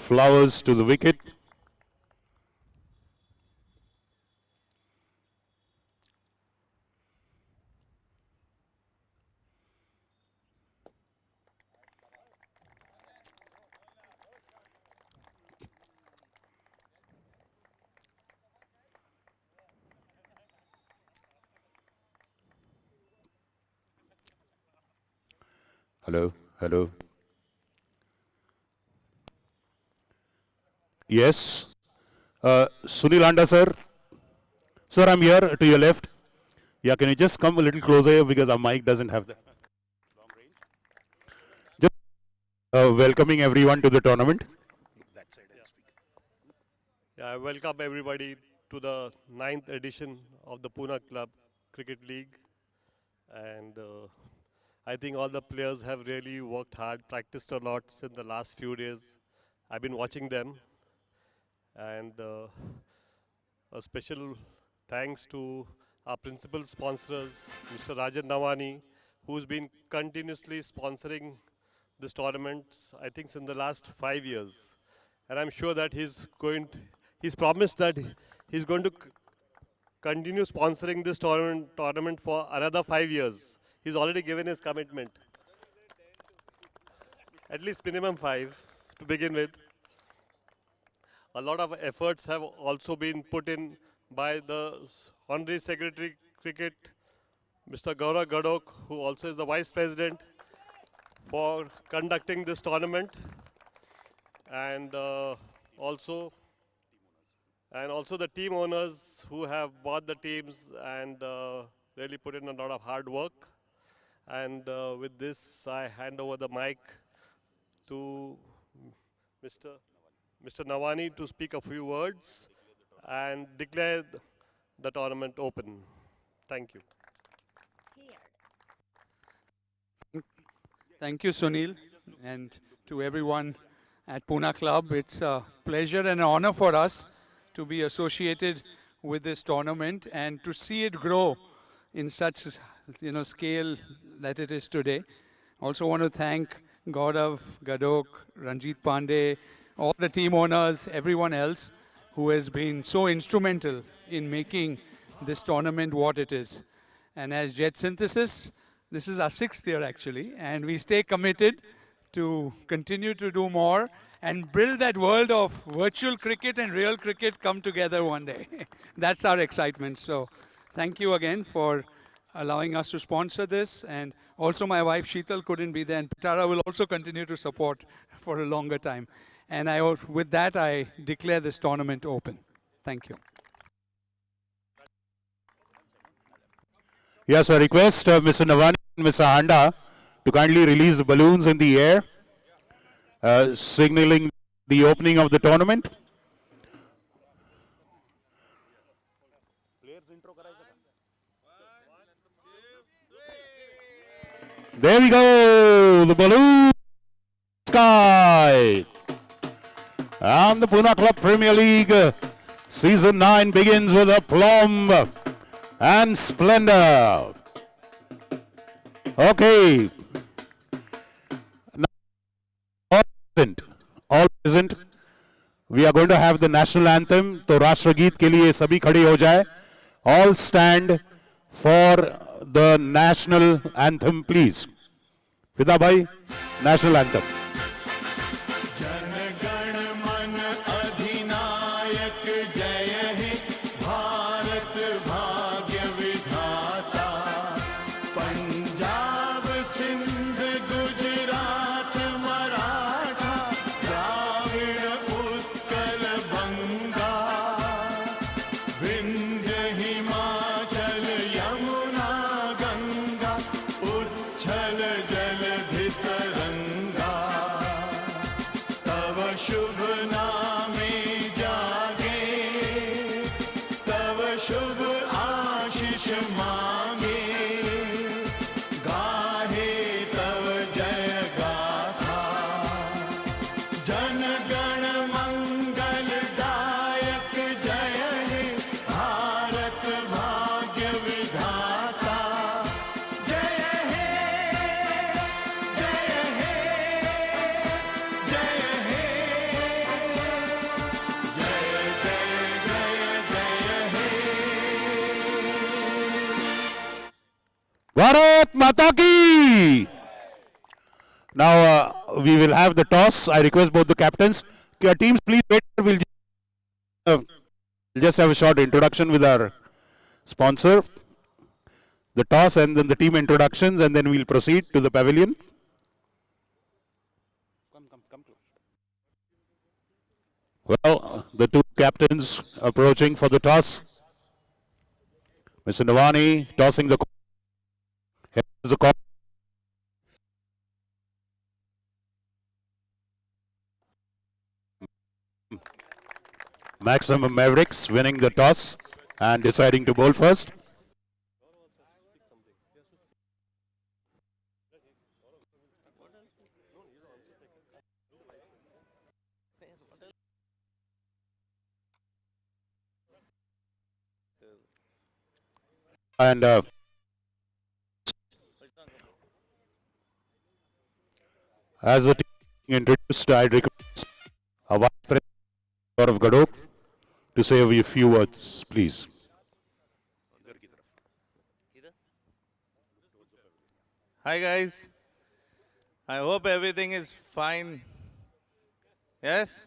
flowers to the wicket. Hello, hello. Yes. Sunil Anda, sir. Sir, I'm here to your left. Yeah, can you just come a little closer here because our mic doesn't have the long range. Just welcoming everyone to the tournament. That side I'll speak. Yeah, I welcome everybody to the 9th edition of the Pune Club Cricket League. And I think all the players have really worked hard, practiced a lot in the last few days. I've been watching them. And a special thanks to our principal sponsors, Mr. Rajan Nawani, who's been continuously sponsoring this tournament, I think, in the last 5 years. And I'm sure that he's promised that he's going to continue sponsoring this tournament for another 5 years. He's already given his commitment. At least minimum 5 to begin with. A lot of efforts have also been put in by the Honorary Secretary Cricket, Mr. Gaurav Gadok, who also is the Vice President, for conducting this tournament. And also the team owners who have bought the teams and really put in a lot of hard work. And with this, I hand over the mic to Mr. Nawani to speak a few words and declare the tournament open. Thank you. Thank you, Sunil, and to everyone at Pune Club. It's a pleasure and an honor for us to be associated with this tournament and to see it grow in such scale that it is today. Also want to thank Gaurav Gadok, Ranjit Pandey, all the team owners, everyone else who has been so instrumental in making this tournament what it is. And as Jet Synthesis, this is our 6th year actually, and we stay committed to continue to do more and build that world of virtual cricket and real cricket come together one day. That's our excitement. So thank you again for allowing us to sponsor this. And also my wife Sheetal couldn't be there, and Pitara will also continue to support for a longer time. And with that, I declare this tournament open. Thank you. Yes, I request Mr. Nawani and Mr. Handa to kindly release the balloons in the air, signaling the opening of the tournament. There we go, the balloon sky. And the Pune Club Premier League Season 9 begins with aplomb and splendor. Okay. Now, all present. We are going to have the national anthem. तो राष्ट्रगीत के लिए सभी खड़े हो जाए. All stand for the national anthem, please. Fida bhai, national anthem. जलधि Tharanga Mata Ki! Now we will have the toss. I request both the captains. Teams, please wait. We'll just have a short introduction with our sponsor. The toss and then the team introductions, and then we'll proceed to the pavilion. Well, the two captains approaching for the toss. Mr. Navani tossing the coin. Maximum Mavericks winning the toss and deciding to bowl first. And as the team introduced, I request our Vice President of Gadok to say a few words, please. Hi guys, I hope everything is fine. Yes?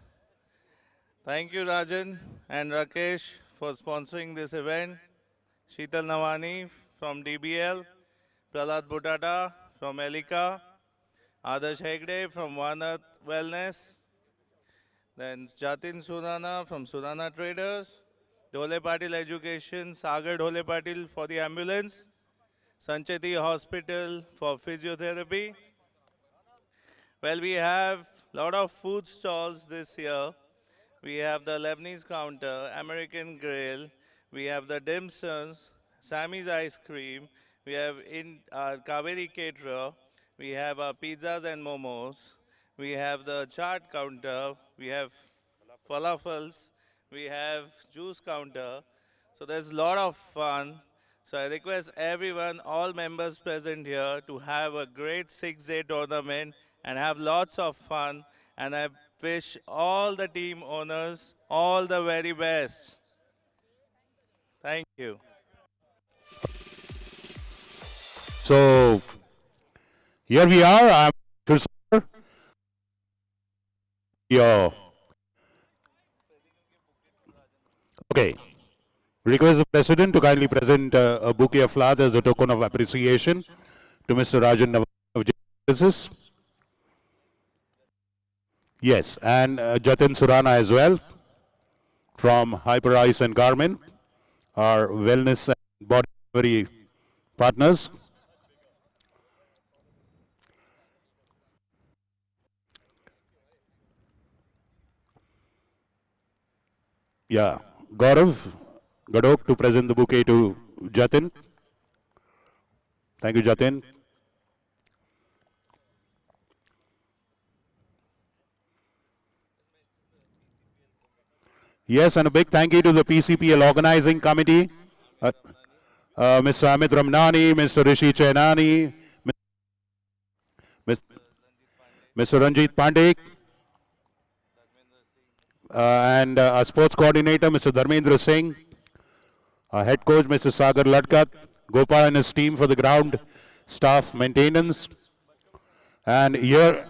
Thank you Rajan and Rakesh for sponsoring this event. Sheetal Navani from DBL, Prahlad Butata from Elika, Adarsh Hegde from One Earth Wellness, then Jatin Surana from Surana Traders, Dhole Patil Education, Sagar Dhole Patil for the ambulance, Sancheti Hospital for physiotherapy. Well, we have a lot of food stalls this year. We have the Lebanese counter, American Grill, we have the dim sums, Sammy's Ice Cream, we have Kaveri Caterer, we have pizzas and momos, we have the chaat counter, we have falafels, we have juice counter. So there's a lot of fun. So I request everyone, all members present here, to have a great 6-day tournament and have lots of fun. And I wish all the team owners all the very best. Thank you. So here we are. I'm okay. Request the President to kindly present a bouquet of flowers as a token of appreciation to Mr. Rajan Nawaz of Services. Yes, and Jatin Surana as well from Hyper Ice and Garmin, our wellness and body recovery partners. Yeah, Gaurav Gadok to present the bouquet to Jatin. Thank you, Jatin. Yes, and a big thank you to the PCPL organizing committee, Mr. Amit Ramnani, Mr. Rishi Chainani, Mr. Ranjit Pandey, and our sports coordinator, Mr. Dharmendra Singh, our head coach, Mr. Sagar Ladkat, Gopal and his team for the ground staff maintenance. And here,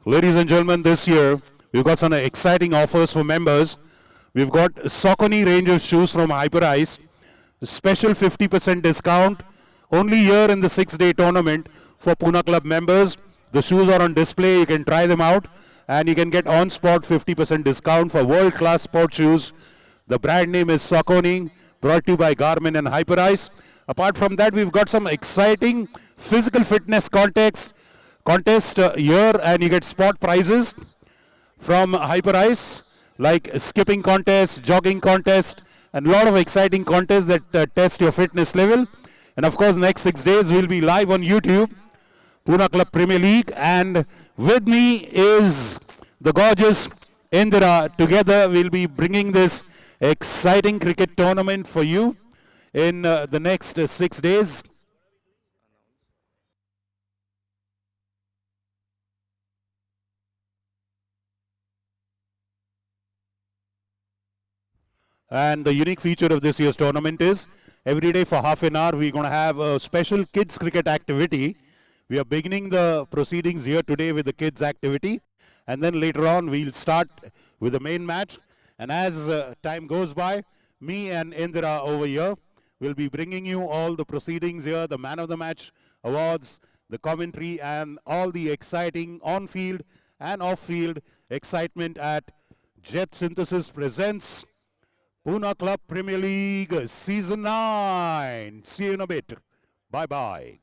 ladies and gentlemen, this year, we've got some exciting offers for members. We've got Saucony range of shoes from Hyper Ice, special 50% discount, only here in the 6-day tournament for Pune Club members. The shoes are on display, you can try them out, and you can get on-spot 50% discount for world-class sport shoes. The brand name is Saucony, brought to you by Garmin and Hyper Ice. Apart from that, we've got some exciting physical fitness contest here, and you get spot prizes from Hyper Ice, like skipping contest, jogging contest, and a lot of exciting contests that test your fitness level. And of course, next 6 days we'll be live on YouTube, Pune Club Premier League, and with me is the gorgeous Indira. Together we'll be bringing this exciting cricket tournament for you in the next 6 days. And the unique feature of this year's tournament is every day for half an hour we're going to have a special kids cricket activity. We are beginning the proceedings here today with the kids activity, and then later on we'll start with the main match. And as time goes by, me and Indira over here will be bringing you all the proceedings here, the man of the match awards, the commentary, and all the exciting on-field and off-field excitement at Jet Synthesis presents Pune Club Premier League Season 9. See you in a bit. Bye-bye.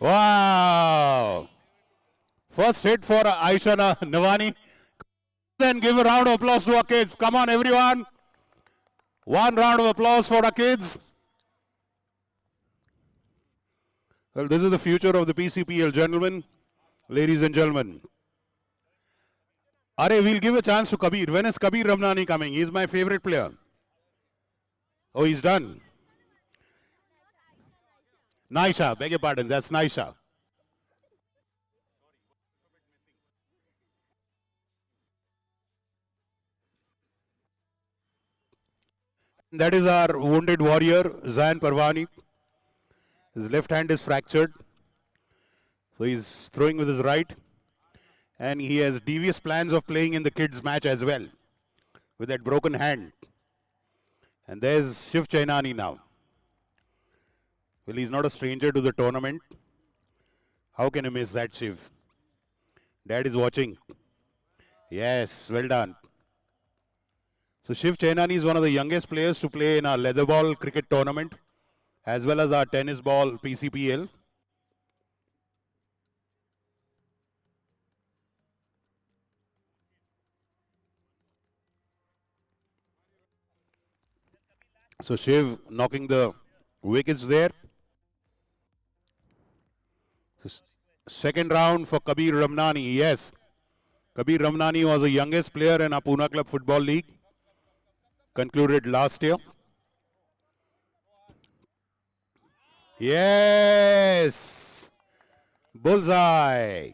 Wow. First hit for Aisha Navani. Then give a round of applause to our kids. Come on, everyone. One round of applause for our kids. Well, this is the future of the PCPL, gentlemen, ladies and gentlemen. Are, we'll give a chance to Kabir. When is Kabir Ramnani coming? He's my favorite player. Oh, he's done. Naisha, beg your pardon, that's Naisha. That is our wounded warrior, Zain Parvani. His left hand is fractured. So he's throwing with his right. And he has devious plans of playing in the kids' match as well. With that broken hand. And there's Shiv Chainani now. Well, he's not a stranger to the tournament. How can you miss that, Shiv? Dad is watching. Yes, well done. So Shiv Chainani is one of the youngest players to play in our leather ball cricket tournament, as well as our tennis ball PCPL. So Shiv knocking the wickets there. Second round for Kabir Ramnani. Yes, Kabir Ramnani was the youngest player in our Pune Club Football League. Concluded last year. Yes! Bullseye!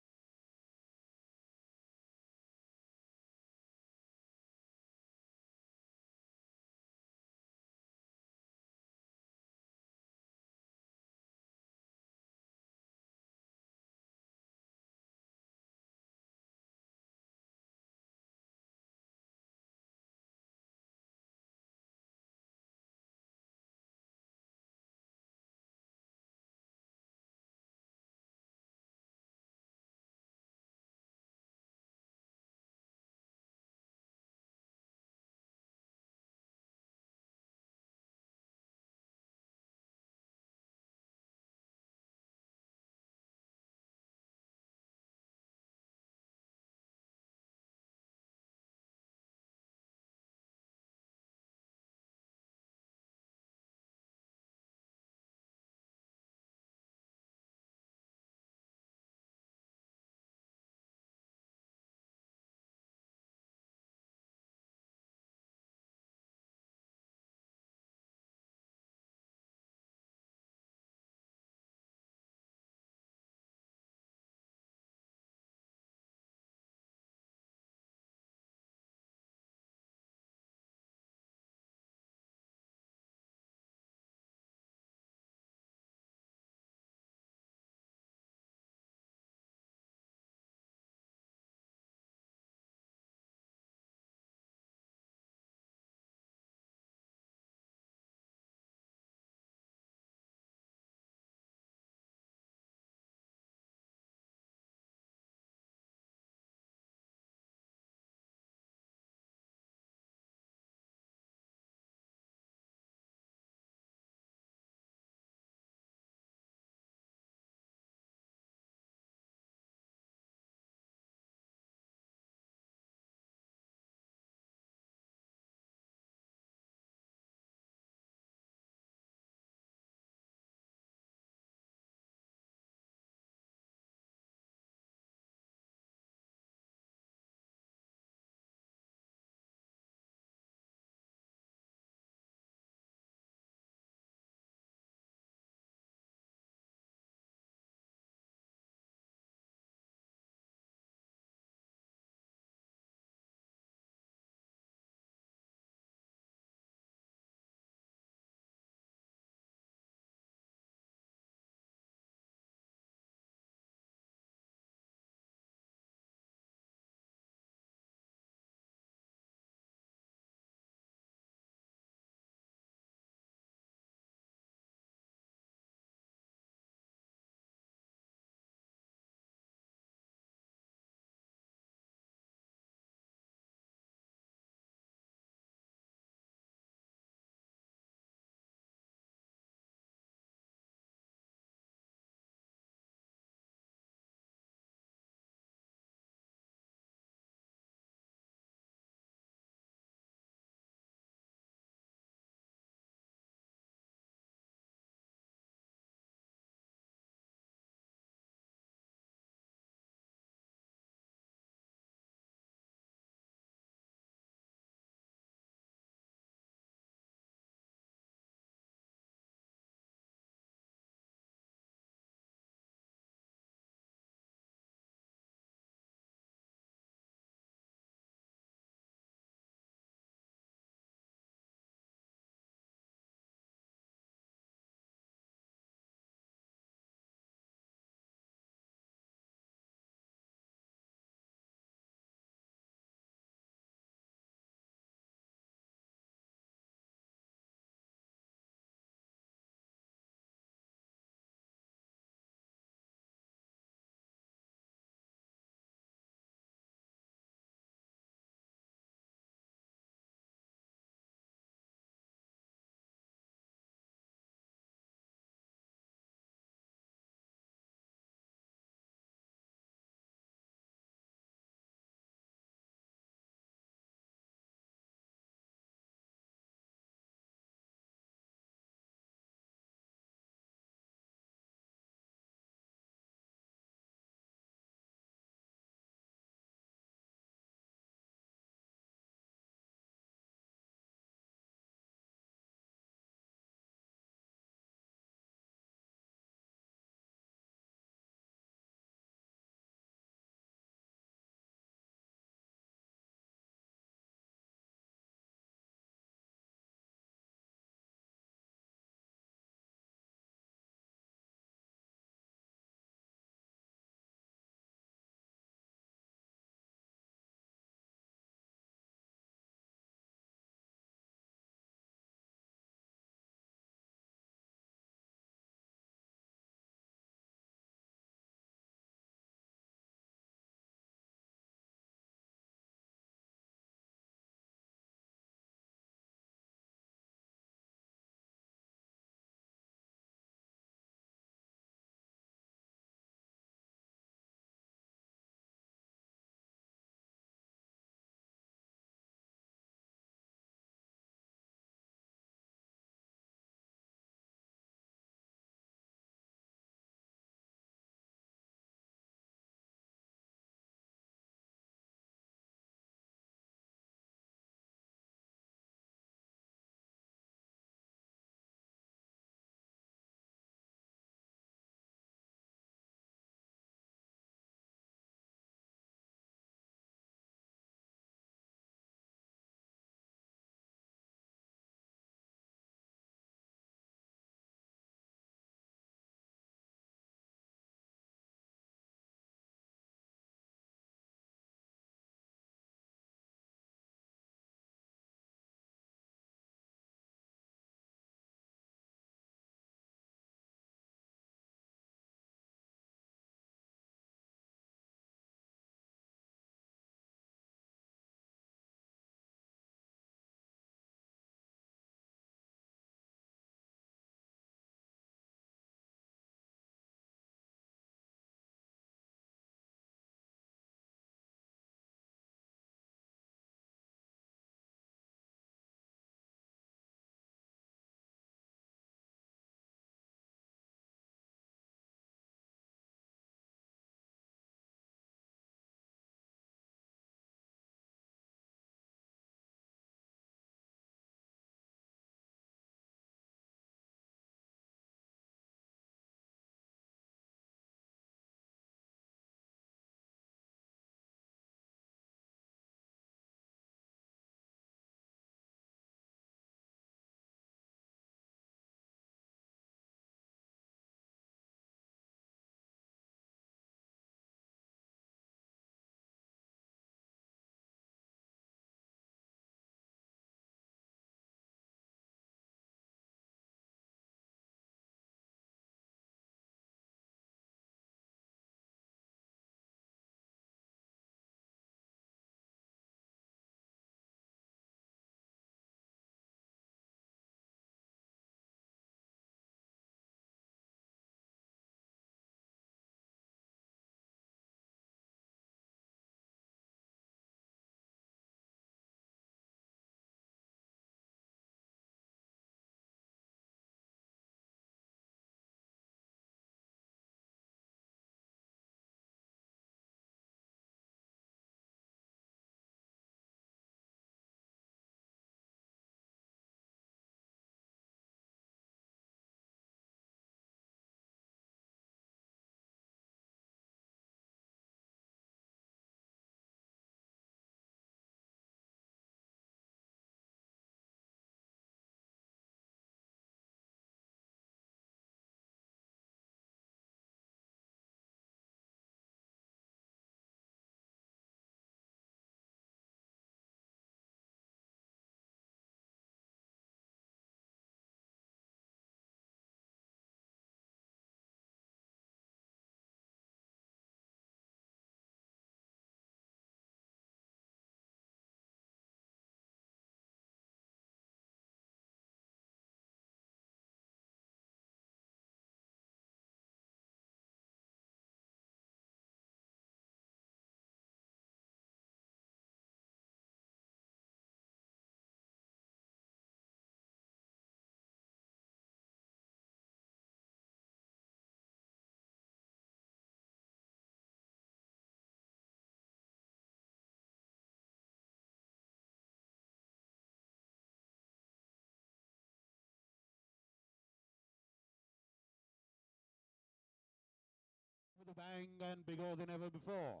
bang and bigger than ever before.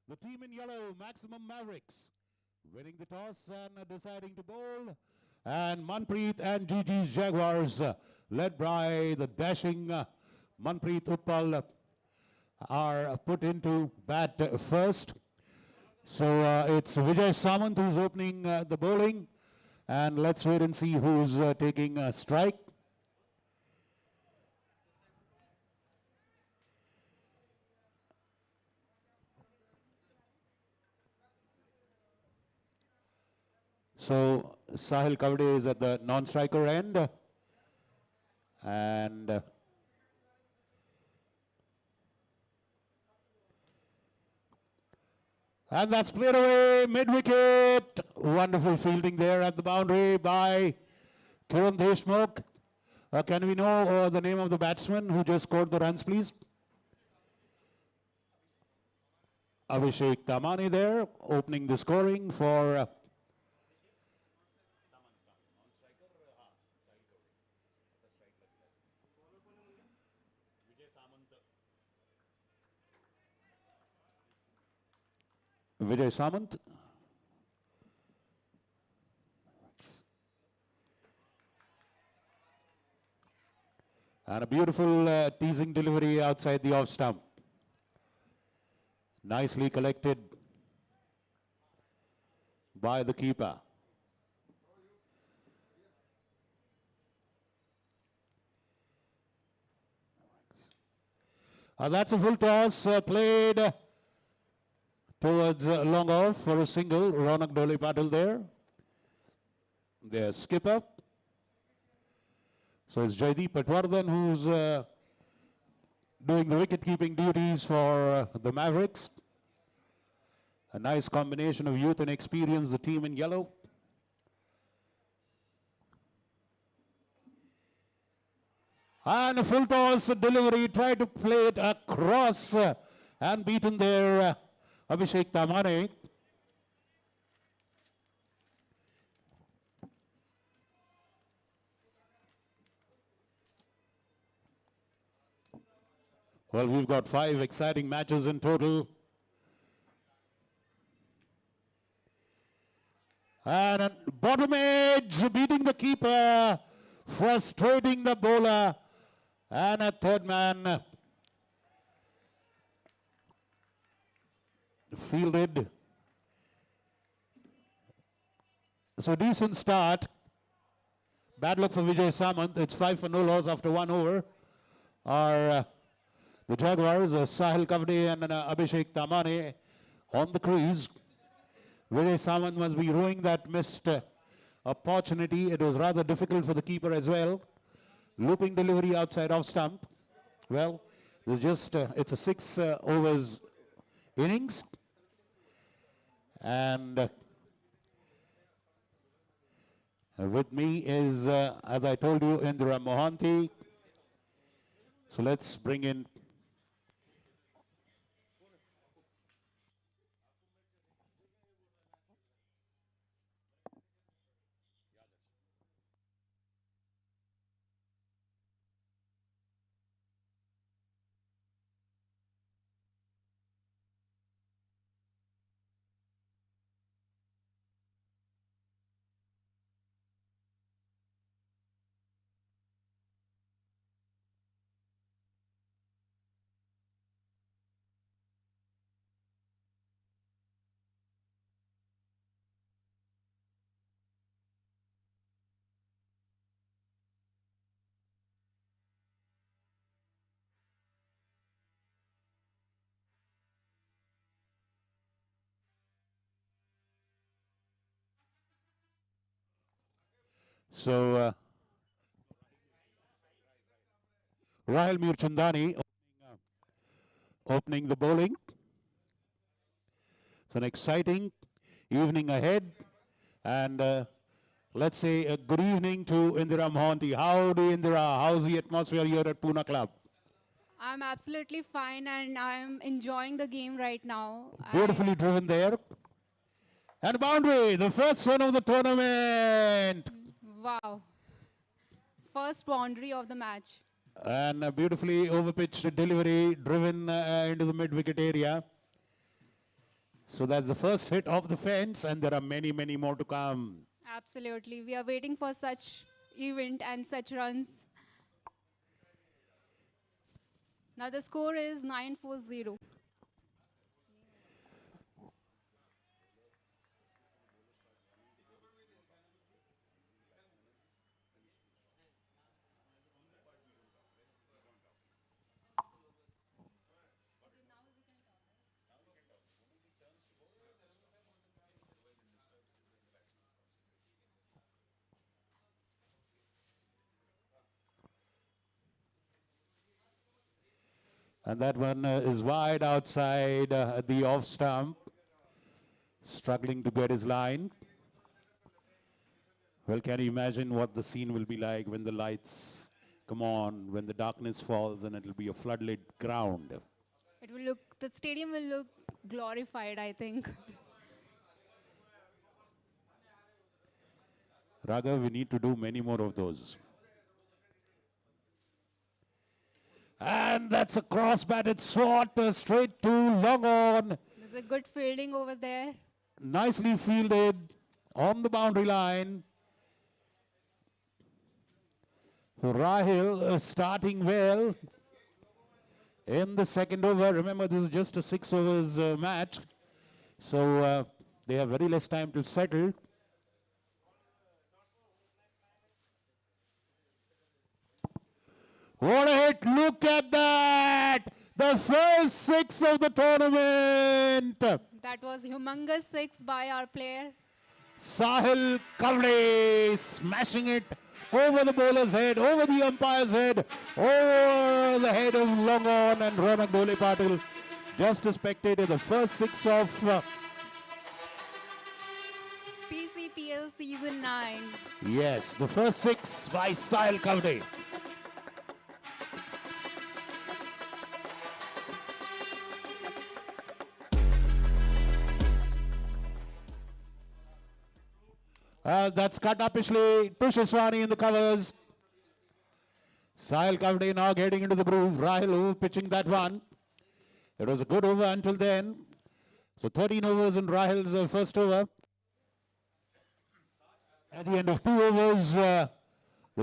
The team in yellow, Maximum Mavericks, winning the toss and deciding to bowl. And Manpreet and Gigi's Jaguars, led by the dashing Manpreet Utpal, are put into bat first. So it's Vijay Samant who's opening the bowling. And let's wait and see who's taking a strike. So Sahil Kavade is at the non-striker end. And that's played away, mid-wicket. Wonderful fielding there at the boundary by Kiran Deshmukh. Can we know the name of the batsman who just scored the runs, please? Abhishek Tamani there, opening the scoring for... Vijay Samant. And a beautiful teasing delivery outside the off stump. Nicely collected by the keeper. That's a full toss played towards long off for a single. Ronak Dole Patil there. Their skipper. So it's Jaideep Patwardhan who's doing the wicket-keeping duties for the Mavericks. A nice combination of youth and experience, the team in yellow. And a full toss delivery, tried to play it across and beaten there, Abhishek Tamane. Well, we've got 5 exciting matches in total. And at bottom edge, beating the keeper, frustrating the bowler. And a third man fielded. So decent start. Bad luck for Vijay Samant. It's 5 for no loss after 1 over. Are the Jaguars, Sahil Kavade and Abhishek Tamane on the crease. Vijay Samant must be ruining that missed opportunity. It was rather difficult for the keeper as well. Looping delivery outside off stump. Well, it's just it's a 6 overs innings. And with me is, as I told you, Indira Mohanty. So let's bring in Rahul Mirchandani opening the bowling. It's an exciting evening ahead. And let's say a good evening to Indira Mohanty. Howdy, Indira. How's the atmosphere here at Pune Club? I'm absolutely fine and I'm enjoying the game right now. Beautifully driven there. And boundary, the first one of the tournament. Wow. First boundary of the match. And a beautifully overpitched delivery driven into the mid-wicket area. So that's the first hit of the fence, and there are many, many more to come. Absolutely. We are waiting for such event and such runs. Now the score is 9-4-0. And that one is wide outside the off stump. Struggling to get his line. Well, can you imagine what the scene will be like when the lights come on, when the darkness falls, and it'll be a floodlit ground. It will look, the stadium will look glorified, I think. Raghav, we need to do many more of those. And that's a cross-batted swat straight to long on. There's a good fielding over there. Nicely fielded on the boundary line. Rahil starting well in the second over. Remember, this is just a 6 overs match. So they have very less time to settle. What a hit, look at that! The first 6 of the tournament! That was humongous 6 by our player. Sahil Kavade smashing it over the bowler's head, over the umpire's head, over the head of long on and Ronak Bole Patil. Just a spectator, the first 6 of PCPL Season 9. yes, the first 6 by Sahil Kavade. That's cut up Pishli, Tushaswani in the covers. Sahil Kavade now getting into the groove. Rahul pitching that one. It was a good over until then. So 13 overs in Rahul's first over. At the end of 2 overs, the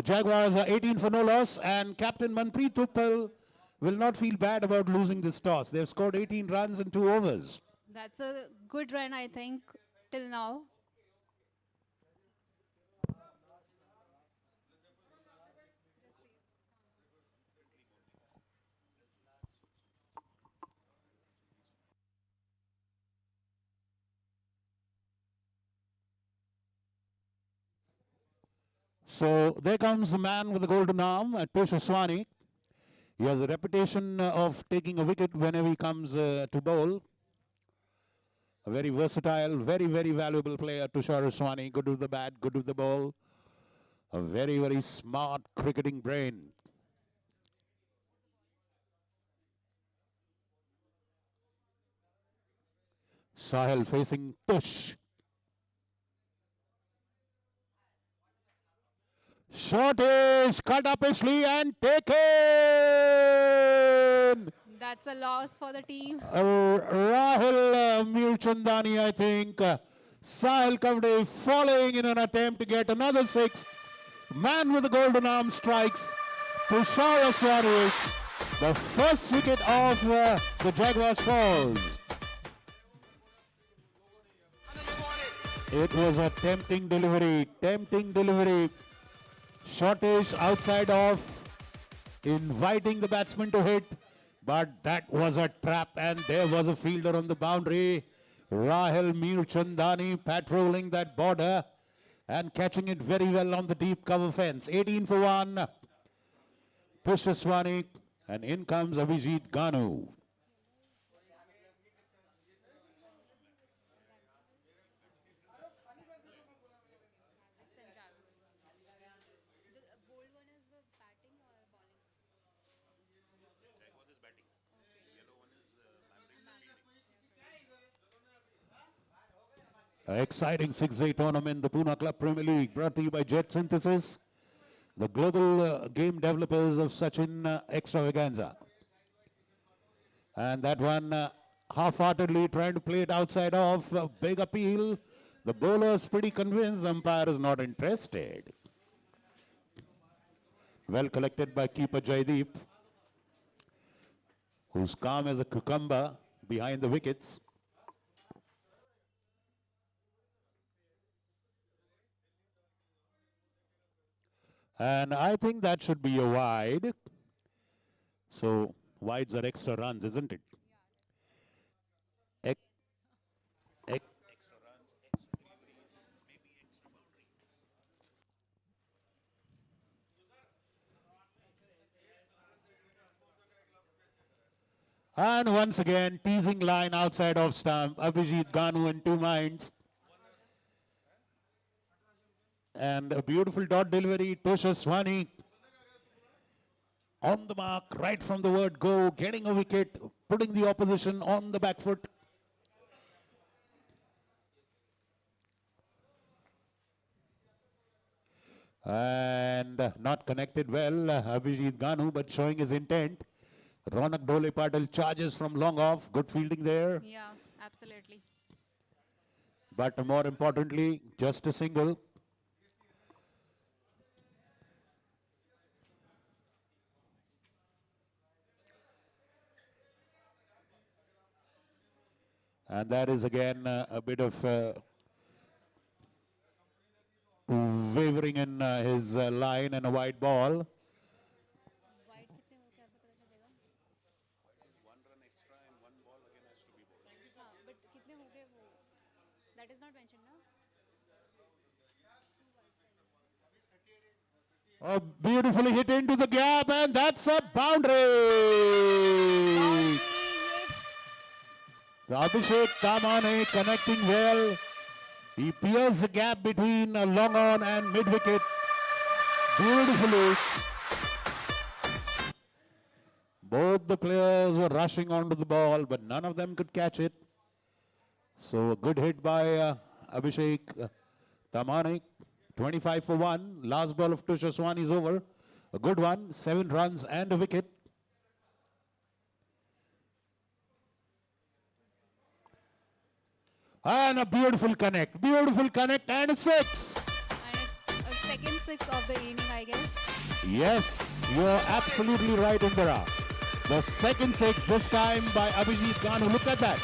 Jaguars are 18 for no loss, and Captain Manpreet Uppal will not feel bad about losing this toss. They've scored 18 runs in 2 overs. That's a good run, I think, till now. So there comes the man with the golden arm, Tushaswani. He has a reputation of taking a wicket whenever he comes to bowl. A very versatile, very, very valuable player, Tushaswani. Good with the bat, good with the ball. A very, very smart cricketing brain. Sahil facing Tush. Shortish, cut up Pishli and taken! That's a loss for the team. Rahul Mirchandani, I think. Sahil Kavade falling in an attempt to get another 6. Man with the golden arm strikes Tushar Swani. The first wicket of the Jaguars falls. It was a tempting delivery, Shortish outside off, inviting the batsman to hit, but that was a trap and there was a fielder on the boundary. Rahul Mirchandani patrolling that border and catching it very well on the deep cover fence. 18 for 1. Tushaswani, and in comes Abhijit Ganu. Exciting 6-day tournament, the Pune Club Premier League, brought to you by Jet Synthesis. the global game developers of Sachin extravaganza. And that one half-heartedly trying to play it outside off. Big appeal. The bowler's pretty convinced. Umpire is not interested. Well collected by keeper Jaideep, who's calm as a cucumber behind the wickets. And I think that should be a wide. So wides are extra runs, isn't it? Ex- ex- And once again, teasing line outside of stump. Abhijit Ganu in two minds. And a beautiful dot delivery. Tosha Swani on the mark, right from the word go, getting a wicket, putting the opposition on the back foot. And not connected well, Abhijit Ganu, but showing his intent. Ronak Dole Patil charges from long off. Good fielding there. Yeah, absolutely. But more importantly, just a single. And that is again a bit of wavering in his line and a wide ball. That is not mentioned, no? Oh, beautifully hit into the gap, and that's a boundary. Abhishek Tamane connecting well. He pierced the gap between long on and mid wicket. Beautifully. Both the players were rushing onto the ball, but none of them could catch it. So a good hit by Abhishek Tamane. 25 for 1. Last ball of Tusha Swan is over. A good one. 7 runs and a wicket. And a beautiful connect. Beautiful connect and a 6. And it's a second 6 of the inning, I guess. Yes, you're absolutely right, Indira. The second 6 this time by Abhijit Ganu. Look at that.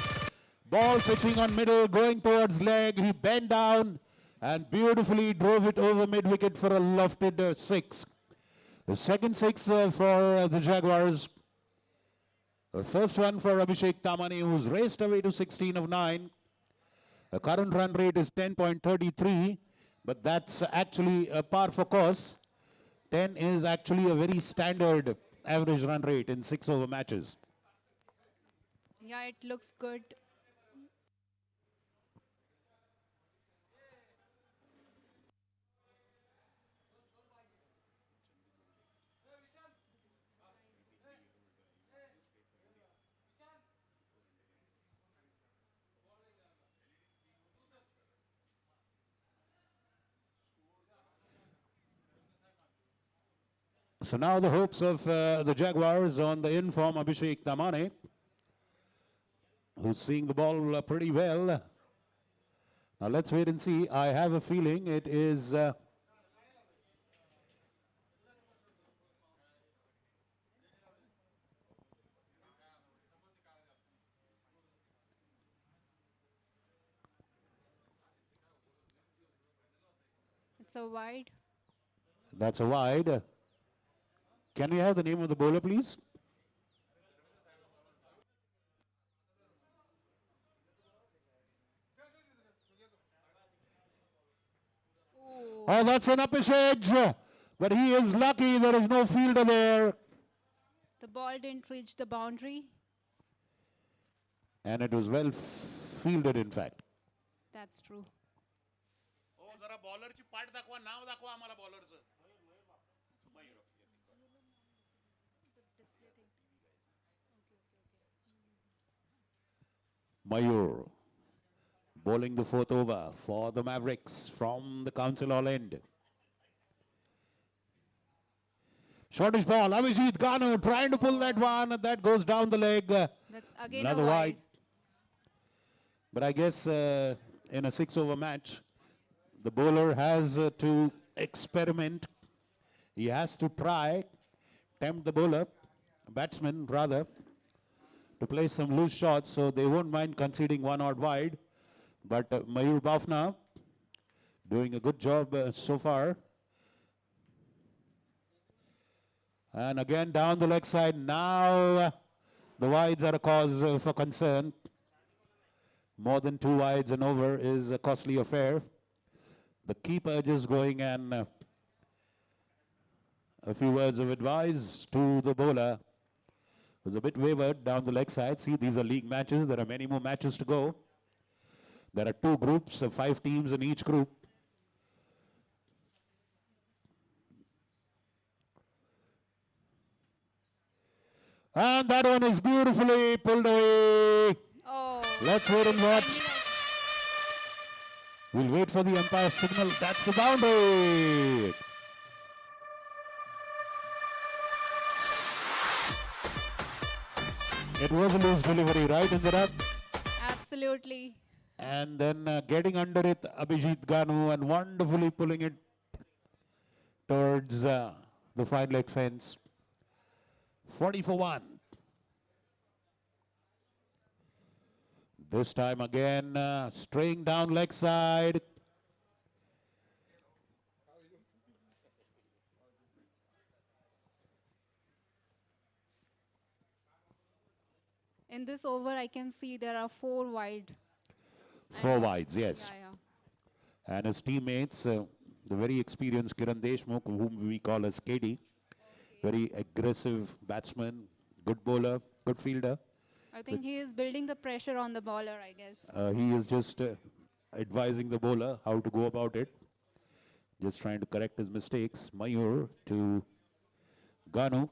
Ball pitching on middle, going towards leg. He bent down and beautifully drove it over mid-wicket for a lofted 6. The second 6 for the Jaguars. The first one for Abhishek Tamane, who's raced away to 16 of 9. The current run rate is 10.33, but that's actually a par for course. 10 is actually a very standard average run rate in 6-over matches. Yeah, it looks good. So now the hopes of the Jaguars on the in-form Abhishek Tamane, who's seeing the ball pretty well. Now let's wait and see. I have a feeling it is... It's a wide. That's a wide. Can we have the name of the bowler, please? Oh, that's an uppish edge. But he is lucky there is no fielder there. The ball didn't reach the boundary. And it was well fielded, in fact. That's true. Mayur bowling the 4th over for the Mavericks from the Council Hall end. Shortish ball. Abhijit Ganu trying to pull that one. And that goes down the leg. That's again Another a wide. wide. But I guess in a 6-over match, the bowler has to experiment. He has to try, tempt the bowler, batsman rather, to play some loose shots, so they won't mind conceding one odd wide. But Mayur Bafna doing a good job so far. And again down the leg side. Now the wides are a cause for concern. More than 2 wides and over is a costly affair. The keeper just going and a few words of advice to the bowler. Was a bit wavered down the leg side. See, these are league matches. There are many more matches to go. There are 2 groups of 5 teams in each group. And that one is beautifully pulled away. Oh. Let's wait and watch. We'll wait for the umpire's signal. That's a boundary. It was a loose delivery, right, Indira? Absolutely. And then getting under it, Abhijit Ganu, and wonderfully pulling it towards the fine leg fence. 40 for 1. This time again, straying down leg side. In this over, I can see there are 4 wide. 4 wides, yes. Yeah. And his teammates, the very experienced Kiran Deshmukh, whom we call as KD, very aggressive batsman, good bowler, good fielder. I think he is building the pressure on the bowler, I guess. He is just advising the bowler how to go about it. Just trying to correct his mistakes. Mayur to Ganu.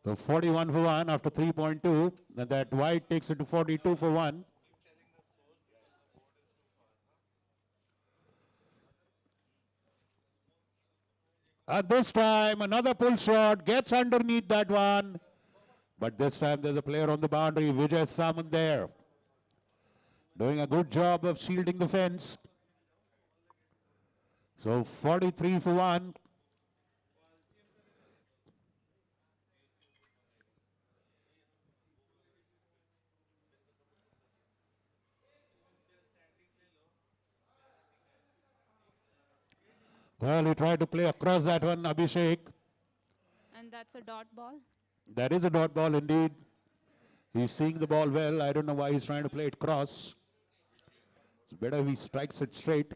So 41 for 1 after 3.2. And that wide takes it to 42 for 1. At this time, another pull shot gets underneath that one. But this time there's a player on the boundary, Vijay Samant there. Doing a good job of shielding the fence. So 43 for 1. Well, he tried to play across that one, Abhishek. And that's a dot ball. That is a dot ball indeed. He's seeing the ball well. I don't know why he's trying to play it cross. It's better if he strikes it straight.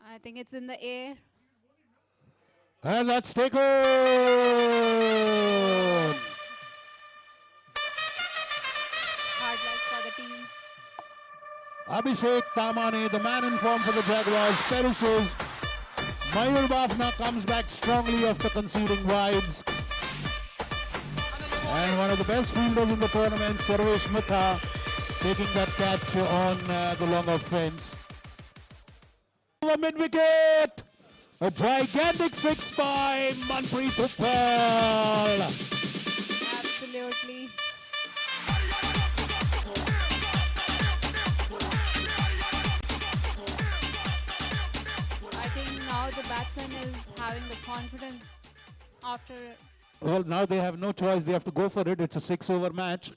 I think it's in the air. And that's taken. Hard luck for the team. Abhishek Tamane, the man in form for the Jaguars, perishes. Mayur Bafna comes back strongly after conceding wides. And one of the best fielders in the tournament, Sarvesh Mitha, taking that catch on the long off fence. The mid-wicket! A gigantic 6 by Manpreet Uppal. Absolutely. I think now the batsman is having the confidence after. Well, now they have no choice. They have to go for it. It's a 6-over match.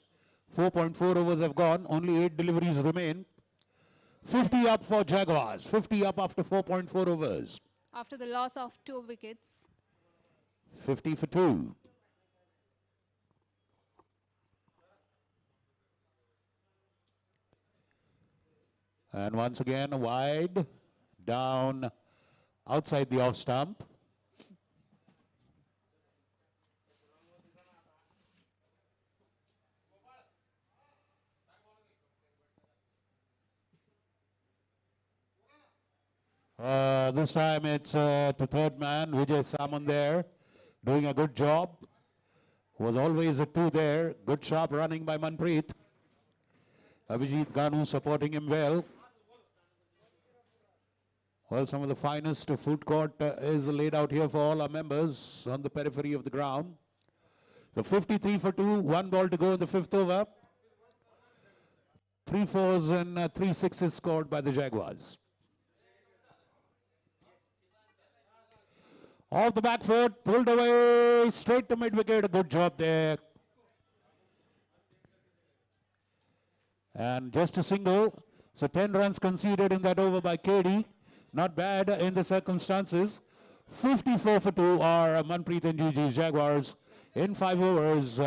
4.4 overs have gone. Only 8 deliveries remain. 50 up for Jaguars. 50 up after 4.4 overs. After the loss of 2 wickets. 50 for 2. And once again, wide, down, outside the off stump. This time it's to third man, Vijay Samant there, doing a good job. Was always a 2 there. Good sharp running by Manpreet. Abhijit Ganu supporting him well. Well, some of the finest food court is laid out here for all our members on the periphery of the ground. The 53 for 2, 1 ball to go in the 5th over. 3 fours and 3 sixes scored by the Jaguars. Off the back foot, pulled away, straight to mid-wicket. A good job there. And just a single. So 10 runs conceded in that over by KD. Not bad in the circumstances. 54 for 2 are Manpreet and GG's Jaguars in 5 overs.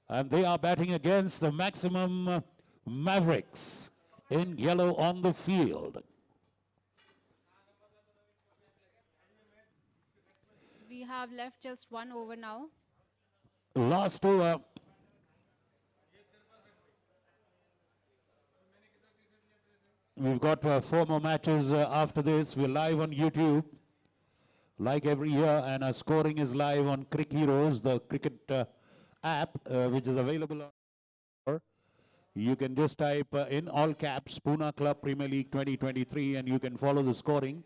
And they are batting against the maximum Mavericks in yellow on the field. We have left just 1 over now. Last over. We've got 4 more matches after this. We're live on YouTube, like every year, and our scoring is live on Crick Heroes, the cricket app, which is available on. You can just type in all caps, Pune Club Premier League 2023, and you can follow the scoring.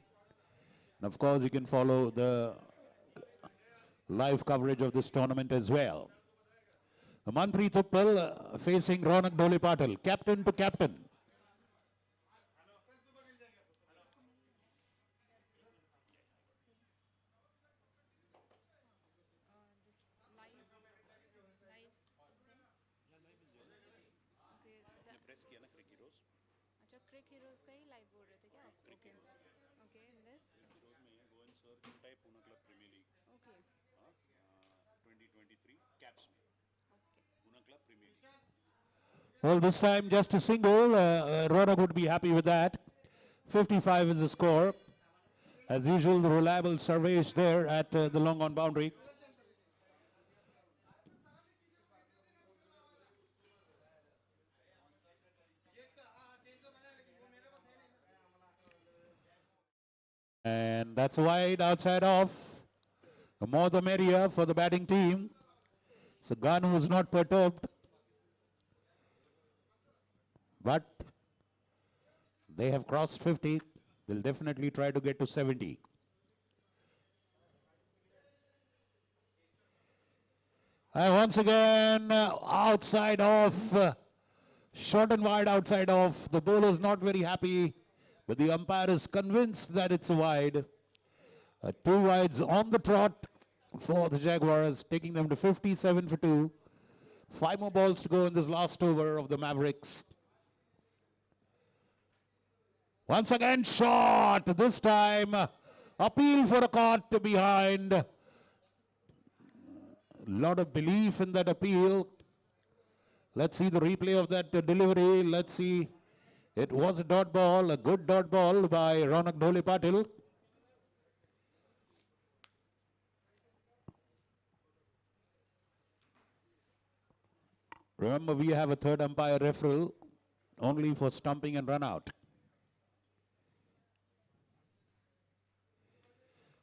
And of course, you can follow the live coverage of this tournament as well. Manpreet Uppal facing Ronak Dhole Patil, captain to captain. अच्छा क्रिक heroes का ही live बोल रहे थे क्या okay okay in this okay 2023 caps Pune Club Premier League. Well, this time just a single. Ronak would be happy with that. 55 is the score. As usual, the reliable Sarvesh there at the long on boundary. And that's wide outside off. The more the merrier for the batting team. So Ganu is not perturbed. But they have crossed 50. They'll definitely try to get to 70. And once again, outside off. Short and wide outside off. The bowler is not very happy. But the umpire is convinced that it's a wide. 2 wides on the trot for the Jaguars, taking them to 57 for 2. 5 more balls to go in this last over of the Mavericks. Once again, shot. This time, appeal for a caught to behind. A lot of belief in that appeal. Let's see the replay of that delivery. Let's see. It was a dot ball, a good dot ball by Ronak Dhole Patil. Remember, we have a third umpire referral only for stumping and run out.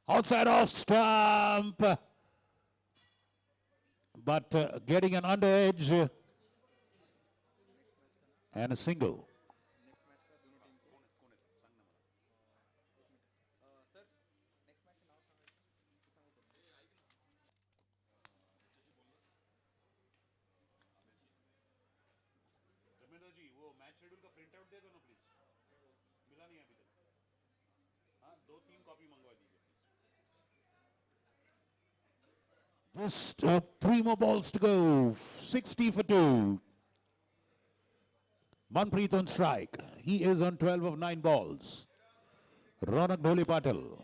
Outside off stump. But getting an underedge and a single. Just 3 more balls to go. 60 for 2. Manpreet on strike. He is on 12 of 9 balls. Ronak Dhole Patil.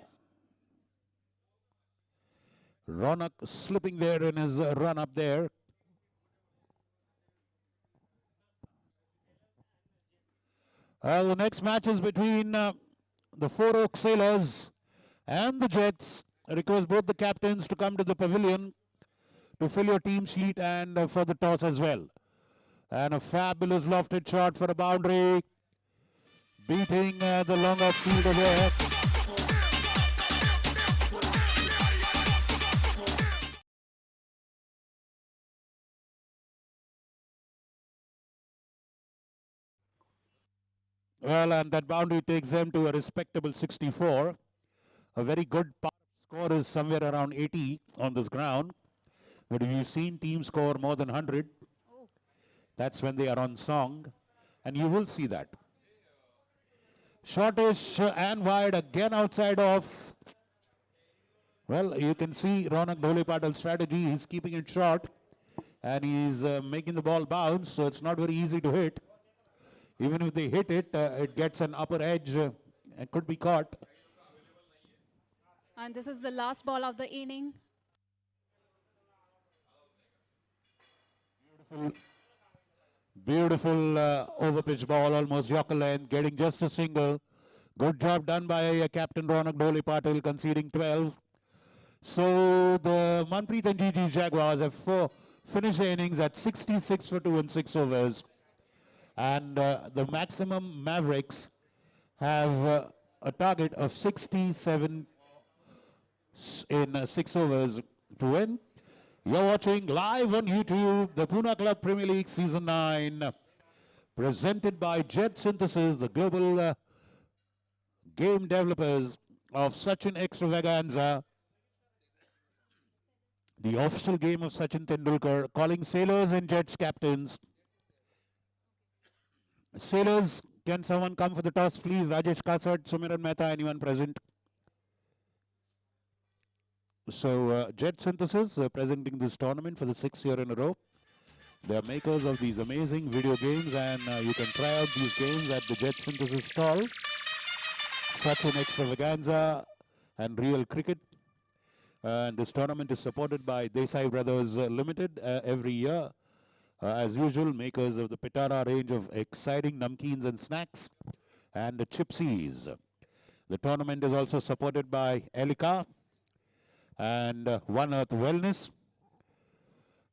Ronak slipping there in his run up there. The next match is between the 4 Oak Sailors and the Jets. I request both the captains to come to the pavilion to fill your team sheet and for the toss as well. And a fabulous lofted shot for a boundary, beating the longer fielder there. Well, and that boundary takes them to a respectable 64. A very good score is somewhere around 80 on this ground. But if you've seen teams score more than 100, Oh, that's when they are on song. And you will see that. Shortish and wide again outside of. Well, you can see Ronak Dhole Patil's strategy. He's keeping it short. And he's making the ball bounce. So it's not very easy to hit. Even if they hit it, it gets an upper edge and could be caught. and this is the last ball of the inning. Beautiful over pitch ball, almost Yorker length, getting just a single. Good job done by Captain Ronak Dhole Patil, conceding 12. So the Manpreet and GG Jaguars have finished the innings at 66 for 2 and 6 overs. And the maximum Mavericks have a target of 67 in 6 overs to win. You're watching live on YouTube, the Pune Club Premier League Season 9, presented by Jet Synthesis, the global game developers of Sachin Extravaganza, the official game of Sachin Tendulkar, calling sailors and Jets captains. Sailors, can someone come for the toss, please? Rajesh Kasat, Sumiran Mehta, anyone present? So, Jet Synthesis presenting this tournament for the 6th year in a row. They are makers of these amazing video games, and you can try out these games at the Jet Synthesis stall. Sachin Extravaganza and Real Cricket. And this tournament is supported by Desai Brothers Limited every year. As usual, makers of the Pitara range of exciting namkeens and snacks and the chipsies. The tournament is also supported by Elika and One Earth Wellness.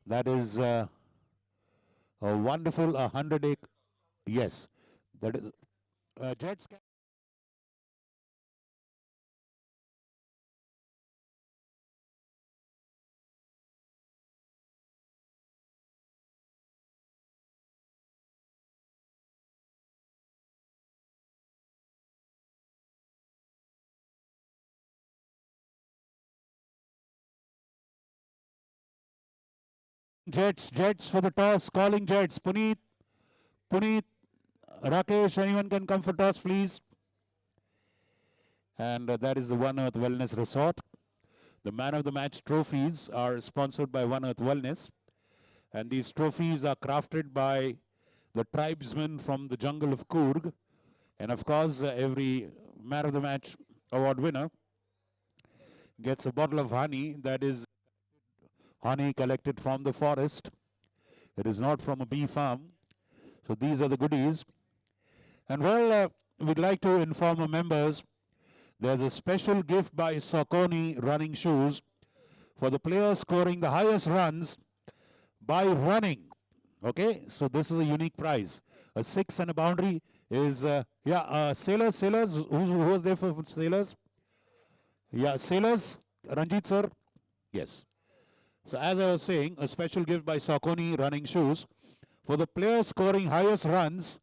That is a wonderful 100-day. Yes, that is Jets. Jets for the toss, calling Jets. Puneet, Rakesh, anyone can come for toss, please. And that is the One Earth Wellness Resort. The Man of the Match trophies are sponsored by One Earth Wellness. And these trophies are crafted by the tribesmen from the jungle of Coorg. And of course, every Man of the Match award winner gets a bottle of honey that is honey collected from the forest. It is not from a bee farm. So these are the goodies. And well, we'd like to inform our members there's a special gift by Saucony running shoes for the player scoring the highest runs by running. Okay, so this is a unique prize. A 6 and a boundary is, Sailors, who was there for Sailors? Yeah, Sailors, Ranjit sir? Yes. So as I was saying, a special gift by Saucony running shoes for the player scoring highest runs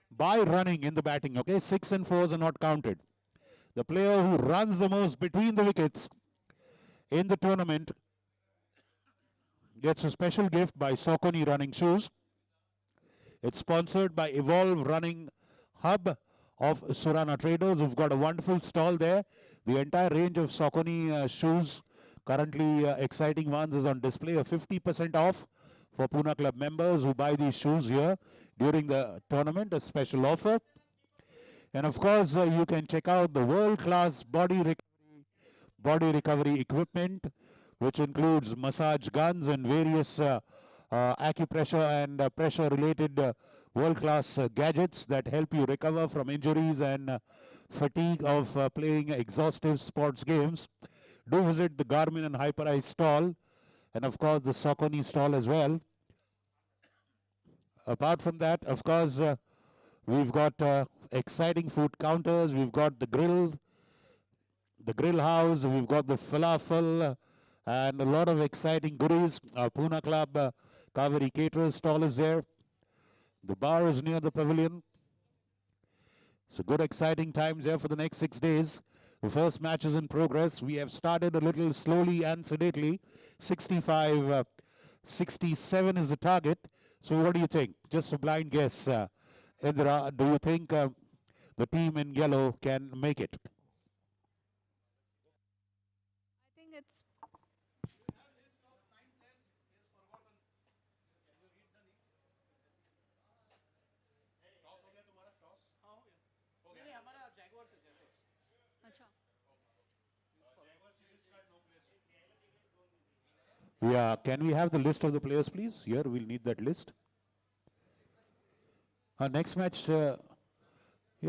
by running in the batting. Okay, 6 and 4s are not counted. The player who runs the most between the wickets in the tournament gets a special gift by Saucony running shoes. It's sponsored by Evolve Running Hub of Surana Traders, who've got a wonderful stall there. The entire range of Saucony shoes, currently exciting ones, is on display. A 50% off for Pune Club members who buy these shoes here during the tournament, a special offer. And of course, you can check out the world-class body recovery equipment, which includes massage guns and various acupressure and pressure-related world-class gadgets that help you recover from injuries and fatigue of playing exhaustive sports games. Do visit the Garmin and Hyperice stall, and of course the Saucony stall as well. Apart from that, of course, we've got exciting food counters. We've got the grill house. We've got the falafel, and a lot of exciting goodies. Our Pune Club Kaveri Caterers stall is there. The bar is near the pavilion. So good exciting times here for the next 6 days. The first match is in progress. We have started a little slowly and sedately. 65, 67 is the target. So what do you think? Just a blind guess. Indra, do you think the team in yellow can make it? I think it's अच्छा Yeah, can we have the list of the players, please? Here, we'll need that list. Next match, yeah,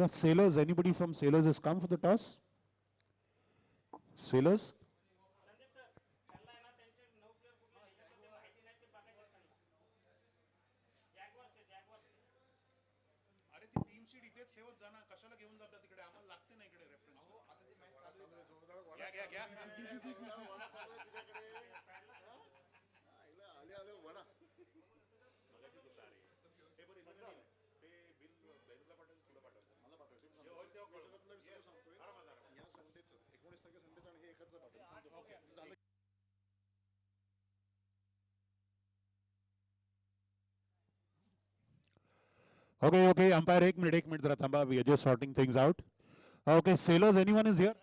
Sailors. Anybody from Sailors has come for the toss? Sailors? अरे ती team sheet इथेच ठेवत जा ना कशाला घेऊन जाता तिकडे आम्हाला लागते ना इकडे रेफरन्स घ्या घ्या घ्या आले आले वडा मगाची तो तारे हे बरं इथं नाही ते बिल बेनला पाठवायचं तुला पाठवायचं मला पाठवायचं जे होईल तेव्हा कळव तुला विषय सांगतोय या संडेचं 19 तारखे संडेचं आणि हे एकत्र पाठवायचं झालं. Okay, okay. Umpire, एक minute जरा थांबा. We are just sorting things out. Okay, Sailors, anyone is here?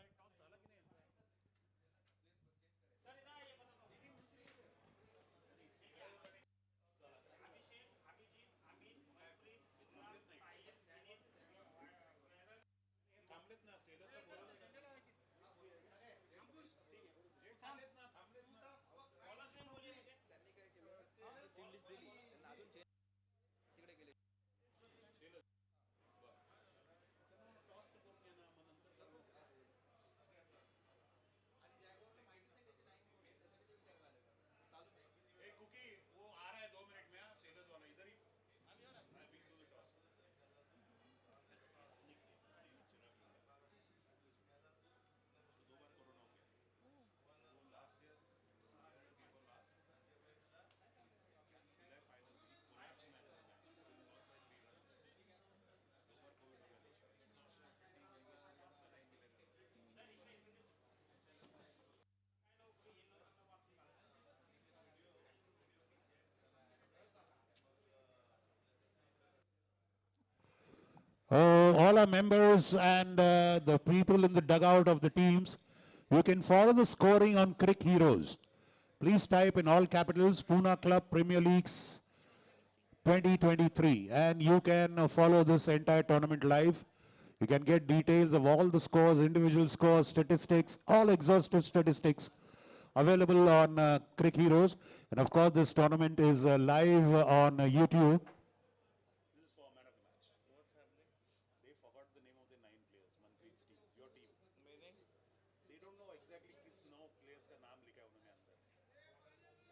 कुकी वो आ रहा है 2 मिनट में सेलर्स वाला इधर ही मैं बीट टू द टॉस दो बार कोरोना हो गया वो लास्ट ईयर पेपर लास्ट खेला है फाइनल कोलैप्स मैच दो बार कोविड हो All our members and the people in the dugout of the teams, you can follow the scoring on Crick Heroes. Please type in all capitals Pune Club Premier Leagues 2023 and you can follow this entire tournament live. You can get details of all the scores, individual scores, statistics, all exhaustive statistics available on Crick Heroes. And of course, this tournament is live on YouTube. This is for man of the match. What's happening? They forgot the name of the 9 players. Manpreet's team, your team. Meaning? They don't know exactly किस 9 players का नाम लिखा है उन्होंने अंदर.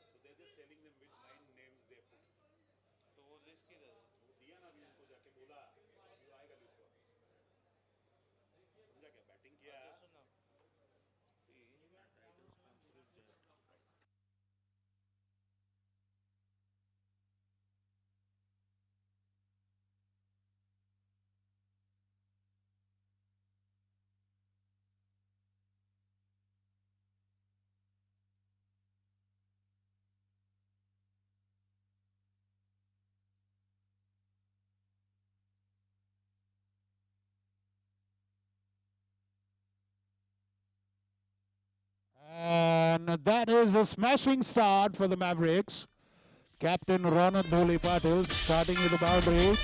So they're just telling them which 9 names they put. तो वो list किधर है? वो दिया ना अभी उनको जाके बोला. ये आएगा लिस्ट वापस. समझा क्या? बैटिंग किया. सुना. And that is a smashing start for the Mavericks. Captain Ronak Dhole Patil starting with the boundary.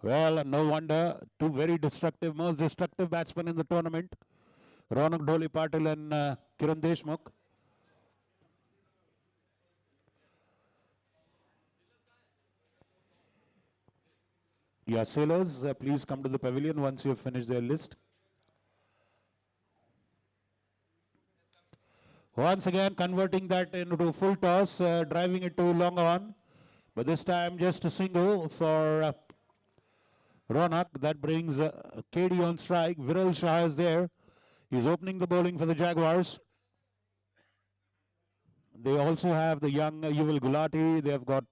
Well, no wonder. Two very destructive, most destructive batsmen in the tournament. Ronak Dhole Patil and Kiran Deshmukh. Yeah, sailors, please come to the pavilion once you have finished their list. Once again converting that into full toss, driving it to long on. But this time just a single for Ronak. That brings KD on strike. Viral Shah is there. He's opening the bowling for the Jaguars. They also have the young Yuval Gulati. They have got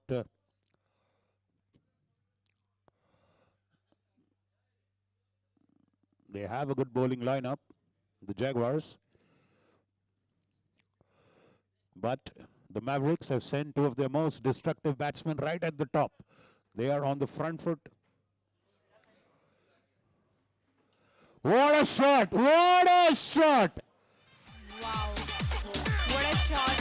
they have a good bowling lineup, the Jaguars. But the Mavericks have sent two of their most destructive batsmen right at the top. They are on the front foot. What a shot! What a shot! Wow. What a shot.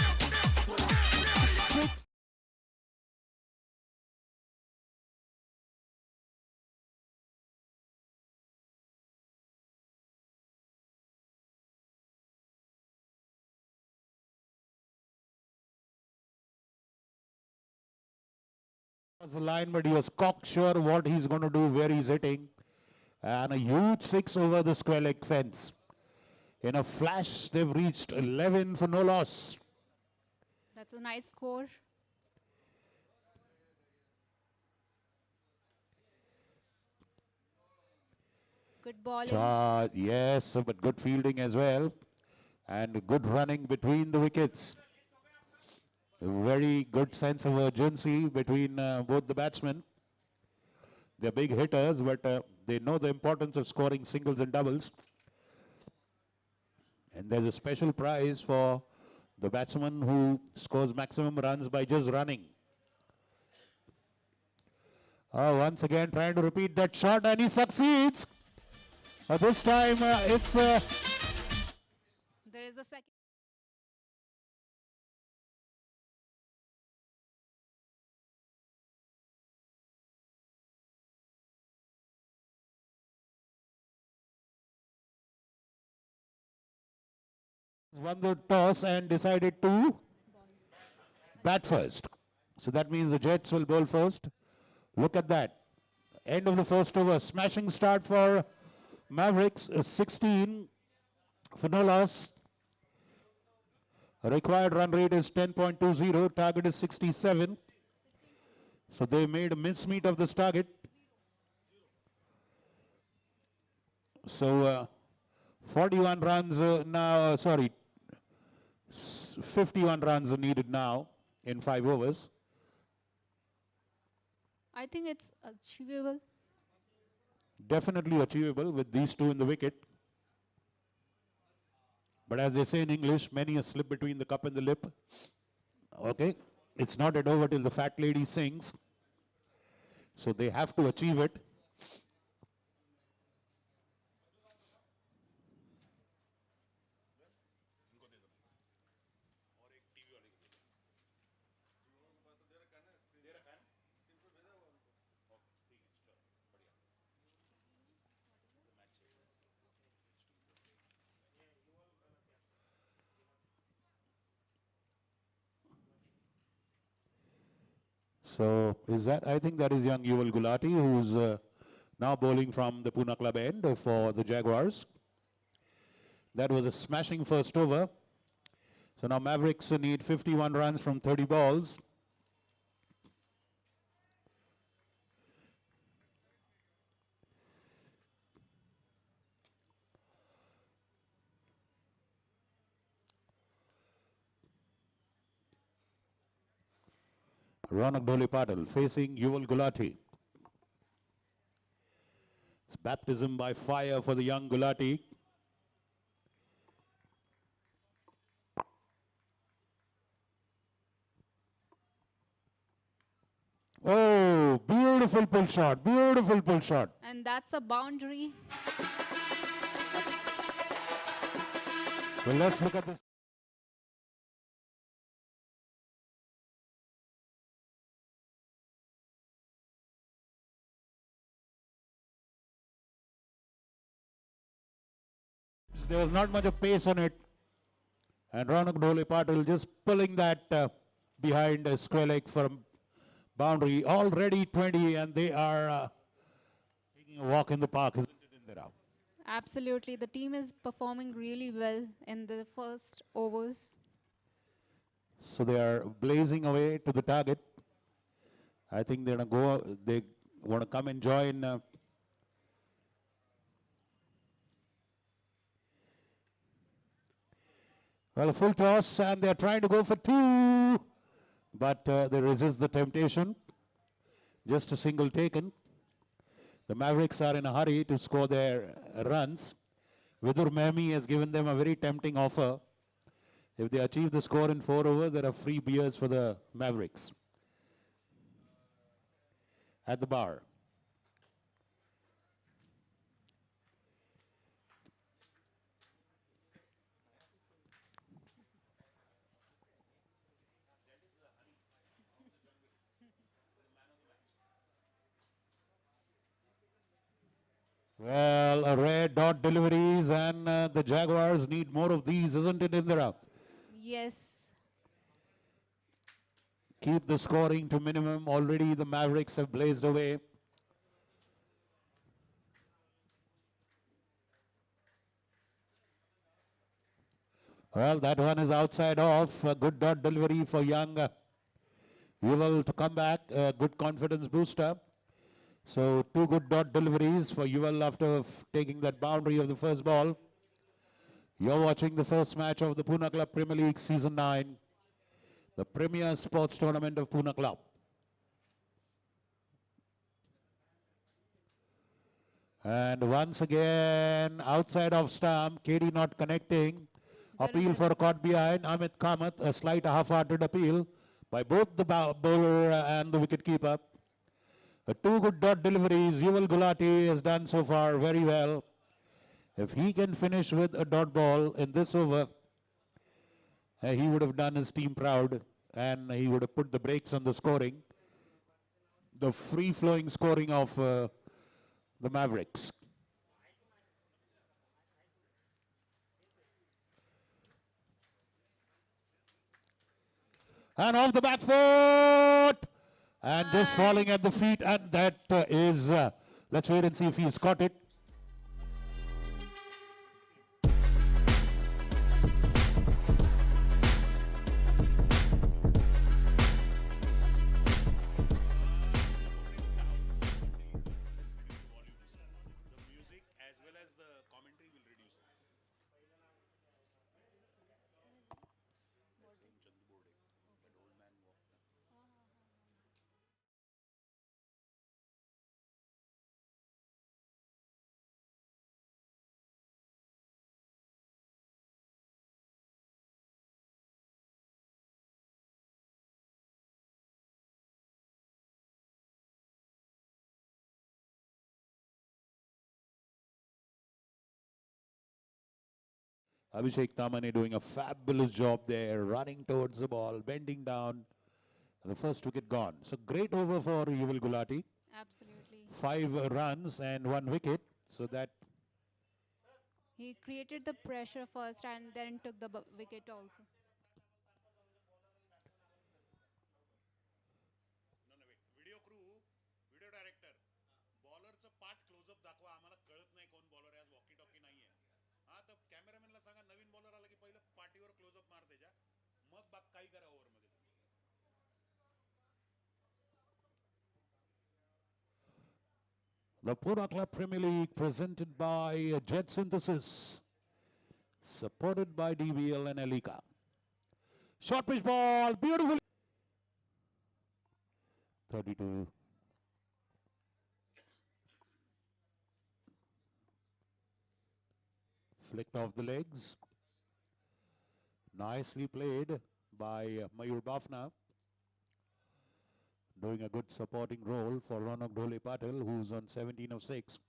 Was the line, but he was cocksure what he's going to do, where he's hitting. And a huge six over the square leg fence. In a flash, they've reached 11 for no loss. That's a nice score. Good bowling. Yes, but good fielding as well. And good running between the wickets. A very good sense of urgency between both the batsmen. They're big hitters, but they know the importance of scoring singles and doubles. And there's a special prize for the batsman who scores maximum runs by just running. Once again trying to repeat that shot, and he succeeds. This time it's... There is a second. won the toss and decided to bat first. So that means the Jets will bowl first. Look at that. End of the first over. Smashing start for Mavericks. 16 for no loss. Required run rate is 10.20. Target is 67. So they made a mincemeat of this target. So 41 runs now, 51 runs are needed now in 5 overs. I think it's achievable. Definitely achievable with these two in the wicket. But as they say in English, many a slip between the cup and the lip. Okay, it's not yet over till the fat lady sings. So they have to achieve it. So is that, I think that is young Yuval Gulati, who's now bowling from the Pune club end for the Jaguars. That was a smashing first over. So now Mavericks need 51 runs from 30 balls. Ronak Dhole Patil facing Yuval Gulati. It's baptism by fire for the young Gulati. Oh, beautiful pull shot, beautiful pull shot. And that's a boundary. Well, let's look at this. There was not much of pace on it. And Ronak Dhole Patil just pulling that behind a square leg from boundary. Already 20, and they are taking a walk in the park, isn't it, Indira? Absolutely. The team is performing really well in the first overs. So they are blazing away to the target. I think they're gonna go. They want to come and join. Well, a full toss, and they're trying to go for two, but they resist the temptation. Just a single taken. The Mavericks are in a hurry to score their runs. Vidur Mehmi has given them a very tempting offer. If they achieve the score in 4 overs, there are free beers for the Mavericks at the bar. Well, a rare dot deliveries, and the Jaguars need more of these, isn't it, Indira? Yes. Keep the scoring to minimum. Already the Mavericks have blazed away. Well, that one is outside off. A good dot delivery for young Yuval to come back. A good confidence booster. So 2 good dot deliveries for Yuval after taking that boundary of the first ball. You're watching the first match of the Pune Club Premier League Season 9, the premier sports tournament of Pune Club. And once again, outside of stump, KD not connecting. Appeal for a caught behind. Amit Kamath, a slight half-hearted appeal by both the bowler and the wicketkeeper. 2 good dot deliveries. Yuval Gulati has done so far very well. If he can finish with a dot ball in this over, he would have done his team proud and he would have put the brakes on the scoring. The free-flowing scoring of the Mavericks. And off the back foot! And this falling at the feet, and that is, let's wait and see if he's caught it. The music as well as the commentary will reduce. That old man walked. Abhishek Tamane doing a fabulous job there, running towards the ball, bending down. The first wicket gone. So great over for Yuval Gulati. Absolutely. 5 runs and 1 wicket. So that He created the pressure first and then took the wicket also. No, no, wait. Video crew, video director. बॉलरचं पाठ close up दाखवा आम्हाला कळत नाही कोण bowler आहे आज walkie talkie नाहीये हा तर कॅमेरामॅनला सांगा नवीन बॉलर आला की पहिलं पाठीवर क्लोजअप मार त्याच्या मग बाग काही करा ओव्हर मध्ये the Pune Club Premier League presented by Jet Synthesis, supported by DVL and Elika. Short pitch ball, beautiful. 32. Flicked off the legs. Nicely played by Mayur Bafna. Doing a good supporting role for Ronak Dhole Patel, who's on 17 of 6.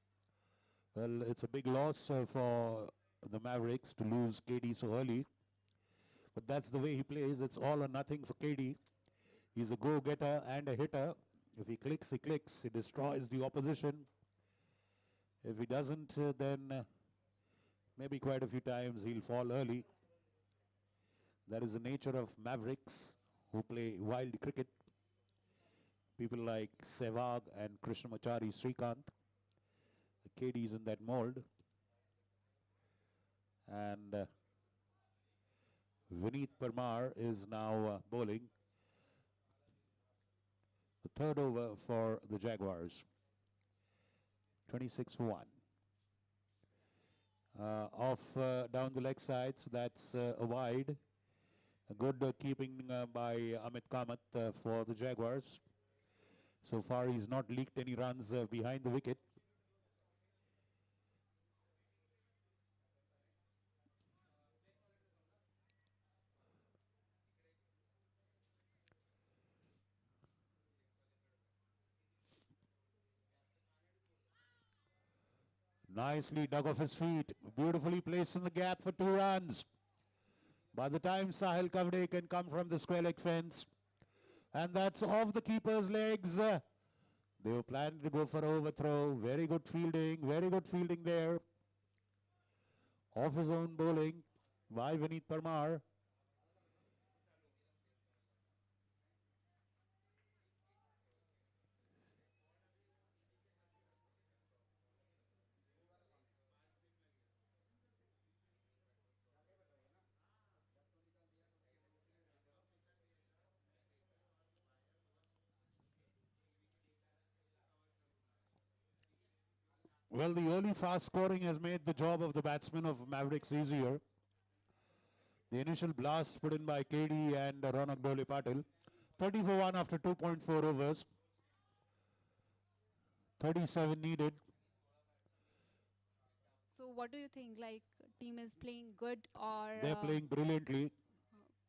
Well, it's a big loss for the Mavericks to lose KD so early. But that's the way he plays. It's all or nothing for KD. He's a go-getter and a hitter. If he clicks, he clicks. He destroys the opposition. If he doesn't, then maybe quite a few times he'll fall early. That is the nature of Mavericks who play wild cricket. People like Sehwag and Krishnamachari Srikanth. KD is in that mold. And Vineet Parmar is now bowling. The third over for the Jaguars. 26 for 1. Off down the leg side, so that's a wide. A good keeping by Amit Kamath for the Jaguars. So far he's not leaked any runs behind the wicket. Nicely dug off his feet. Beautifully placed in the gap for 2 runs. By the time Sahil Kavde can come from the square leg fence. And that's off the keeper's legs. They were planning to go for overthrow. Very good fielding there. Off his own bowling by Vineet Parmar. Well, the early fast scoring has made the job of the batsmen of Mavericks easier. The initial blast put in by KD and Ronak Dole Patil. 30 for 1 after 2.4 overs. 37 needed. So what do you think? Like, team is playing good or They're playing brilliantly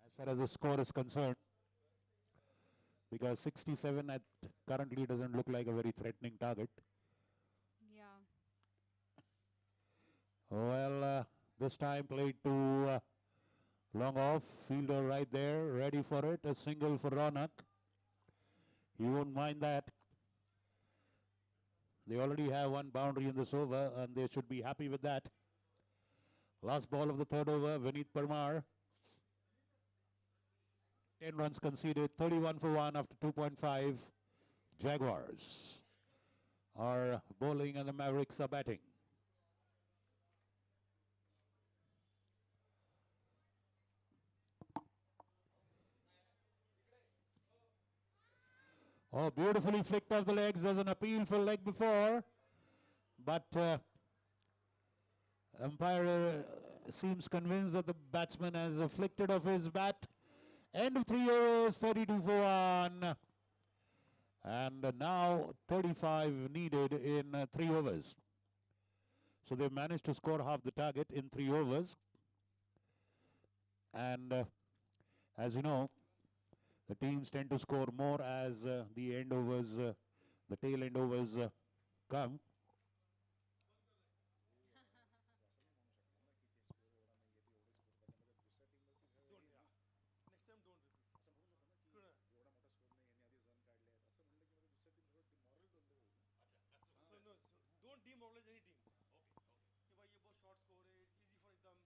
as far as the score is concerned. Because 67 at currently doesn't look like a very threatening target. yeah. Well, this time played to long off. Fielder right there, ready for it. A single for Ronak. He won't mind that. They already have 1 boundary in this over and they should be happy with that. Last ball of the third over, Vineet Parmar. 10 runs conceded, 31 for 1 after 2.5. Jaguars are bowling and the Mavericks are batting. Oh, beautifully flicked off the legs. There's an appeal for leg before. But umpire seems convinced that the batsman has flicked off his bat. End of 3 overs, 32 for 1. And now 35 needed in 3 overs. So they've managed to score half the target in 3 overs. And as you know, the teams tend to score more as the end overs, the tail end overs come. Don't demoralize any team. Okay. ये बहुत short score है, it's easy for them. Don't.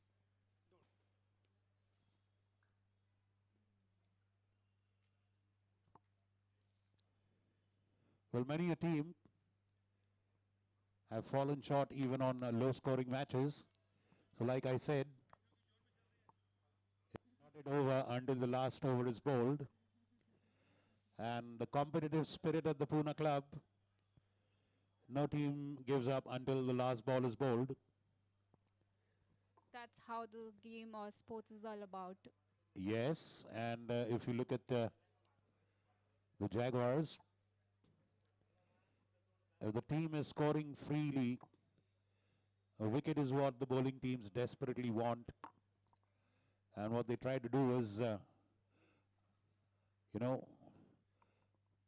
Well, many a team have fallen short even on low-scoring matches. So, like I said, it's not yet over until the last over is bowled. And the competitive spirit at the Pune club, no team gives up until the last ball is bowled. That's how the game or sports is all about. Yes, and if you look at the Jaguars, if the team is scoring freely, a wicket is what the bowling teams desperately want. And what they try to do is,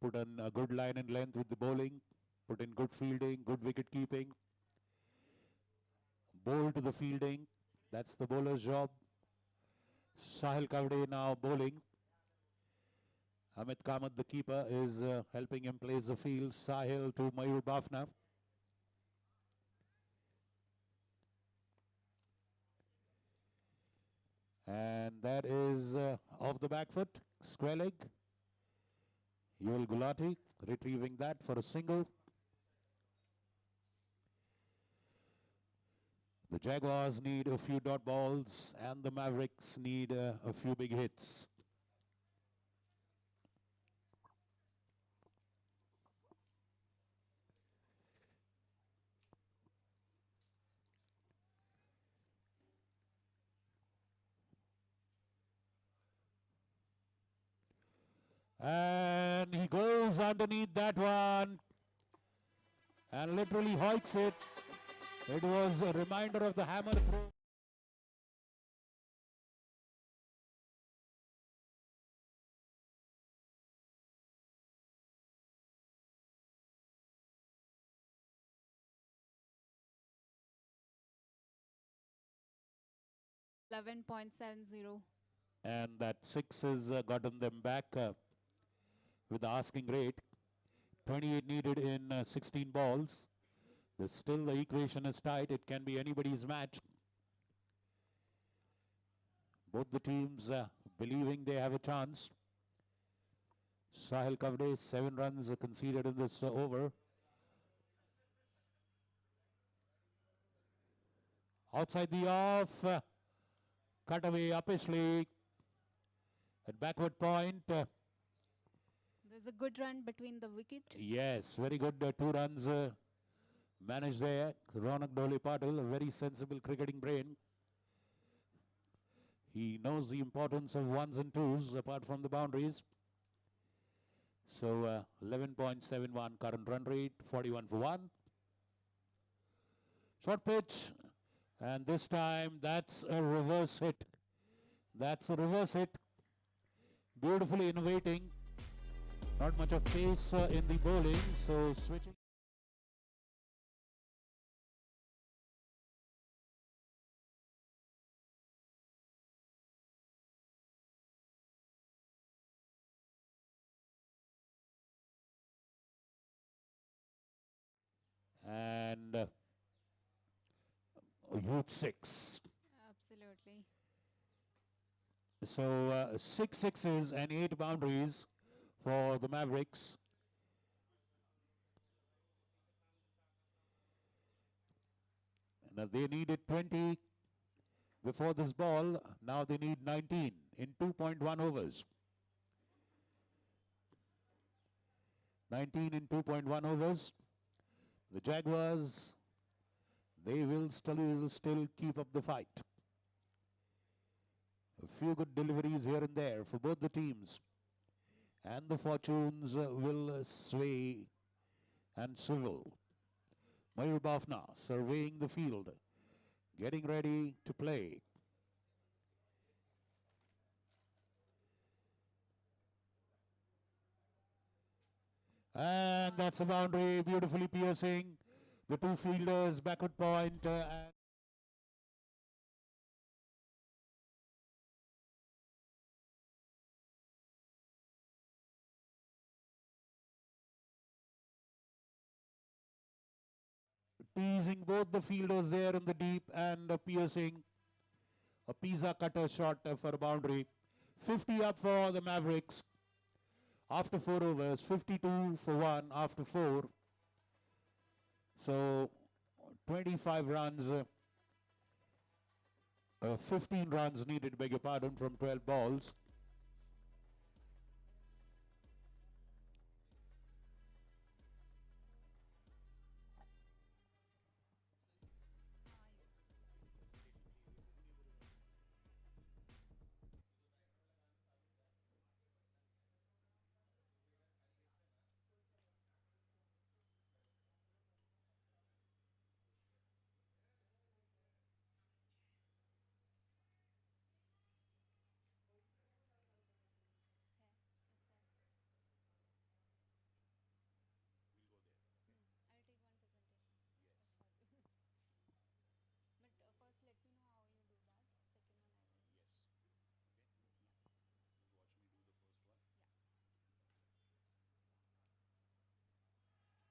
put in a good line and length with the bowling, put in good fielding, good wicket keeping, bowl to the fielding. That's the bowler's job. Sahil Kavde now bowling. Amit Kamath, the keeper, is helping him place the field. Sahil to Mayur Bafna. And that is off the back foot, square leg. Yuval Gulati retrieving that for a single. The Jaguars need a few dot balls and the Mavericks need a few big hits. And he goes underneath that one and literally hoiks it. It was a reminder of the hammer throw. $11.70. And that six has gotten them back with the asking rate. 28 needed in 16 balls. Still the equation is tight. It can be anybody's match. Both the teams believing they have a chance. Sahil Kavde, 7 runs conceded in this over. Outside the off. Cut away uppishly. At backward point. There's a good run between the wicket. Yes, very good 2 runs managed there. Ronak Dole Patil, a very sensible cricketing brain. He knows the importance of ones and twos apart from the boundaries. So 11.71 current run rate, 41 for 1. Short pitch, and this time that's a reverse hit. That's a reverse hit. Beautifully innovating. Not much of pace in the bowling, so switching. And youth 6. Absolutely. So 6 sixes and 8 boundaries for the Mavericks. Now they needed 20 before this ball. Now they need 19 in 2.1 overs. 19 in 2.1 overs. The Jaguars, they will still keep up the fight. A few good deliveries here and there for both the teams. And the fortunes will sway and swivel. Mayur Bafna surveying the field, getting ready to play. And that's a boundary, beautifully piercing. The 2 fielders, backward point, and teasing both the fielders there in the deep and piercing. A pizza cutter shot for a boundary. 50 up for the Mavericks after 4 overs. 52 for 1 after 4. So 25 runs, 15 runs needed, beg your pardon, from 12 balls.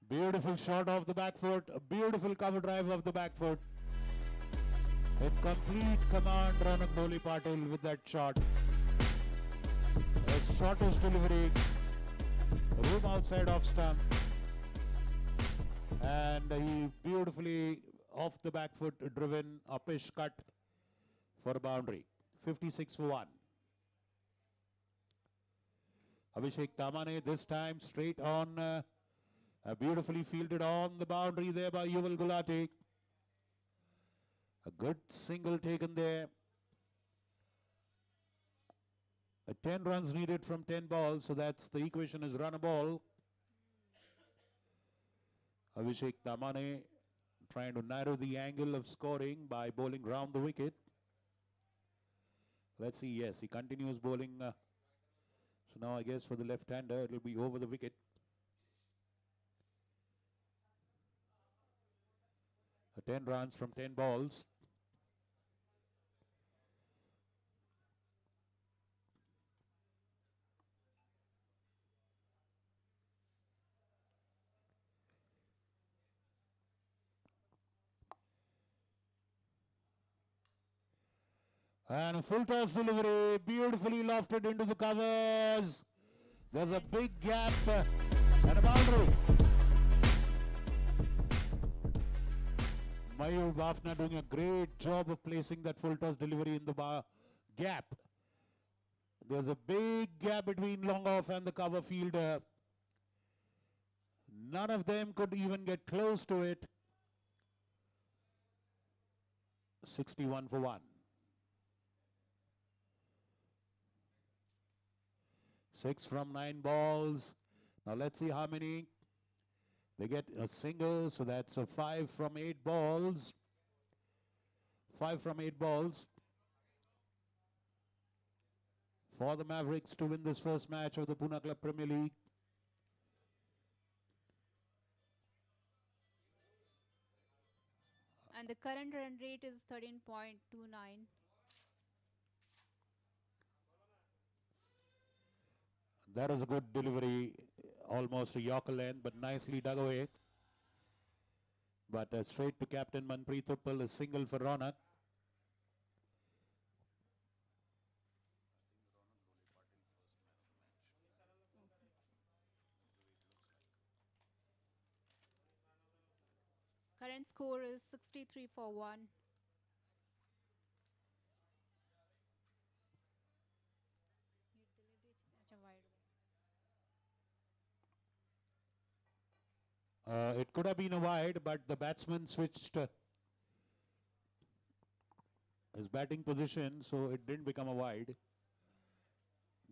Beautiful shot off the back foot, a beautiful cover drive of the back foot. In complete command, Ronak Dole Patil with that shot. A shortest delivery, room outside off stump. And he beautifully off the back foot driven uppish cut for a boundary. 56 for 1. Abhishek Tamane this time straight on, beautifully fielded on the boundary there by Yuval Gulati. A good single taken there. 10 runs needed from 10 balls, so that's the equation is run a ball. Abhishek Tamane trying to narrow the angle of scoring by bowling round the wicket. Let's see, yes, he continues bowling. So now I guess for the left-hander, it will be over the wicket. 10 runs from 10 balls. And a full toss delivery, beautifully lofted into the covers. There's a big gap and a boundary. Mayur Bafna doing a great job of placing that full toss delivery in the gap. There's a big gap between long off and the cover fielder. None of them could even get close to it. 61 for 1. 6 from 9 balls. Now let's see how many. They get a single, so that's a 5 from 8 balls. 5 from 8 balls. For the Mavericks to win this first match of the Pune Club Premier League. And the current run rate is 13.29. That was a good delivery, almost a Yorker length, but nicely dug away. But straight to Captain Manpreet Uppal, a single for Ronak. Current score is 63 for 1. It could have been a wide, but the batsman switched his batting position, so it didn't become a wide.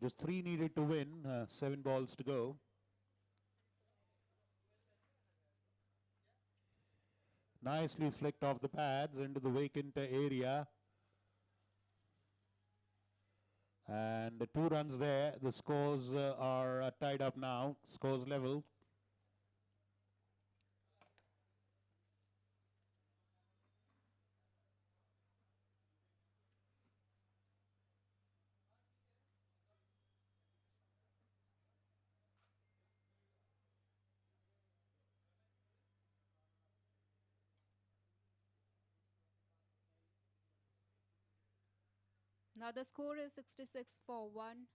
Just 3 needed to win, 7 balls to go. Nicely flicked off the pads into the vacant area. And the 2 runs there. The scores are tied up now. Scores level. Now the score is 66 for 1.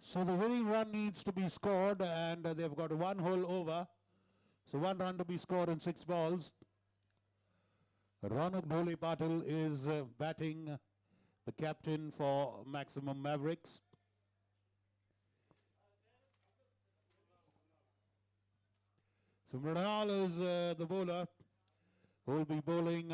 So the winning run needs to be scored, and they've got 1 whole over. So 1 run to be scored in 6 balls. Ronak Bhole Patil is batting, the captain for Maximum Mavericks. So Mrinal is the bowler who will be bowling.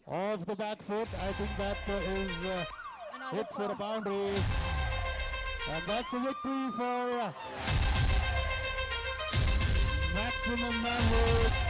Off the back foot, I think that is hit for a boundary. And that's a victory for Maximum Mavericks.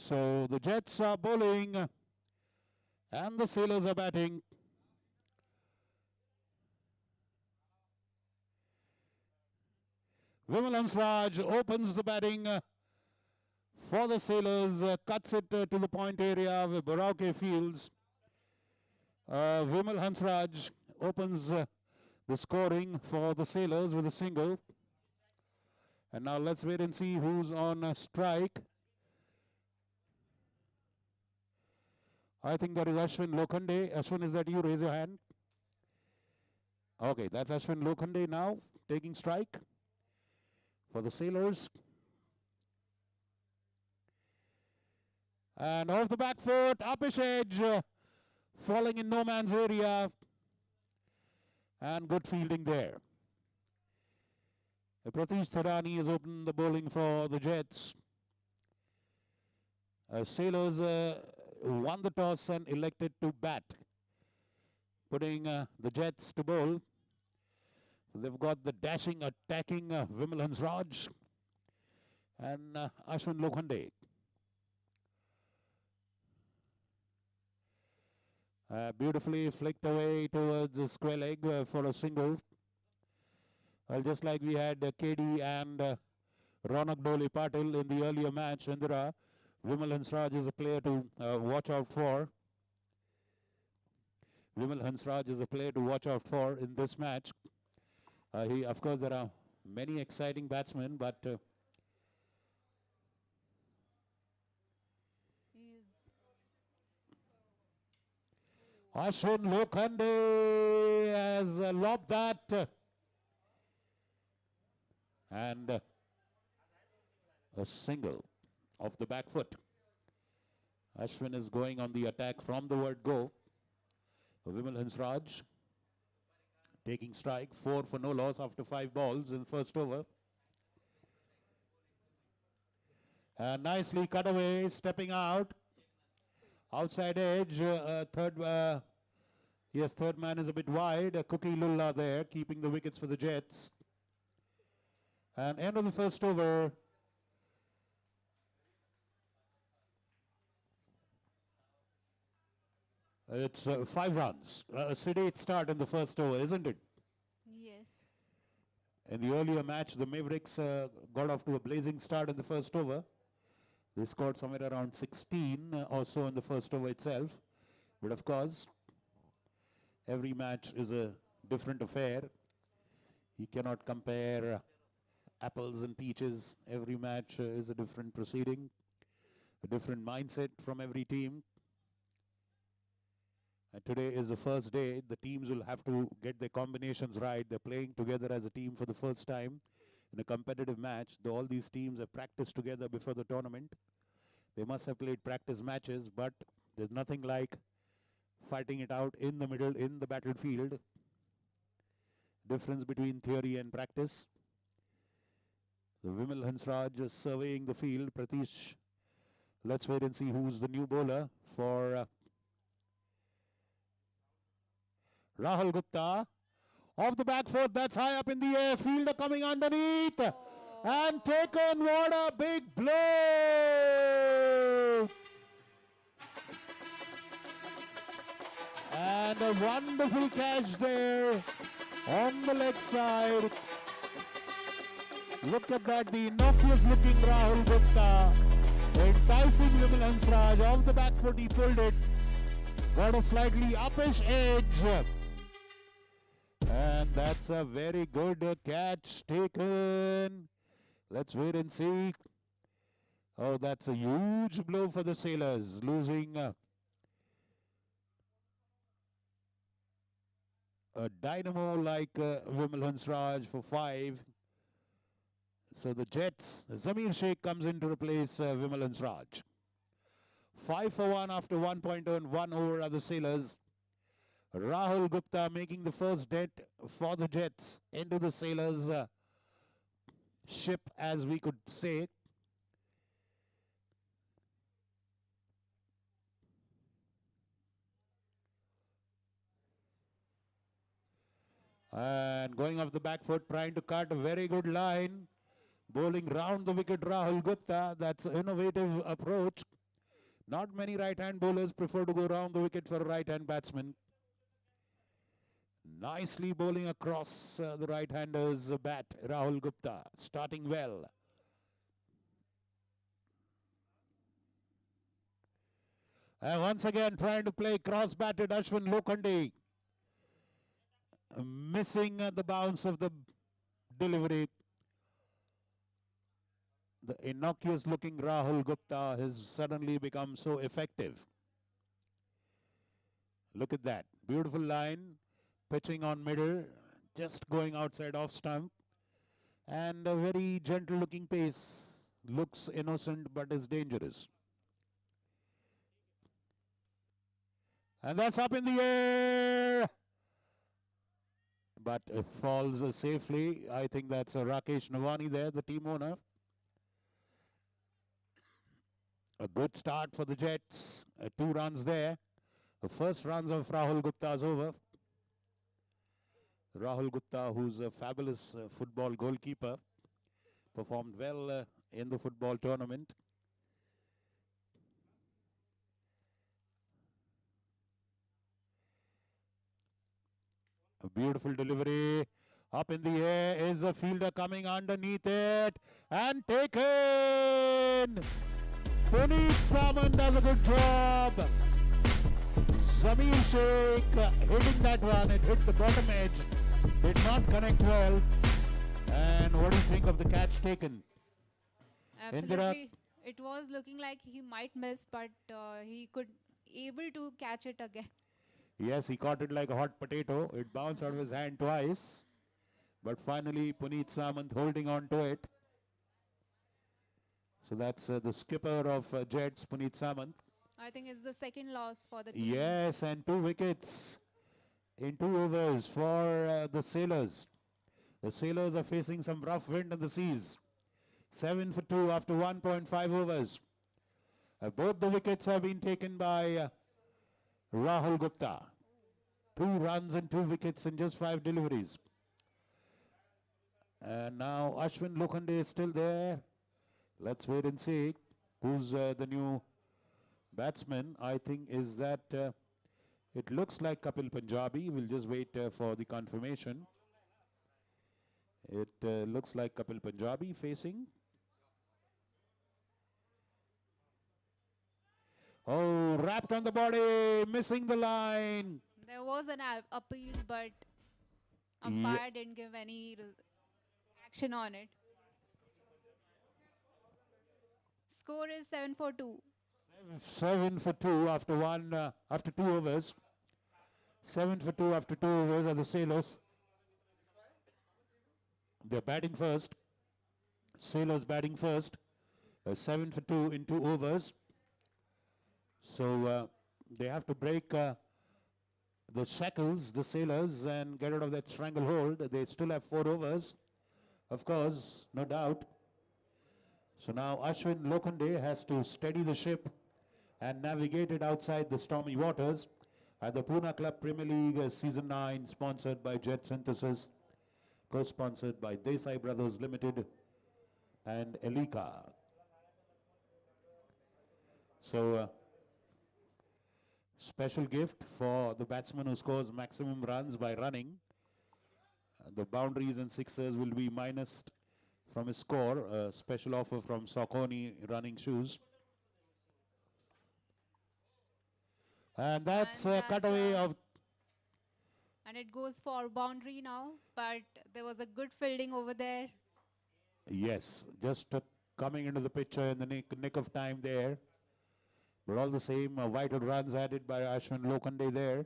So the Jets are bowling and the Sailors are batting. Vimal Hansraj opens the batting for the Sailors, cuts it to the point area where Borauke fields. Vimal Hansraj opens the scoring for the Sailors with a single. And now let's wait and see who's on strike. I think that is Ashwin Lokhande. Ashwin, is that you? Raise your hand. Okay, that's Ashwin Lokhande now taking strike for the Sailors. And off the back foot, uppish edge, falling in no man's area. And good fielding there. Pratish Thadani has opened the bowling for the Jets. Sailors won the toss and elected to bat, putting the Jets to bowl. So they've got the dashing, attacking Vimal Hansraj and Ashwin Lokhande. Beautifully flicked away towards the square leg for a single. Well, just like we had KD and Ronak Dole Patil in the earlier match, Indira, Vimal Hansraj is a player to watch out for. Vimal Hansraj is a player to watch out for in this match. Of course, there are many exciting batsmen, but Ashwin Lokhande has lobbed that. And a single off the back foot. Ashwin is going on the attack from the word go. Vimal Hansraj taking strike, 4 for no loss after 5 balls in the first over. And nicely cut away, stepping out. Outside edge, third man is a bit wide. Cookie Lulla there, keeping the wickets for the Jets. And end of the first over. It's 5 runs. A sedate start in the first over, isn't it? Yes. In the earlier match, the Mavericks got off to a blazing start in the first over. They scored somewhere around 16 or so in the first over itself. But of course, every match is a different affair. You cannot compare apples and peaches. Every match is a different proceeding, a different mindset from every team. And today is the first day. The teams will have to get their combinations right. They're playing together as a team for the first time in a competitive match. Though all these teams have practiced together before the tournament. They must have played practice matches, but there's nothing like fighting it out in the middle, in the battlefield. Difference between theory and practice. The Vimal Hansraj is surveying the field. Pratish, let's wait and see who's the new bowler for Rahul Gupta. Off the back foot, that's high up in the air. Fielder coming underneath. And taken, what a big blow! And a wonderful catch there on the leg side. Look at that, the innocuous looking Rahul Gupta. Enticing Vimal Hansraj. Off the back foot, he pulled it. Got a slightly uppish edge. And that's a very good catch taken. Let's wait and see. Oh, that's a huge blow for the Sailors, losing a dynamo like Vimal Hansraj for 5. So the Jets, Zamir Sheikh comes in to replace Vimal Hansraj. 5 for 1 after 1.0 and 1 over are the Sailors. Rahul Gupta making the first dent for the Jets into the Sailors' ship, as we could say. And going off the back foot, trying to cut a very good line. Bowling round the wicket, Rahul Gupta. That's an innovative approach. Not many right-hand bowlers prefer to go around the wicket for a right-hand batsman. Nicely bowling across the right-hander's bat, Rahul Gupta, starting well. And once again trying to play cross-batted Ashwin Lokhande. Missing the bounce of the delivery. The innocuous looking Rahul Gupta has suddenly become so effective. Look at that. Beautiful line. Pitching on middle. Just going outside off stump. And a very gentle looking pace. Looks innocent but is dangerous. And that's up in the air. But it falls safely. I think that's Rakesh Navani there, the team owner. A good start for the Jets. 2 runs there. The first runs of Rahul Gupta is over. Rahul Gupta, who's a fabulous football goalkeeper, performed well in the football tournament. A beautiful delivery. Up in the air is a fielder coming underneath it. And taken! Puneet Samant does a good job. Zamir Sheikh hitting that one. It hit the bottom edge. Did not connect well. And what do you think of the catch taken? Absolutely. It was looking like he might miss, but he could able to catch it again. Yes, he caught it like a hot potato. It bounced out of his hand twice. But finally, Puneet Samant holding on to it. So that's the skipper of Jets, Puneet Samant. I think it's the second loss for the team. Yes, and 2 wickets in 2 overs for the Sailors. The Sailors are facing some rough wind in the seas. 7 for 2 after 1.5 overs. Both the wickets have been taken by Rahul Gupta. 2 runs and 2 wickets in just 5 deliveries. And now Ashwin Lokhande is still there. Let's wait and see who's the new batsman. I think is that it looks like Kapil Punjabi. We'll just wait for the confirmation. It looks like Kapil Punjabi facing. Oh, wrapped on the body, missing the line. There was an appeal, but umpire didn't give any action on it. Score is 7 for 2. 7 for 2 after 2 overs. 7 for 2 after 2 overs are the Sailors. They're batting first. Sailors batting first. 7 for 2 in 2 overs. So they have to break the shackles, the Sailors, and get out of that stranglehold. They still have 4 overs, of course, no doubt. So now Ashwin Lokhande has to steady the ship and navigate it outside the stormy waters at the Pune Club Premier League Season 9, sponsored by Jet Synthesis, co-sponsored by Desai Brothers Limited and Elika. So special gift for the batsman who scores maximum runs by running. The boundaries and sixers will be minus from his score. A special offer from Saucony running shoes. And that's a cutaway of... And it goes for boundary now, but there was a good fielding over there. Yes, just coming into the picture in the nick of time there. But all the same, vital runs added by Ashwin Lokhande there.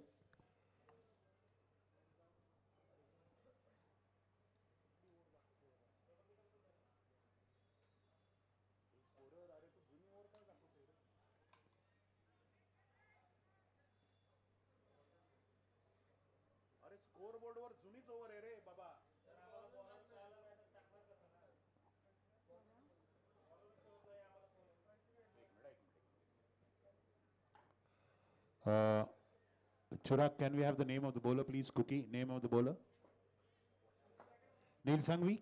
Scoreboard वर जुनीच over आहे रे बाबा. Chirag, can we have the name of the bowler, please? Cookie, name of the bowler. Neil Sangvi.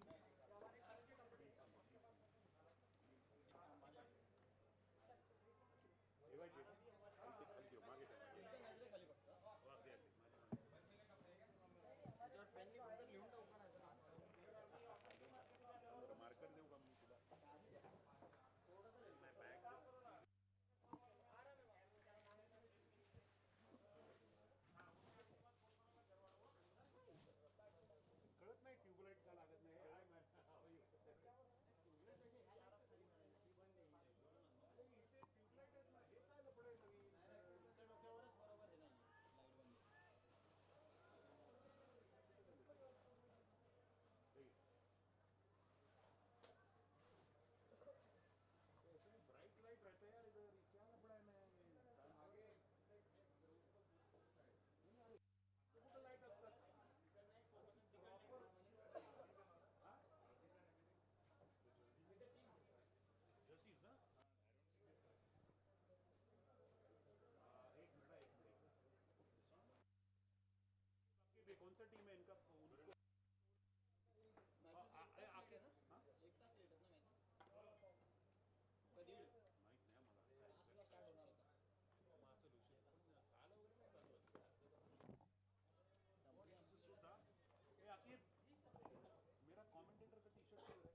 मेरा commentator का T shirt क्यों है?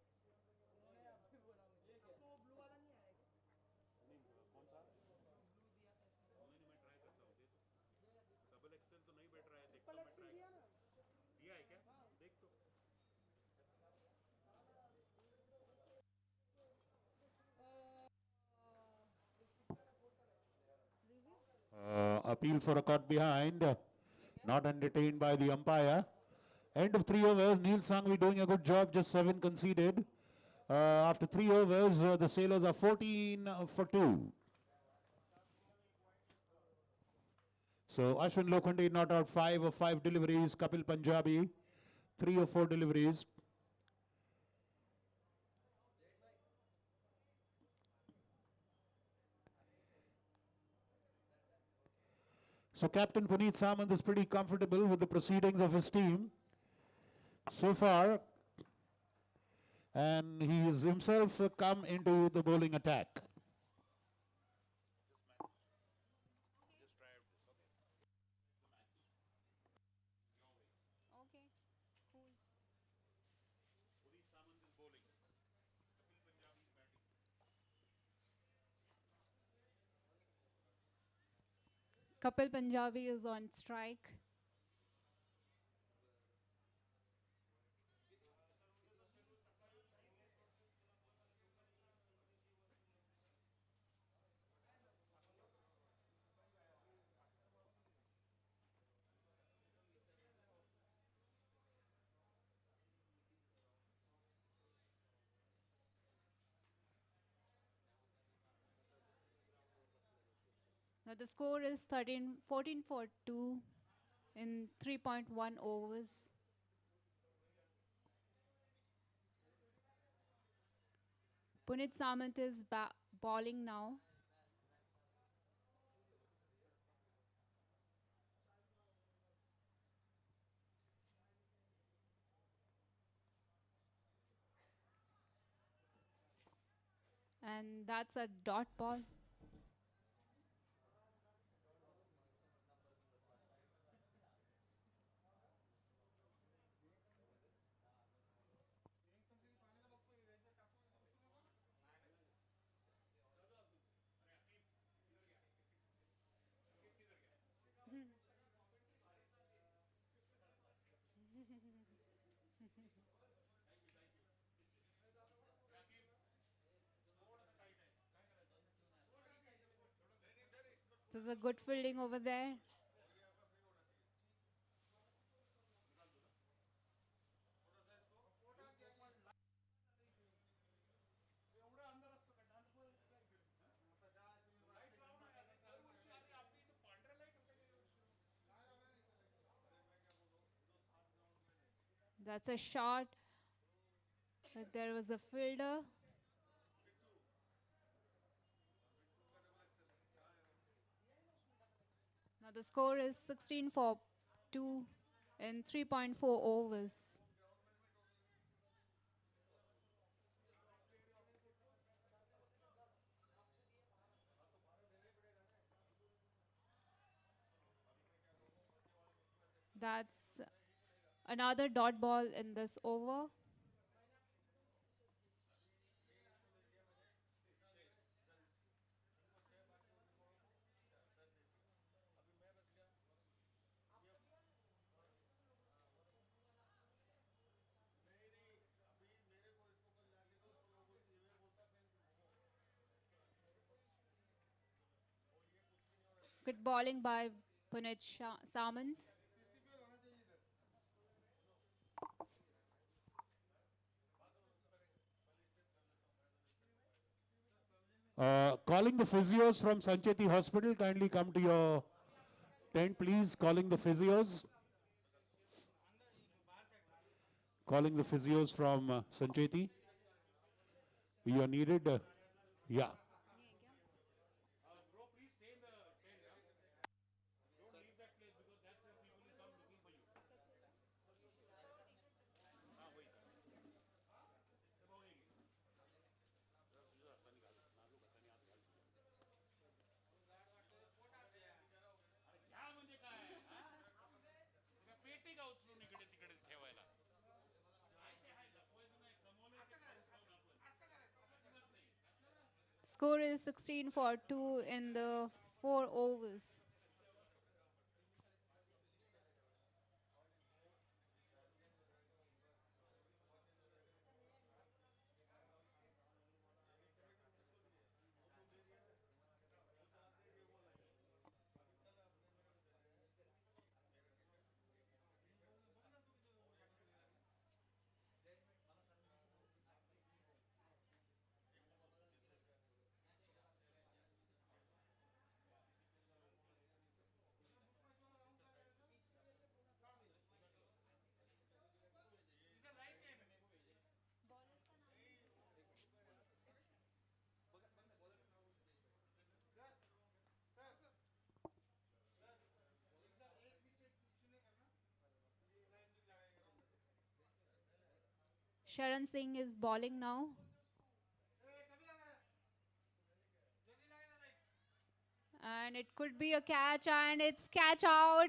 आपको ब्लू वाला नहीं आया क्या? नहीं, कौन सा? ब्लू दिया था इसने। नहीं, मैं ट्राई करता हूँ, दे तो। डबल एक्सेल तो नहीं बैठ रहा है, देखता हूँ मैं ट्राई। दिया ना? दिया है क्या? देख तो। Appeal for a caught behind, not entertained by the umpire. End of 3 overs. Neil Sangvi doing a good job, just 7 conceded. After 3 overs, the Sailors are 14 for 2. So Ashwin Lokhande not out 5 of 5 deliveries. Kapil Punjabi 3 of 4 deliveries. So Captain Puneet Samant is pretty comfortable with the proceedings of his team so far, and he has himself come into the bowling attack. Okay, cool. Puneet Samant is bowling. Kapil Punjabi is batting. Kapil Punjabi is on strike. Now the score is 14 for 2 in 3.1 overs. Puneet Samant is bowling now. And that's a dot ball. There's a good fielding over there. That's a shot. But there was a fielder. Now the score is 16 for 2 in 3.4 overs. That's another dot ball in this over. Good bowling by Puneet Samant. PCPL होना चाहिए इधर. Calling the physios from Sancheti Hospital, kindly come to your tent, please. Calling the physios. Calling the physios from Sancheti. You are needed. Yeah. Bro, please stay in the tent. Don't leave that place because that's where people will come looking for you. हाँ वही. Score is 16 for 2 in the 4 overs. Sharan Singh is bowling now. And it could be a catch, and it's catch out.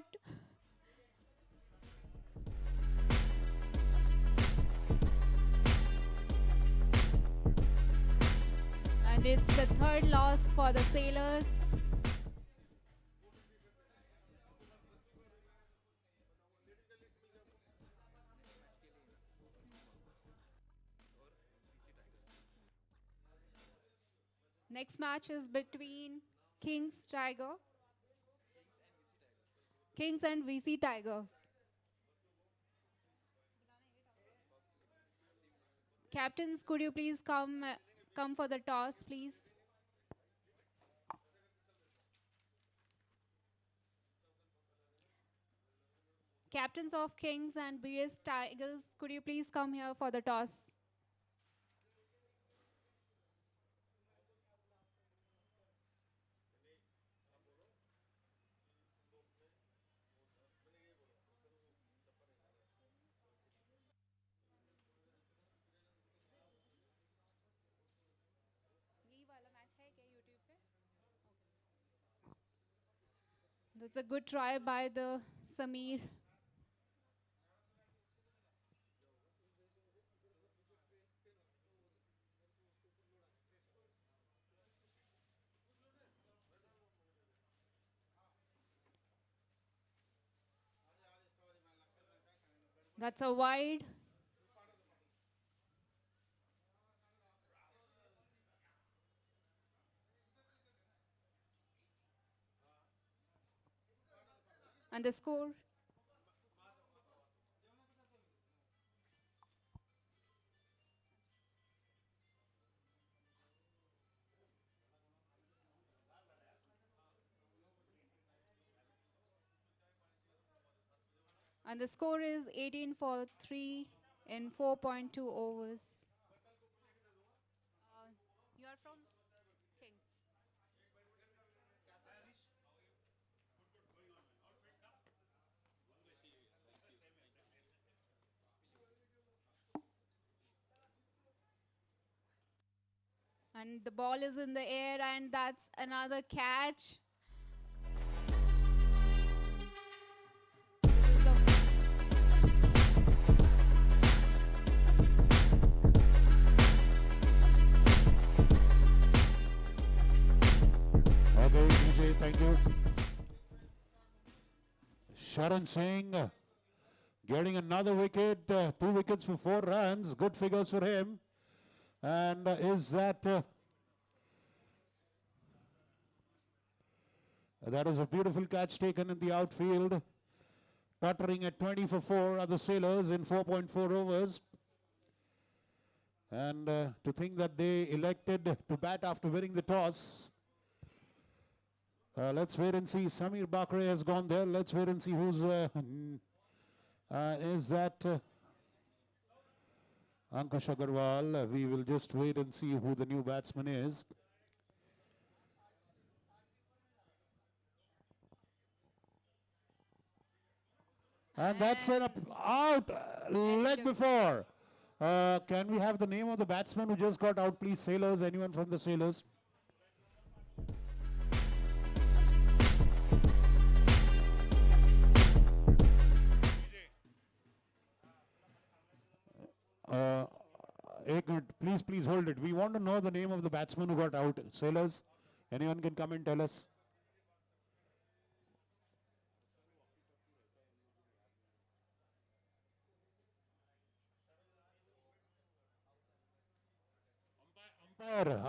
And it's the third loss for the Sailors. Next match is between Kings and VC Tigers. Captains, could you please come for the toss, please? Captains of Kings and BS Tigers, could you please come here for the toss? That's a good try by the Samir. That's a wide. And the score? And the score is 18 for 3 in 4.2 overs. You are from Kings. And the ball is in the air, and that's another catch. Okay, DJ, thank you. Sharan Singh getting another wicket, 2 wickets for 4 runs, good figures for him. And is that that is a beautiful catch taken in the outfield. Puttering at 20 for 4 are the Sailors in 4.4 overs. And to think that they elected to bat after winning the toss. Let's wait and see. Samir Bakre has gone there. Let's wait and see who's is that Ankush Agarwal. We will just wait and see who the new batsman is. And that's an out leg before. Can we have the name of the batsman who just got out, please? Sailors, anyone from the Sailors? एक minute, please hold it. We want to know the name of the batsman who got out. Sailors, anyone can come and tell us.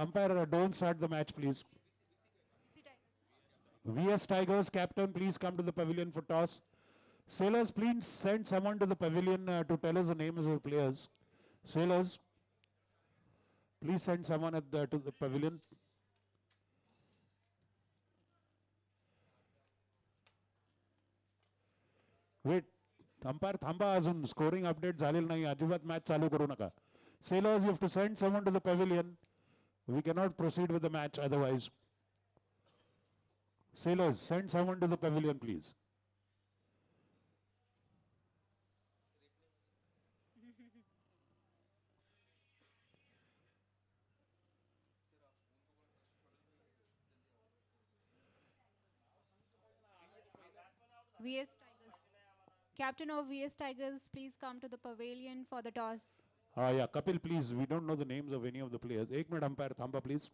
Umpire, don't start the match, please. VC Tigers. VS Tigers captain, please come to the pavilion for toss. Sailors, please send someone to the pavilion to tell us the names of the players. Sailors, please send someone to the pavilion. Wait, umpire थांबा अजून scoring update झालेलं नाही अजिबात match चालू करू नका. Sailors, you have to send someone to the pavilion. We cannot proceed with the match otherwise. Sailors, send someone to the pavilion, please. VS Tigers. Captain of VS Tigers, please come to the pavilion for the toss. Yeah, Kapil, please. We don't know the names of any of the players. एक minute umpire थांबा, please.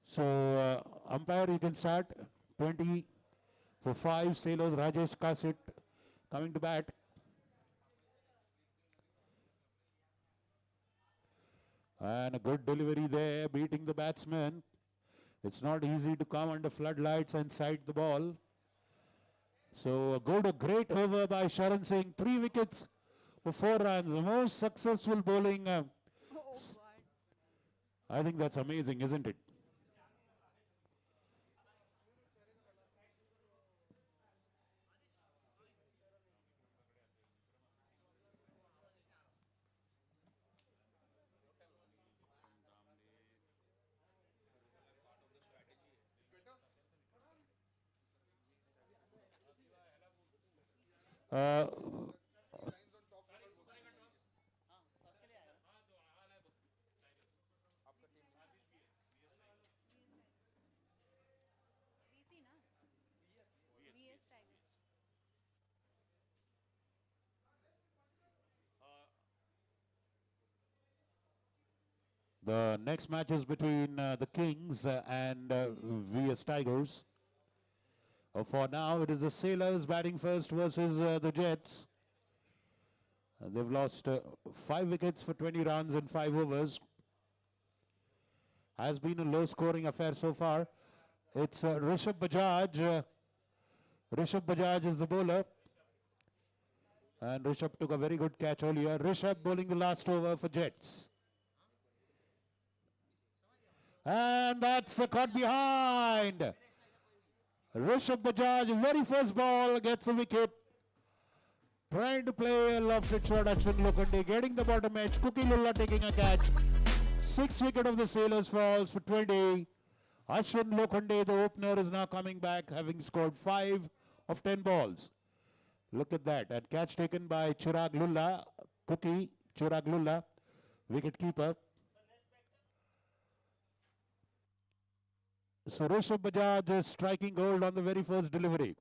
So, umpire, you can start. 20 for 5 Sailors. Rajesh Kasit coming to bat. And a good delivery there, beating the batsman. It's not easy to come under floodlights and sight the ball. So, a great over by Sharan Singh. 3 wickets for 4 runs. The most successful bowling. Oh, God. I think that's amazing, isn't it? VC na? VS Tigers. The next match is between the Kings and VS Tigers. For now, it is the Sailors batting first versus the Jets. They've lost 5 wickets for 20 runs in 5 overs. Has been a low-scoring affair so far. It's Rishabh Bajaj. Rishabh Bajaj is the bowler. And Rishabh took a very good catch earlier. Rishabh bowling the last over for Jets. And that's caught behind. Rishabh Bajaj, very first ball, gets a wicket. Trying to play a lofted shot, Ashwin Lokhande getting the bottom edge. Cookie Lulla taking a catch. 6th wicket of the Sailors falls for 20. Ashwin Lokhande, the opener, is now coming back, having scored 5 of 10 balls. Look at that. And catch taken by Chirag Lulla. Cookie, Chirag Lulla, wicket keeper. So Rishabh Bajaj is striking gold on the very first delivery.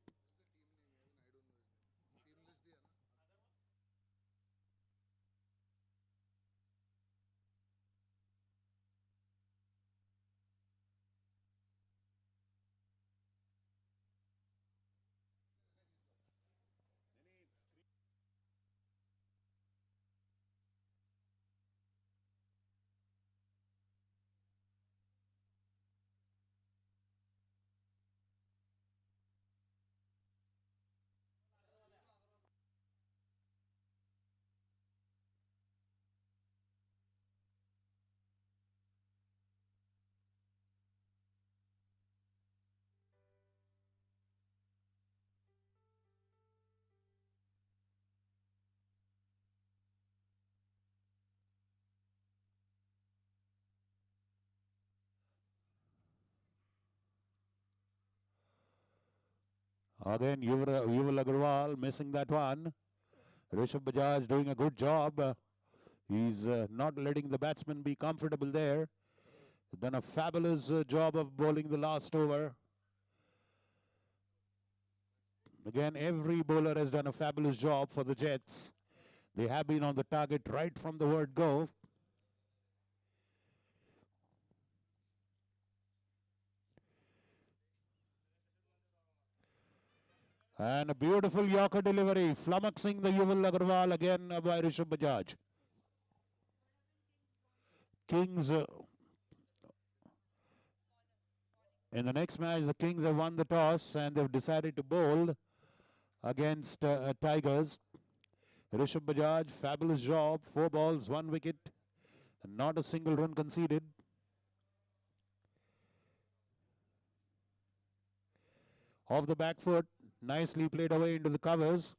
Again, Yuval Agarwal missing that one. Rishabh Bajaj doing a good job. He's not letting the batsman be comfortable there. Done a fabulous job of bowling the last over. Again, every bowler has done a fabulous job for the Jets. They have been on the target right from the word go. And a beautiful Yorker delivery, flummoxing the Yuval Agarwal again by Rishabh Bajaj. Kings, in the next match, the Kings have won the toss and they've decided to bowl against Tigers. Rishabh Bajaj, fabulous job, 4 balls, 1 wicket, not a single run conceded. Off the back foot, nicely played away into the covers.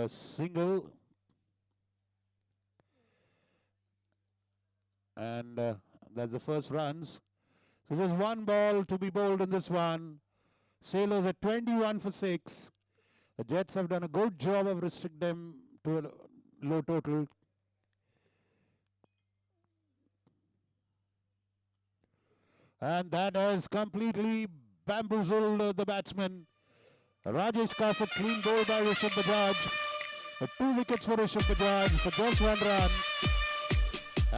Single. And that's the first runs. So there's 1 ball to be bowled in this one. Sailors at 21 for 6. The Jets have done a good job of restricting them to a low total. And that has completely bamboozled the batsman. Rajesh Kasat, clean bowl by Rishabh Bajaj. 2 wickets for Rishabh Bajaj for just 1 run.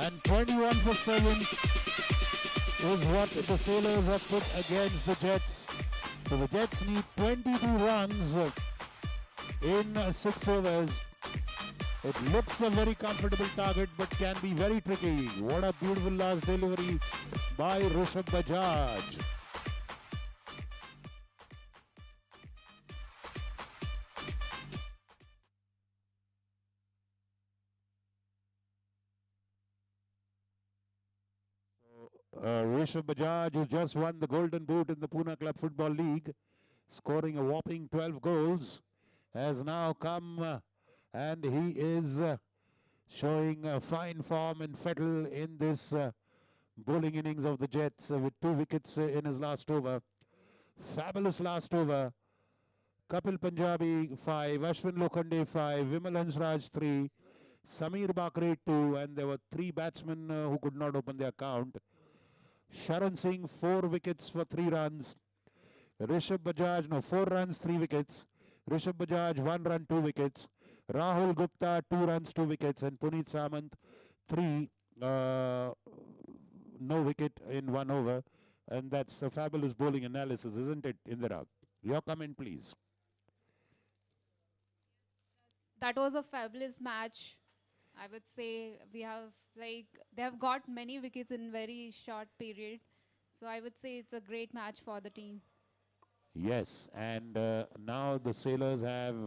And 21 for 7 is what the Sailors have put against the Jets. So the Jets need 22 runs in 6 overs. It looks a very comfortable target but can be very tricky. What a beautiful last delivery by Rishabh Bajaj. Rishabh Bajaj, who just won the Golden Boot in the Pune Club Football League, scoring a whopping 12 goals, has now come and he is showing fine form and fettle in this bowling innings of the Jets with 2 wickets in his last over. Fabulous last over. Kapil Punjabi 5, Ashwin Lokhande 5, Vimal Hansraj 3, Samir Bakre 2, and there were 3 batsmen who could not open their account. Sharan Singh 4 wickets for 3 runs. Rishabh Bajaj, 4 runs, 3 wickets. Rishabh Bajaj 1 run, 2 wickets. Rahul Gupta 2 runs, 2 wickets, and Puneet Samant 3, no wicket in 1 over. And that's a fabulous bowling analysis, isn't it, Indira? Your comment, please. That was a fabulous match. I would say they have got many wickets in very short period. So I would say it's a great match for the team. Yes, and now the Sailors have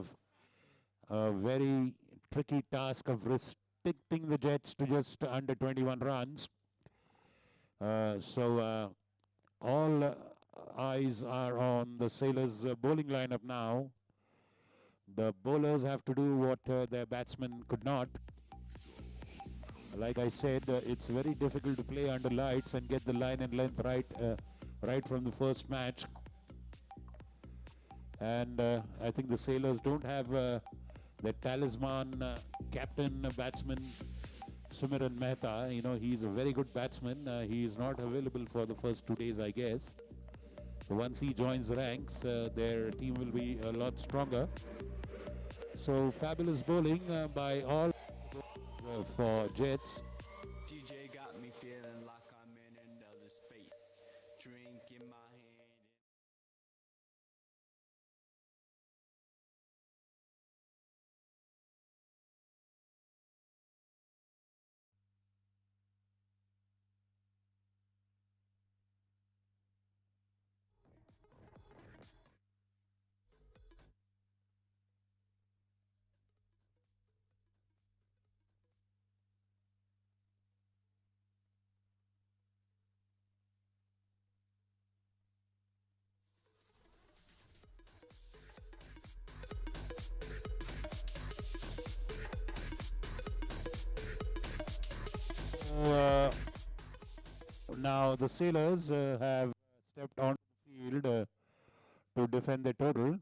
a very tricky task of restricting the Jets to just under 21 runs. So all eyes are on the Sailors' bowling lineup now. The bowlers have to do what their batsmen could not. Like I said, it's very difficult to play under lights and get the line and length right from the first match. And I think the Sailors don't have their talisman captain batsman Sumiran Mehta. You know, he's a very good batsman. He is not available for the first 2 days, I guess. So once he joins the ranks, their team will be a lot stronger. So fabulous bowling by all for Jets. DJ got me feeling like I'm in another space. Drink in my hand. Now the Sailors have stepped on the field to defend their total.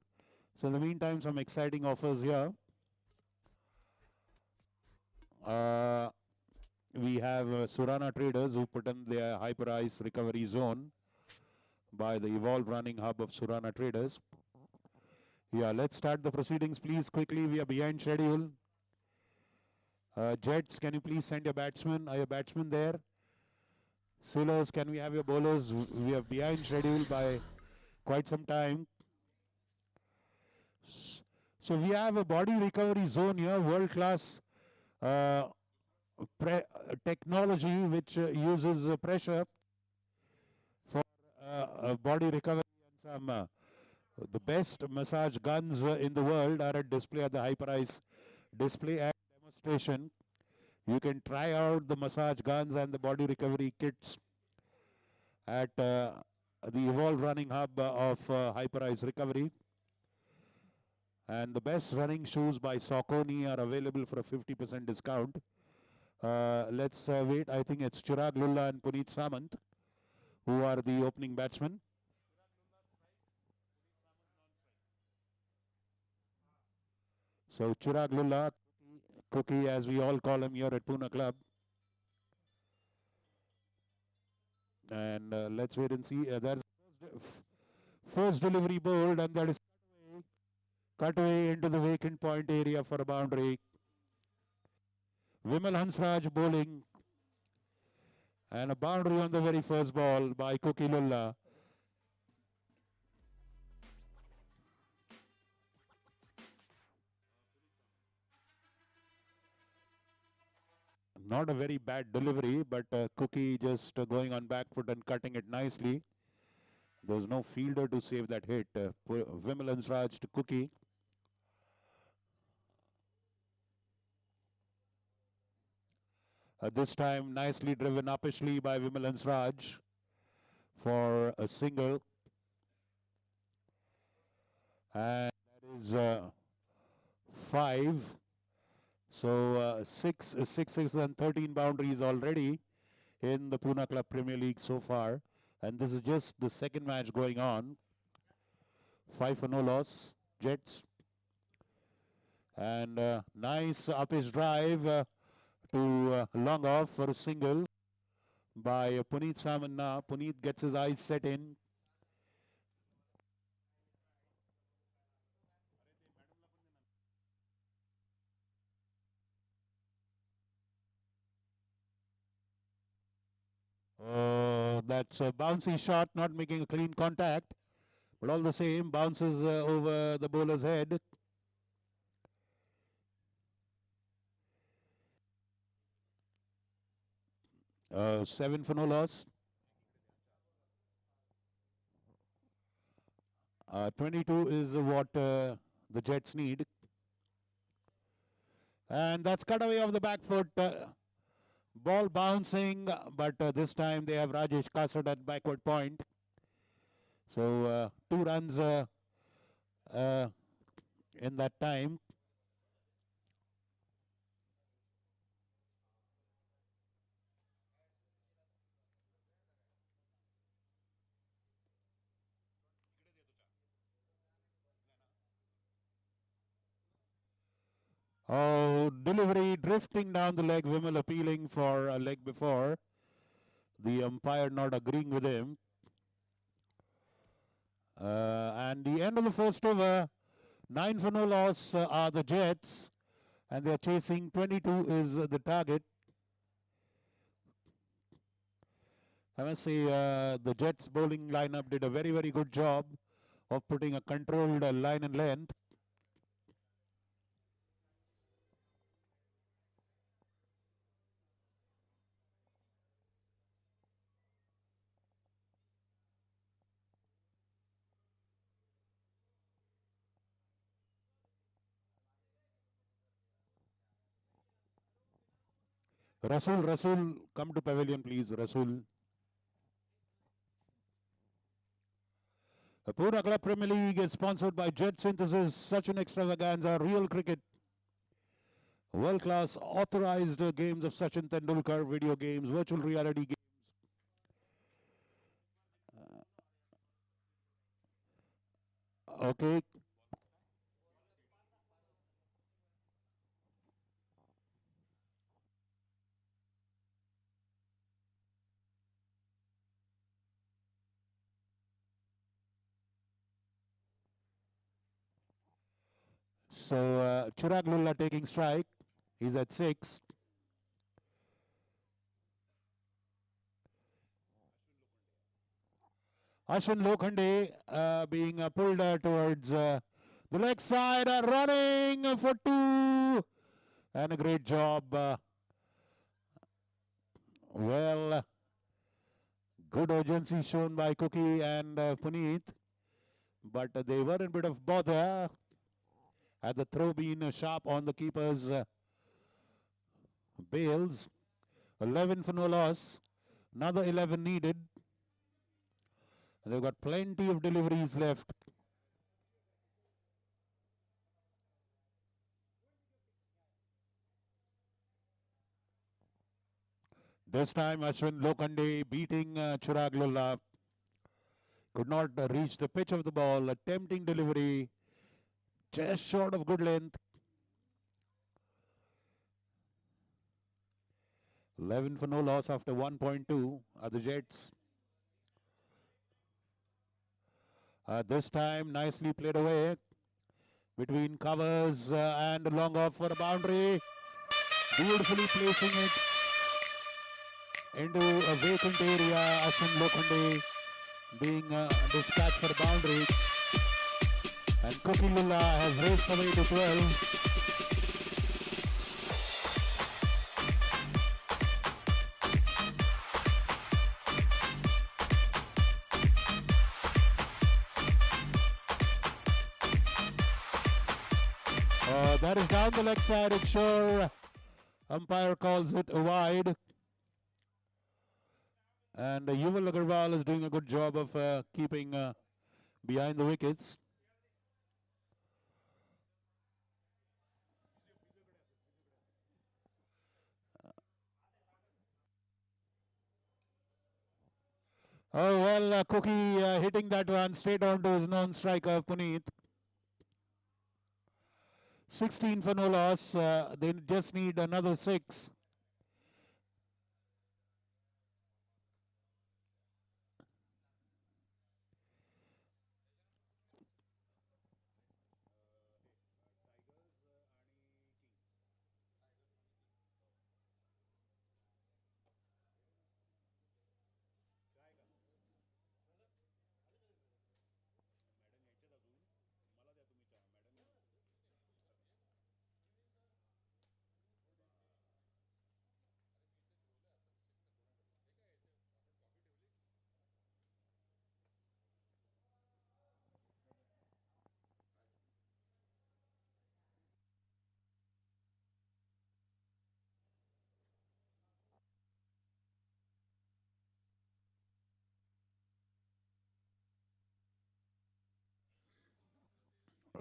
So in the meantime, some exciting offers here. we have Surana Traders who put in their hyper ice recovery zone by the Evolve running hub of Surana Traders. Yeah, let's start the proceedings, please, quickly. We are behind schedule. Jets, can you please send your batsmen? Are your batsmen there? Sailors, can we have your bowlers? We are behind schedule by quite some time. So we have a body recovery zone here, world-class technology which uses pressure for body recovery, and some the best massage guns in the world are at display at the Hyper Ice display and demonstration. You can try out the massage guns and the body recovery kits at the Evolve running hub of Hyper Ice Recovery. And the best running shoes by Saucony are available for a 50% discount. Let's wait. I think it's Chirag Lulla and Puneet Samant who are the opening batsmen. So Chirag Lulla, Cookie as we all call him here at Pune Club. And let's wait and see. There's first delivery bowled, and that is cut away into the vacant point area for a boundary. Vimal Hansraj bowling. And a boundary on the very first ball by Cookie Lulla. Not a very bad delivery, but Cookie just going on back foot and cutting it nicely. There was no fielder to save that hit. Vimal Hansraj to Cookie. This time nicely driven uppishly by Vimal Hansraj for a single. And that is 5. So 6 and 13 boundaries already in the Pune Club Premier League so far. And this is just the second match going on. 5 for no loss, Jets. And nice uppish drive to long off for a single by Puneet Samanna. Puneet gets his eyes set in. That's a bouncy shot, not making a clean contact. But all the same, bounces over the bowler's head. Seven for no loss. 22 is what the Jets need. And that's cut away off the back foot. Ball bouncing, but this time they have Rajesh Kasad at backward point. So 2 runs in that time. Oh, delivery drifting down the leg. Vimal appealing for a leg before. The umpire not agreeing with him. And the end of the first over. 9 for no loss are the Jets. And they are chasing 22 is the target. I must say the Jets bowling lineup did a very, very good job of putting a controlled line and length. Rasul, come to pavilion, please, Rasul. The Pune Club Premier League is sponsored by Jet Synthesis, such an extravaganza, real cricket. World-class authorized games of Sachin Tendulkar, video games, virtual reality games. Okay. So Chirag Lulla taking strike. He's at 6. Ashwin Lokhande being pulled towards the leg side, running for 2. And a great job. Well, good urgency shown by Cookie and Puneet. But they were in a bit of bother. Had the throw been sharp on the keeper's bails. 11 for no loss. Another 11 needed. They've got plenty of deliveries left. This time Ashwin Lokhande beating Chirag Lulla. Could not reach the pitch of the ball. A tempting delivery. Just short of good length. 11 for no loss after 1.2 are the Jets. This time nicely played away between covers and long off for a boundary. Beautifully placing it into a vacant area. Ashwin Lokhande being dispatched for a boundary. And Cookie Lulla has raced away to 12. That is down the leg side, it's sure. Umpire calls it a wide. And Yuval Agarwal is doing a good job of keeping behind the wickets. Oh, well, Cookie hitting that one straight onto his known striker, Puneet. 16 for no loss. They just need another 6.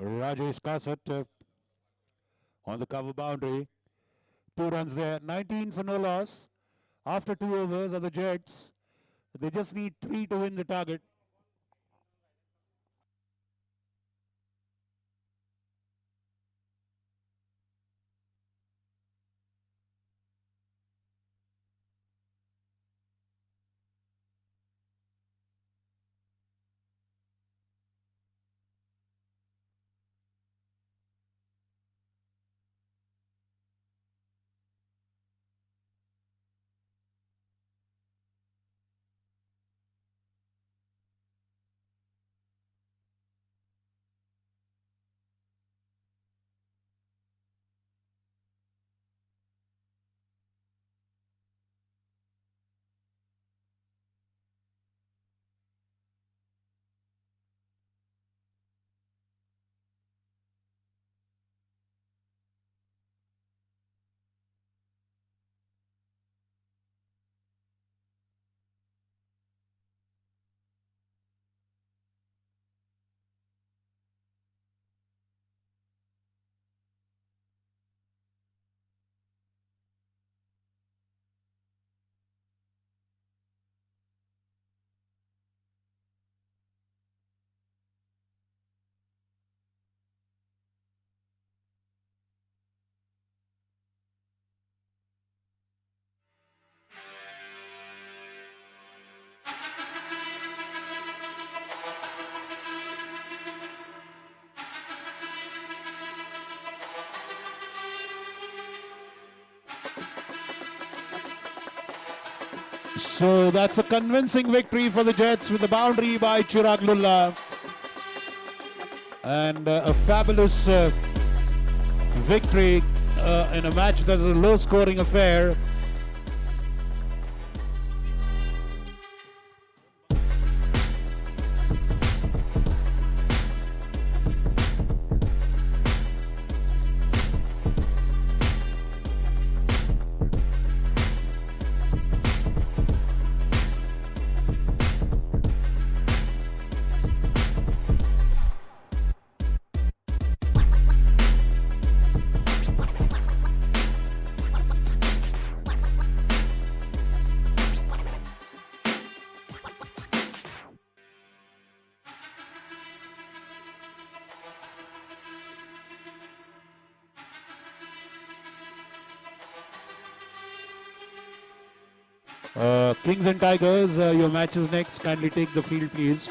Rajesh Kasat on the cover boundary. 2 runs there. 19 for no loss. After 2 overs are the Jets. They just need 3 to win the target. So that's a convincing victory for the Jets with the boundary by Chirag Lulla. And a fabulous victory in a match that's a low scoring affair. Kings and Tigers, your match is next. Kindly take the field, please.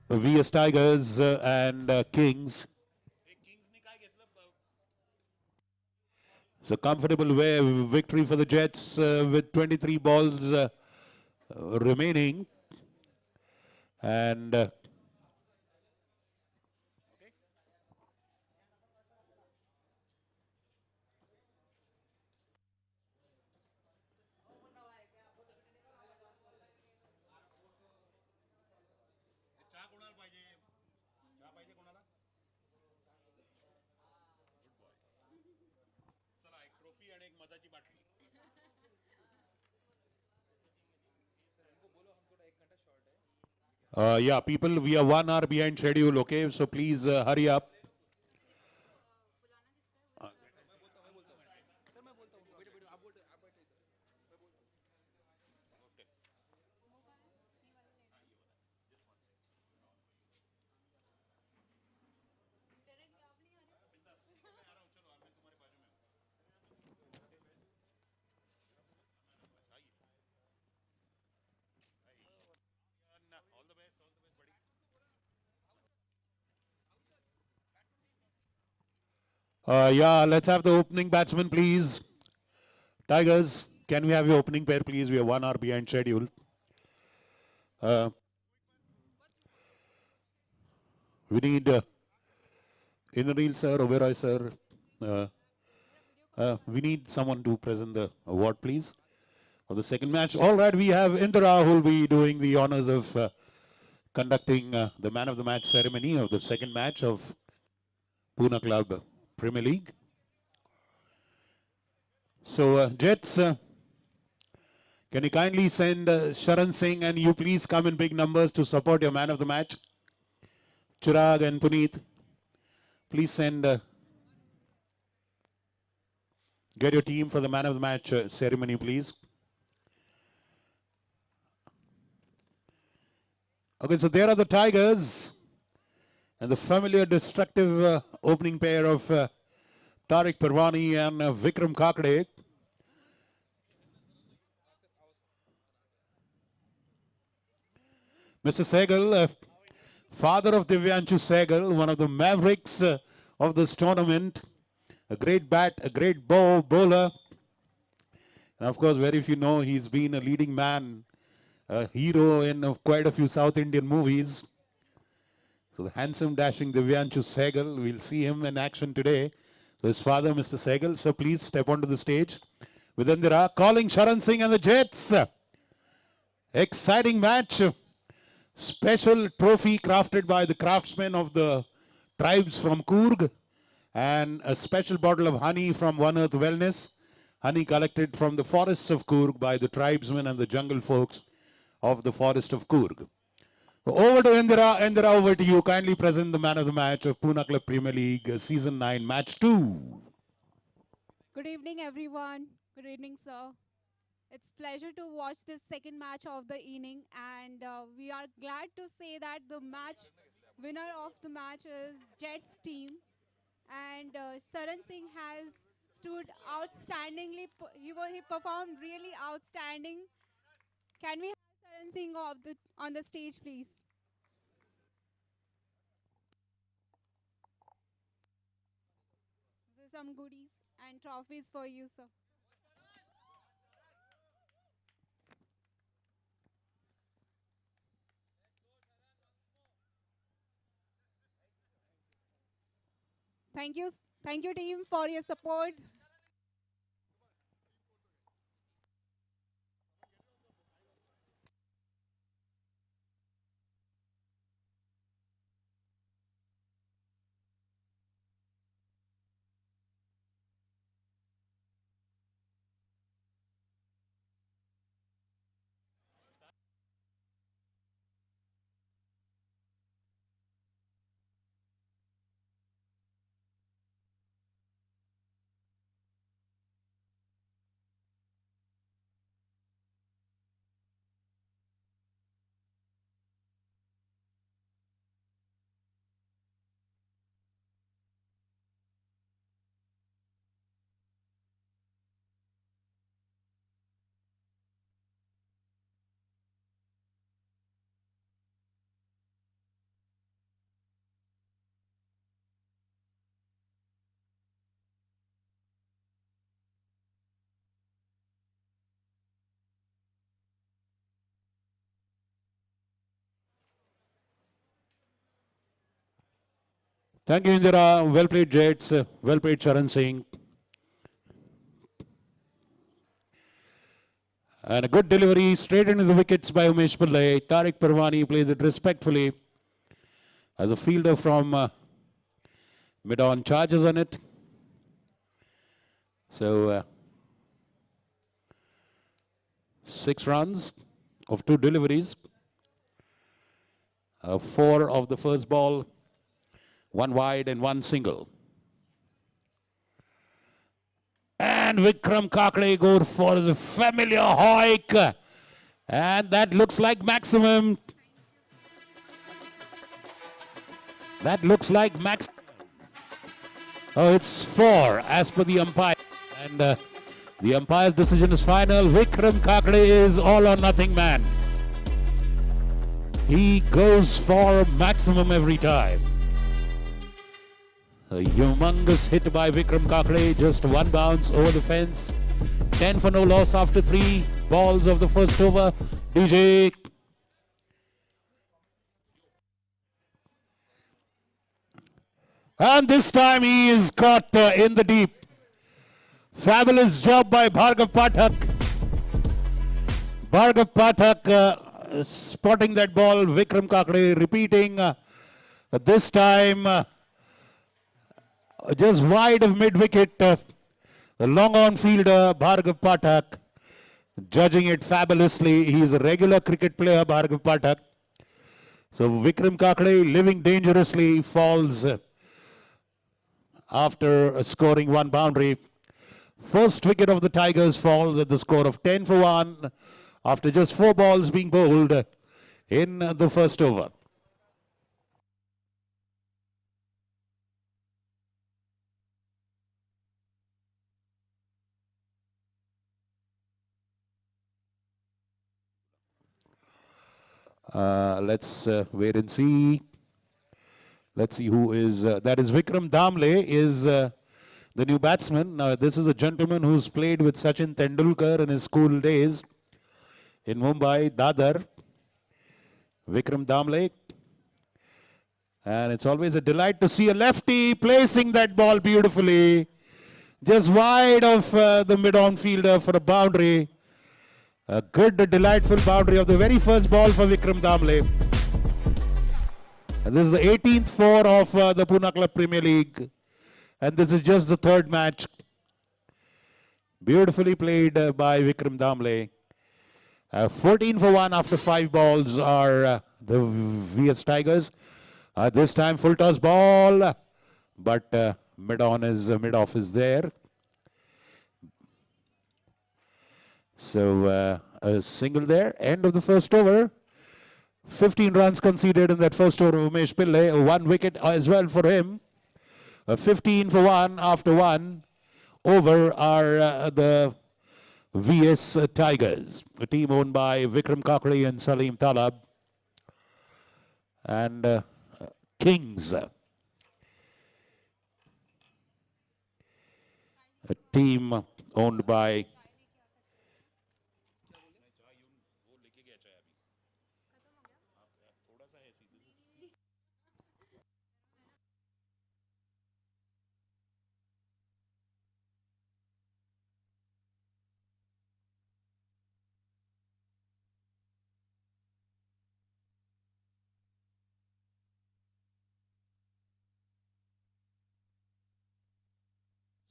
VS Tigers and Kings. So comfortable victory for the Jets with 23 balls remaining. And yeah, people, we are 1 hour behind schedule, okay? So please hurry up. Yeah, let's have the opening batsman, please. Tigers, can we have your opening pair, please? We are 1 hour behind schedule. We need Indrail sir, Oberoi sir. We need someone to present the award, please, for the second match. All right, we have Indra who will be doing the honors of conducting the man of the match ceremony of the second match of Pune Club Premier League. So, Jets, Can you kindly send Sharan Singh and you please come in big numbers to support your man of the match? Chirag and Puneet, please send, get your team for the man of the match ceremony, please. Okay, so there are the Tigers and the familiar destructive opening pair of Tariq Parwani and Vikram Kakade. Mr. Sehgal, father of Divyanshu Sehgal, one of the mavericks of this tournament, a great bat, a great bowler. And of course, very few know he's been a leading man, a hero in quite a few South Indian movies. So the handsome, dashing Divyanshu Sehgal, we'll see him in action today. So his father, Mr. Sehgal, so please step onto the stage. Videndra calling Sharan Singh and the Jets. Exciting match. Special trophy crafted by the craftsmen of the tribes from Coorg. And a special bottle of honey from One Earth Wellness. Honey collected from the forests of Coorg by the tribesmen and the jungle folks of the forest of Coorg. Over to Indira. Indira, over to you. Kindly present the man of the match of Pune Club Premier League Season 9, Match 2. Good evening, everyone. Good evening, sir. It's pleasure to watch this second match of the evening, and we are glad to say that the match winner of the match is Jets team, and Saran Singh has stood outstandingly. He performed really outstanding. Can we have Saran Singh on the stage, please? These are some goodies and trophies for you, sir. Thank you, team, for your support. Thank you, Indira. Well played, Jets. Well played, Sharan Singh. And a good delivery straight into the wickets by Umesh Pillai. Tariq Parwani plays it respectfully as a fielder from mid-on charges on it. So 6 runs of 2 deliveries. 4 of the first ball, 1 wide and 1 single. And Vikram Kakade goes for the familiar hoik. And that looks like maximum. That looks like max. Oh, it's 4 as per the umpire. And the umpire's decision is final. Vikram Kakade is all or nothing man. He goes for maximum every time. A humongous hit by Vikram Kakade, just 1 bounce over the fence. 10 for no loss after 3 balls of the first over. DJ. And this time he is caught in the deep. Fabulous job by Bhargav Pathak. Bhargav Pathak spotting that ball. Vikram Kakade repeating. This time just wide of mid-wicket. The long-on fielder, Bhargav Pathak. judging it fabulously. He's a regular cricket player, Bhargav Pathak. So Vikram Kakade, living dangerously, falls after scoring one boundary. First wicket of the Tigers falls at the score of 10 for 1 after just 4 balls being bowled in the first over. Let's wait and see. Let's see who is, that is Vikram Damle is the new batsman. Now this is a gentleman who's played with Sachin Tendulkar in his school days in Mumbai, Dadar. Vikram Damle. And it's always a delight to see a lefty placing that ball beautifully. Just wide of the mid-on fielder for a boundary. A good, delightful boundary of the very first ball for Vikram Damle. And this is the 18th four of the Pune Club Premier League. And this is just the third match. Beautifully played by Vikram Damle. 14 for 1 after 5 balls are the VS Tigers. This time full toss ball, but mid-off is there. So a single there. End of the first over. 15 runs conceded in that first over of Umesh Pillai. 1 wicket as well for him. 15 for 1 after 1 over are the VS Tigers, a team owned by Vikram Kakade and Salim Talab. And Kings, a team owned by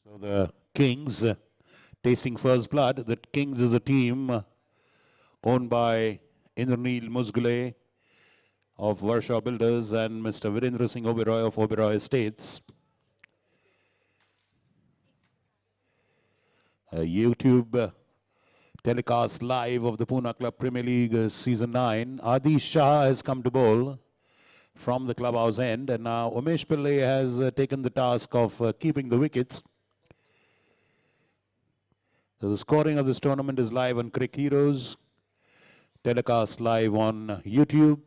so the Kings tasting first blood. The Kings is a team owned by Indraneel Musgule of Varsha Builders and Mr. Virendra Singh Oberoi of Oberoi Estates. YouTube telecast live of the Pune Club Premier League Season 9. Adi Shah has come to bowl from the clubhouse end, and now Umesh Pillai has taken the task of keeping the wickets. So the scoring of this tournament is live on Crick Heroes, telecast live on YouTube,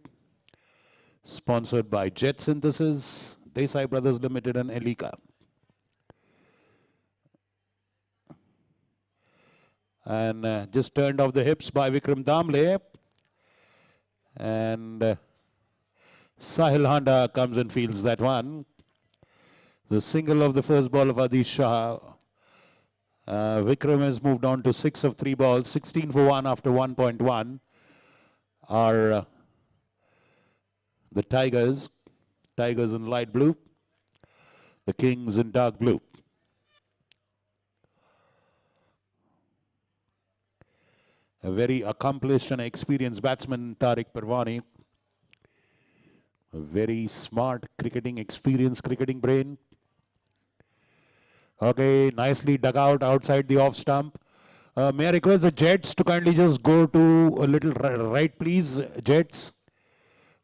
sponsored by Jet Synthesis, Desai Brothers Limited and Elika. And just turned off the hips by Vikram Damle. And Sahil Handa comes and fields that one. The single of the first ball of Adish Shah. Vikram has moved on to 6 of 3 balls, 16 for 1 after 1.1 are the Tigers. Tigers in light blue, the Kings in dark blue. A very accomplished and experienced batsman, Tariq Parwani. A very smart cricketing, experienced cricketing brain. Okay, nicely dug out outside the off stump. May I request the Jets to kindly just go to a little right, please, Jets.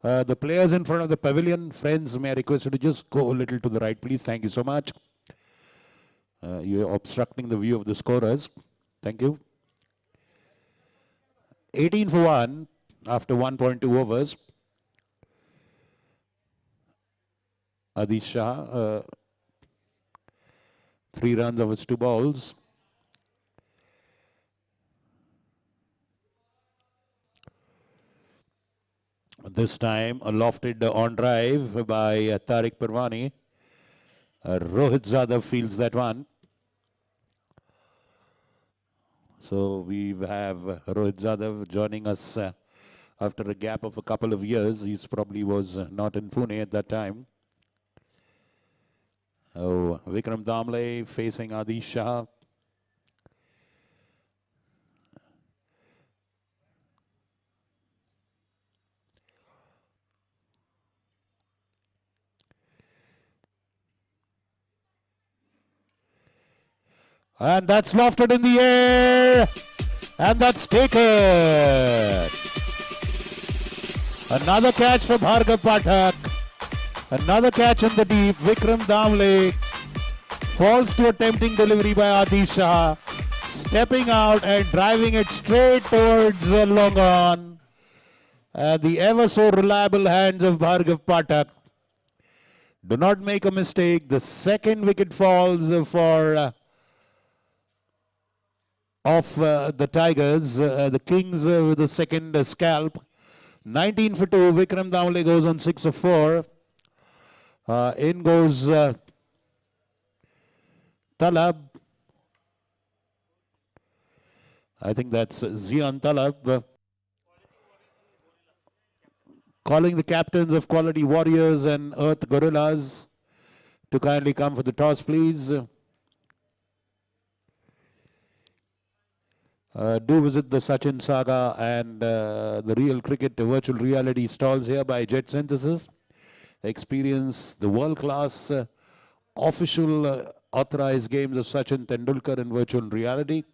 The players in front of the pavilion, friends, may I request you to just go a little to the right, please. Thank you so much. You're obstructing the view of the scorers. Thank you. 18 for 1 after 1.2 overs. Adish Shah, 3 runs of his 2 balls. This time a lofted on drive by Tariq Parwani. Rohit Zadav fields that one. So we have Rohit Zadav joining us after a gap of a couple of years. He probably was not in Pune at that time. Oh, Vikram Damle facing Adish Shah. And that's lofted in the air. And that's taken. Another catch for Bhargav Pathak. Another catch in the deep. Vikram Damle falls to a tempting delivery by Adi Shah. Stepping out and driving it straight towards long on. The ever so reliable hands of Bhargav Pathak. Do not make a mistake. The second wicket falls for the Tigers. The Kings with the second scalp. 19 for 2. Vikram Damle goes on 6 of 4. In goes Talab. I think that's Zian Talab. Calling the captains of Quality Warriors and Earth Gorillas to kindly come for the toss, please. Do visit the Sachin Saga and the Real Cricket virtual reality stalls here by Jet Synthesis. Experience the world-class official authorized games of Sachin Tendulkar in virtual reality.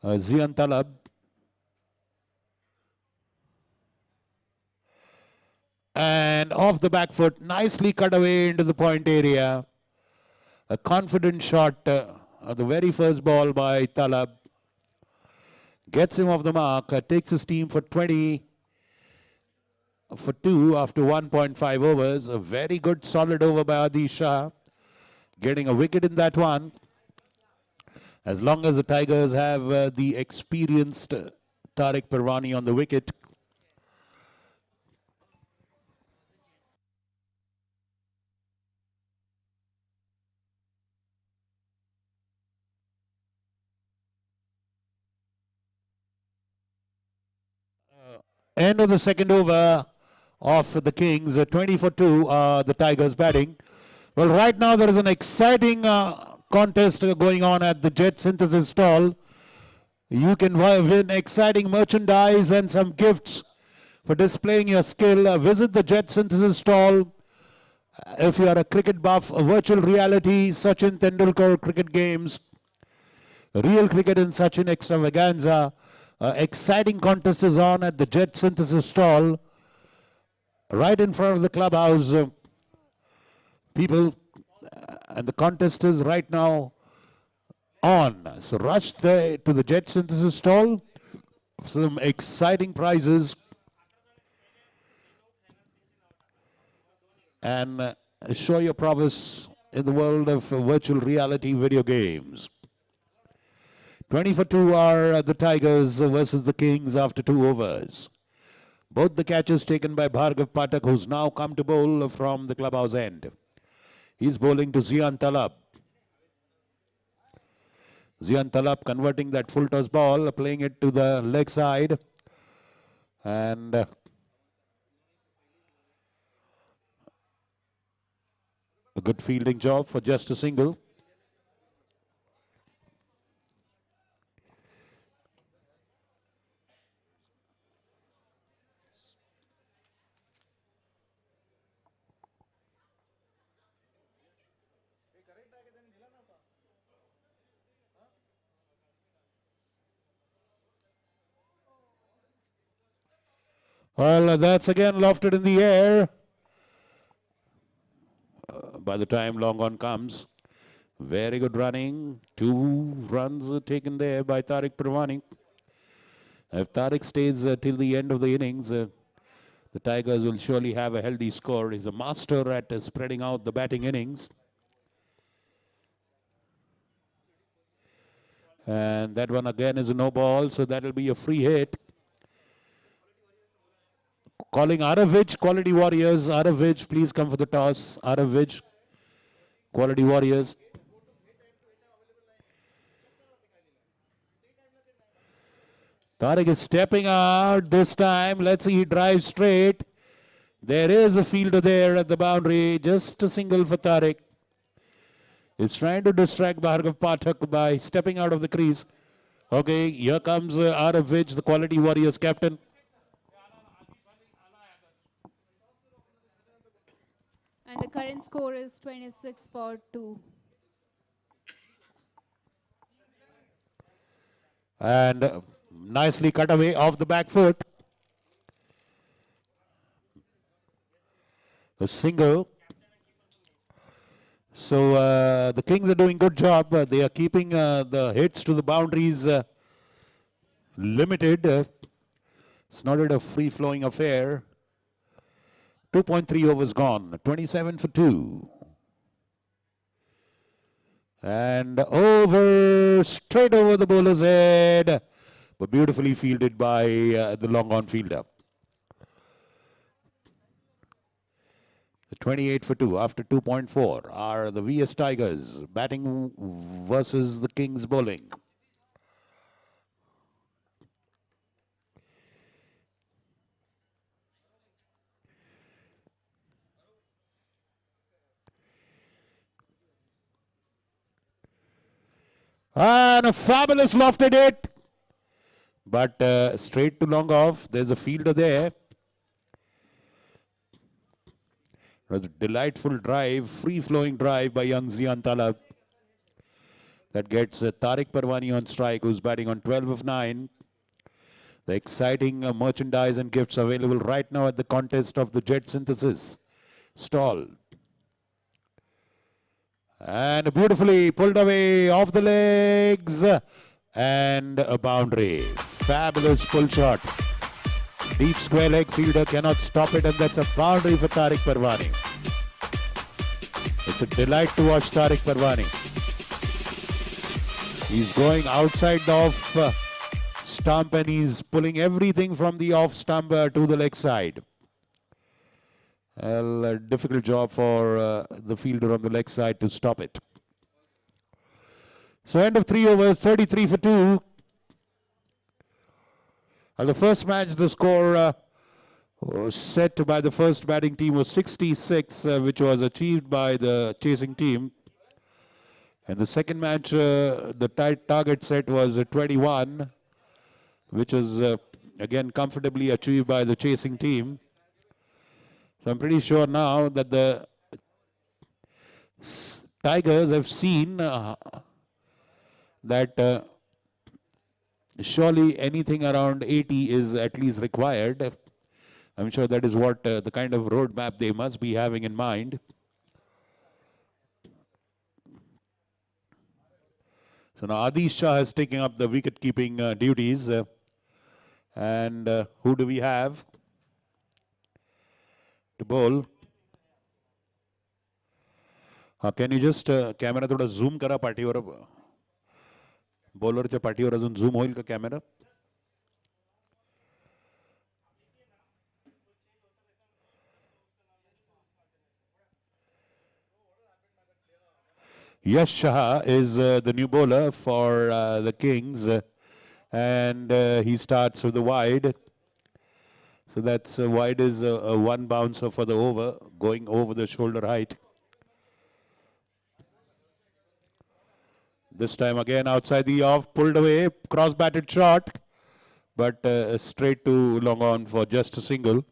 Zian Talab. And off the back foot, nicely cut away into the point area. A confident shot of the very first ball by Talab. Gets him off the mark, takes his team for 20 for 2 after 1.5 overs. A very good solid over by Adi Shah. Getting a wicket in that one. As long as the Tigers have the experienced Tariq Parwani on the wicket. End of the second over of the Kings. 20 for 2, the Tigers batting. Well, right now there is an exciting contest going on at the Jet Synthesis stall. You can win exciting merchandise and some gifts for displaying your skill. Visit the Jet Synthesis stall. If you are a cricket buff, a virtual reality, Sachin Tendulkar cricket games, real cricket in Sachin extravaganza. Exciting contest is on at the Jet Synthesis stall. Right in front of the clubhouse. People, and the contest is right now on. So rush to the Jet Synthesis stall. Some exciting prizes. And show your prowess in the world of virtual reality video games. 20 for 2 are the Tigers versus the Kings after 2 overs. Both the catches taken by Bhargav Pathak, who's now come to bowl from the clubhouse end. He's bowling to Zian Talab. Zian Talab converting that full toss ball, playing it to the leg side. And a good fielding job for just a single. Well, that's again lofted in the air. By the time long on comes. Very good running. 2 runs taken there by Tariq Parwani. If Tariq stays till the end of the innings, the Tigers will surely have a healthy score. He's a master at spreading out the batting innings. And that one again is a no ball, so that will be a free hit. Calling Aravij, Quality Warriors. Aravij, please come for the toss. Aravij, Quality Warriors. Tariq is stepping out this time. Let's see, he drives straight. There is a fielder there at the boundary. Just a single for Tariq. He's trying to distract Bhargav Pathak by stepping out of the crease. Okay, here comes Aravij, the Quality Warriors captain. And the current score is 26 for 2. And nicely cut away off the back foot. A single. So the Kings are doing good job. They are keeping the hits to the boundaries limited. It's not a free-flowing affair. 2.3 overs gone. 27 for 2. And over, straight over the bowler's head. But beautifully fielded by the long-on fielder. 28 for 2 after 2.4 are the VS Tigers batting versus the Kings bowling. And a fabulous lofted hit. But straight to long off. There's a fielder there. It was a delightful drive, free-flowing drive by young Zian Talab. That gets Tariq Parwani on strike, who's batting on 12 of 9. The exciting merchandise and gifts available right now at the contest of the Jet Synthesis stall. And beautifully pulled away off the legs. And a boundary. Fabulous pull shot. Deep square leg fielder cannot stop it, and that's a boundary for Tariq Parwani. It's a delight to watch Tariq Parwani. He's going outside the off stump and he's pulling everything from the off stump to the leg side. Well, a difficult job for the fielder on the leg side to stop it. So end of 3 overs, 33 for 2. The first match, the score set by the first batting team was 66, which was achieved by the chasing team. And the second match, the target set was 21, which was again comfortably achieved by the chasing team. So I'm pretty sure now that the Tigers have seen that surely anything around 80 is at least required. I'm sure that is what the kind of roadmap they must be having in mind. So now Adish Shah is taking up the wicket-keeping duties. And who do we have to bowl? Can you just camera thoda zoom kara पाठीवर बॉलरच्या पाठीवर अजून zoom होईल का camera? Yash Shah is the new bowler for the Kings, and he starts with the wide. So that's wide is a one bouncer for the over, going over the shoulder height. This time again outside the off, pulled away, cross-batted shot, but straight to long on for just a single.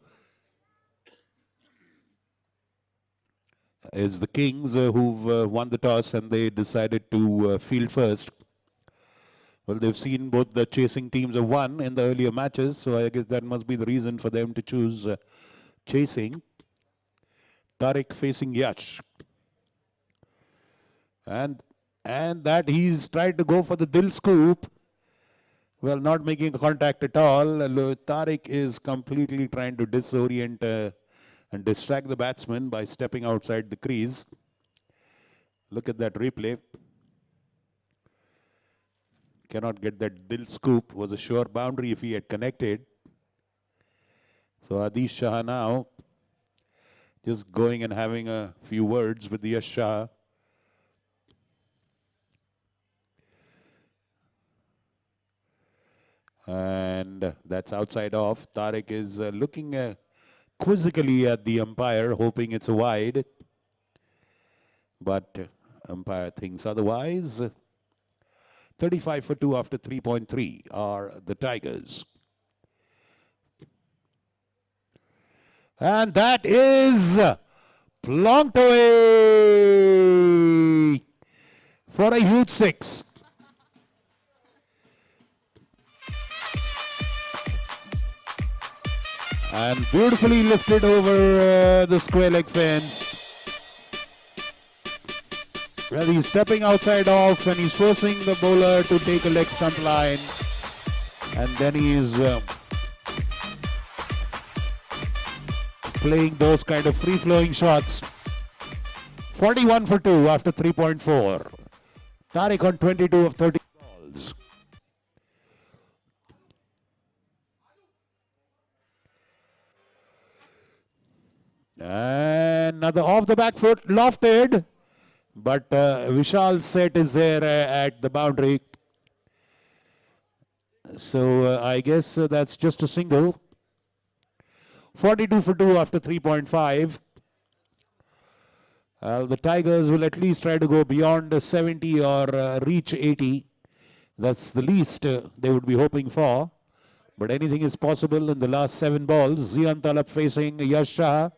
Is the Kings who've won the toss and they decided to field first. Well, they've seen both the chasing teams have won in the earlier matches, so I guess that must be the reason for them to choose chasing. Tariq facing Yash. And that he's tried to go for the Dil scoop. Well, not making contact at all. Tariq is completely trying to disorient and distract the batsman by stepping outside the crease. Look at that replay. Cannot get that Dil scoop. Was a sure boundary if he had connected. So Adish Shah now just going and having a few words with Yash Shah. And that's outside off. Tariq is looking quizzically at the umpire, hoping it's a wide. But umpire thinks otherwise. 35 for 2 after 3.3 are the Tigers. And that is Plonked away for a huge 6. And beautifully lifted over the square leg fence. Well, he's stepping outside off and he's forcing the bowler to take a leg stump line. And then he's playing those kind of free-flowing shots. 41 for 2 after 3.4. Tariq on 22 of 30 balls. And another off the back foot, lofted. But Vishal set is there at the boundary. So I guess that's just a single. 42 for 2 after 3.5. The Tigers will at least try to go beyond 70 or reach 80. That's the least they would be hoping for. But anything is possible in the last 7 balls. Zian Talab facing Yash Shah.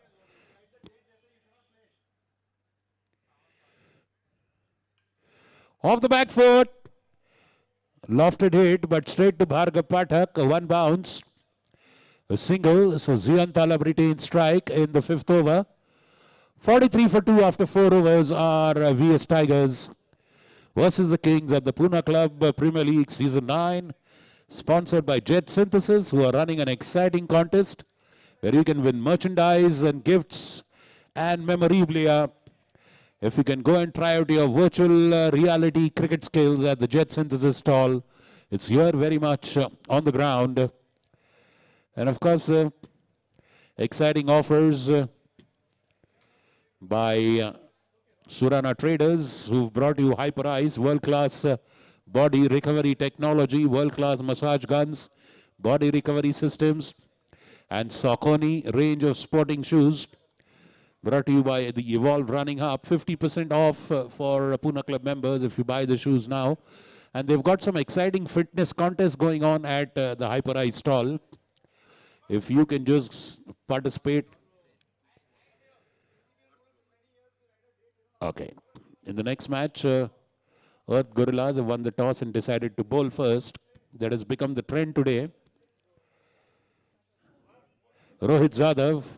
Off the back foot. Lofted hit, but straight to Bhargav Pathak. 1 bounce. A single. So Zian Talab retains strike in the 5th over. 43 for 2 after 4 overs are VS Tigers versus the Kings at the Pune Club Premier League Season 9. Sponsored by Jet Synthesis, who are running an exciting contest where you can win merchandise and gifts and memorabilia. If you can go and try out your virtual reality cricket skills at the Jet Synthesis stall, it's here very much on the ground. And of course, exciting offers by Surana Traders, who've brought you Hyperice, world-class body recovery technology, world-class massage guns, body recovery systems, and Saucony range of sporting shoes. Brought to you by the Evolve Running Hub. 50% off for Pune Club members if you buy the shoes now. And they've got some exciting fitness contests going on at the Hyperice stall. If you can just participate. Okay. In the next match, Earth Gorillas have won the toss and decided to bowl first. That has become the trend today. Rohit Zadav.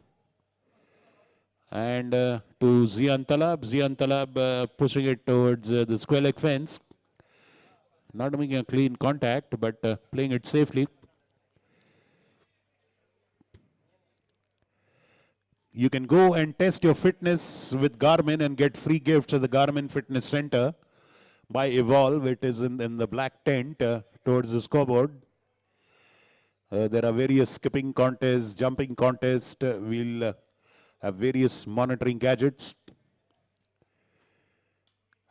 And to Zian Talab. Zian Talab pushing it towards the square leg fence. Not making a clean contact, but playing it safely. You can go and test your fitness with Garmin and get free gifts at the Garmin Fitness Center by Evolve. It is in the black tent towards the scoreboard. There are various skipping contests, jumping contests. We'll have various monitoring gadgets.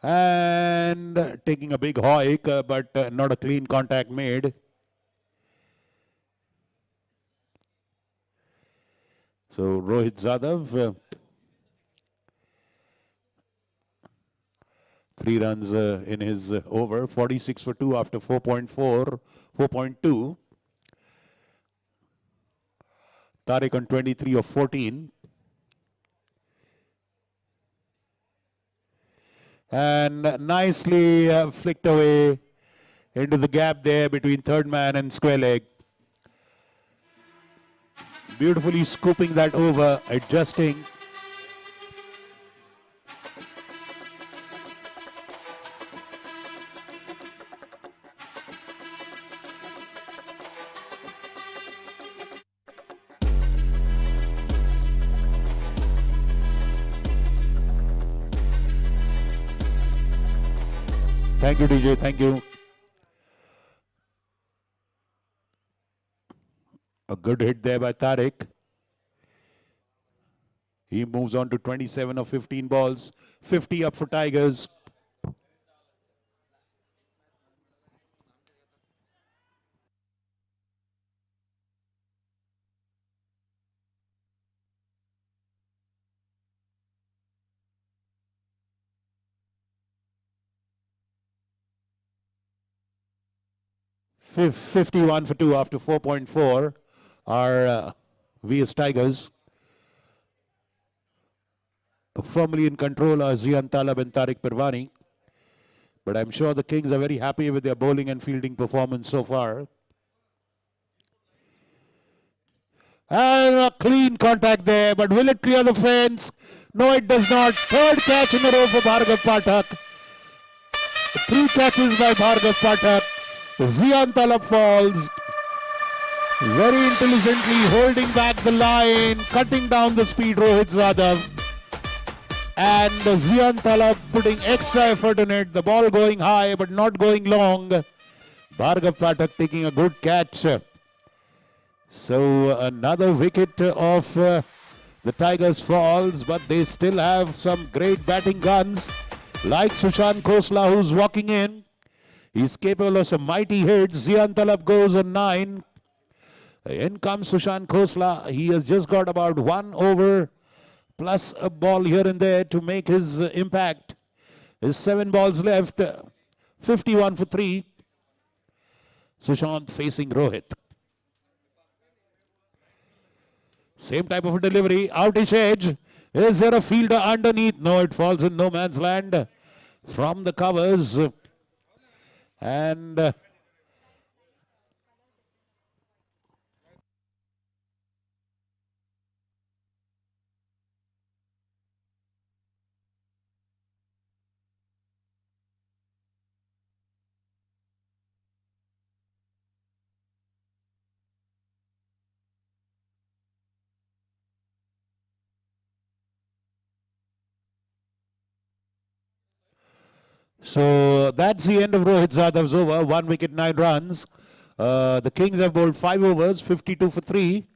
And taking a big hike, but not a clean contact made. So Rohit Zadav, 3 runs in his over, 46 for 2 after 4.2. Tariq on 23 of 14. And nicely flicked away into the gap there between third man and square leg. Beautifully scooping that over, adjusting. Thank you, DJ. Thank you. A good hit there by Tariq. He moves on to 27 of 15 balls. 50 up for Tigers. Fif 51 for 2 after 4.4 are VS Tigers. firmly in control are Zian Talab and Tariq Pirwani. But I'm sure the Kings are very happy with their bowling and fielding performance so far. And a clean contact there, but will it clear the fence? No, it does not. Third catch in a row for Bhargav Pathak. 3 catches by Bhargav Pathak. Zian Talab falls. Very intelligently holding back the line, cutting down the speed, Rohit Yadav. And Zian Talab putting extra effort in it. The ball going high but not going long. Bhargav Pathak taking a good catch. So another wicket of the Tigers falls, but they still have some great batting guns like Sushant Khosla, who's walking in. He's capable of some mighty hits. Zian Talab goes on 9. In comes Sushant Khosla. He has just got about 1 over plus a ball here and there to make his impact. His 7 balls left. 51 for 3. Sushant facing Rohit. Same type of a delivery. Outish edge. Is there a fielder underneath? No, it falls in no man's land from the covers. And so that's the end of Rohit Yadav's over. 1 wicket, 9 runs. The Kings have bowled 5 overs, 52 for 3.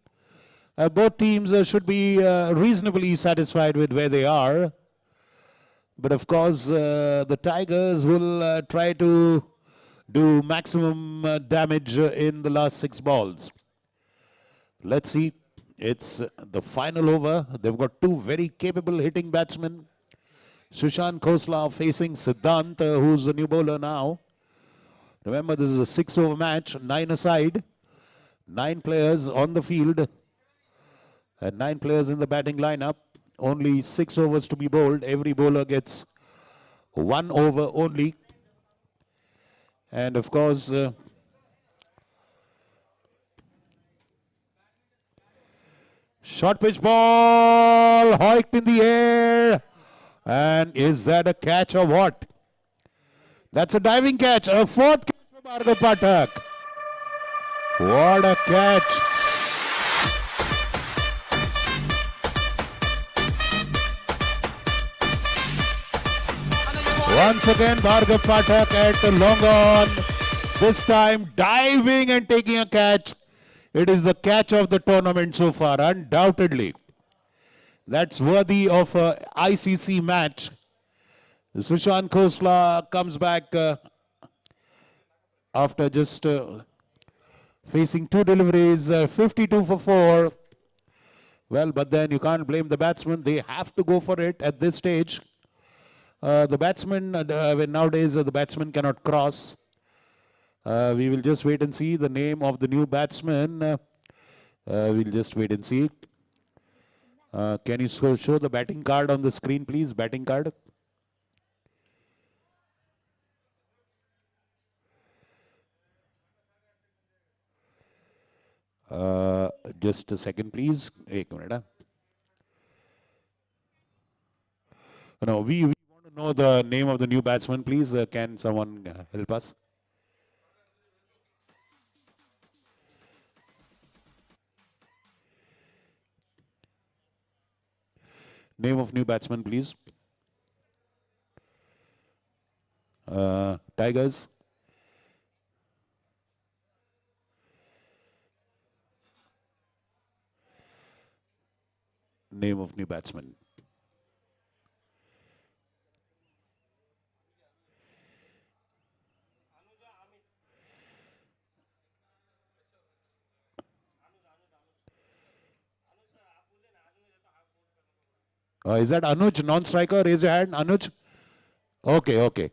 Both teams should be reasonably satisfied with where they are. But of course, the Tigers will try to do maximum damage in the last 6 balls. Let's see. It's the final over. They've got 2 very capable hitting batsmen. Sushant Khosla facing Siddhant, who's the new bowler now. Remember, this is a 6-over match, 9 aside. 9 players on the field. And 9 players in the batting lineup. Only 6 overs to be bowled. Every bowler gets 1 over only. And of course, short pitch ball, hiked in the air. And is that a catch or what? That's a diving catch. A 4th catch for Bhargav Pathak. What a catch. Once again, Bhargav Pathak at the long on. This time diving and taking a catch. It is the catch of the tournament so far, undoubtedly. That's worthy of a ICC match. Sushant Khosla comes back after just facing 2 deliveries, 52 for 4. Well, but then you can't blame the batsmen. They have to go for it at this stage. The batsmen, nowadays the batsmen cannot cross. We will just wait and see the name of the new batsman. We'll just wait and see. Can you show the batting card on the screen, please? Batting card. Just a second, please. Ek minute. No, we want to know the name of the new batsman, please. Can someone help us? Name of new batsman, please. Tigers. Name of new batsman. Is that Anuj, non-striker? Raise your hand, Anuj. Okay, okay.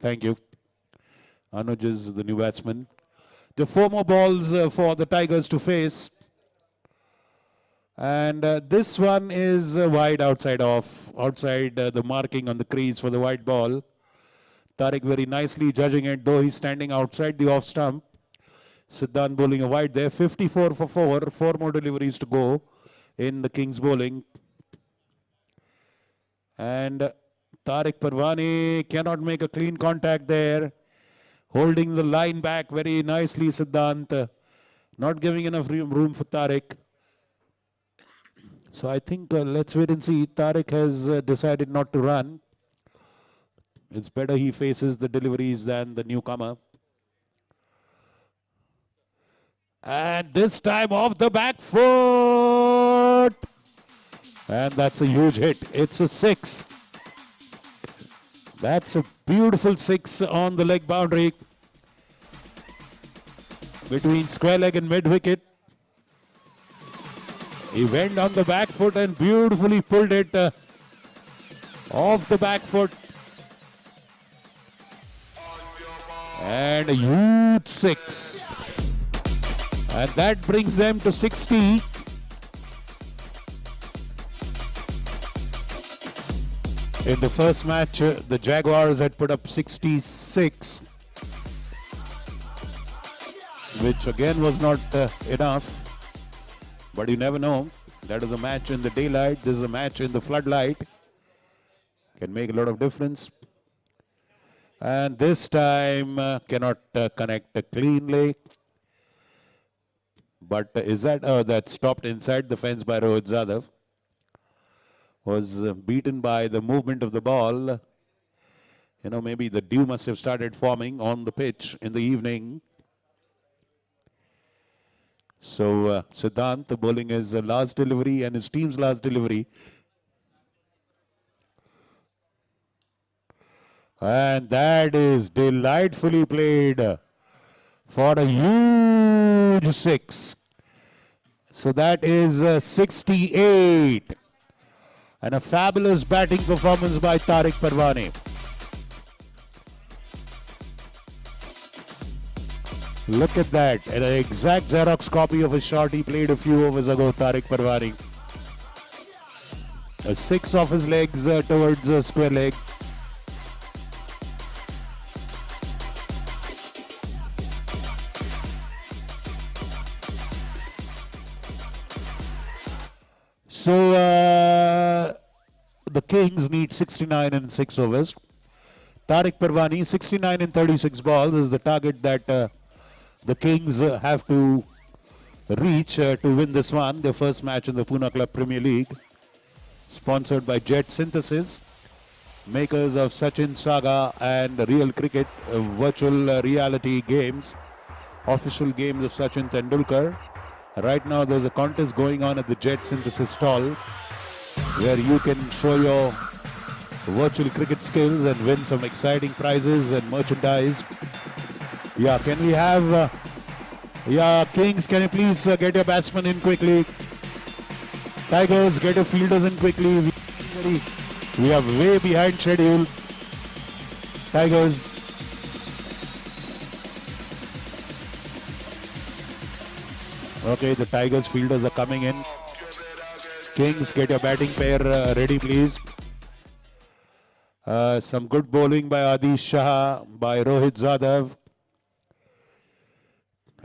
Thank you. Anuj is the new batsman. The 4 more balls for the Tigers to face. And this one is wide outside the marking on the crease for the white ball. Tariq very nicely judging it, though he's standing outside the off stump. Siddhant bowling a wide there, 54 for 4, 4 more deliveries to go in the Kings bowling. And Tariq Parwani cannot make a clean contact there. Holding the line back very nicely, Siddhant. Not giving enough room for Tariq. So I think let's wait and see. Tariq has decided not to run. It's better he faces the deliveries than the newcomer. And this time off the back foot. And that's a huge hit. It's a 6. That's a beautiful 6 on the leg boundary. Between square leg and mid wicket. He went on the back foot and beautifully pulled it off the back foot. And a huge 6. And that brings them to 60. In the first match, the Jaguars had put up 66, which again was not enough. But you never know. That is a match in the daylight. This is a match in the floodlight. Can make a lot of difference. And this time cannot connect cleanly. But is that that stopped inside the fence by Rohit Zadav? Was beaten by the movement of the ball. You know, maybe the dew must have started forming on the pitch in the evening. So Siddhant bowling his last delivery and his team's last delivery. And that is delightfully played for a huge 6. So that is 68. And a fabulous batting performance by Tariq Parwani. Look at that. An exact Xerox copy of a shot he played a few overs ago, Tariq Parwani. A 6 off his legs towards the square leg. So the Kings need 69 in 6 overs. Tariq Parwani, 69 in 36 balls is the target that the Kings have to reach to win this one, their first match in the Pune Club Premier League. Sponsored by Jet Synthesis, makers of Sachin Saga and Real Cricket virtual reality games, official games of Sachin Tendulkar. Right now there's a contest going on at the Jet Synthesis stall where you can show your virtual cricket skills and win some exciting prizes and merchandise. Yeah, can we have, Kings, can you please get your batsmen in quickly? Tigers, get your fielders in quickly. We are way behind schedule. Tigers. Okay, the Tigers fielders are coming in. Kings, get your batting pair ready, please. Some good bowling by Adi Shah, by Rohit Zadav.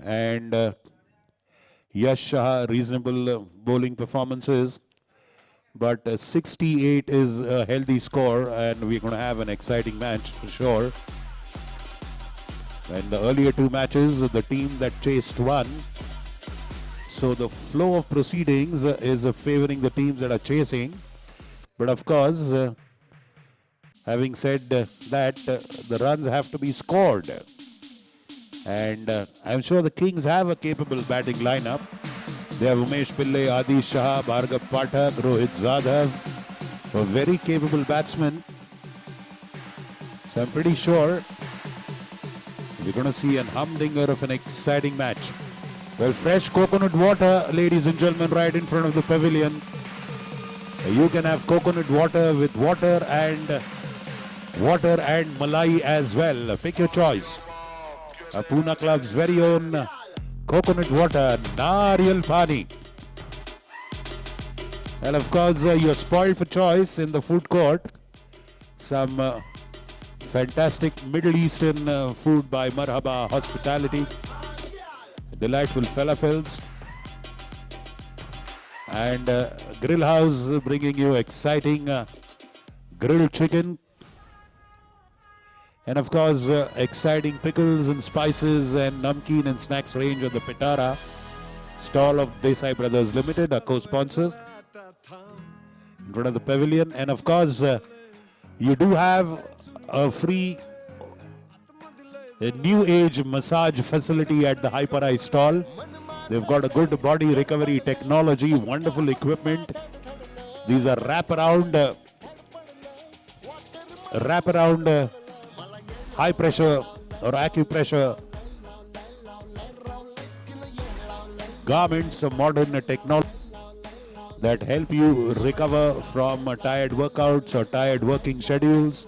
And Yash Shah, reasonable bowling performances. But 68 is a healthy score, and we're going to have an exciting match for sure. In the earlier 2 matches, the team that chased won. So the flow of proceedings is favoring the teams that are chasing. But of course, having said that, the runs have to be scored. And I'm sure the Kings have a capable batting lineup. They have Umesh Pillai, Adi Shah, Bhargav Pathak, Rohit Zadav, a very capable batsman. So I'm pretty sure we're going to see an humdinger of an exciting match. Well, fresh coconut water, ladies and gentlemen, right in front of the pavilion. You can have coconut water with water and malai as well. Pick your choice. Pune Club's very own coconut water, Nariyal Pani. And of course, you're spoiled for choice in the food court. Some fantastic Middle Eastern food by Marhaba Hospitality. Delightful falafels. And Grill House bringing you exciting grilled chicken. And of course, exciting pickles and spices and namkeen and snacks range on the Pitara stall of Desai Brothers Limited, our co-sponsors, in front of the pavilion. And of course, you do have a free new age massage facility at the Hyper Eye stall. They've got a good body recovery technology, wonderful equipment. These are wraparound high pressure or acupressure garments of modern technology that help you recover from tired workouts or tired working schedules.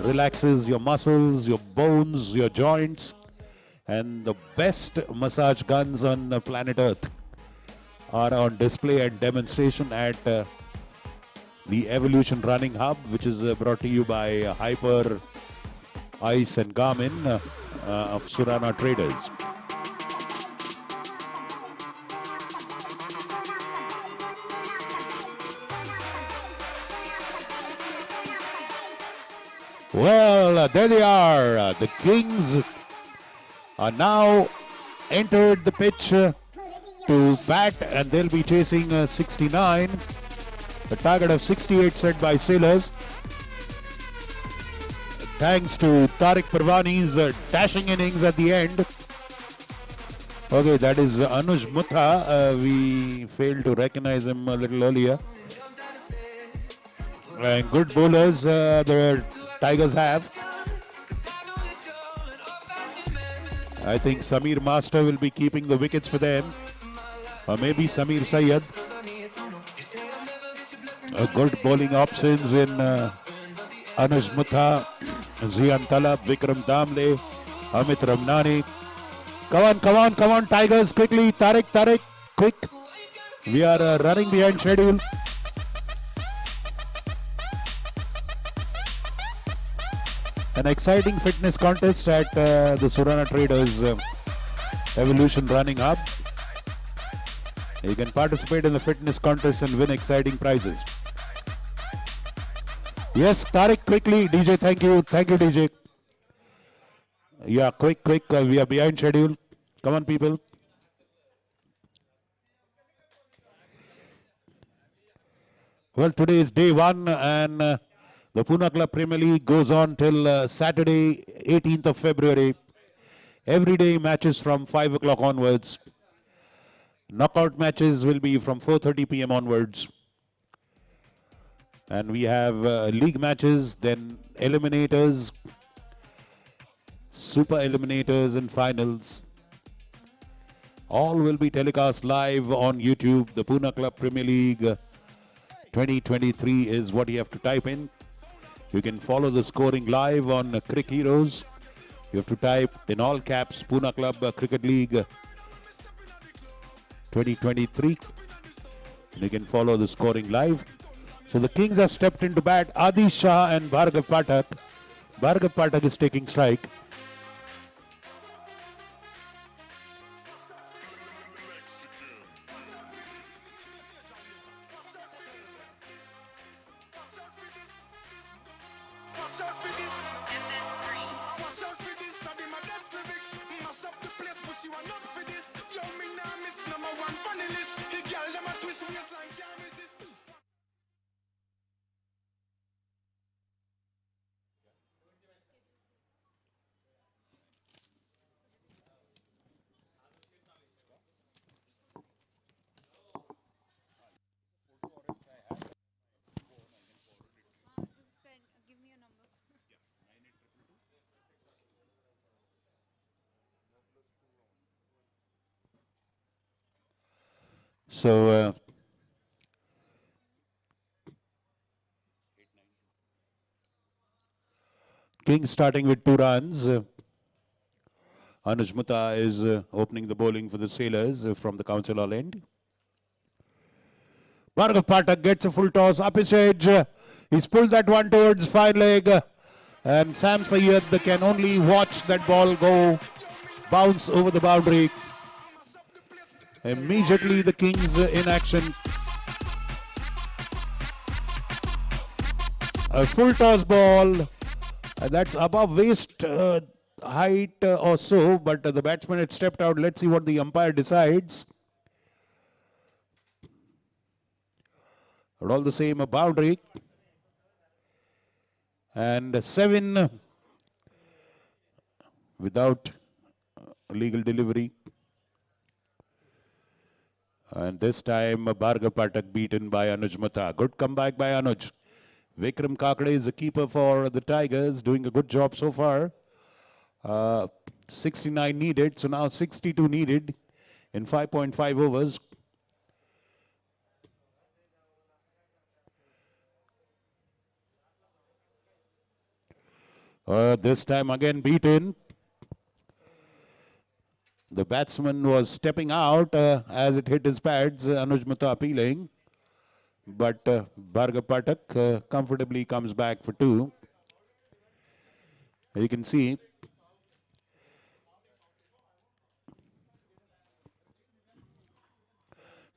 Relaxes your muscles, your bones, your joints. And the best massage guns on planet Earth are on display and demonstration at the Evolution Running Hub, which is brought to you by Hyper, Ice and Garmin of Surana Traders. Well, there they are. The Kings are now entered the pitch to bat, and they'll be chasing 69. A target of 68 set by Sailors. Thanks to Tariq Parvani's dashing innings at the end. Okay, that is Anuj Mutha. We failed to recognize him a little earlier. And good bowlers the Tigers have. I think Samir Master will be keeping the wickets for them. Or maybe Samir Syed. Good bowling options in Anuj Mutha, Zian Talab, Vikram Damle, Amit Ramnani. Come on, Tigers, quickly. Tariq, quick. We are running behind schedule. An exciting fitness contest at the Surana Traders Evolution Running Hub. You can participate in the fitness contest and win exciting prizes. Yes, Tariq, quickly. DJ, thank you, DJ. Yeah, quick. We are behind schedule. Come on, people. Well, today is day one, and the Pune Club Premier League goes on till Saturday, 18th of February. Every day matches from 5 o'clock onwards. Knockout matches will be from 4:30 p.m. onwards. And we have league matches, then eliminators, super eliminators and finals. All will be telecast live on YouTube. The Pune Club Premier League 2023 is what you have to type in. You can follow the scoring live on Crick Heroes. You have to type in all caps Pune Club Cricket League 2023. And you can follow the scoring live. So the Kings have stepped into bat. Adi Shah and Bhargav Pathak. Bhargav Pathak is taking strike. Give me a number. So Kings starting with 2 runs. Anuj Mutha is opening the bowling for the Sailors from the Council Hall end. Bhargav Pathak gets a full toss up his edge. He's pulled that one towards fine leg. And Sam Sayyed can only watch that ball go bounce over the boundary. Immediately the Kings in action. A full toss ball. That's above waist height or so, but the batsman had stepped out. Let's see what the umpire decides. But all the same, a boundary. And 7 without legal delivery. And this time, Bhargav Pathak beaten by Anuj Mata. Good comeback by Anuj. Vikram Kakade is the keeper for the Tigers, doing a good job so far. 69 needed, so now 62 needed in 5.5 overs. This time again beaten. The batsman was stepping out as it hit his pads, Anuj Mata appealing. But Bhargav Pathak comfortably comes back for 2. You can see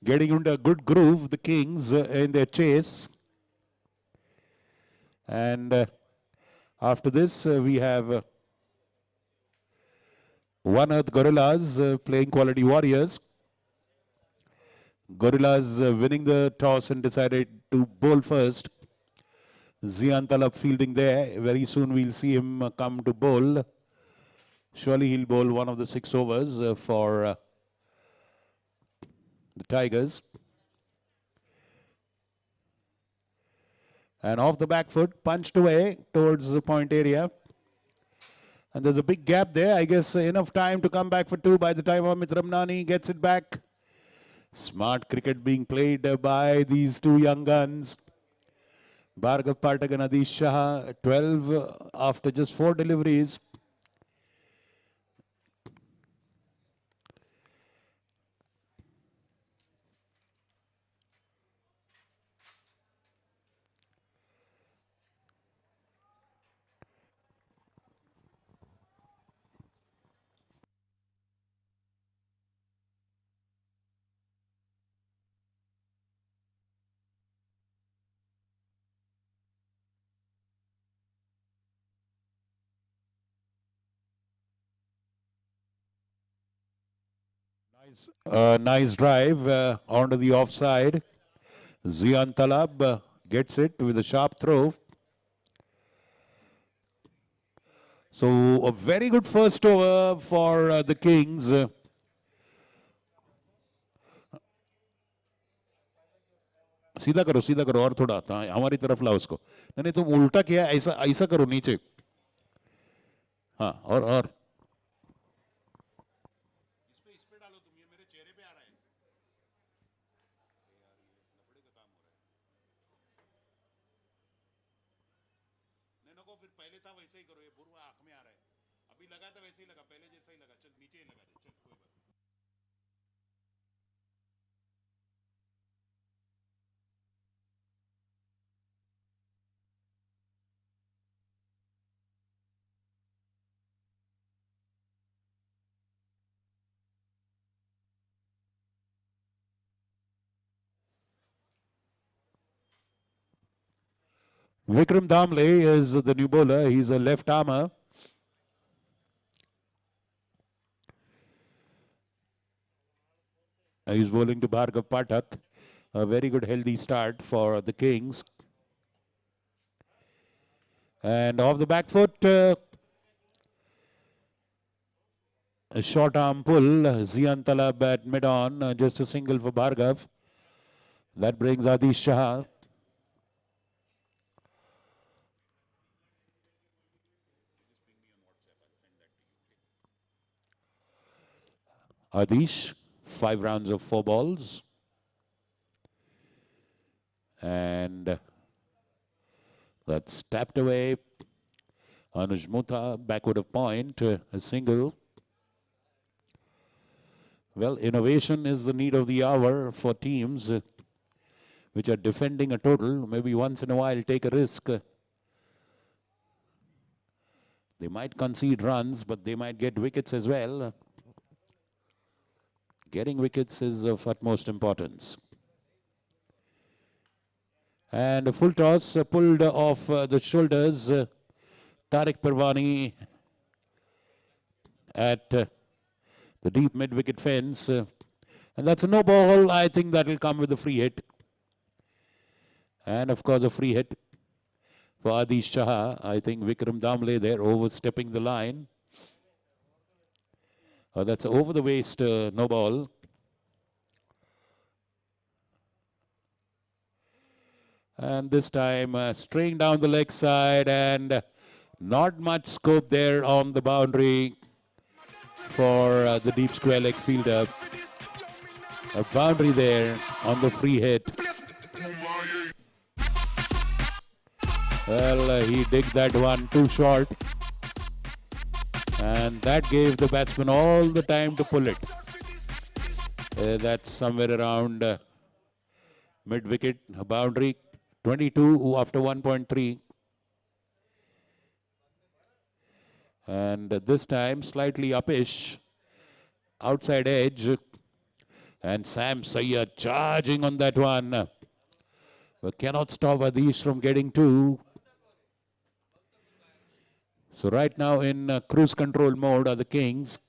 getting into a good groove, the Kings in their chase. And after this, we have One Earth Gorillas playing Quality Warriors. Gorillas winning the toss and decided to bowl first. Zian Talab fielding there. Very soon we'll see him come to bowl. Surely he'll bowl one of the 6 overs for the Tigers. And off the back foot, punched away towards the point area. And there's a big gap there. I guess enough time to come back for 2 by the time Amit Ramnani gets it back. Smart cricket being played by these 2 young guns. Bhargav Pathak and Adish Shah, 12 after just 4 deliveries. Nice drive onto the offside. Zian Talab gets it with a sharp throw. So a very good first over for the Kings. सीधा करो और थोड़ा हमारी तरफ लाओ उसको नहीं तुम उल्टा किया ऐसा ऐसा करो नीचे हाँ और Vikram Damle is the new bowler. He's a left armer. He's bowling to Bhargav Pathak. A very good healthy start for the Kings. And off the back foot, a short arm pull. Zian Talab at mid-on, just a single for Bhargav. That brings Adish Shah. Adish, 5 rounds of 4 balls. And that's tapped away. Anuj Mutha backward of point, a single. Well, innovation is the need of the hour for teams. which are defending a total, maybe once in a while take a risk. They might concede runs, but they might get wickets as well. Getting wickets is of utmost importance. And a full toss pulled off the shoulders. Tariq Parwani at the deep mid-wicket fence. And that's a no ball. I think that will come with a free hit. And of course a free hit for Adish Shah. I think Vikram Damle there overstepping the line. That's over the waist no ball. And this time straying down the leg side, and not much scope there on the boundary for the deep square leg fielder. A boundary there on the free hit. Well, he digged that one too short. And that gave the batsman all the time to pull it. That's somewhere around mid-wicket, a boundary. 22 after 1.3. And this time slightly uppish. Outside edge. And Sam Sayyad charging on that one. But cannot stop Adish from getting two. So right now in cruise control mode are the Kings.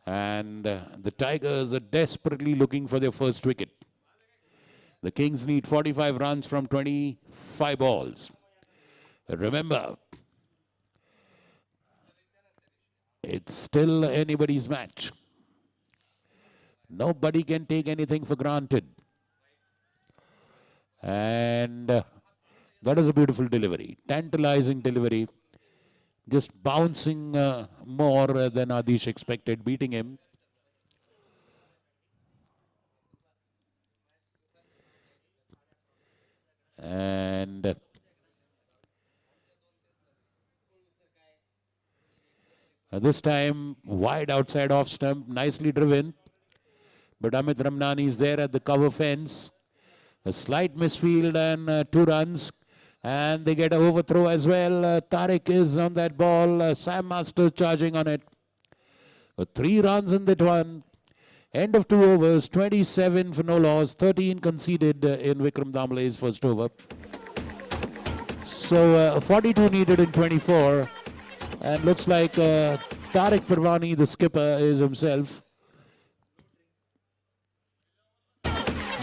And the Tigers are desperately looking for their first wicket. The Kings need 45 runs from 25 balls. Remember, it's still anybody's match. Nobody can take anything for granted. And that is a beautiful delivery. Tantalizing delivery. Just bouncing more than Adish expected, beating him. And this time wide outside off stump, nicely driven. But Amit Ramnani is there at the cover fence. A slight misfield and 2 runs. And they get an overthrow as well. Tariq is on that ball. Sam Masters charging on it. 3 runs in that one. End of 2 overs, 27 for no loss, 13 conceded in Vikram Damle's first over. So 42 needed in 24. And looks like Tariq Parwani, the skipper, is himself.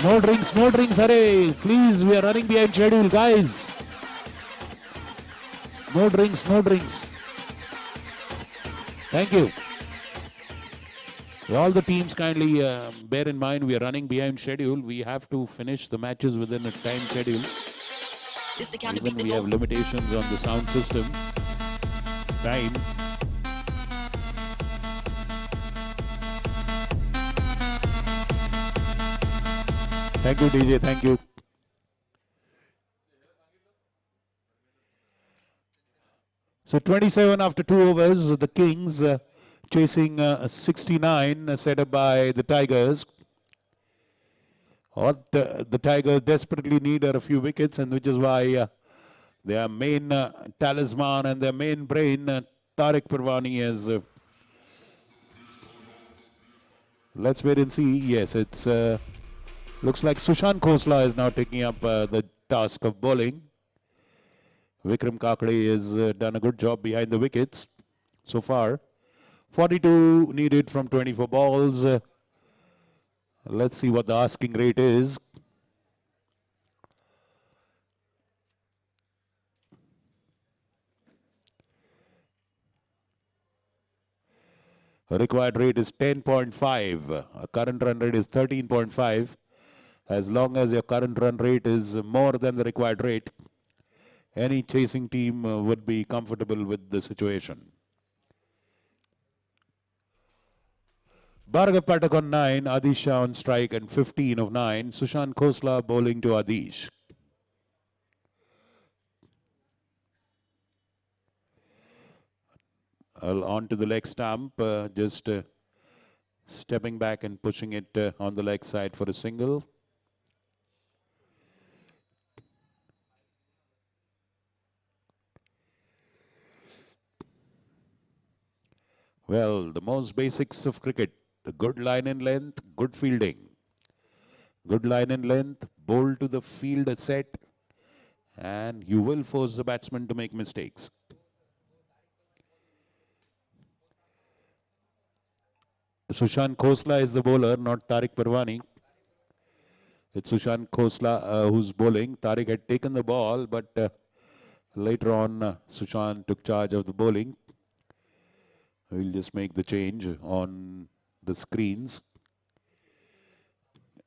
No drinks, hurry. Please, we are running behind schedule, guys. No drinks. Thank you. All the teams kindly bear in mind we are running behind schedule. We have to finish the matches within a time schedule. Even we have limitations on the sound system. Time. Thank you, DJ. Thank you. So 27 after 2 overs, the Kings chasing 69 set up by the Tigers. What the Tigers desperately need are a few wickets, and which is why their main talisman and their main brain, Tariq Parwani, is. Let's wait and see. Yes, it's looks like Sushant Khosla is now taking up the task of bowling. Vikram Kakade has done a good job behind the wickets so far. 42 needed from 24 balls. Let's see what the asking rate is. Required rate is 10.5. Current run rate is 13.5. As long as your current run rate is more than the required rate, any chasing team would be comfortable with the situation. Bhargav Pathak on 9, Adish Shah on strike and 15 of 9. Sushant Khosla bowling to Adish. On to the leg stump, just stepping back and pushing it on the leg side for a single. Well, the most basics of cricket, a good line and length, good fielding. Good line and length, bowl to the field set, and you will force the batsman to make mistakes. Sushant Khosla is the bowler, not Tariq Parwani. It's Sushant Khosla who's bowling. Tariq had taken the ball, but later on, Sushant took charge of the bowling. We'll just make the change on the screens.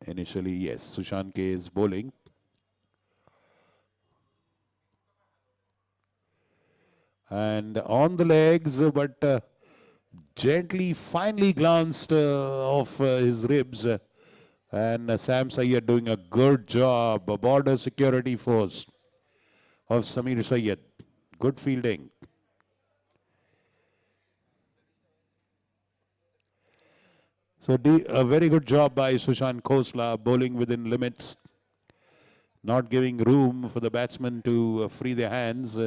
Initially, yes, Sushant K is bowling. And on the legs, but gently, finely glanced off his ribs. And Sam Sayyed doing a good job. A border security force of Samir Sayyed. Good fielding. So a very good job by Sushant Khosla, bowling within limits, not giving room for the batsmen to free their hands.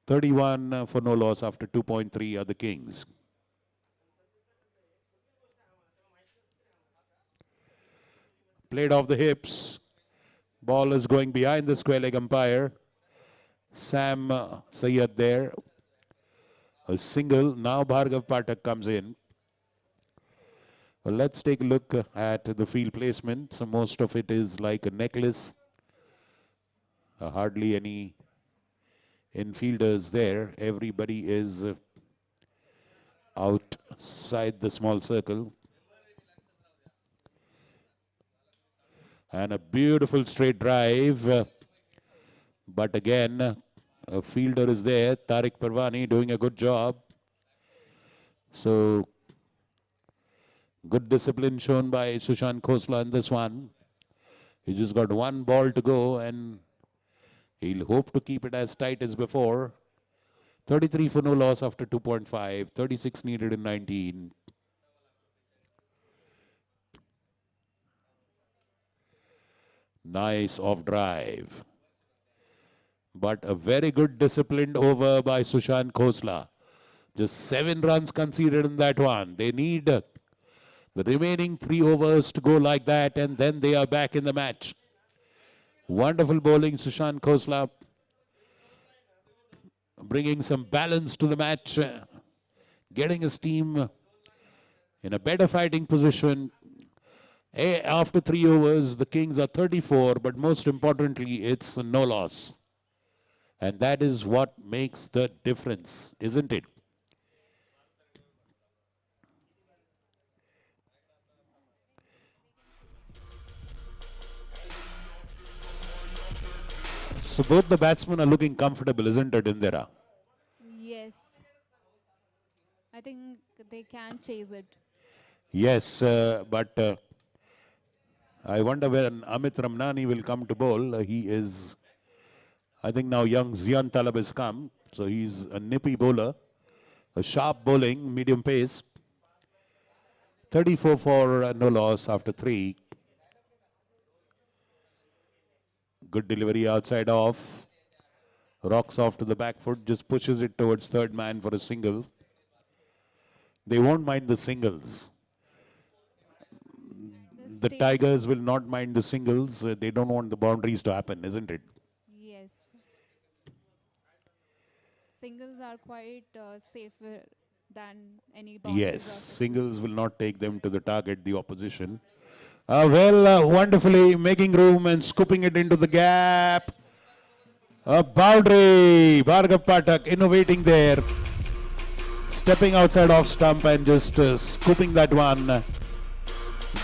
31 for no loss after 2.3 are the Kings. Played off the hips. Ball is going behind the square leg umpire. Sam Sayyed there. A single. Now Bhargav Pathak comes in. Well, let's take a look at the field placement. So most of it is like a necklace. Hardly any infielders there. Everybody is outside the small circle. And a beautiful straight drive. But again, a fielder is there. Tariq Parwani doing a good job. So, good discipline shown by Sushant Khosla in this one. He just got one ball to go and he'll hope to keep it as tight as before. 33 for no loss after 2.5. 36 needed in 19. Nice off drive. But a very good disciplined over by Sushant Khosla. Just 7 runs conceded in that one. They need the remaining 3 overs to go like that, and then they are back in the match. Wonderful bowling, Sushant Khosla. Bringing some balance to the match. Getting his team in a better fighting position. After 3 overs, the Kings are 34, but most importantly, it's no loss. And that is what makes the difference, isn't it? So both the batsmen are looking comfortable, isn't it, Indira? Yes. I think they can chase it. Yes, but I wonder when Amit Ramnani will come to bowl. He is, I think now young Zian Talab has come. So he's a nippy bowler. A sharp bowling, medium pace. 34 for no loss after 3. Good delivery outside off. Rocks off to the back foot, just pushes it towards third man for a single. They won't mind the singles. The Tigers will not mind the singles. They don't want the boundaries to happen, isn't it? Yes. Singles are quite safer than any boundaries. Yes, singles will not take them to the target, the opposition. Wonderfully making room and scooping it into the gap. A boundary. Bhargav Pathak innovating there. Stepping outside off stump and just scooping that one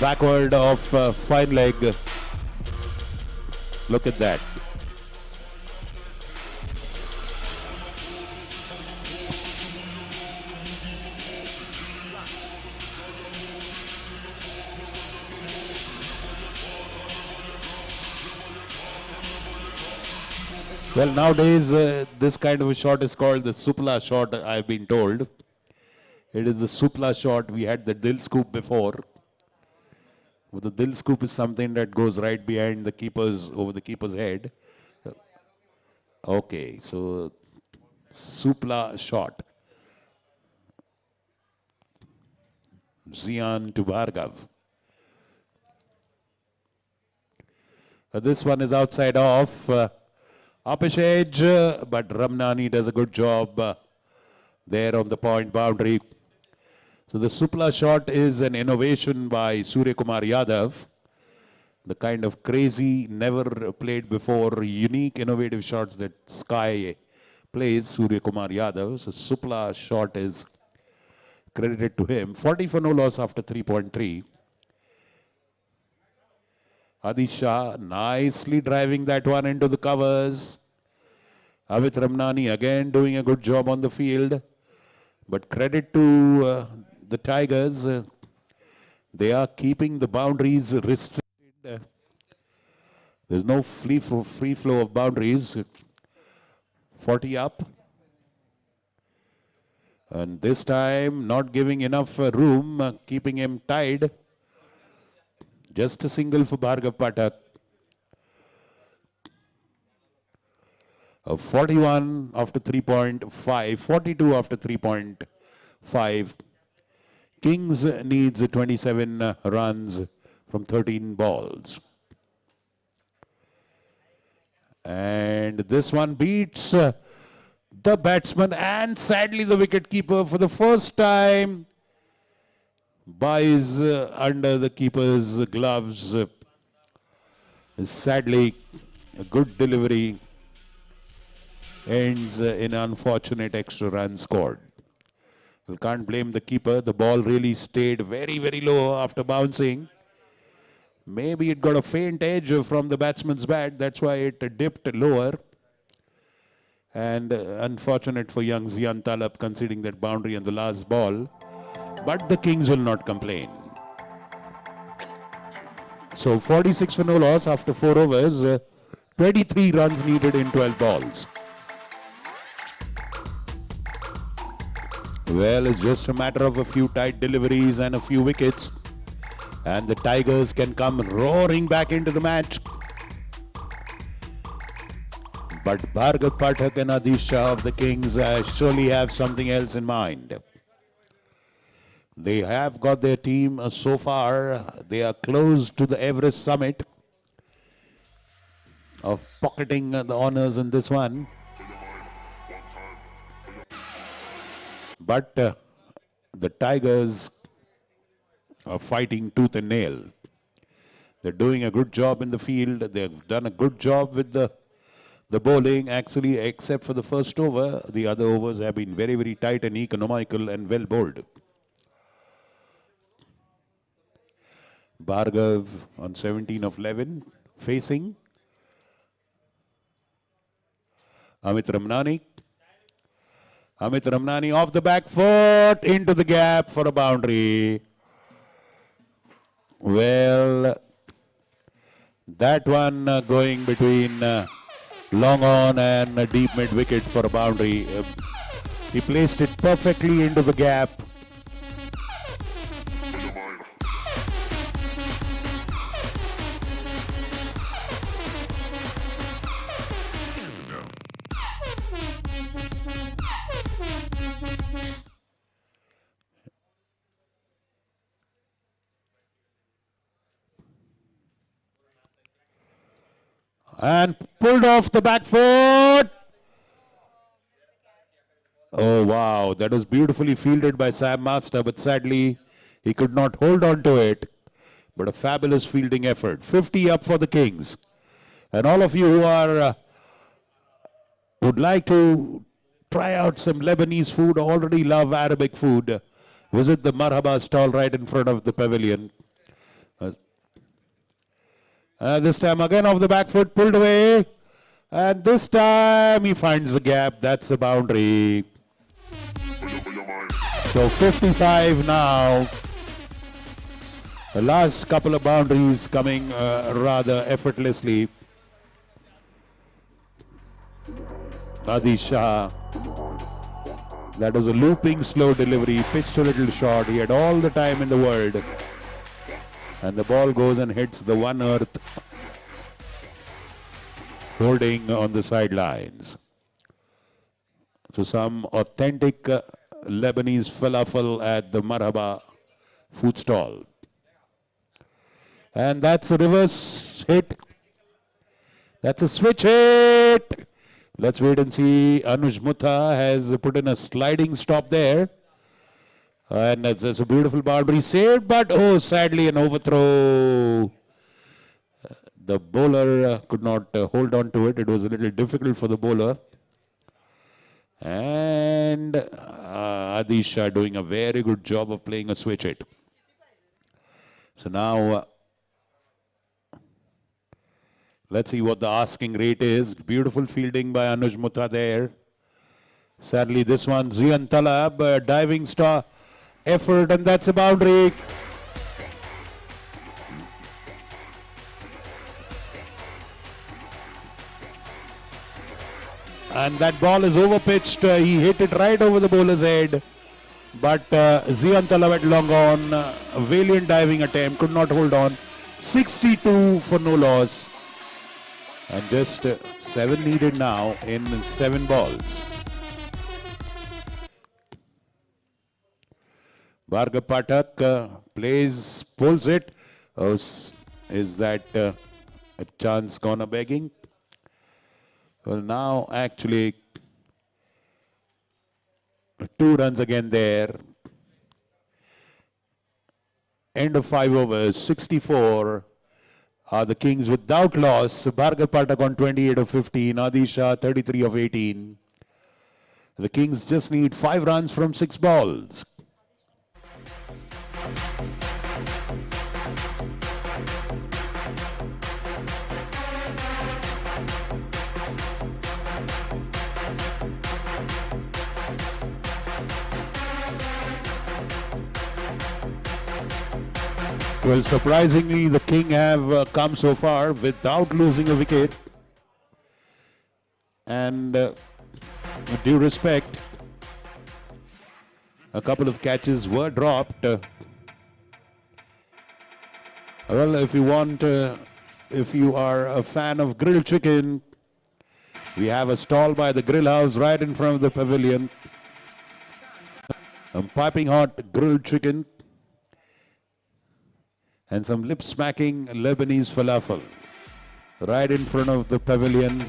backward of fine leg. Look at that. Well, nowadays, this kind of a shot is called the Supla shot, I've been told. It is the Supla shot. We had the Dil scoop before. But the Dil scoop is something that goes right behind the keeper's, over the keeper's head. Okay, so Supla shot. Zian to Bhargav. This one is outside off. Uppish edge, but Ramnani does a good job there on the point boundary. So the Supla shot is an innovation by Surya Kumar Yadav. The kind of crazy, never played before, unique, innovative shots that Sky plays, Surya Kumar Yadav. So Supla shot is credited to him. 40 for no loss after 3.3. Adisha nicely driving that one into the covers. Avit Ramnani again doing a good job on the field. But credit to the Tigers. They are keeping the boundaries restricted. There's no free flow of boundaries. 40 up. And this time not giving enough room, keeping him tied. Just a single for Bhargav Pathak. 41 after 3.5, 42 after 3.5. Kings needs 27 runs from 13 balls. And this one beats the batsman and sadly the wicketkeeper for the first time buys under the keeper's gloves. Sadly, a good delivery ends in unfortunate extra run scored. You can't blame the keeper. The ball really stayed very, very low after bouncing. Maybe it got a faint edge from the batsman's bat. That's why it dipped lower. And unfortunate for young Zian Talab conceding that boundary on the last ball. But the Kings will not complain. So 46 for no loss after 4 overs. 23 runs needed in 12 balls. Well, it's just a matter of a few tight deliveries and a few wickets. And the Tigers can come roaring back into the match. But Bhargav Pathak and Adisha of the Kings surely have something else in mind. They have got their team so far. They are close to the Everest summit of pocketing the honors in this one. But the Tigers are fighting tooth and nail. They're doing a good job in the field. They've done a good job with the bowling. Actually, except for the first over, the other overs have been very, very tight and economical and well bowled. Bhargav on 17 of 11, facing Amit Ramnani. Amit Ramnani off the back foot, into the gap for a boundary. Well, that one going between long on and deep mid wicket for a boundary. He placed it perfectly into the gap. And pulled off the back foot. Oh, wow. That was beautifully fielded by Sam Master, but sadly, he could not hold on to it. But a fabulous fielding effort. 50 up for the Kings. And all of you who are would like to try out some Lebanese food, already love Arabic food, visit the Marhaba stall right in front of the pavilion. This time again off the back foot, pulled away. And this time he finds the gap. That's a boundary. So 55 now. The last couple of boundaries coming rather effortlessly. Adisha. That was a looping slow delivery, pitched a little short. He had all the time in the world. And the ball goes and hits the one earth. holding on the sidelines. So some authentic Lebanese falafel at the Marhaba food stall. And that's a reverse hit. That's a switch hit. Let's wait and see. Anuj Mutha has put in a sliding stop there. And that's a beautiful boundary save, but oh, sadly an overthrow. The bowler could not hold on to it. It was a little difficult for the bowler. And Adisha doing a very good job of playing a switch hit. So now, let's see what the asking rate is. Beautiful fielding by Anuj Mutha there. Sadly, this one, Zian Talab, diving star effort, and that's a boundary. And that ball is overpitched. He hit it right over the bowler's head. But Zian Talab at long on. A valiant diving attempt. Could not hold on. 62 for no loss. And just 7 needed now in 7 balls. Bhargav Pathak pulls it. Oh, is that a chance gone a begging? Well, now actually 2 runs again there. End of 5 overs, 64 are the Kings without loss. Bhargav Pathak on 28 of 15, Adisha 33 of 18. The Kings just need 5 runs from 6 balls. Well, surprisingly, the King have come so far without losing a wicket. And with due respect, a couple of catches were dropped. Well, if you are a fan of grilled chicken, we have a stall by the grill house right in front of the pavilion. Piping hot grilled chicken and some lip-smacking Lebanese falafel right in front of the pavilion,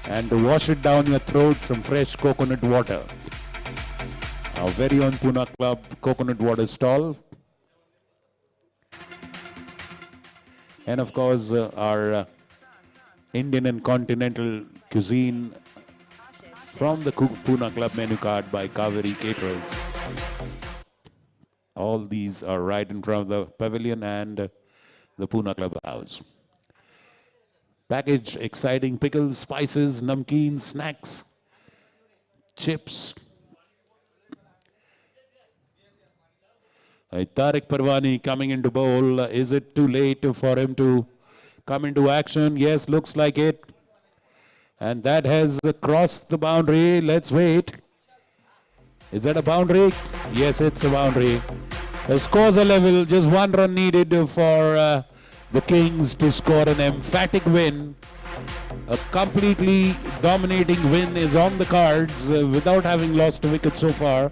and to wash it down your throat, some fresh coconut water. Our very own Pune Club coconut water stall. And of course, our Indian and continental cuisine from the Pune Club menu card by Kaveri Caterers. All these are right in front of the pavilion and the Pune Club house. Package exciting pickles, spices, namkeen, snacks, chips. Tariq Parwani coming into bowl. Is it too late for him to come into action? Yes, looks like it. And that has crossed the boundary. Let's wait. Is that a boundary? Yes, it's a boundary. The scores are level. Just 1 run needed for the Kings to score an emphatic win. A completely dominating win is on the cards without having lost a wicket so far.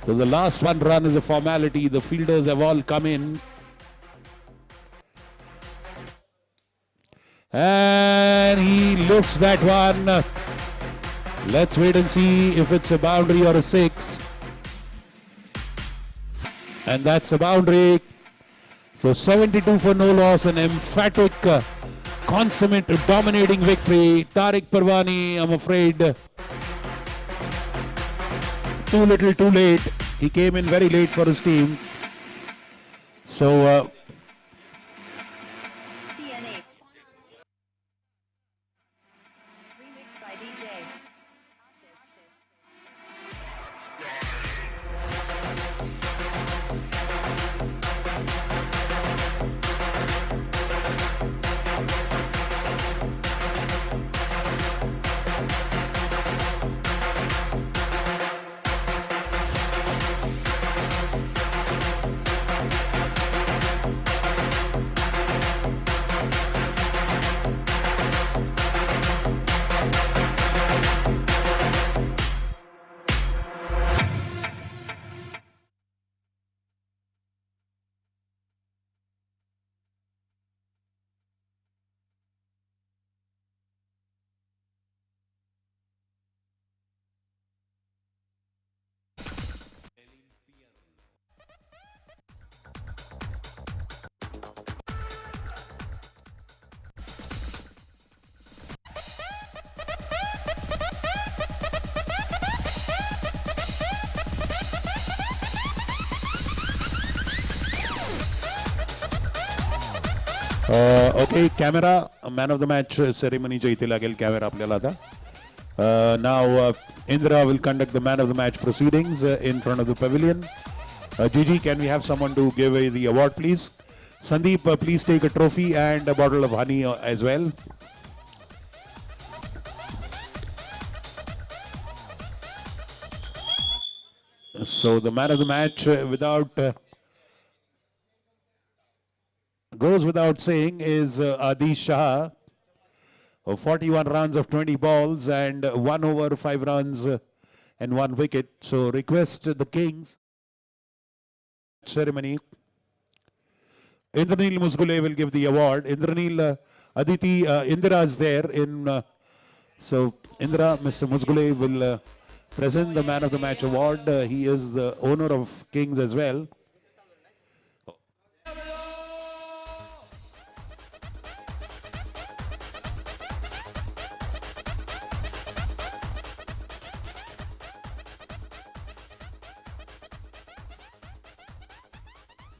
So the last 1 run is a formality. The fielders have all come in. And he lifts that one. Let's wait and see if it's a boundary or a 6. And that's a boundary. So 72 for no loss, an emphatic, consummate, dominating victory. Tariq Parwani, I'm afraid, too little, too late. He came in very late for his team. So, Remixed by DJ. Okay, camera, man of the match ceremony च्या इथे लागेल camera आपल्याला आता. Now Indra will conduct the man of the match proceedings in front of the pavilion. Gigi, can we have someone to give the award, please? Sandeep, please take a trophy and a bottle of honey as well. So the man of the match, goes without saying, is Adi Shah. 41 runs of 20 balls and 1 over 5 runs and 1 wicket. So request the Kings ceremony. Indranil Musgule will give the award. Indranil, Aditi, Indira is there. So Indra, Mr. Musgule will present the man of the match award. He is the owner of Kings as well.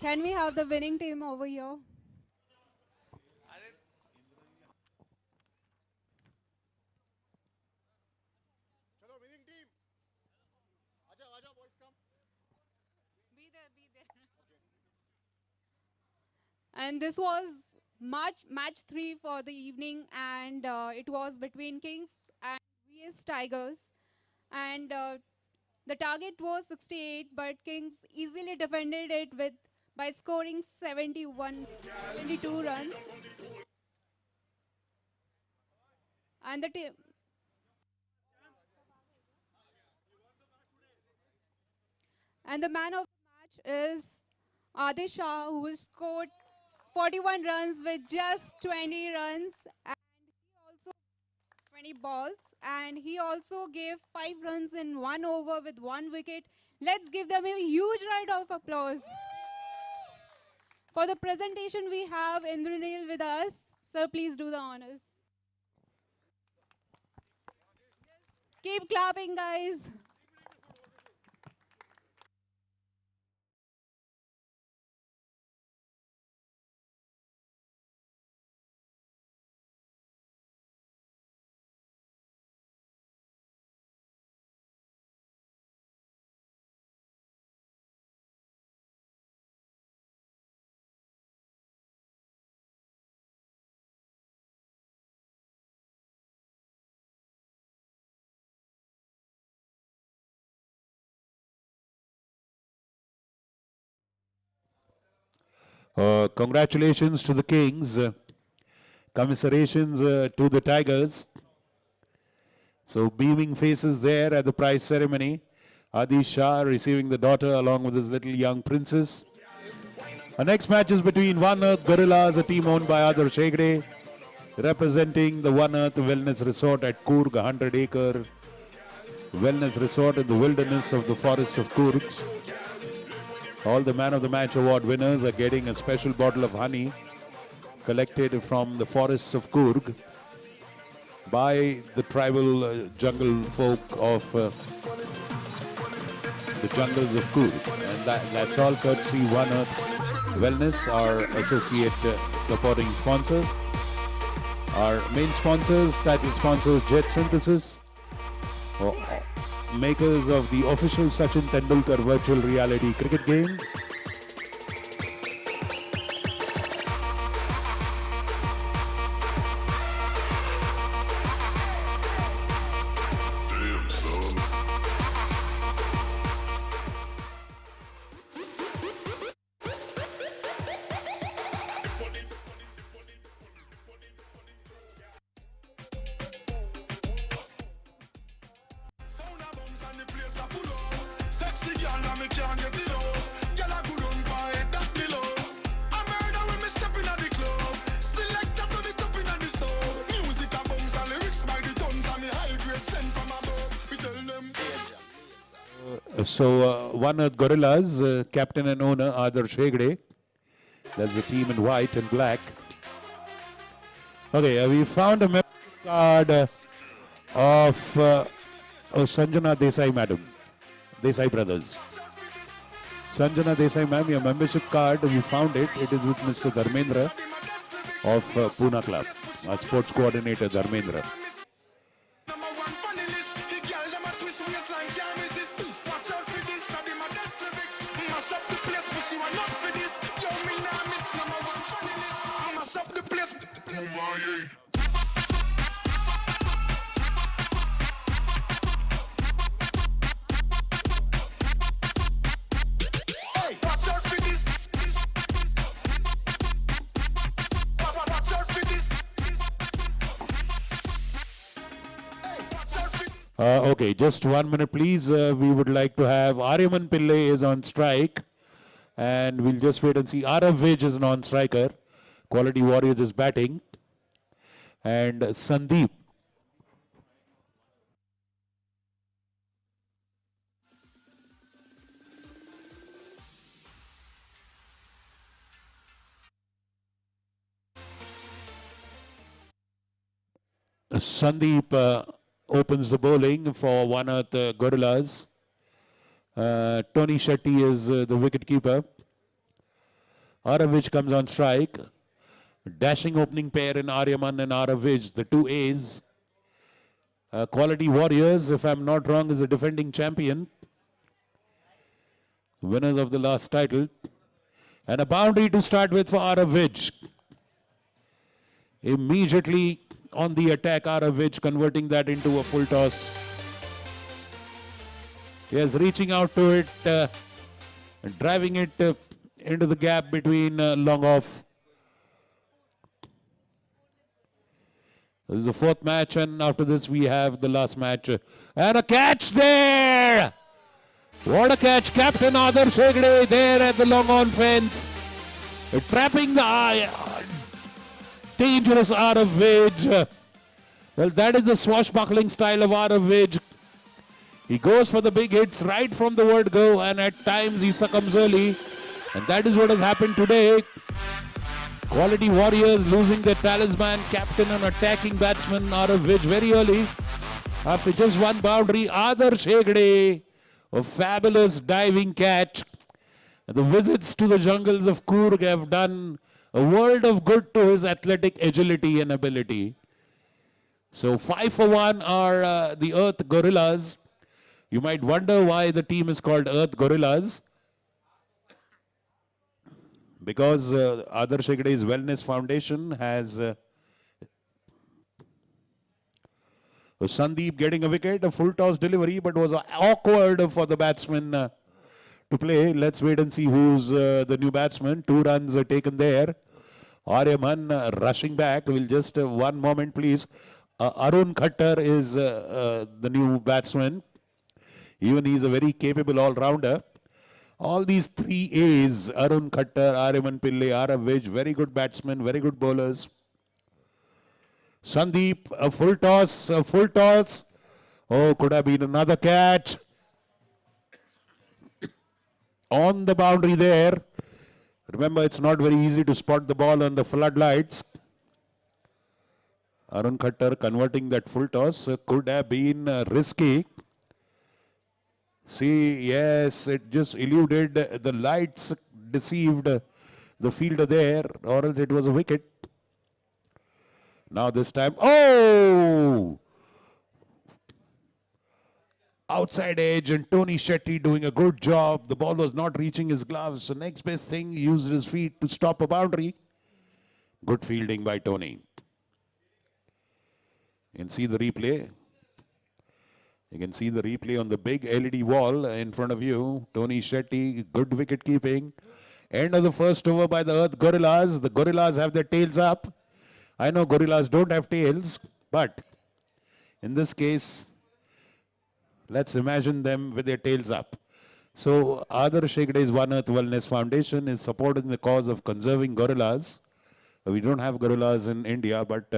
Can we have the winning team over here? चलो winning team. आजा boys come. Be there. And this was match 3 for the evening, and it was between Kings and vs Tigers. And the target was 68, but Kings easily defended it by scoring 72 runs. And the team. And the man of the match is Adi Shah, who scored 41 runs with just 20 runs, and he also 20 balls, and he also gave 5 runs in 1 over with 1 wicket. Let's give them a huge round of applause. For the presentation, we have Indranil with us. Sir, please do the honors. Keep clapping, guys. Congratulations to the Kings. Commiserations to the Tigers. So beaming faces there at the prize ceremony. Adi Shah receiving the daughter along with his little young princess. Our next match is between One Earth Gorillas, a team owned by Adarsh Hegde, representing the One Earth Wellness Resort at Coorg, 100-acre wellness resort in the wilderness of the forests of Coorg. All the man of the match award winners are getting a special bottle of honey collected from the forests of Coorg by the tribal jungle folk of the jungles of Coorg. And that's all courtesy One Earth Wellness, our associate supporting sponsors. Our main sponsors, title sponsors, Jet Synthesis, makers of the official Sachin Tendulkar virtual reality cricket game. So One Earth Gorillas, captain and owner Adarsh Hegde. That's the team in white and black. Okay, we found a membership card of Sanjana Desai, madam. Desai brothers. Sanjana Desai, ma'am, your membership card, we found it. It is with Mr. Dharmendra. of Pune Club. Our sports coordinator Dharmendra. Okay, just 1 minute, please. We would like to have Aryaman Pillai is on strike, and we'll just wait and see. Arav Vij is an on-striker. Quality Warriors is batting, and Sandeep. Sandeep opens the bowling for One Earth Gorillas. Tony Shetty is the wicket keeper. Aravij comes on strike. Dashing opening pair in Aryaman and Aravij, the two A's. Quality Warriors, if I'm not wrong, is the defending champion. Winners of the last title. And a boundary to start with for Aravij. Immediately on the attack, Aravij converting that into a full toss. Yes, reaching out to it, driving it into the gap between long off. This is the fourth match, and after this we have the last match. And a catch there! What a catch! Captain Adarsh Hegde there at the long on fence. Trapping the eye. Dangerous Aravij. Well, that is the swashbuckling style of Aravij. He goes for the big hits right from the word go, and at times he succumbs early. And that is what has happened today. Quality Warriors losing their talisman, captain and attacking batsman Aravij very early. After just one boundary, Adarsh Hegde, a fabulous diving catch. The visits to the jungles of Coorg have done a world of good to his athletic agility and ability. So 5 for 1 are the Earth Gorillas. You might wonder why the team is called Earth Gorillas. Because Adarsh Hegde's Wellness Foundation has Sandeep getting a wicket, a full toss delivery, but was awkward for the batsman to play. Let's wait and see who's the new batsman. 2 runs are taken there. Aryaman rushing back. We'll just, one moment please. Arun Khattar is the new batsman. Even he's a very capable all-rounder. All these 3 A's, Arun Khattar, Aryaman Pillai, Aravij, very good batsmen, very good bowlers. Sandeep, a full toss, a full toss. Oh, could have been another catch. On the boundary there. Remember, it's not very easy to spot the ball on the floodlights. Arun Khattar converting that full toss could have been risky. See, yes, it just eluded. The lights deceived the fielder there, or else it was a wicket. Now this time, oh! Outside edge, and Tony Shetty doing a good job. The ball was not reaching his gloves. So next best thing, he used his feet to stop a boundary. Good fielding by Tony. You can see the replay. You can see the replay on the big LED wall in front of you. Tony Shetty, good wicket keeping. End of the first over by the Earth Gorillas. The Gorillas have their tails up. I know Gorillas don't have tails, but in this case, let's imagine them with their tails up. So Adarsh Hegde's One Earth Wellness Foundation is supporting the cause of conserving gorillas. We don't have gorillas in India, but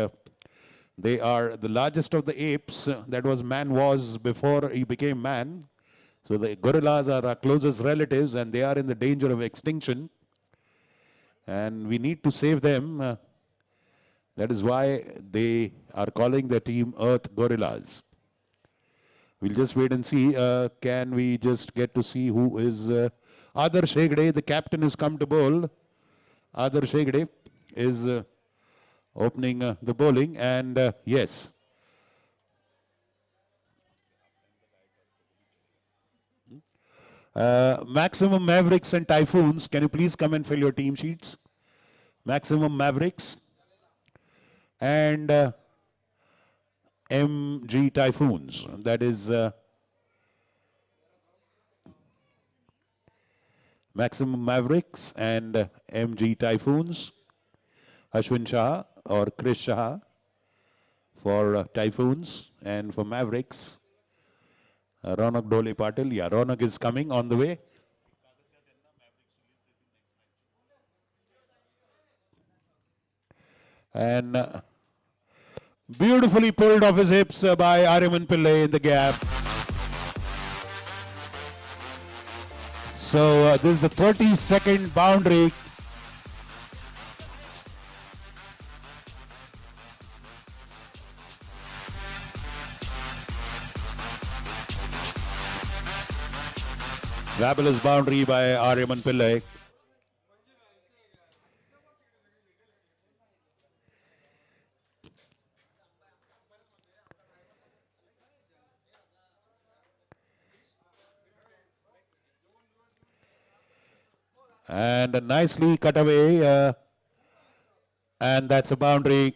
they are the largest of the apes. That was man was before he became man. So the gorillas are our closest relatives, and they are in the danger of extinction. And we need to save them. That is why they are calling their team Earth Gorillas. We'll just wait and see. Can we just get to see who is Adarsh Hegde? The captain has come to bowl. Adarsh Hegde is opening the bowling, and yes. Maximum Mavericks and Typhoons, can you please come and fill your team sheets? Maximum Mavericks and MG Typhoons. That is Maximum Mavericks and MG Typhoons. Ashwin Shah or Chris Shah for Typhoons, and for Mavericks, Ronak Dole Patil. Yeah, Ronak is coming on the way. And beautifully pulled off his hips by Aryaman Pillai in the gap. So this is the 32nd boundary. Fabulous boundary by Aryaman Pillai. And nicely cut away. And that's a boundary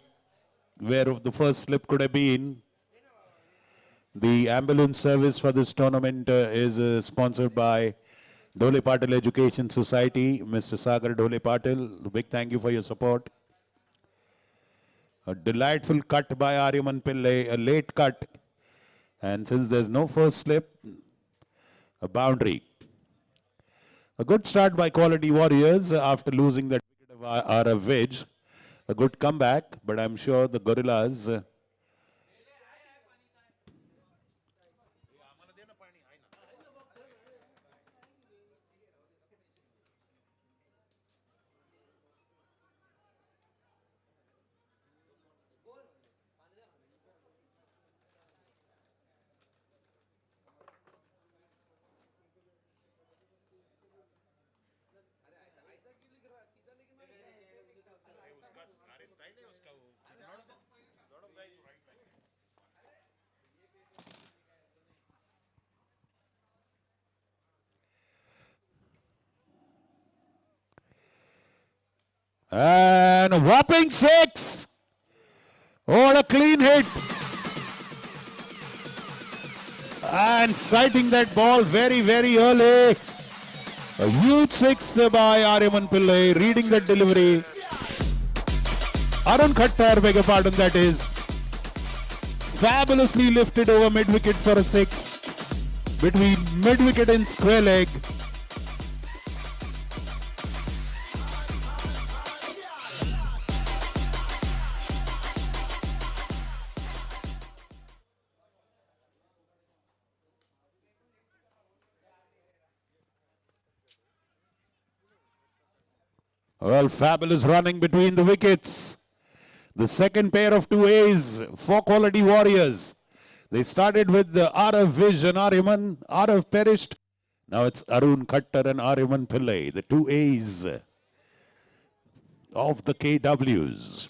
where the first slip could have been. The ambulance service for this tournament is sponsored by Dole Patil Education Society. Mr. Sagar Dole Patil, a big thank you for your support. A delightful cut by Aryaman Pillai, a late cut. And since there's no first slip, a boundary. A good start by Quality Warriors after losing that wicket of RF Vij. A good comeback, but I'm sure the Gorillas and a whopping 6. What a clean hit. And sighting that ball very, very early. A huge 6 by Aryaman Pillai, reading that delivery. Arun Khattar, beg your pardon, that is. Fabulously lifted over mid-wicket for a 6. Between mid-wicket and square leg. Well, fabulous running between the wickets. The second pair of 2 A's for Quality Warriors. They started with the Arav Vij and Aryaman. Arav perished. Now it's Arun Khattar and Aryaman Pillai, the 2 A's of the KWs.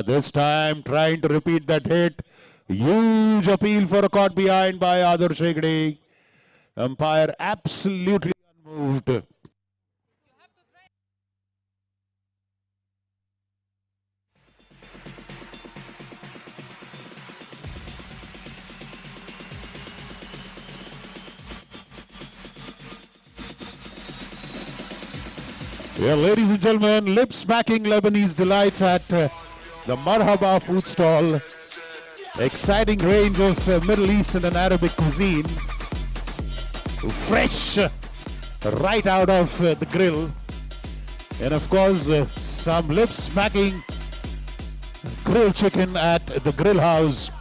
This time trying to repeat that hit. Huge appeal for a caught behind by Adarsh Hegde. Umpire absolutely unmoved. Yeah, ladies and gentlemen, lip-smacking Lebanese delights at the Marhaba food stall. Exciting range of Middle Eastern and Arabic cuisine. Fresh, right out of the grill. And of course, some lip-smacking grilled chicken at the grill house,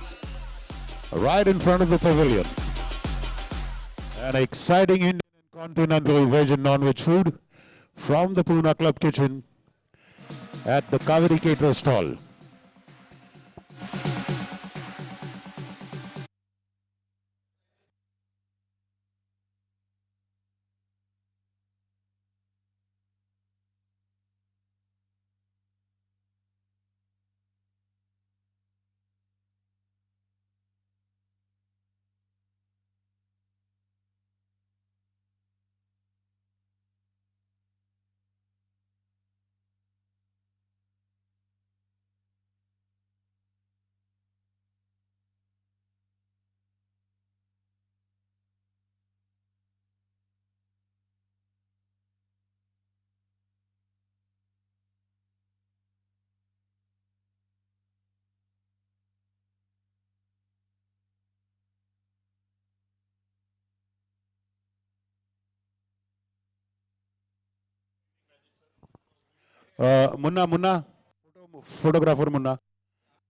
right in front of the pavilion. An exciting Indian and continental veg and non-veg food from the Pune Club kitchen at the Kaveri Caterer stall. Munna, photographer Munna.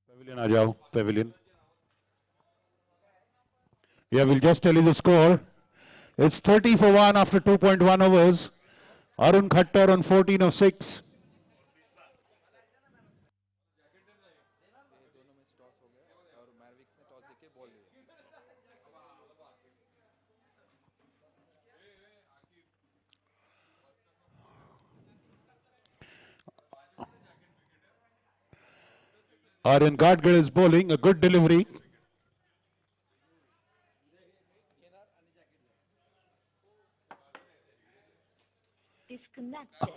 Pavilion, aa jao, pavilion. Yeah, we'll just tell you the score. It's 30 for 1 after 2.1 overs. Arun Khattar on 14 of 6. Aryan Gadgil is bowling, a good delivery. Disconnected.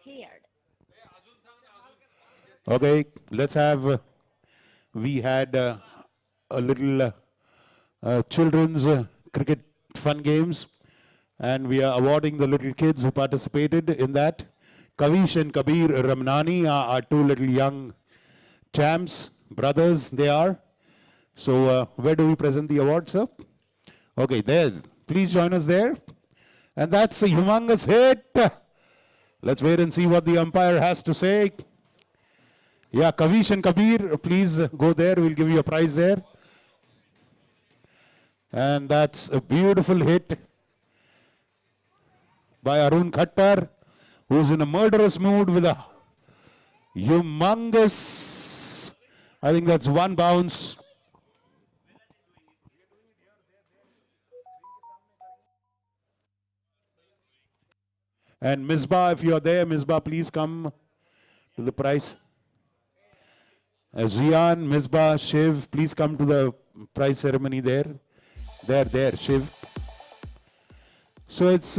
Paired. Okay, let's have. We had a little children's cricket fun games, and we are awarding the little kids who participated in that. Kavish and Kabir Ramnani are our two little young champs, brothers they are. So where do we present the award, sir? Okay, there. Please join us there. And that's a humongous hit. Let's wait and see what the umpire has to say. Yeah, Kavish and Kabir, please go there. We'll give you a prize there. And that's a beautiful hit by Arun Khattar, who's in a murderous mood with a humongous, I think that's one bounce. And Misbah, if you're there, Misbah, please come to the prize. Zian, Misbah, Shiv, please come to the prize ceremony there. There, Shiv. So it's...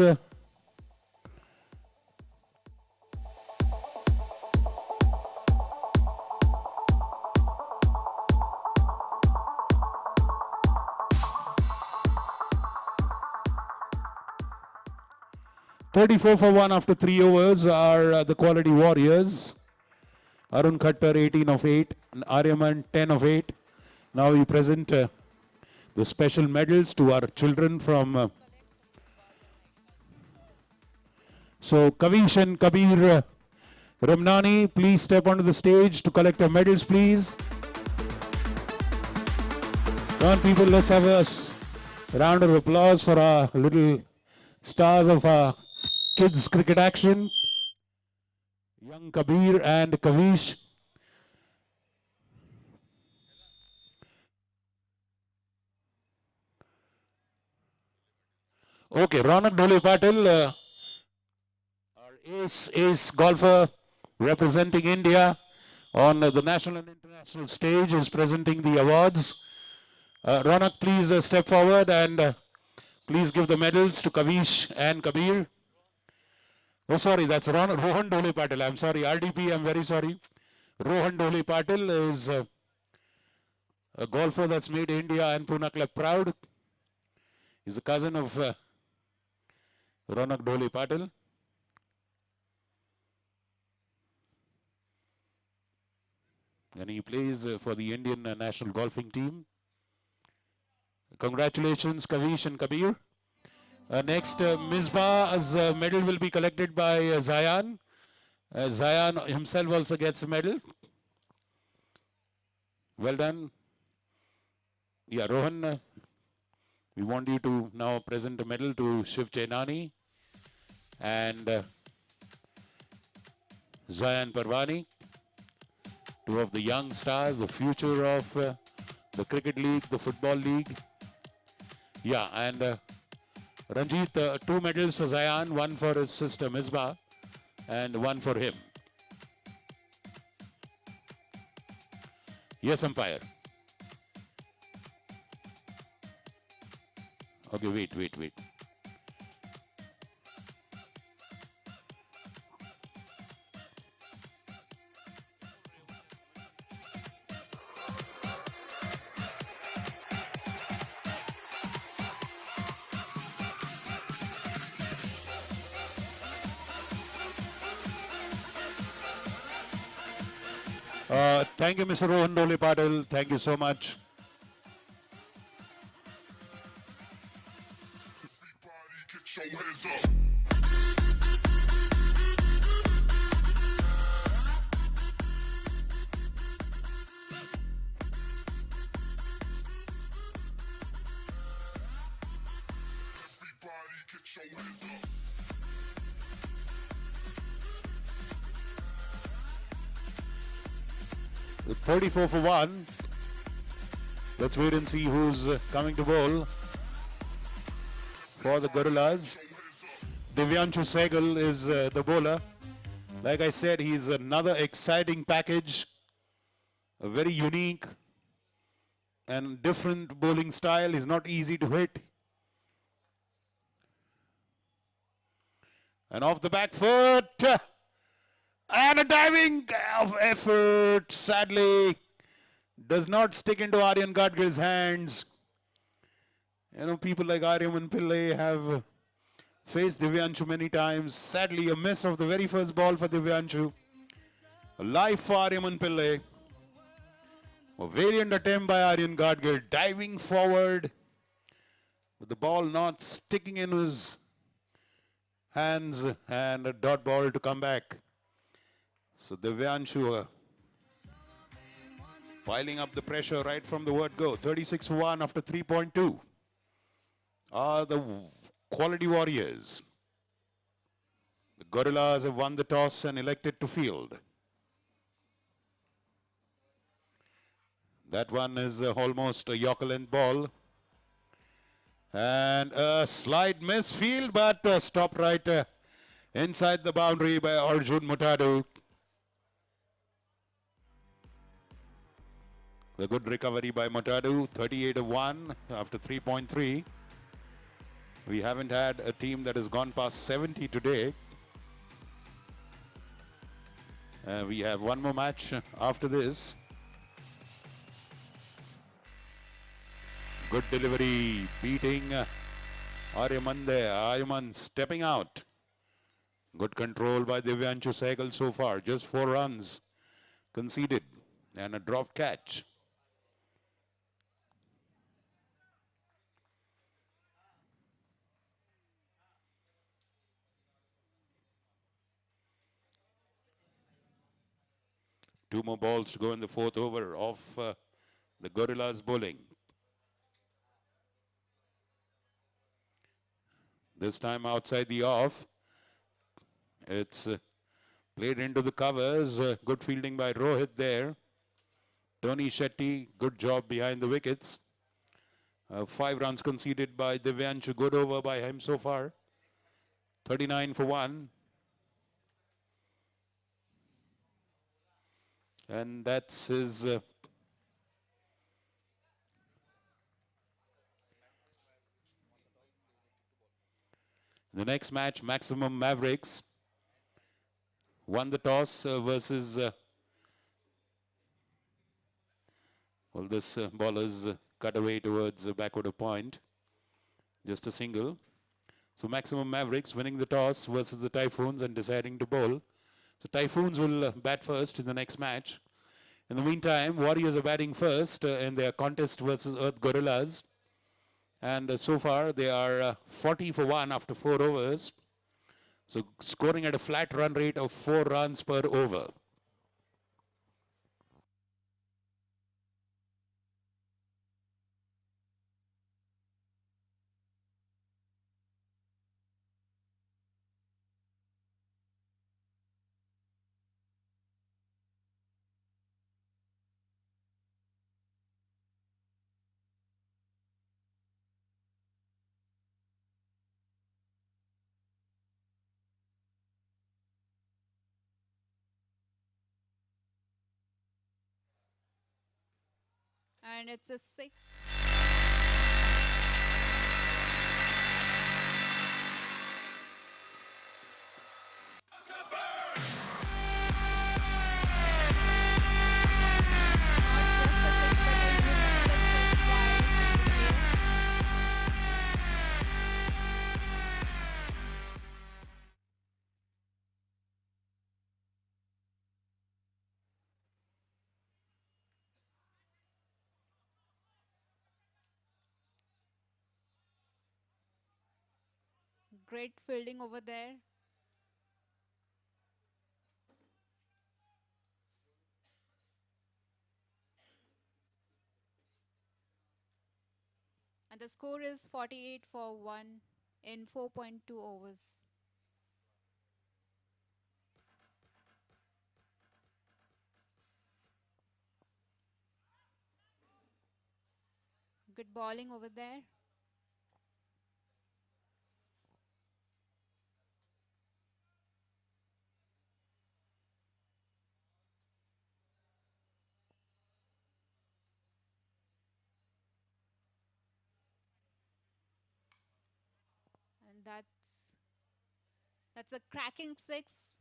$34 for 1 after 3 overs are the quality warriors. Arun Khattar 18 of 8, and Aryaman 10 of 8. Now we present the special medals to our children from... So Kavish and Kabir Ramnani, please step onto the stage to collect your medals, please. Come on, people, let's have a round of applause for our little stars of our kids cricket action. Young Kabir and Kavish. Okay, Ronak Dhole Patil, our ace golfer representing India on the national and international stage, is presenting the awards. Ronak, please step forward and please give the medals to Kavish and Kabir. Oh, sorry, that's Rohan Dhole Patil. I'm sorry, RDP, I'm very sorry. Rohan Dhole Patil is a golfer that's made India and Pune Club proud. He's a cousin of Ronak Dhole Patil. And he plays for the Indian national golfing team. Congratulations, Kavish and Kabir. Next, Misbah's medal will be collected by Zayan. Zayan himself also gets a medal. Well done. Yeah, Rohan, we want you to now present a medal to Shiv Chainani and Zayan Parvani, two of the young stars, the future of the cricket league, the football league. Yeah, and Ranjit, 2 medals for Zayan, 1 for his sister Misbah and 1 for him. Yes, umpire. Okay, wait. Thank you, Mr. Rohan Dole Patil. Thank you so much. With 34 for 1. Let's wait and see who's coming to bowl for the Gorillas. Divyanshu Sehgal is the bowler. Like I said, he's another exciting package. A very unique and different bowling style. He's not easy to hit. And off the back foot. And a diving of effort, sadly, does not stick into Aryan Gadgil's hands. You know, people like Aryaman Pillai have faced Divyanshu many times. Sadly, a miss of the very first ball for Divyanshu. A life for Aryaman Pillai. A valiant attempt by Aryan Gadgil, diving forward, with the ball not sticking in his hands, and a dot ball to come back. So Divyanshu piling up the pressure right from the word go. 36 for 1 after 3.2 are the quality warriors. The Gorillas have won the toss and elected to field. That one is almost a Yorker length ball. And a slight misfield, but stopped right inside the boundary by Arjun Mutadu. The good recovery by Mutadu, 38 of 1 after 3.3. We haven't had a team that has gone past 70 today. We have one more match after this. Good delivery, beating Aryaman there. Aryaman stepping out. Good control by Divyanshu Sehgal so far. Just 4 runs conceded and a drop catch. Two more balls to go in the 4th over of the Gorillas bowling. This time outside the off. It's played into the covers. Good fielding by Rohit there. Tony Shetty, good job behind the wickets. 5 runs conceded by Divyanshu. Good over by him so far. 39 for 1. And that's his the next match, Maximum Mavericks won the toss versus well, this ball is cut away towards the backward of point. Just a single. So Maximum Mavericks winning the toss versus the Typhoons and deciding to bowl. So Typhoons will bat first in the next match. In the meantime, Warriors are batting first in their contest versus Earth Gorillas. And so far, they are 40 for 1 after 4 overs. So scoring at a flat run rate of 4 runs per over. And it's a 6. Great fielding over there. And the score is 48 for 1 in 4.2 overs. Good bowling over there. And that's a cracking six.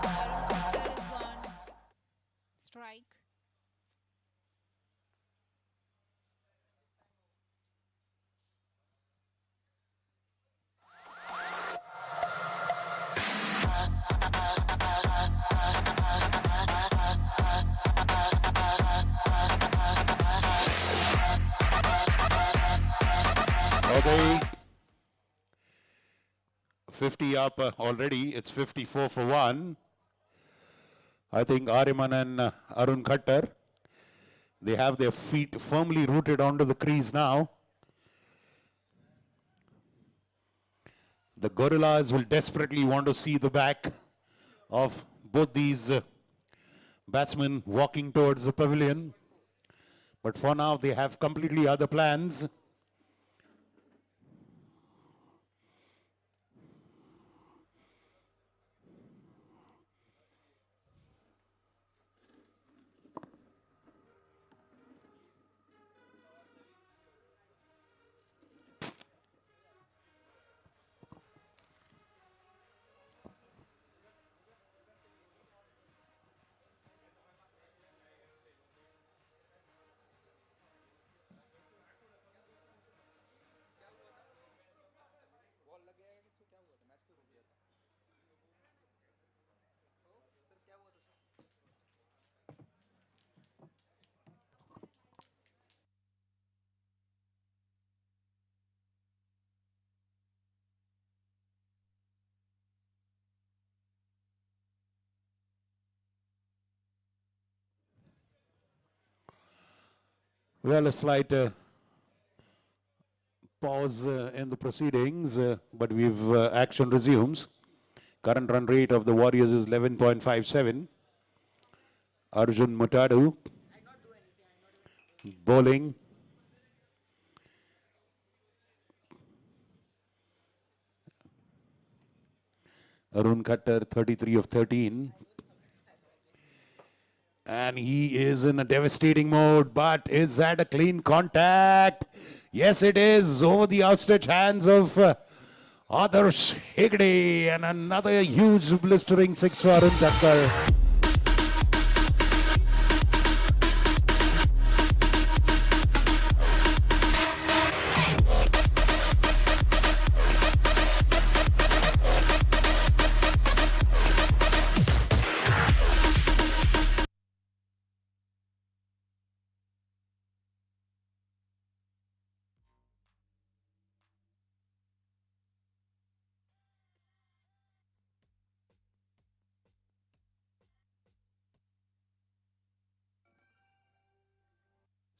Arun Khattar is on strike. Okay. 50 up already. It's 54 for 1. I think Ariman and Arun Khattar, they have their feet firmly rooted onto the crease now. The Gorillas will desperately want to see the back of both these batsmen walking towards the pavilion. But for now, they have completely other plans. Well, a slight pause in the proceedings, but action resumes. Current run rate of the Warriors is 11.57. Arjun Mutadu bowling. Arun Khattar 33 of 13. And he is in a devastating mode, but is that a clean contact? Yes, it is, over the outstretched hands of Adarsh Hegde, and another huge blistering six for Arun Khattar.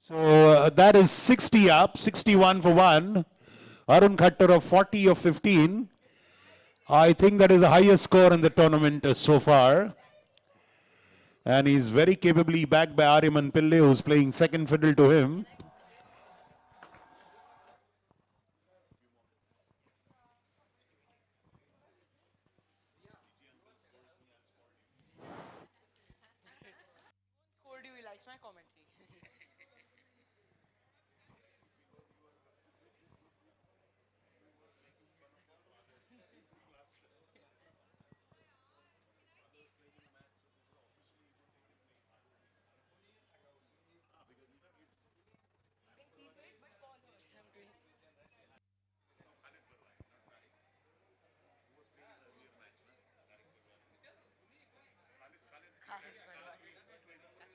So that is 60 up, 61 for 1. Arun Khattar of 40 of 15. I think that is the highest score in the tournament so far. And he's very capably backed by Ariman Pillai, who's playing second fiddle to him. That's my commentary.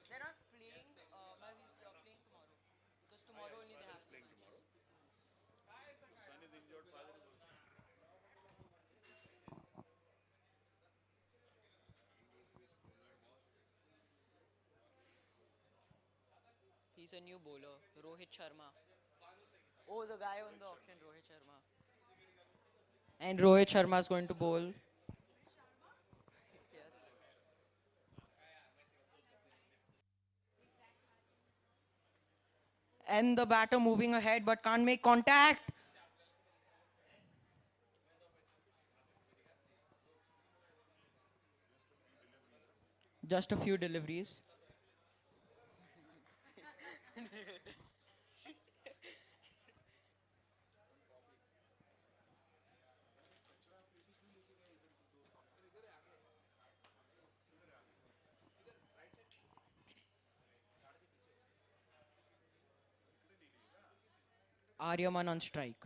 They're not playing, but he's playing tomorrow. Because tomorrow only they have two matches. Son is injured, father is also. He's a new bowler, Rohit Sharma. Oh, the guy on the auction, Rohit Sharma. And Rohit Sharma is going to bowl. Yes. And the batter moving ahead but can't make contact. Just a few deliveries. Aryaman on strike.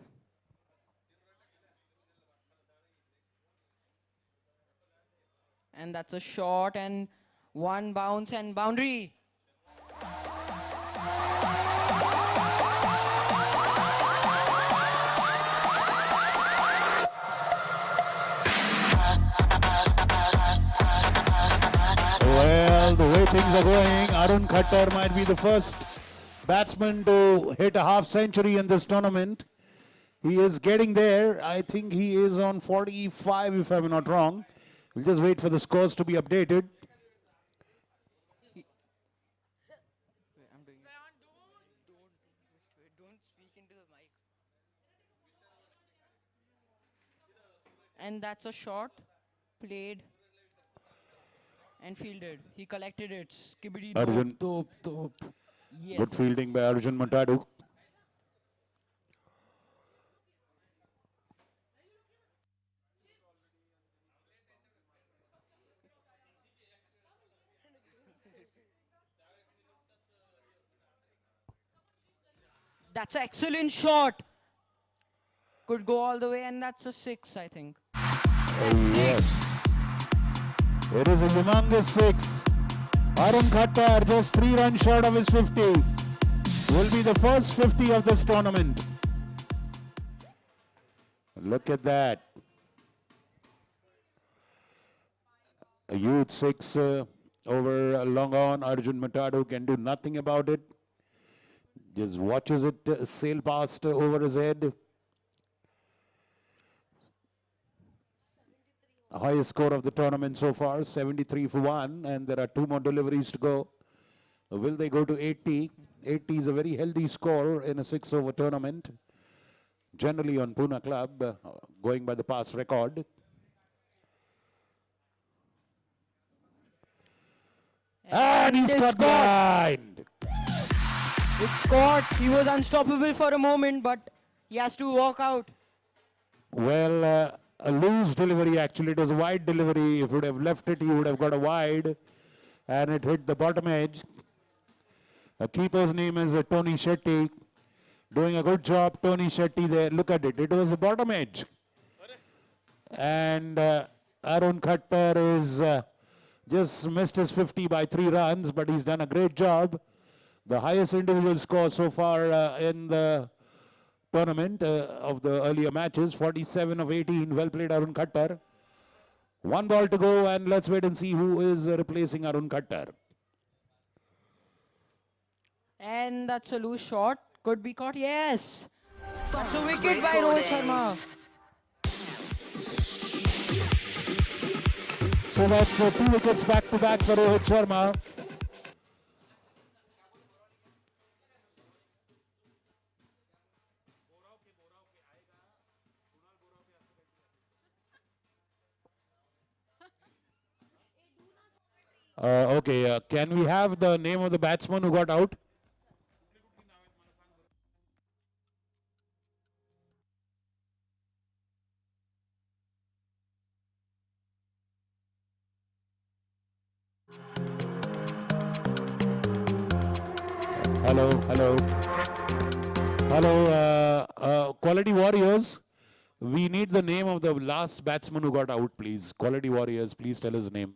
And that's a shot and one bounce and boundary. Well, the way things are going, Arun Khattar might be the first batsman to hit a half century in this tournament. He is getting there. I think he is on 45, if I'm not wrong. We'll just wait for the scores to be updated. Wait, I'm doing it. Don't speak into the mic. And that's a shot played and fielded. He collected it. Skibbity Arjun. dope, dope, dope. Yes. Good fielding by Arjun Matadu. That's an excellent shot. Could go all the way, and that's a six, I think. Yes. It is a humongous six. Arun Khattar just 3 runs short of his 50. Will be the first 50 of this tournament. Look at that. A huge six over long on. Arjun Matadu can do nothing about it. Just watches it sail past over his head. Highest score of the tournament so far, 73 for 1, and there are 2 more deliveries to go. Will they go to 80? 80 is a very healthy score in a 6-over tournament. Generally on Pune Club, going by the past record. And he's got behind. It's caught. He was unstoppable for a moment, but he has to walk out. Well, a loose delivery actually. It was a wide delivery. If he would have left it, he would have got a wide. And it hit the bottom edge. The keeper's name is Tony Shetty. Doing a good job, Tony Shetty there. Look at it. It was the bottom edge. And Arun Khattar is just missed his 50 by 3 runs, but he's done a great job. The highest individual score so far in the tournament of the earlier matches, 47 of 18. Well played, Arun Khattar. 1 ball to go, and let's wait and see who is replacing Arun Khattar. And that's a loose shot. Could be caught. Yes. That's a wicket by Rohit Sharma. So that's 2 wickets back to back for Rohit Sharma. Okay, can we have the name of the batsman who got out? Hello, hello. Hello, Quality Warriors. We need the name of the last batsman who got out, please. Quality Warriors, please tell his name.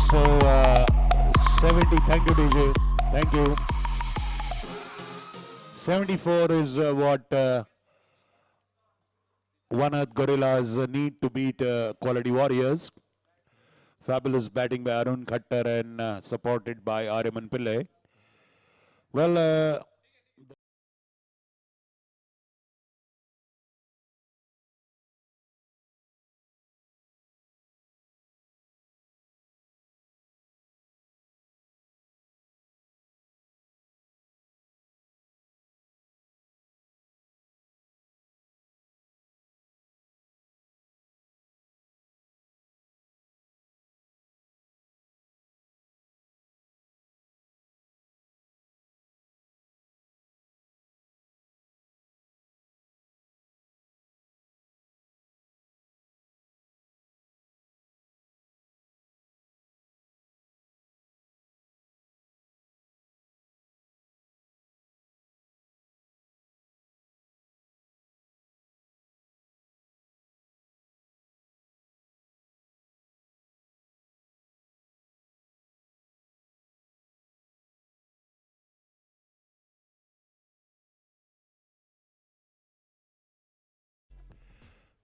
So, 70, thank you, DJ. Thank you. 74 is what One Earth Gorillas need to beat Quality Warriors. Fabulous batting by Arun Khattar and supported by Aryaman Pillai. Well,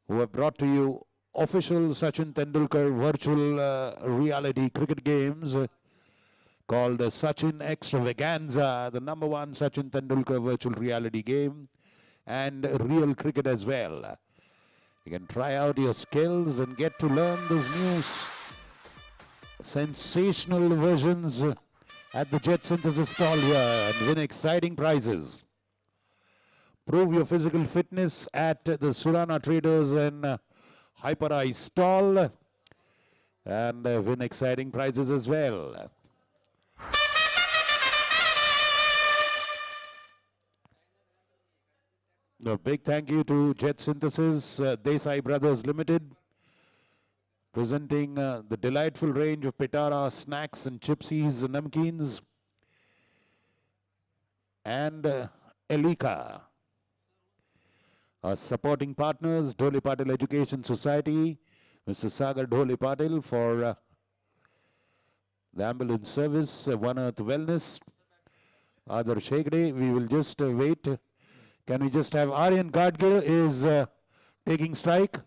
who have brought to you official Sachin Tendulkar virtual reality cricket games called Sachin Extravaganza, the #1 Sachin Tendulkar virtual reality game, and real cricket as well. You can try out your skills and get to learn those new sensational versions at the Jet Synthesis stall here and win exciting prizes. Prove your physical fitness at the Surana Traders and Hyper Ice stall and win exciting prizes as well. A big thank you to Jet Synthesis, Desai Brothers Limited, presenting the delightful range of Pitara snacks and chipsies and namkeens, and Elika. Our supporting partners, Dhole Patil Education Society, Mr. Sagar Dhole Patil for the ambulance service, One Earth Wellness, Adar Shegde. We will just wait. Can we just have Aryan Gadgil is taking strike?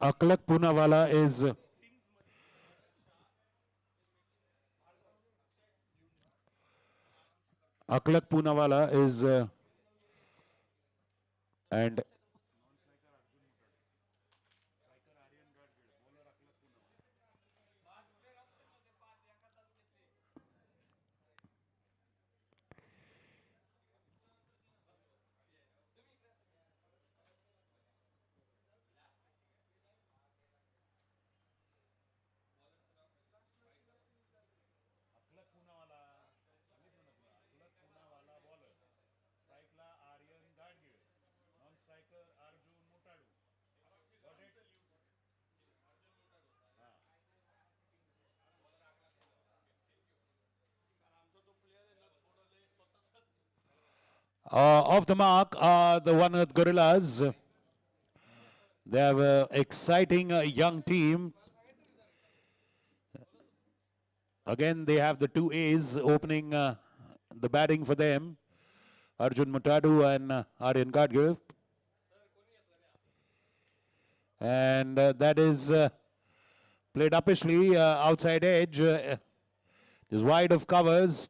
Aklak Poonawala is and Off the mark are the One Earth Gorillas. They have an exciting young team. Again, they have the two A's opening the batting for them. Arjun Mutadu and Aryan Gadgil. And that is played uppishly outside edge. Is wide of covers.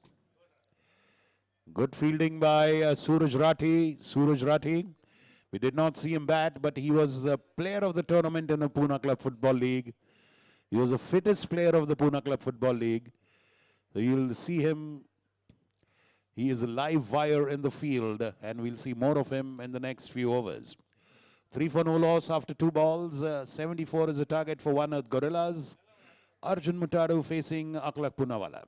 Good fielding by Suraj Rathi. Suraj Rathi. We did not see him bat, but he was the player of the tournament in the Pune Club Football League. He was the fittest player of the Pune Club Football League. So you'll see him. He is a live wire in the field, and we'll see more of him in the next few overs. 3 for no loss after 2 balls. 74 is the target for One Earth Gorillas. Arjun Mutadu facing Aklak Punawala.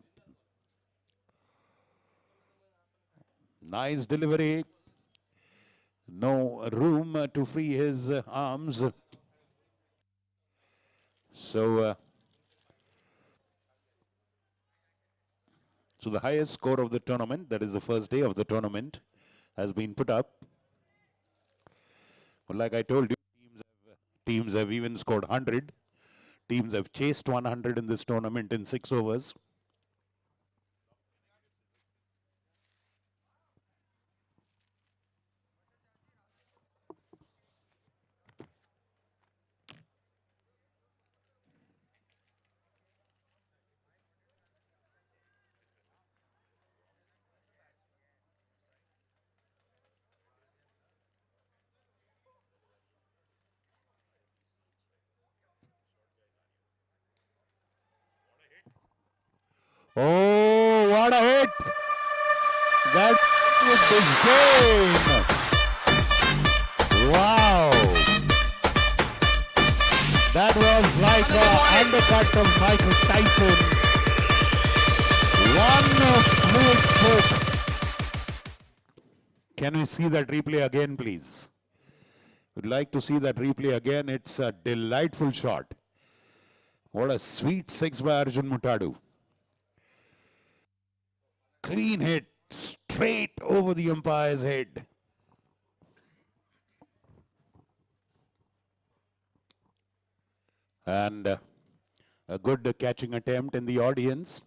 Nice delivery. No room to free his arms. So the highest score of the tournament, that is the first day of the tournament, has been put up. Well, like I told you, teams have even scored 100. Teams have chased 100 in this tournament in 6 overs. Oh, what a hit! That was this game! Wow! That was like an undercut of Michael Tyson. One fluid stroke. Can we see that replay again, please? We'd like to see that replay again. It's a delightful shot. What a sweet 6 by Arjun Mutadu. Clean hit, straight over the umpire's head. And a good catching attempt in the audience.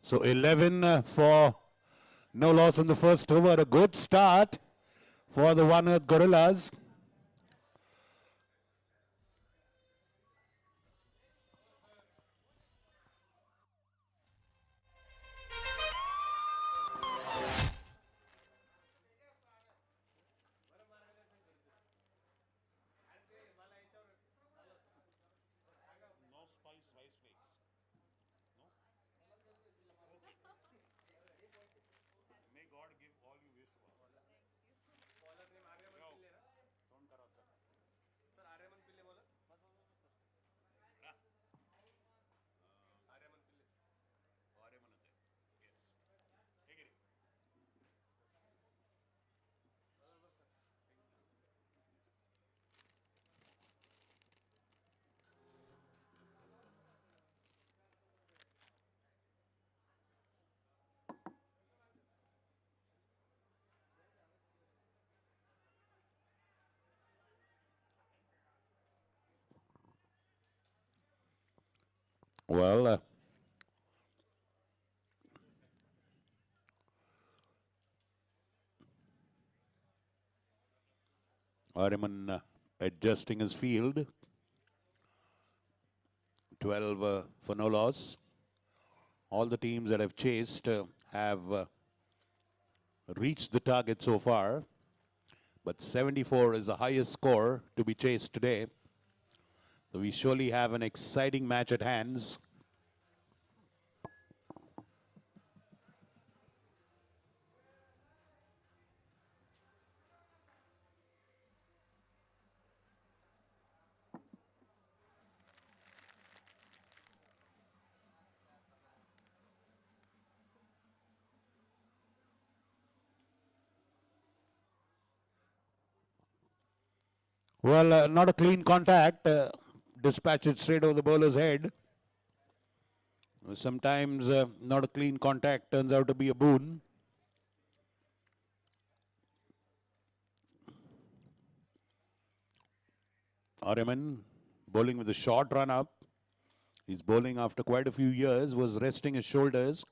So 11 for no loss in the first over. A good start for the One Earth Gorillas. Well, Ariman adjusting his field. 12 for no loss. All the teams that have chased have reached the target so far. But 74 is the highest score to be chased today. So we surely have an exciting match at hands. Well, not a clean contact. Dispatch it straight over the bowler's head. Sometimes not a clean contact turns out to be a boon. Aryaman bowling with a short run up. He's bowling after quite a few years, was resting his shoulders.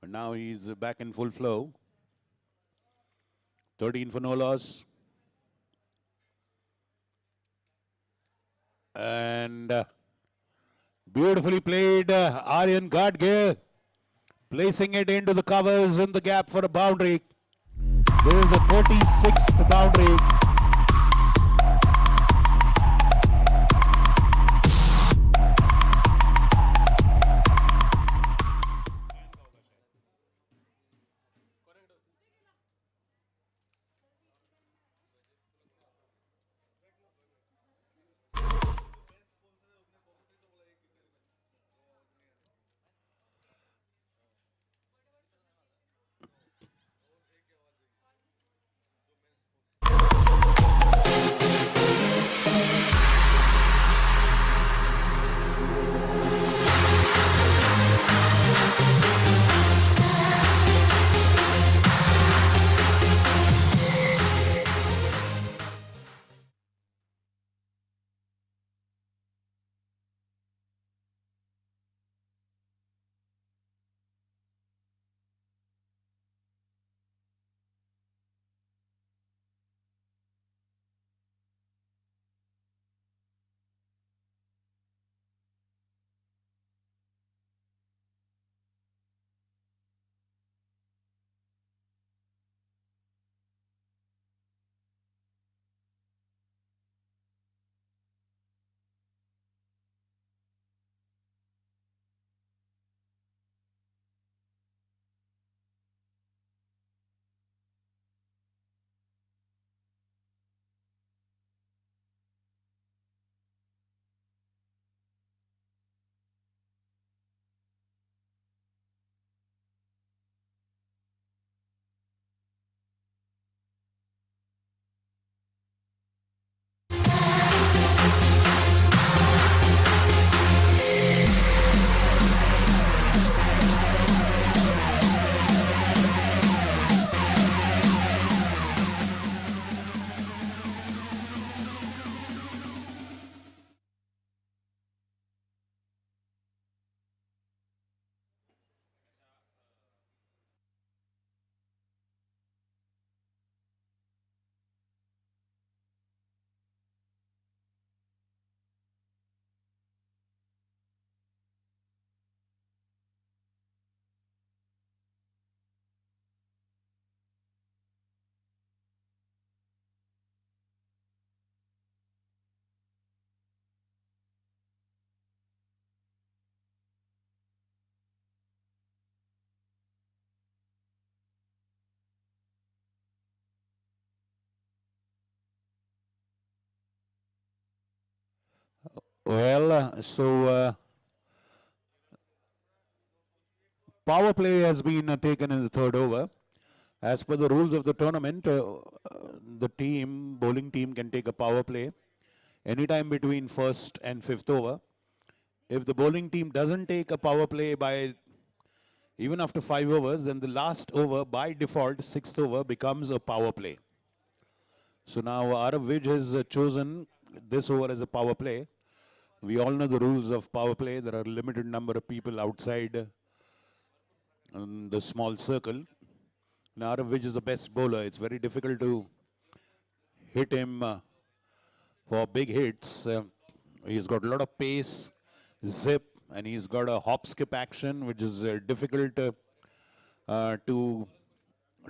But now he's back in full flow. 13 for no loss. And beautifully played Aryan Gadge, placing it into the covers in the gap for a boundary. This is the 36th boundary. Well, power play has been taken in the third over. As per the rules of the tournament, the bowling team can take a power play anytime between first and fifth over. If the bowling team doesn't take a power play by even after 5 overs, then the last over by default, sixth over, becomes a power play. So now Arav Vij has chosen this over as a power play. We all know the rules of power play. There are a limited number of people outside the small circle. Now Arav Vij is the best bowler. It's very difficult to hit him for big hits. He's got a lot of pace, zip, and he's got a hop skip action, which is difficult to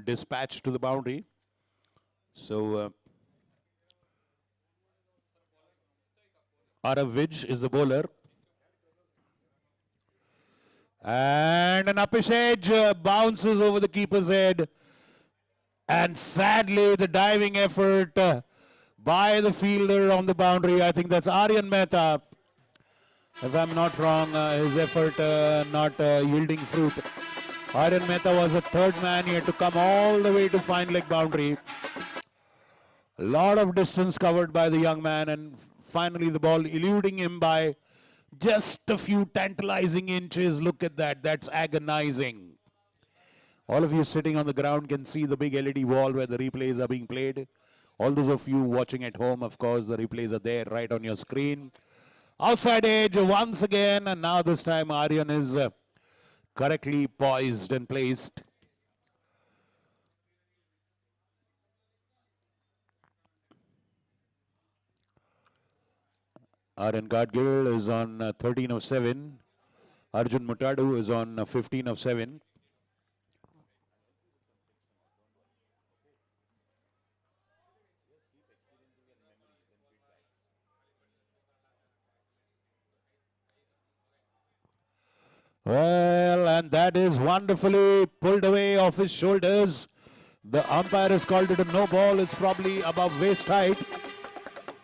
dispatch to the boundary. So Arav Vij is the bowler. And an uppish edge bounces over the keeper's head. And sadly, the diving effort by the fielder on the boundary, I think that's Aryan Mehta. If I'm not wrong, his effort not yielding fruit. Aryan Mehta was the third man. He had to come all the way to fine leg boundary. A lot of distance covered by the young man, and finally the ball eluding him by just a few tantalizing inches. Look at that. That's agonizing. All of you sitting on the ground can see the big LED wall where the replays are being played. All those of you watching at home, of course, the replays are there right on your screen. Outside edge once again, and now this time Aryan is correctly poised and placed. Aryan Gadgil is on 13 of 7. Arjun Mutadu is on 15 of 7. Well, and that is wonderfully pulled away off his shoulders. The umpire has called it a no ball. It's probably above waist height.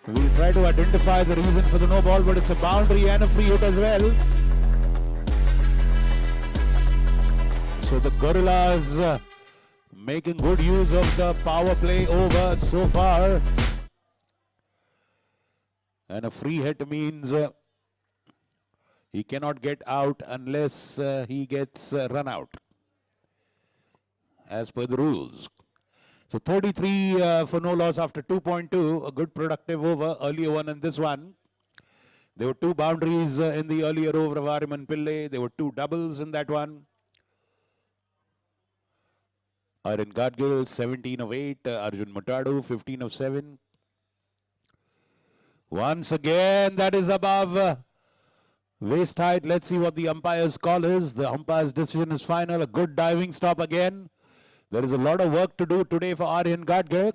We'll try to identify the reason for the no ball, but it's a boundary and a free hit as well. So the Gorillas making good use of the power play over so far. And a free hit means he cannot get out unless he gets run out, as per the rules. So 33 for no loss after 2.2, a good productive over, earlier one and this one. There were two boundaries in the earlier over of Ariman Pillai. There were two doubles in that one. Aryan Gadgil, 17 of 8. Arjun Mutadu, 15 of 7. Once again, that is above waist height. Let's see what the umpire's call is. The umpire's decision is final. A good diving stop again. There is a lot of work to do today for Aryan Gadgil.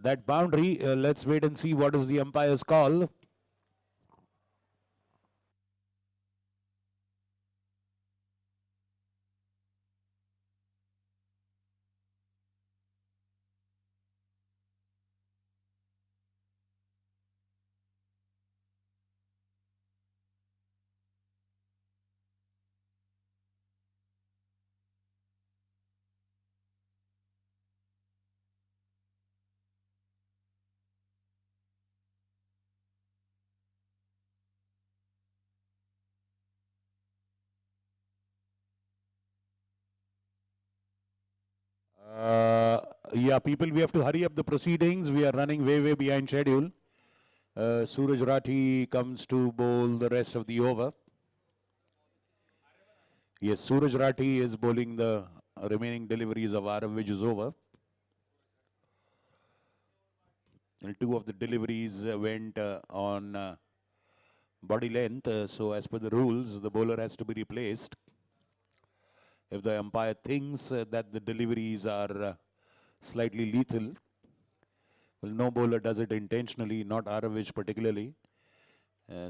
That boundary, let's wait and see what is the umpire's call. Yeah, people, we have to hurry up the proceedings. We are running way behind schedule. Suraj Rathi comes to bowl the rest of the over. Yes, Suraj Rathi is bowling the remaining deliveries of Arav, which is over. And two of the deliveries went on body length. So as per the rules, the bowler has to be replaced. If the umpire thinks that the deliveries are slightly lethal, well, no bowler does it intentionally, not Aravish particularly.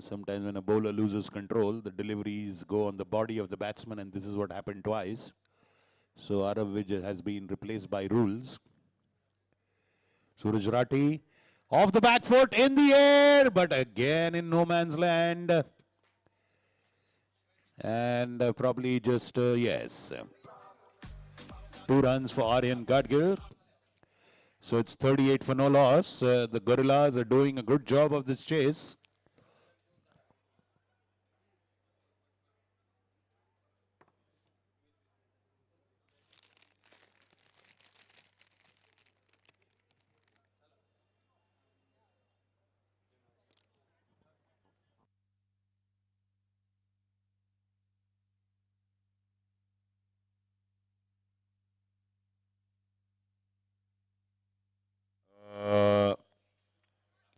Sometimes when a bowler loses control, the deliveries go on the body of the batsman, and this is what happened twice. So Aravish has been replaced by rules. Suraj Rathi off the back foot in the air, but again in no man's land. And probably just, yes. 2 runs for Aryan Gadgil. So it's 38 for no loss. The Gorillas are doing a good job of this chase.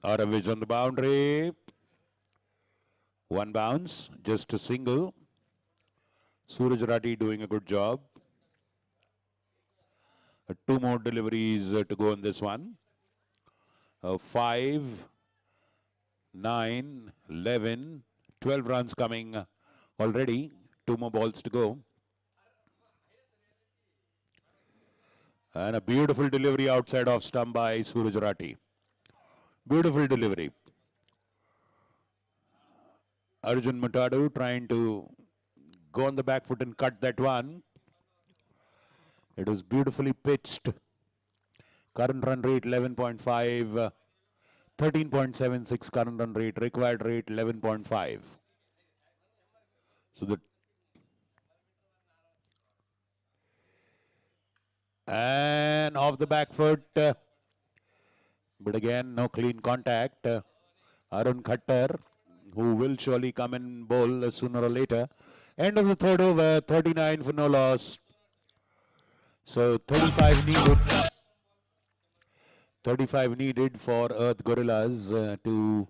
Aravish on the boundary. 1 bounce, just a single. Suraj Rathi doing a good job. 2 more deliveries to go in this one. 5, 9, 11, 12 runs coming already. 2 more balls to go. And a beautiful delivery outside off stump by Suraj Rathi. Beautiful delivery. Arjun Mutadu trying to go on the back foot and cut that one. It was beautifully pitched. Current run rate 11.5, 13.76 current run rate, required rate 11.5. So and off the back foot. But again, no clean contact. Arun Khattar, who will surely come and bowl sooner or later. End of the third over, 39 for no loss. So 35 needed. 35 needed for Earth Gorillas to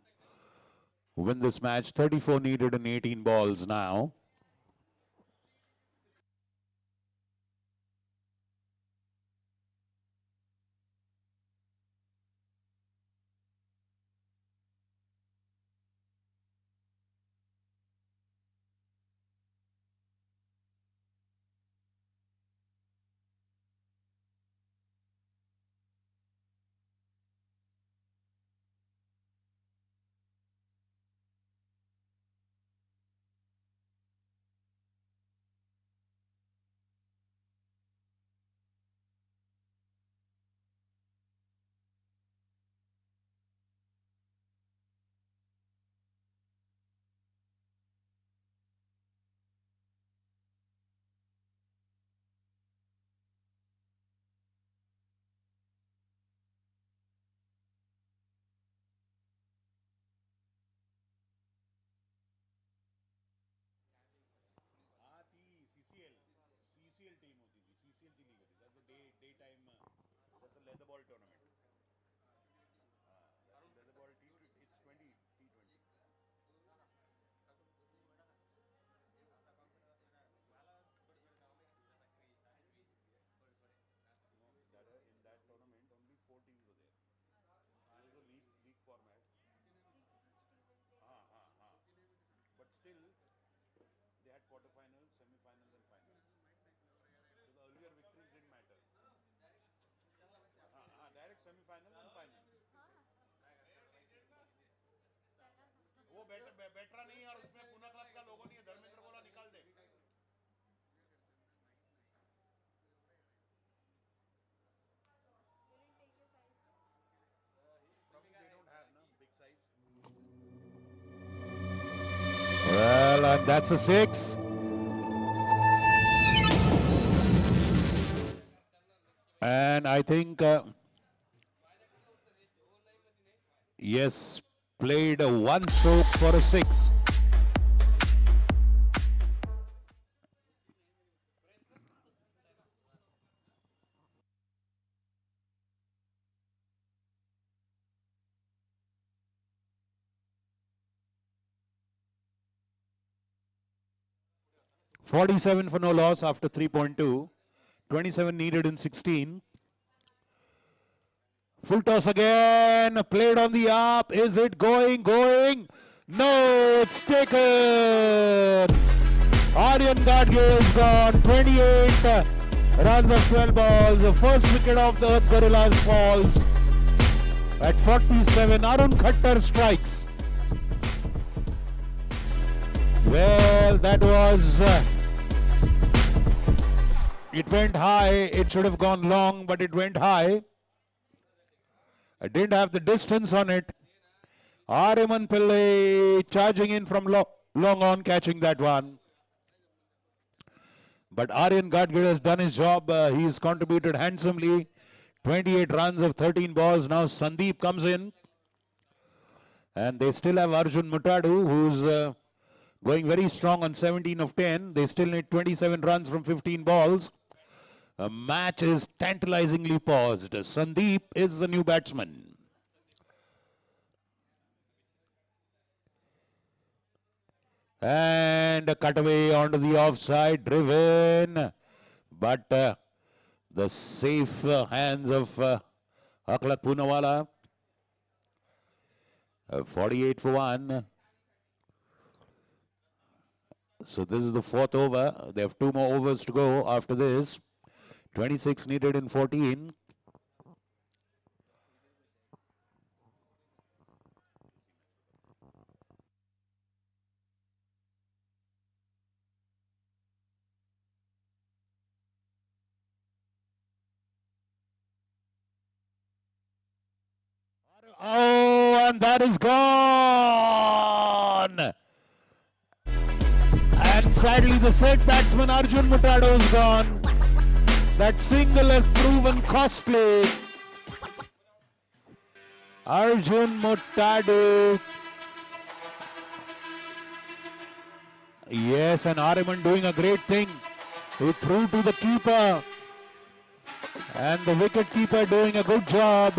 win this match. 34 needed in 18 balls now. CCL team होती थी, CCL की league होती थी. That's the daytime. That's a leather ball tournament. That's a leather ball team. It's 20 T20. In that tournament, only 4 teams were there. It was a league format. But still, they had quarterfinals, semi-finals, and finals. So the earlier victories didn't matter. Direct semi-finals and finals. वो बेटरा नहीं है और उसमें Poona club का लोगो नहीं है. धर्मेंद्र बोला निकाल दे. Probably they don't have big size. Well, and that's a 6. And I think, yes, played a 1 stroke for a 6. $47 for no loss after 3.2. 27 needed in 16. Full toss again. Played on the up. Is it going? Going? No, it's taken. Aryan Gadge is gone. 28 runs of 12 balls. The first wicket of the Earth Gorillas falls. At 47, Arun Khattar strikes. Well, that was... it went high. It should have gone long, but it went high. I didn't have the distance on it. Ariman Pillai charging in from long on, catching that one. But Aryan Gadgir has done his job. He's contributed handsomely. 28 runs of 13 balls. Now Sandeep comes in. And they still have Arjun Mutadu, who's going very strong on 17 of 10. They still need 27 runs from 15 balls. The match is tantalizingly paused. Sandeep is the new batsman. And a cutaway onto the offside, driven. But the safe hands of Akhlaq Poonawala. 48 for 1. So this is the 4th over. They have 2 more overs to go after this. 26 needed in 14. Oh, and that is gone. And sadly, the set batsman Arjun Mutado is gone. That single has proven costly. Arjun Mutadu. Yes, and Ariman doing a great thing. He threw to the keeper. And the wicket keeper doing a good job.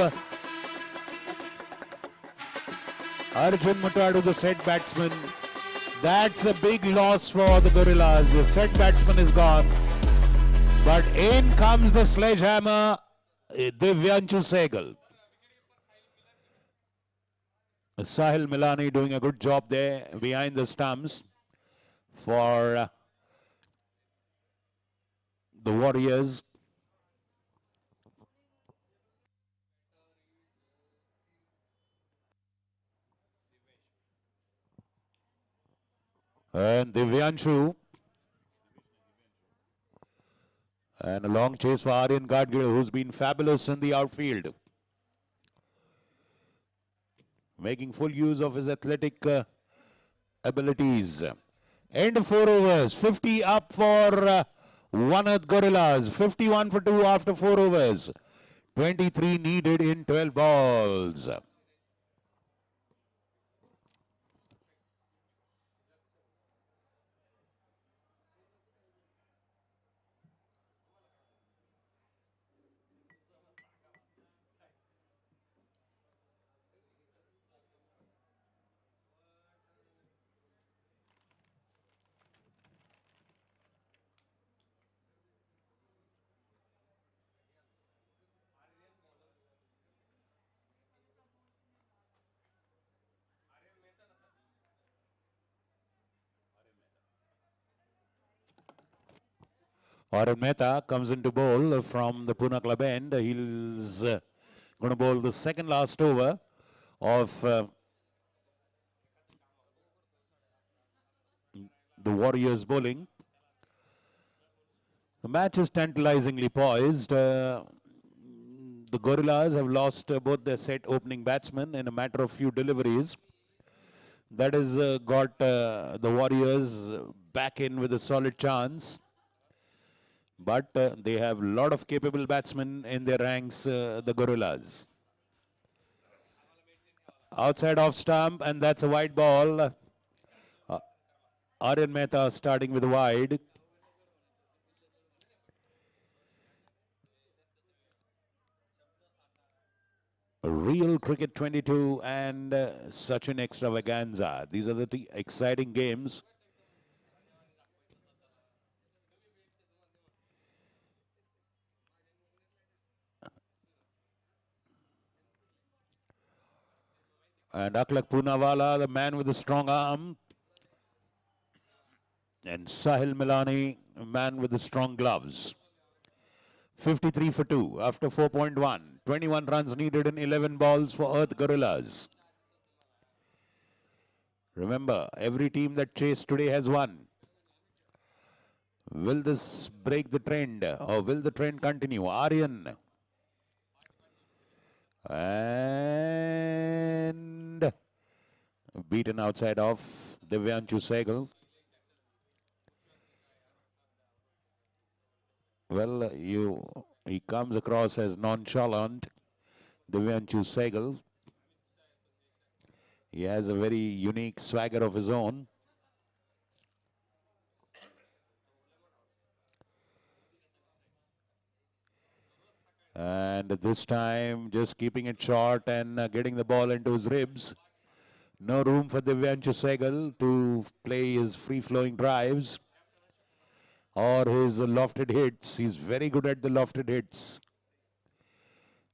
Arjun Mutadu, the set batsman. That's a big loss for the Gorillas. The set batsman is gone. But in comes the sledgehammer, Divyanshu Sehgal. Sahil Milani doing a good job there behind the stumps for the Warriors. And Divyanshu. And a long chase for Aryan Gadgil, who's been fabulous in the outfield. Making full use of his athletic abilities. End of 4 overs. 50 up for One Earth Gorillas. 51 for 2 after 4 overs. 23 needed in 12 balls. Aryan Mehta comes into bowl from the Pune club end. He's going to bowl the second last over of the Warriors bowling. The match is tantalizingly poised. The Gorillas have lost both their set opening batsmen in a matter of few deliveries. That has got the Warriors back in with a solid chance. But they have a lot of capable batsmen in their ranks, the Gorillas. Outside off stump, and that's a wide ball. Aryan Mehta starting with a wide. Real Cricket 22 and Sachin Extravaganza. These are the exciting games. And Aklak Poonawala, the man with the strong arm. And Sahil Milani, a man with the strong gloves. 53 for 2 after 4.1. 21 runs needed in 11 balls for Earth Gorillas. Remember, every team that chased today has won. Will this break the trend or will the trend continue? Aryan. And beaten outside of Divyanshu Sehgal. Well, he comes across as nonchalant, Divyanshu Sehgal. He has a very unique swagger of his own. And this time, just keeping it short and getting the ball into his ribs. No room for Divyanshu Sehgal to play his free-flowing drives or his lofted hits. He's very good at the lofted hits.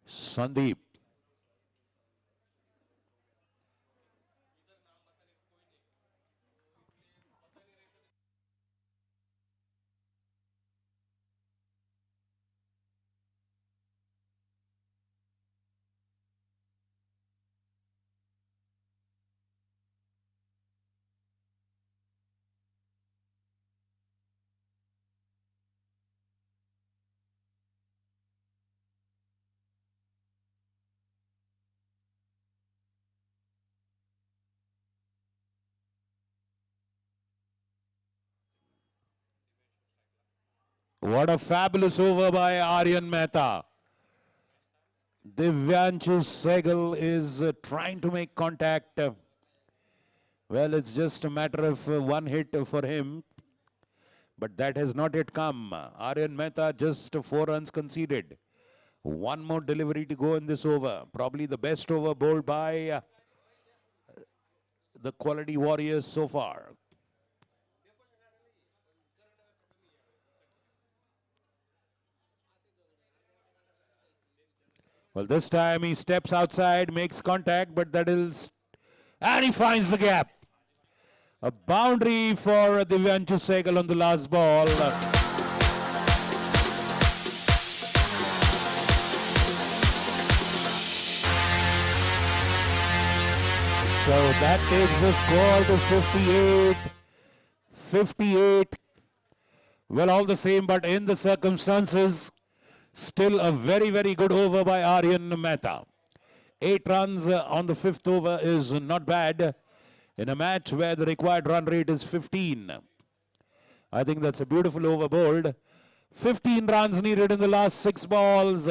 Sandeep. What a fabulous over by Aryan Mehta. Divyanshu Sehgal is trying to make contact. Well, it's just a matter of one hit for him. But that has not yet come. Aryan Mehta just 4 runs conceded. One more delivery to go in this over. Probably the best over bowled by the quality warriors so far. Well, this time he steps outside, makes contact, but that is... And he finds the gap. A boundary for Divyanshu Sehgal on the last ball. So that takes the score to 58. 58. Well, all the same, but in the circumstances, still a very, very good over by Aryan Mehta. 8 runs on the 5th over is not bad in a match where the required run rate is 15. I think that's a beautiful over bowled. 15 runs needed in the last 6 balls.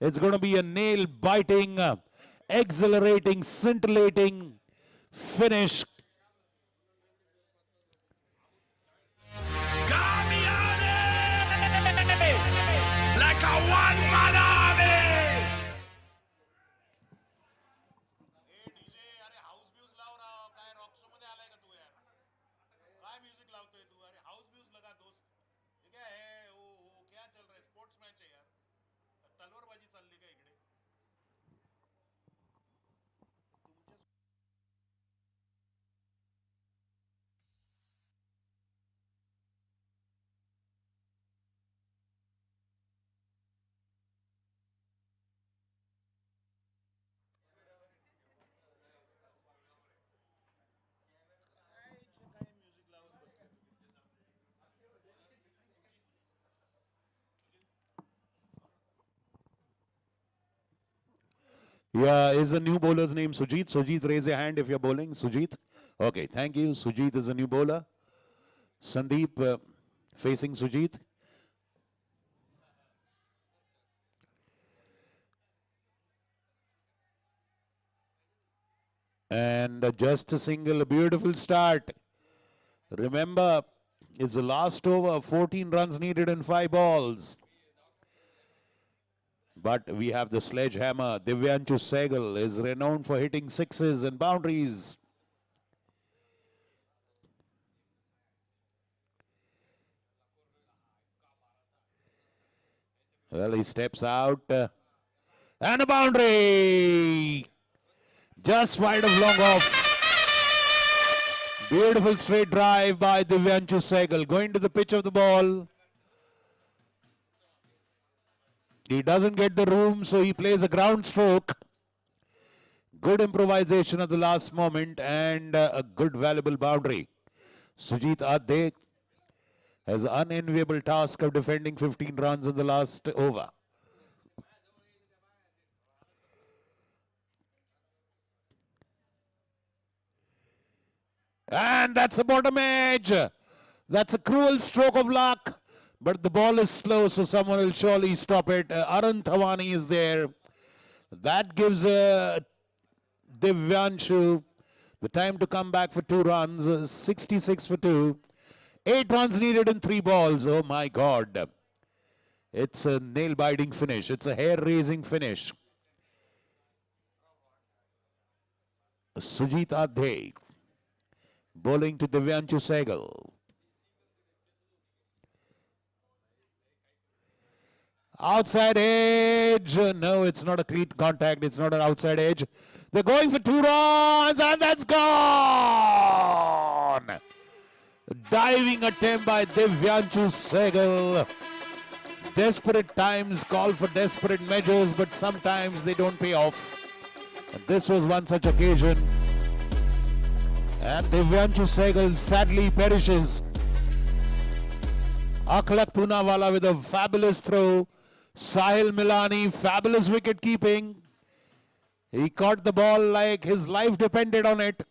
It's going to be a nail-biting, exhilarating, scintillating finish. Like a one-man army! A DJ अरे house muse लाव राव काय rock show मध्ये आलाय का तू यार काय music लावतोय तू अरे हाऊस म्यूज लगा दोस्त हे काय है ओ क्या चल रहा है स्पोर्ट्स मैच है यार तलवारबाजी चालली का इकडे Yeah, is the new bowler's name Sujit? Sujit, raise your hand if you're bowling. Sujit? Okay, thank you. Sujit is the new bowler. Sandeep facing Sujit. And just a single, a beautiful start. Remember, it's the last over, 14 runs needed in 5 balls. But we have the sledgehammer. Divyanshu Sehgal is renowned for hitting sixes and boundaries. Well, he steps out. And a boundary! Just wide of long off. Beautiful straight drive by Divyanshu Sehgal. Going to the pitch of the ball. He doesn't get the room, so he plays a ground stroke. Good improvisation at the last moment and a good valuable boundary. Sujit Adhe has an unenviable task of defending 15 runs in the last over. And that's a bottom edge. That's a cruel stroke of luck. But the ball is slow, so someone will surely stop it. Arun Thawani is there. That gives Divyanshu the time to come back for 2 runs. 66 for 2. 8 runs needed in 3 balls. Oh my God. It's a nail-biting finish. It's a hair-raising finish. Sujit Adhe bowling to Divyanshu Sehgal. Outside edge. No, it's not a clean contact. It's not an outside edge. They're going for 2 runs and that's gone. Diving attempt by Divyanshu Sehgal. Desperate times call for desperate measures, but sometimes they don't pay off. And this was one such occasion. And Divyanshu Sehgal sadly perishes. Akhlaq Poonawala with a fabulous throw. Sahil Milani, fabulous wicket keeping. He caught the ball like his life depended on it.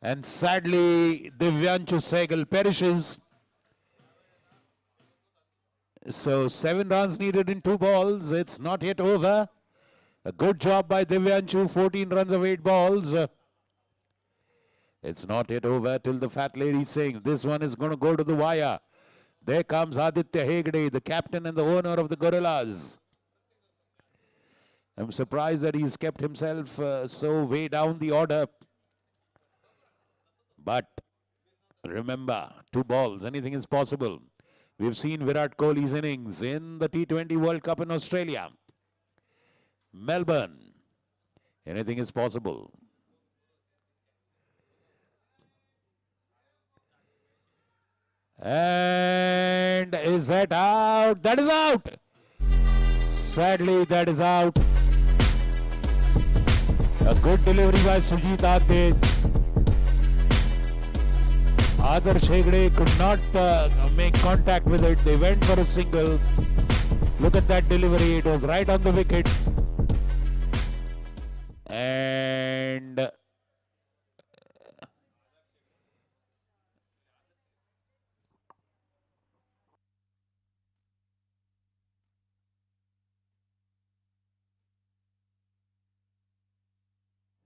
And sadly, Divyanshu Sehgal perishes. So 7 runs needed in 2 balls. It's not yet over. A good job by Divyanshu. 14 runs of 8 balls. It's not yet over till the fat lady sings. This one is going to go to the wire. There comes Aditya Hegde, the captain and the owner of the Gorillas. I'm surprised that he's kept himself so way down the order. But remember, 2 balls, anything is possible. We've seen Virat Kohli's innings in the T20 World Cup in Australia. Melbourne, anything is possible. And is that out? That is out. Sadly, that is out. A good delivery by Sujit Ate. Adarsh Hegde could not make contact with it. They went for a single. Look at that delivery. It was right on the wicket. And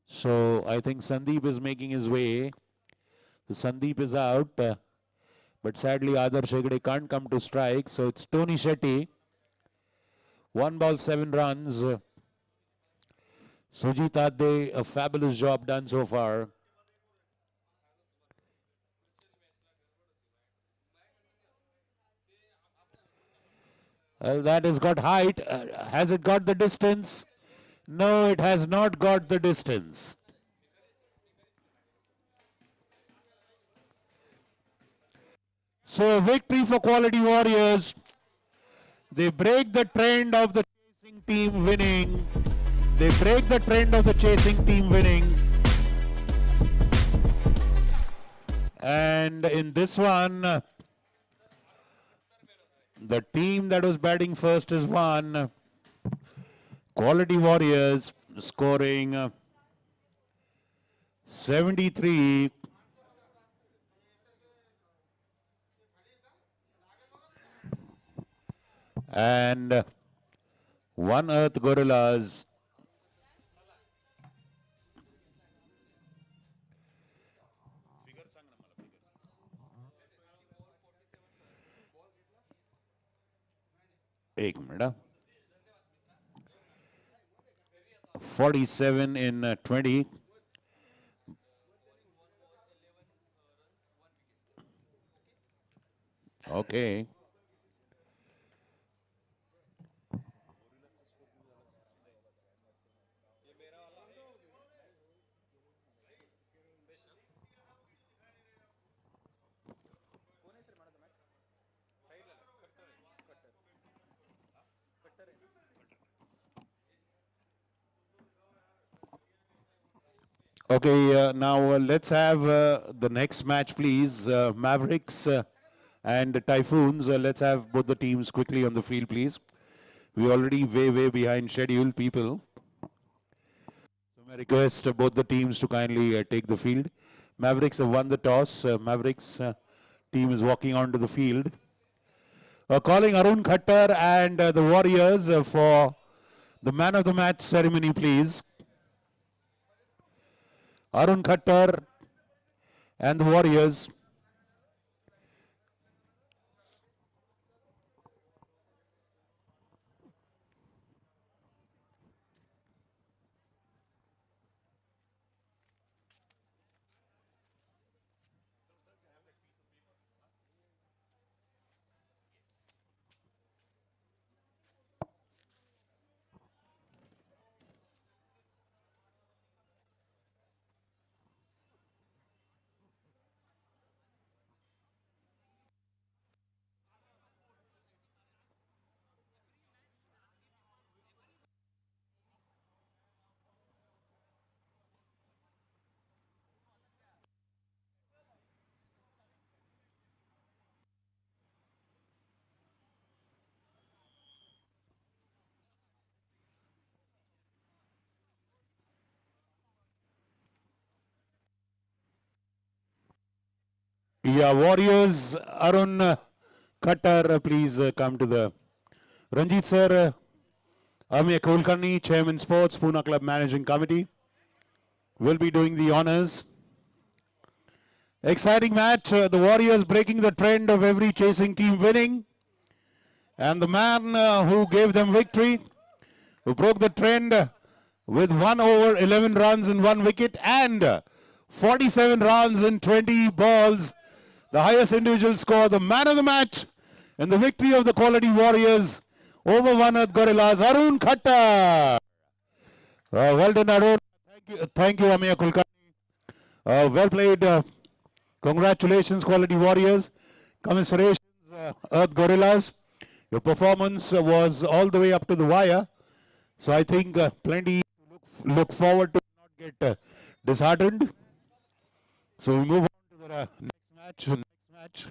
so I think Sandeep is making his way. So Sandeep is out. But sadly, Adarsh Hegde can't come to strike. So it's Tony Shetty. 1 ball, 7 runs. Sujit Ade, a fabulous job done so far. Well, that has got height. Has it got the distance? No, it has not got the distance. So a victory for Quality Warriors. They break the trend of the chasing team winning. They break the trend of the chasing team winning. And in this one, the team that was batting first is won. Quality Warriors scoring 73. And One Earth Gorillas एक minute 47 in 20. Okay. Okay, now let's have the next match, please. Mavericks and Typhoons. Let's have both the teams quickly on the field, please. We're already way behind schedule, people. So I request both the teams to kindly take the field. Mavericks have won the toss. Mavericks team is walking onto the field. Calling Arun Khattar and the Warriors for the man of the match ceremony, please. Arun Khattar and the Warriors. Yeah, Warriors, Arun Khattar, please come to the... Ranjit sir, Amir Kulkarni, Chairman Sports, Pune Club Managing Committee, will be doing the honors. Exciting match. The Warriors breaking the trend of every chasing team winning. And the man who gave them victory, who broke the trend with 1 over 11 runs and 1 wicket and 47 runs in 20 balls, the highest individual score, the man of the match, and the victory of the Quality Warriors over One Earth Gorillas, Arun Khattar. Well done, Arun. Thank you, Amir Kulkarni. Well played. Congratulations, Quality Warriors. Commiserations, Earth Gorillas. Your performance was all the way up to the wire. So I think plenty to look forward to, not get disheartened. So we move on to the next match.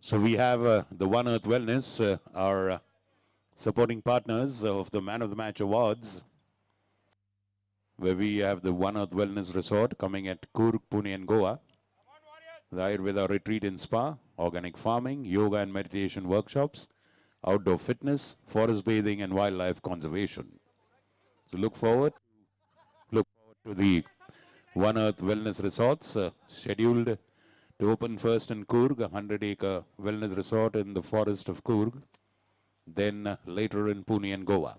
So we have the One Earth Wellness, our supporting partners of the Man of the Match Awards, where we have the One Earth Wellness Resort coming at Coorg, Pune and Goa. The Ayurveda retreat and spa, organic farming, yoga and meditation workshops, outdoor fitness, forest bathing and wildlife conservation. So look forward to the One Earth Wellness Resorts, scheduled to open first in Coorg, a 100-acre wellness resort in the forest of Coorg, then later in Pune and Goa.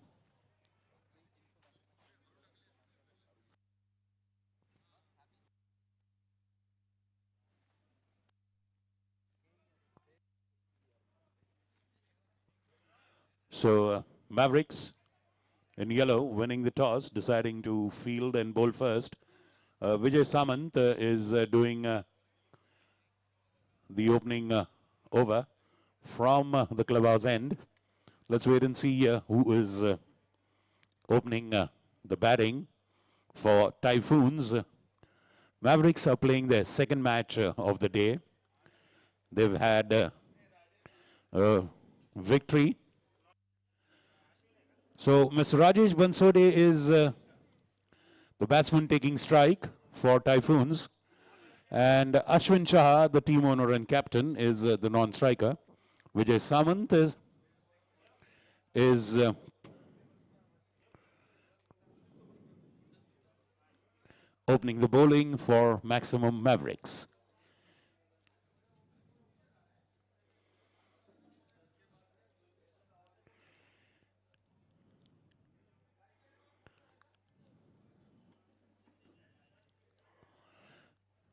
So Mavericks in yellow winning the toss, deciding to field and bowl first. Vijay Samant is doing the opening over from the clubhouse end. Let's wait and see who is opening the batting for Typhoons. Mavericks are playing their second match of the day. They've had a victory. So Mr. Rajesh Bansode is the batsman taking strike for Typhoons. And Ashwin Shah, the team owner and captain, is the non-striker. Vijay Samant is opening the bowling for Maximum Mavericks.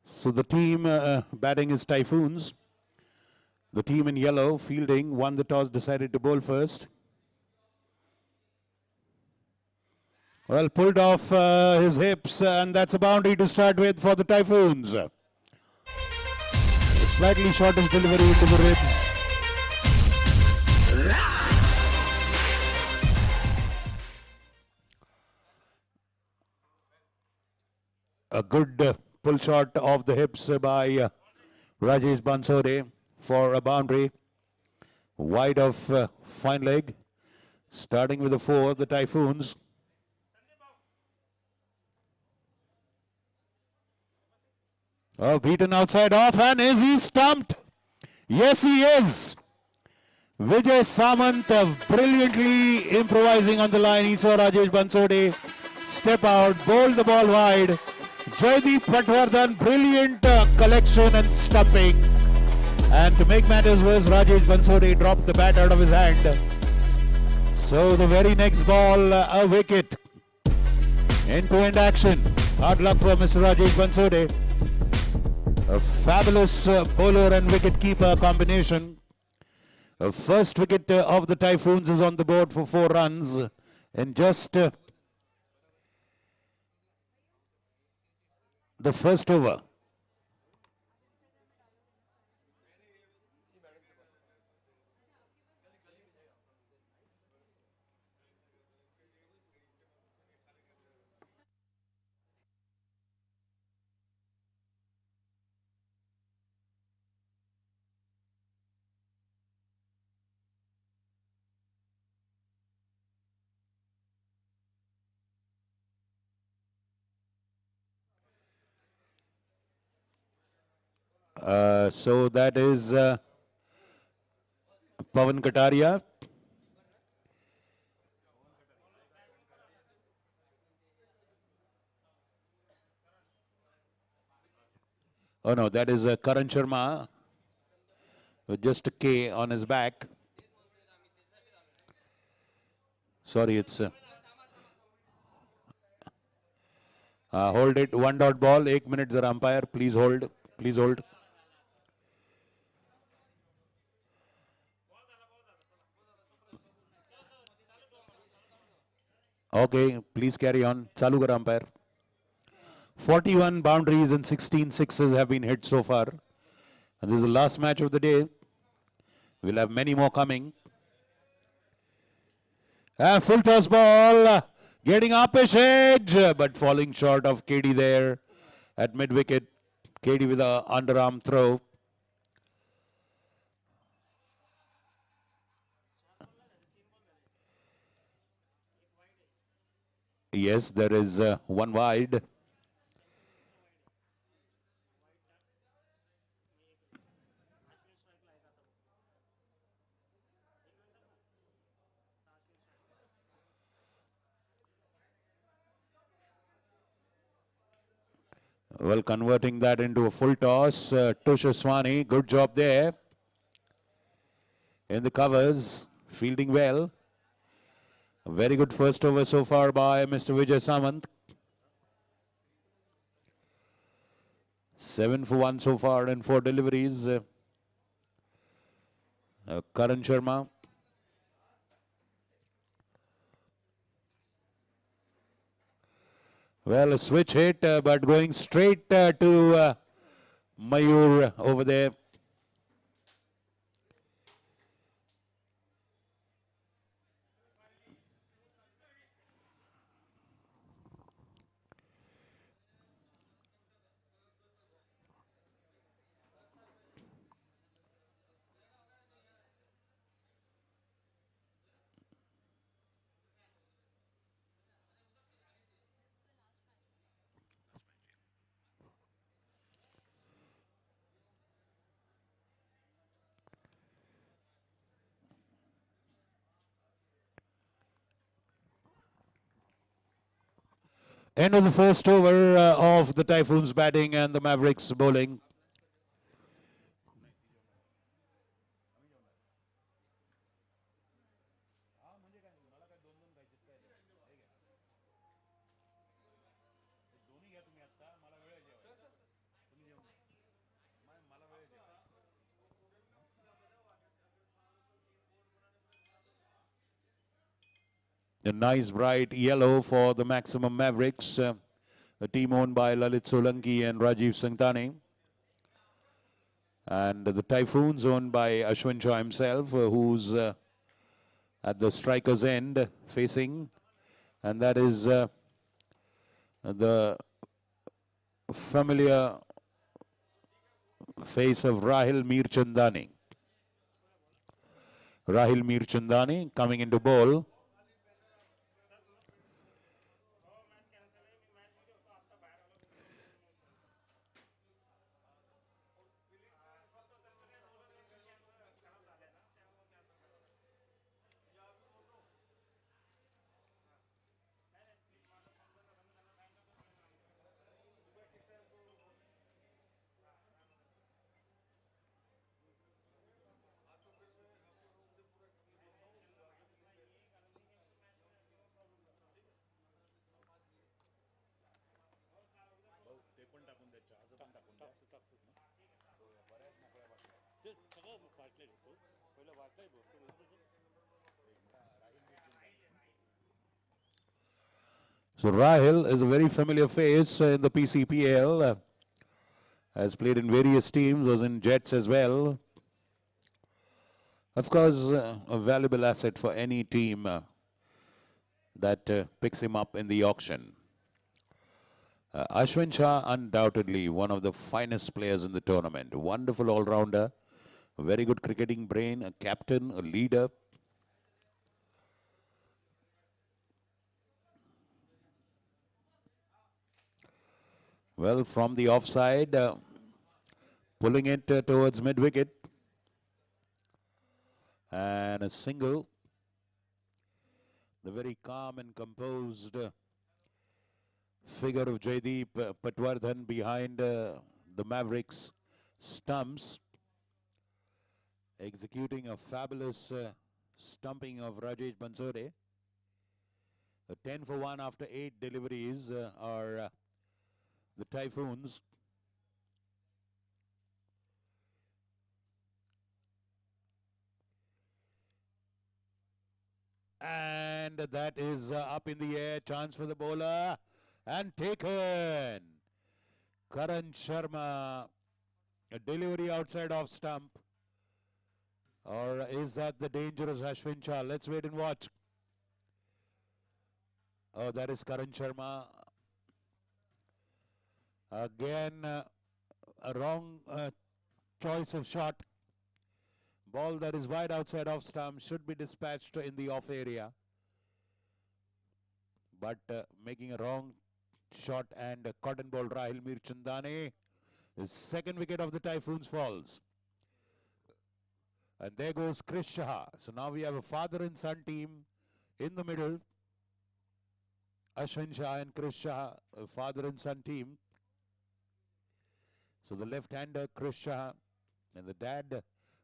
So the team batting is Typhoons. The team in yellow, fielding, won the toss, decided to bowl first. Well, pulled off his hips, and that's a boundary to start with for the Typhoons. A slightly shortish delivery into the ribs. A good pull shot off the hips by Rajesh Bansode for a boundary. Wide of fine leg. Starting with the 4, the Typhoons. Oh, beaten outside off, and is he stumped? Yes, he is. Vijay Samant brilliantly improvising on the line. He saw Rajesh Bansode step out, bowled the ball wide. Jaideep Patwardhan, brilliant collection and stumping. And to make matters worse, Rajesh Bansode dropped the bat out of his hand. So the very next ball, a wicket. End-to-end action. Hard luck for Mr. Rajesh Bansode. A fabulous bowler and wicket keeper combination. First wicket of the Typhoons is on the board for 4 runs. And just the first over. So that is Pavan Kataria. Oh no, that is Karan Sharma with just a K on his back. Sorry, it's hold it. 1 dot ball. 1 minute. The umpire. Please hold. Please hold. Okay, please carry on. Chalu kar umpire. 41 boundaries and 16 sixes have been hit so far. And this is the last match of the day. We'll have many more coming. And full toss ball. Getting up his edge, but falling short of KD there at mid wicket. KD with a underarm throw. Yes, there is one wide. Well, converting that into a full toss. Tushaswani, good job there. In the covers, fielding well. A very good first over so far by Mr. Vijay Samant. 7 for 1 so far and 4 deliveries. Karan Sharma. Well, a switch hit, but going straight to Mayur over there. End of the first over of the Typhoons batting and the Mavericks bowling. A nice bright yellow for the Maximum Mavericks, a team owned by Lalit Solanki and Rajiv Sangtani. And the Typhoons owned by Ashwin Shah himself, who's at the striker's end facing. And that is the familiar face of Rahil Mirchandani. Rahil Mirchandani coming into bowl. So Rahil is a very familiar face in the PCPL. Has played in various teams, was in Jets as well. Of course, a valuable asset for any team that picks him up in the auction. Ashwin Shah, undoubtedly one of the finest players in the tournament. Wonderful all-rounder, a very good cricketing brain, a captain, a leader. Well, from the offside, pulling it towards mid-wicket. And a single. The very calm and composed figure of Jaideep Patwardhan behind the Mavericks stumps, executing a fabulous stumping of Rajesh Bansode. A 10 for 1 after 8 deliveries are the Typhoons. And that is up in the air. Chance for the bowler. And taken. Karan Sharma. A delivery outside off stump. Or is that the dangerous Ashwin Shah? Let's wait and watch. Oh, that is Karan Sharma. Again, a wrong choice of shot. Ball that is wide outside off stump should be dispatched in the off area. But making a wrong shot and a cotton ball. Rahil Mirchandane. His second wicket of the Typhoons falls. And there goes Chris Shah. So now we have a father and son team in the middle. Ashwin Shah and Chris Shah, a father and son team. So the left-hander Chris Shah and the dad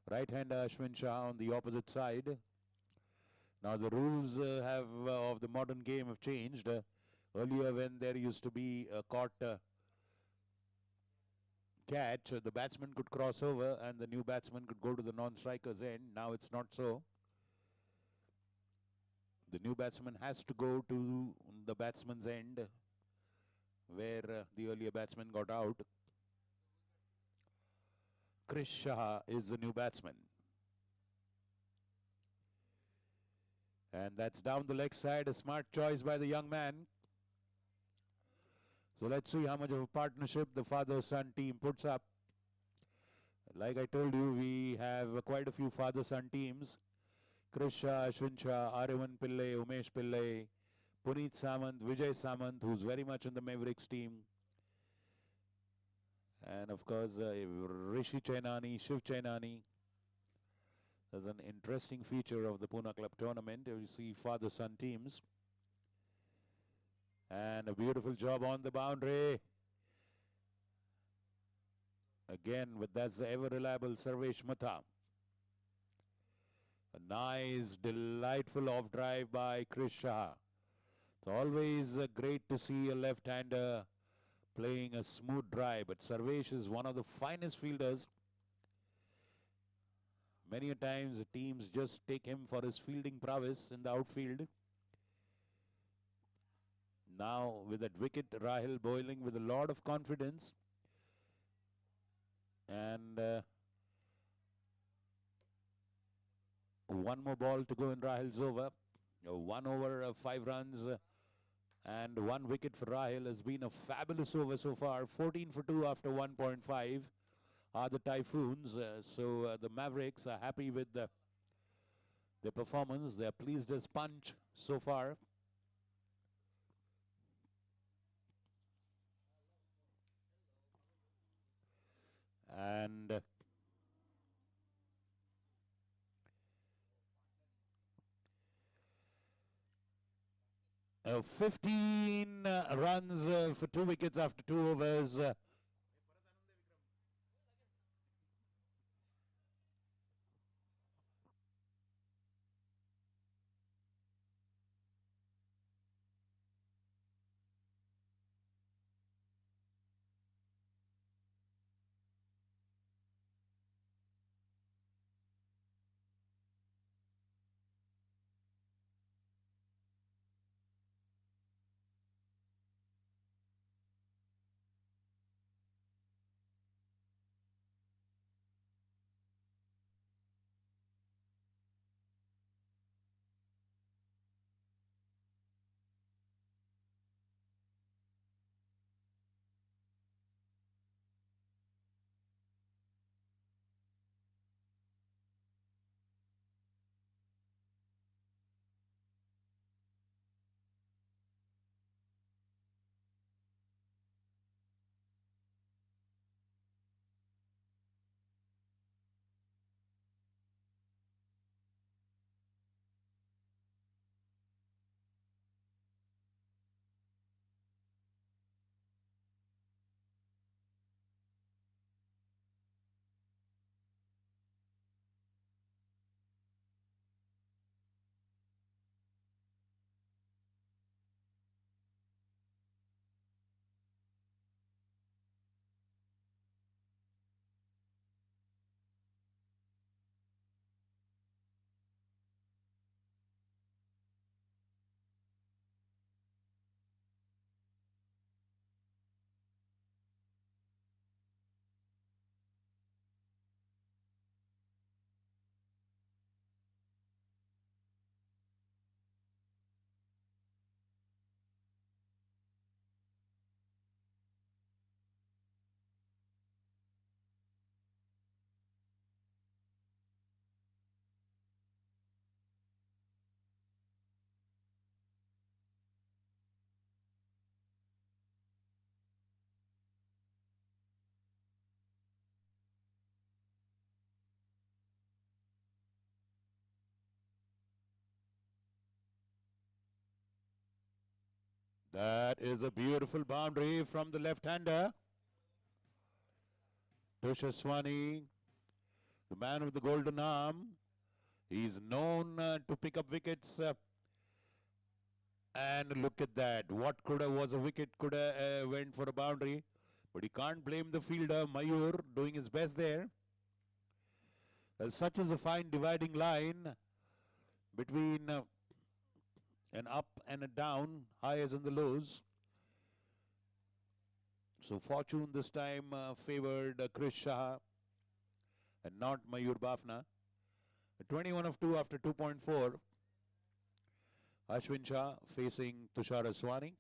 right-hander Ashwin Shah on the opposite side. Now the rules of the modern game have changed. Earlier when there used to be a caught catch, the batsman could cross over and the new batsman could go to the non-striker's end. Now it's not so. The new batsman has to go to the batsman's end where the earlier batsman got out. Chris Shah is the new batsman. And that's down the leg side, a smart choice by the young man. So let's see how much of a partnership the father-son team puts up. Like I told you, we have quite a few father-son teams. Chris Shah, Ashwin Shah, Arivan Pillai, Umesh Pillai, Puneet Samant, Vijay Samant, who's very much in the Mavericks team. And of course, Rishi Chainani, Shiv Chainani. There's an interesting feature of the Pune Club tournament. You see father-son teams. And a beautiful job on the boundary. Again, with that's the ever-reliable Sarvesh Matha. A nice, delightful off-drive by Chris Shah. It's always great to see a left-hander playing a smooth drive. But Sarvesh is one of the finest fielders. Many a times the teams just take him for his fielding prowess in the outfield. Now with that wicket, Rahil bowling with a lot of confidence. And one more ball to go in Rahil's over. 1 over, 5 runs and 1 wicket for Rahil. Has been a fabulous over so far. 14 for 2 after 1.5 are the Typhoons. So the Mavericks are happy with their performance. They are pleased as punch so far. And 15 runs for 2 wickets after 2 overs. That is a beautiful boundary from the left-hander. Tushaswani, the man with the golden arm. He's known to pick up wickets. And look at that. What could have was a wicket, could have went for a boundary. But he can't blame the fielder, Mayur, doing his best there. Well, such is a fine dividing line between an up and a down, highs and the lows. So fortune this time favored Krish Shah and not Mayur Bafna. 21 of 2 after 2.4. Ashwin Shah facing Tushar Aswani.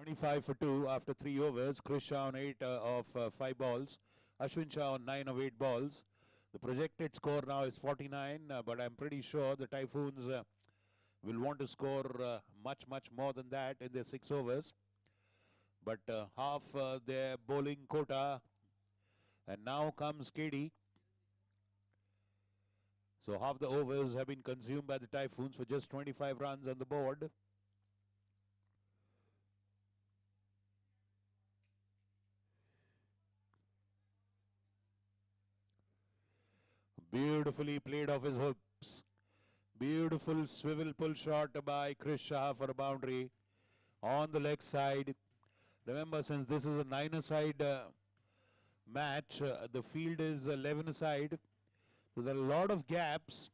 .25 for 2 after 3 overs. Krish Shah on 8 of 5 balls. Ashwin Shah on 9 of 8 balls. The projected score now is 49, but I'm pretty sure the Typhoons will want to score much more than that in their 6 overs. But half their bowling quota. And now comes KD. So half the overs have been consumed by the Typhoons for just 25 runs on the board. Beautifully played off his hooks. Beautiful swivel pull shot by Krish Shah for a boundary on the leg side. Remember, since this is a 9-a-side match, the field is 11-a-side. So there are a lot of gaps.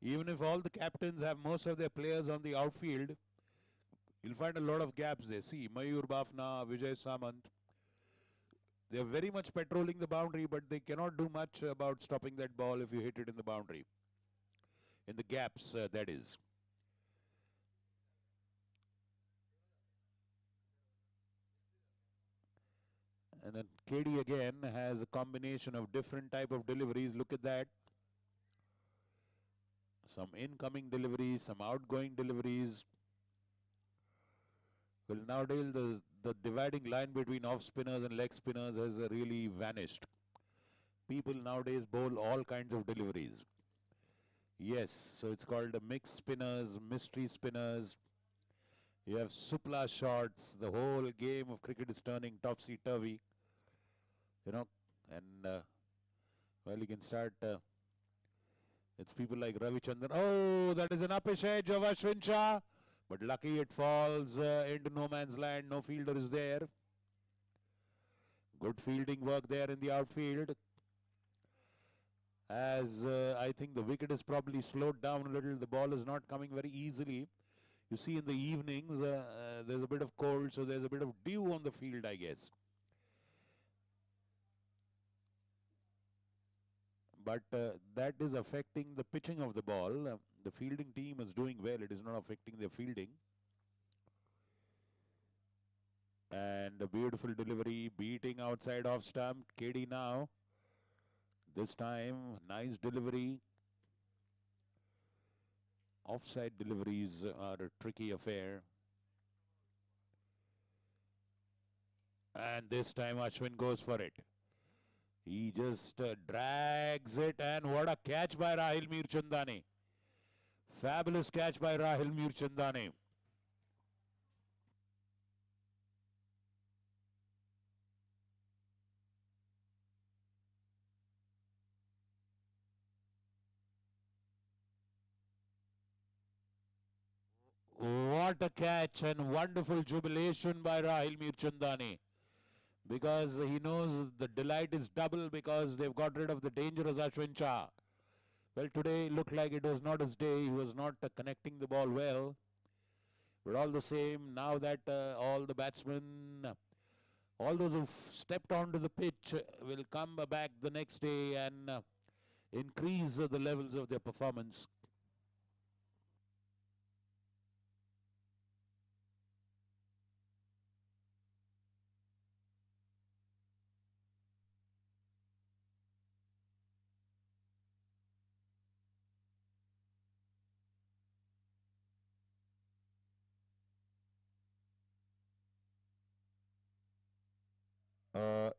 Even if all the captains have most of their players on the outfield, you'll find a lot of gaps there. See, Mayur Bafna, Vijay Samant. They're very much patrolling the boundary, but they cannot do much about stopping that ball if you hit it in the boundary. In the gaps, that is. And then KD again has a combination of different type of deliveries. Look at that. Some incoming deliveries, some outgoing deliveries. Well, nowadays the dividing line between off spinners and leg spinners has really vanished. People nowadays bowl all kinds of deliveries. Yes, so it's called mixed spinners, mystery spinners. You have supla shots. The whole game of cricket is turning topsy-turvy. You know, and well, you can start. It's people like Ravichandran. Oh, that is an uppish edge of Ashwin Shah. But lucky it falls into no man's land. No fielder is there. Good fielding work there in the outfield. As I think the wicket is probably slowed down a little. The ball is not coming very easily. You see in the evenings, there's a bit of cold, so there's a bit of dew on the field, I guess. But that is affecting the pitching of the ball. The fielding team is doing well. It is not affecting their fielding. And a beautiful delivery, beating outside off stump. KD now. This time, nice delivery. Offside deliveries are a tricky affair. And this time Ashwin goes for it. He just drags it, and what a catch by Rahil Mirchandani. Fabulous catch by Rahil Mirchandani. What a catch, and wonderful jubilation by Rahil Mirchandani. Because he knows the delight is double because they've got rid of the dangerous Ashwin Shah. Well, today looked like it was not his day. He was not connecting the ball well. But all the same, now that all the batsmen, all those who've stepped onto the pitch will come back the next day and increase the levels of their performance.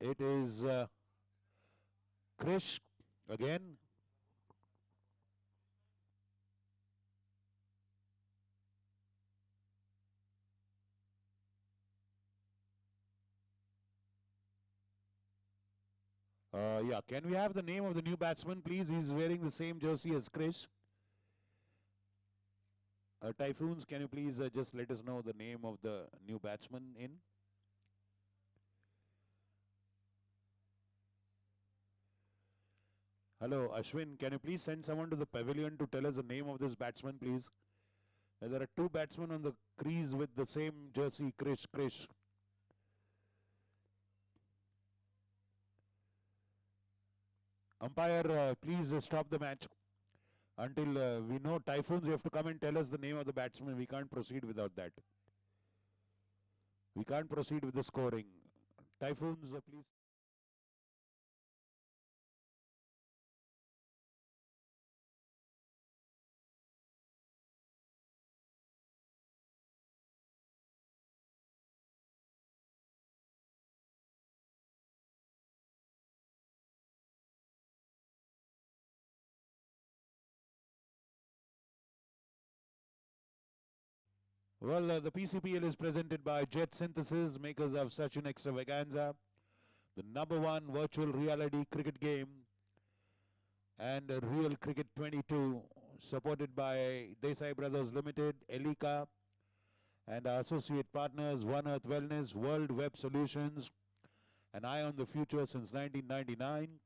It is Krish again. Yeah, can we have the name of the new batsman, please? He's wearing the same jersey as Krish. Typhoons, can you please just let us know the name of the new batsman in? Hello, Ashwin, can you please send someone to the pavilion to tell us the name of this batsman, please? There are two batsmen on the crease with the same jersey, Krish. Umpire, please stop the match. Until we know Typhoons, you have to come and tell us the name of the batsman. We can't proceed without that. We can't proceed with the scoring. Typhoons, please. Well, the PCPL is presented by Jet Synthesis, makers of such an extravaganza, the #1 virtual reality cricket game, and Real Cricket 22, supported by Desai Brothers Limited, Elika, and our associate partners, One Earth Wellness, World Web Solutions, and Eye on the Future since 1999.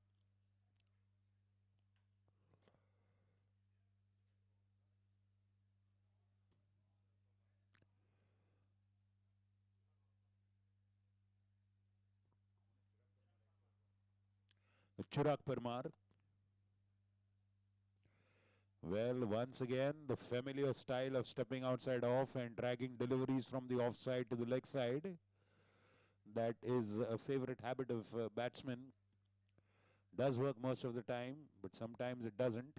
Chirag Parmar. Well, once again, the familiar style of stepping outside off and dragging deliveries from the offside to the leg side. That is a favorite habit of batsmen. Does work most of the time, but sometimes it doesn't.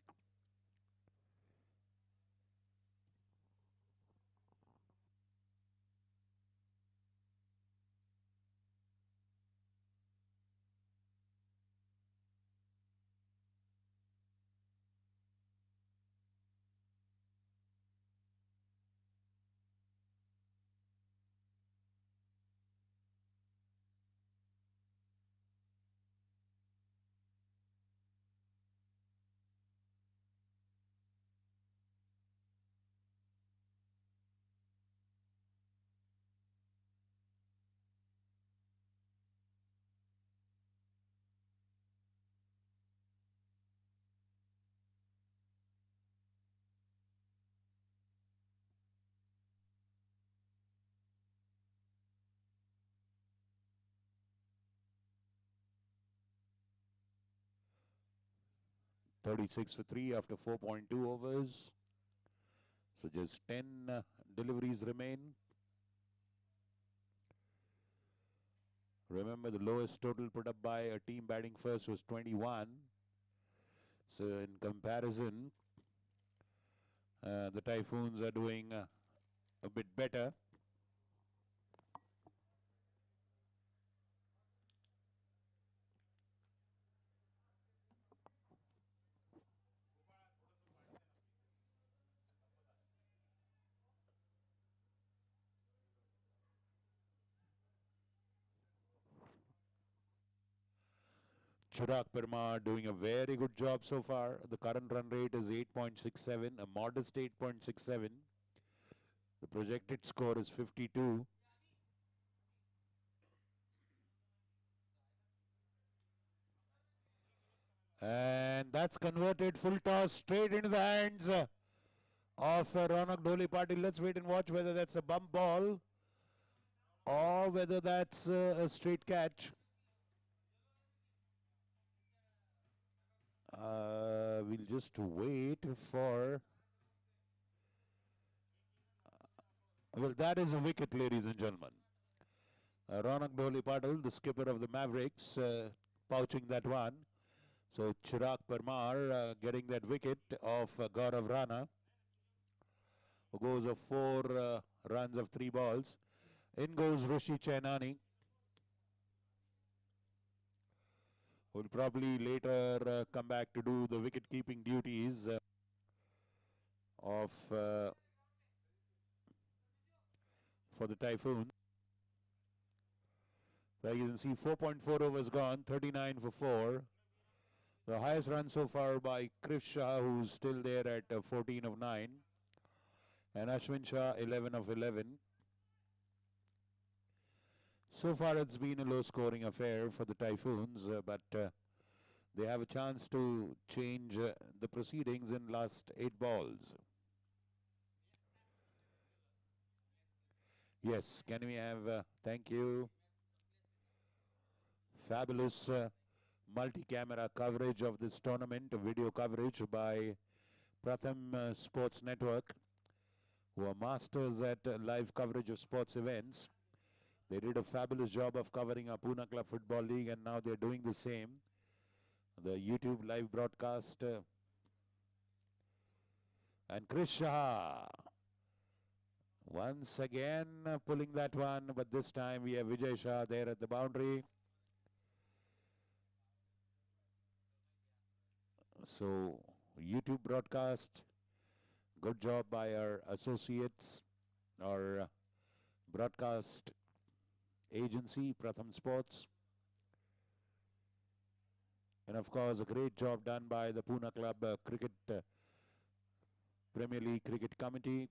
.36 for 3 after 4.2 overs. So just 10 deliveries remain. Remember, the lowest total put up by a team batting first was 21. So in comparison, the Typhoons are doing a bit better. Chirag Parmar doing a very good job so far. The current run rate is 8.67, a modest 8.67. The projected score is 52. And that's converted full toss straight into the hands of Ronak Dholi Patil. Let's wait and watch whether that's a bump ball or whether that's a straight catch. We'll just wait for... Well, that is a wicket, ladies and gentlemen. Ronak Dholi Patil, the skipper of the Mavericks, pouching that one. So Chirag Parmar getting that wicket of Gaurav Rana, who goes of 4 runs of 3 balls. In goes Rishi Chainani, who will probably later come back to do the wicket-keeping duties for the Typhoon. There you can see 4.4 overs gone, 39 for 4. The highest run so far by Krish Shah, who's still there at 14 of 9. And Ashwin Shah, 11 of 11. So far it's been a low-scoring affair for the Typhoons, but they have a chance to change the proceedings in last 8 balls. Yes, can we have, thank you. Fabulous multi-camera coverage of this tournament, video coverage by Pratham Sports Network, who are masters at live coverage of sports events. They did a fabulous job of covering our Pune Club Football League, and now they're doing the same. The YouTube live broadcast. And Krish Shah once again pulling that one, but this time we have Vijay Shah there at the boundary. So, YouTube broadcast, good job by our associates, our broadcast agency, Pratham Sports. And of course, a great job done by the Pune Club Cricket Premier League Cricket Committee,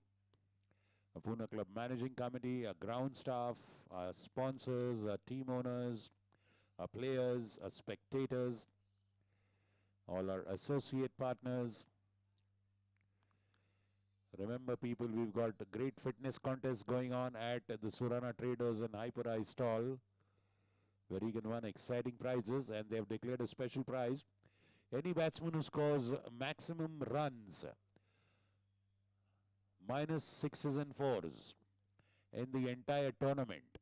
a Pune Club Managing Committee, our ground staff, our sponsors, our team owners, our players, our spectators, all our associate partners. Remember people, we've got a great fitness contest going on at the Surana Traders and Hyper Eye stall, where you can win exciting prizes, and they have declared a special prize. Any batsman who scores maximum runs, minus 6s and 4s, in the entire tournament,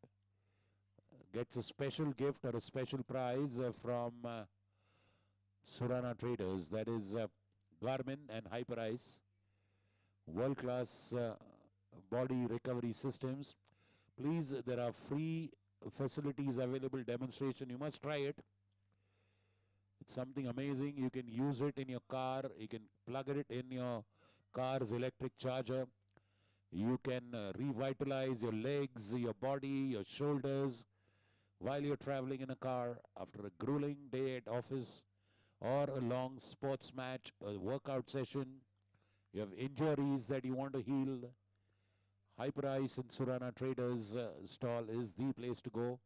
gets a special gift or a special prize from Surana Traders. That is Garmin and Hyper Ice, world-class body recovery systems. Please, there are free facilities available, demonstration. You must try it. It's something amazing. You can use it in your car. You can plug it in your car's electric charger. You can revitalize your legs, your body, your shoulders while you're traveling in a car after a grueling day at office or a long sports match, a workout session. You have injuries that you want to heal. Hyper Ice and Surana Traders stall is the place to go.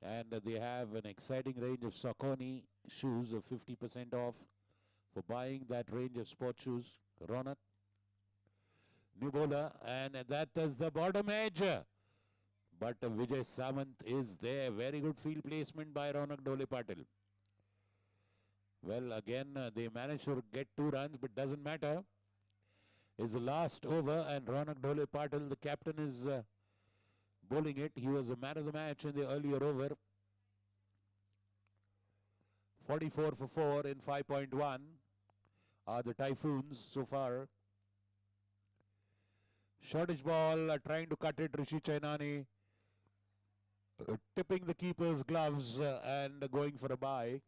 And they have an exciting range of Saucony shoes of 50% off for buying that range of sports shoes. Ronak, new bowler, and that is the bottom edge. But Vijay Samant is there. Very good field placement by Ronak Dholi Patil. Well, again, they managed to get 2 runs, but doesn't matter. It's the last over, and Ronak Dholi Patil, the captain, is bowling it. He was the man of the match in the earlier over. 44 for 4 in 5.1 are the Typhoons so far. Shortish ball, trying to cut it, Rishi Chainani tipping the keeper's gloves and going for a bye.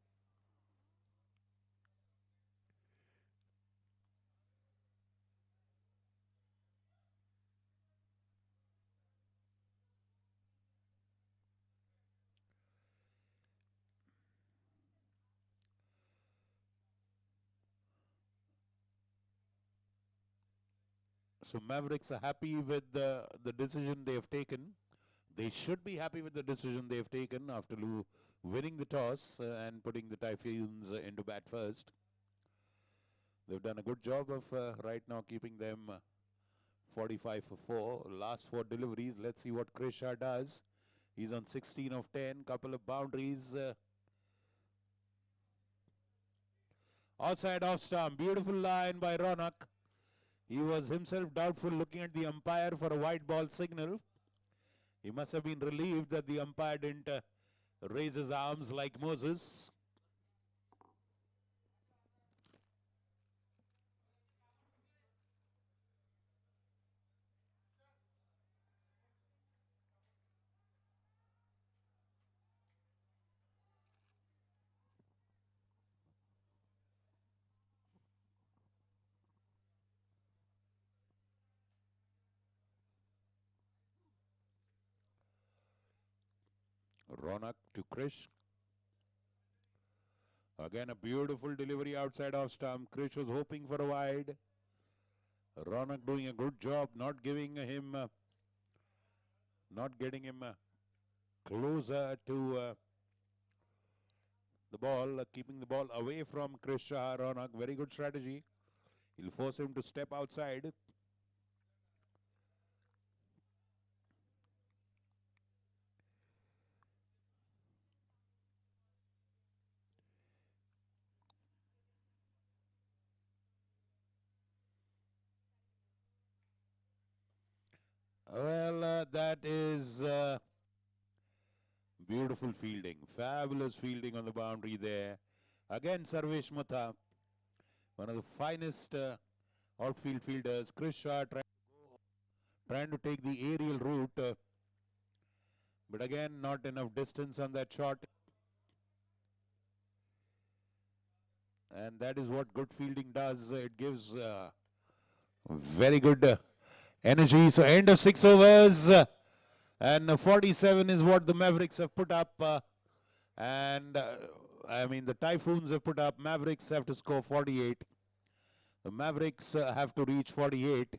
So Mavericks are happy with the decision they have taken. They should be happy with the decision they have taken after winning the toss and putting the Typhoons into bat first. They've done a good job of right now keeping them 45 for 4. Last 4 deliveries. Let's see what Krish Shah does. He's on 16 of 10. Couple of boundaries. Outside off stump. Beautiful line by Ronak. He was himself doubtful looking at the umpire for a white ball signal. He must have been relieved that the umpire didn't raise his arms like Moses. Ronak to Krish. Again, a beautiful delivery outside off stump. Krish was hoping for a wide. Ronak doing a good job, not giving him, not getting him closer to the ball, keeping the ball away from Krish Shah. Ronak, very good strategy. He'll force him to step outside. Well, that is beautiful fielding. Fabulous fielding on the boundary there. Again, Sarvesh Mutha, one of the finest outfield fielders. Krish Shah trying to take the aerial route. But again, not enough distance on that shot. And that is what good fielding does. It gives very good energy. So end of 6 overs. And 47 is what the Mavericks have put up. I mean, the Typhoons have put up. Mavericks have to score 48. The Mavericks have to reach 48.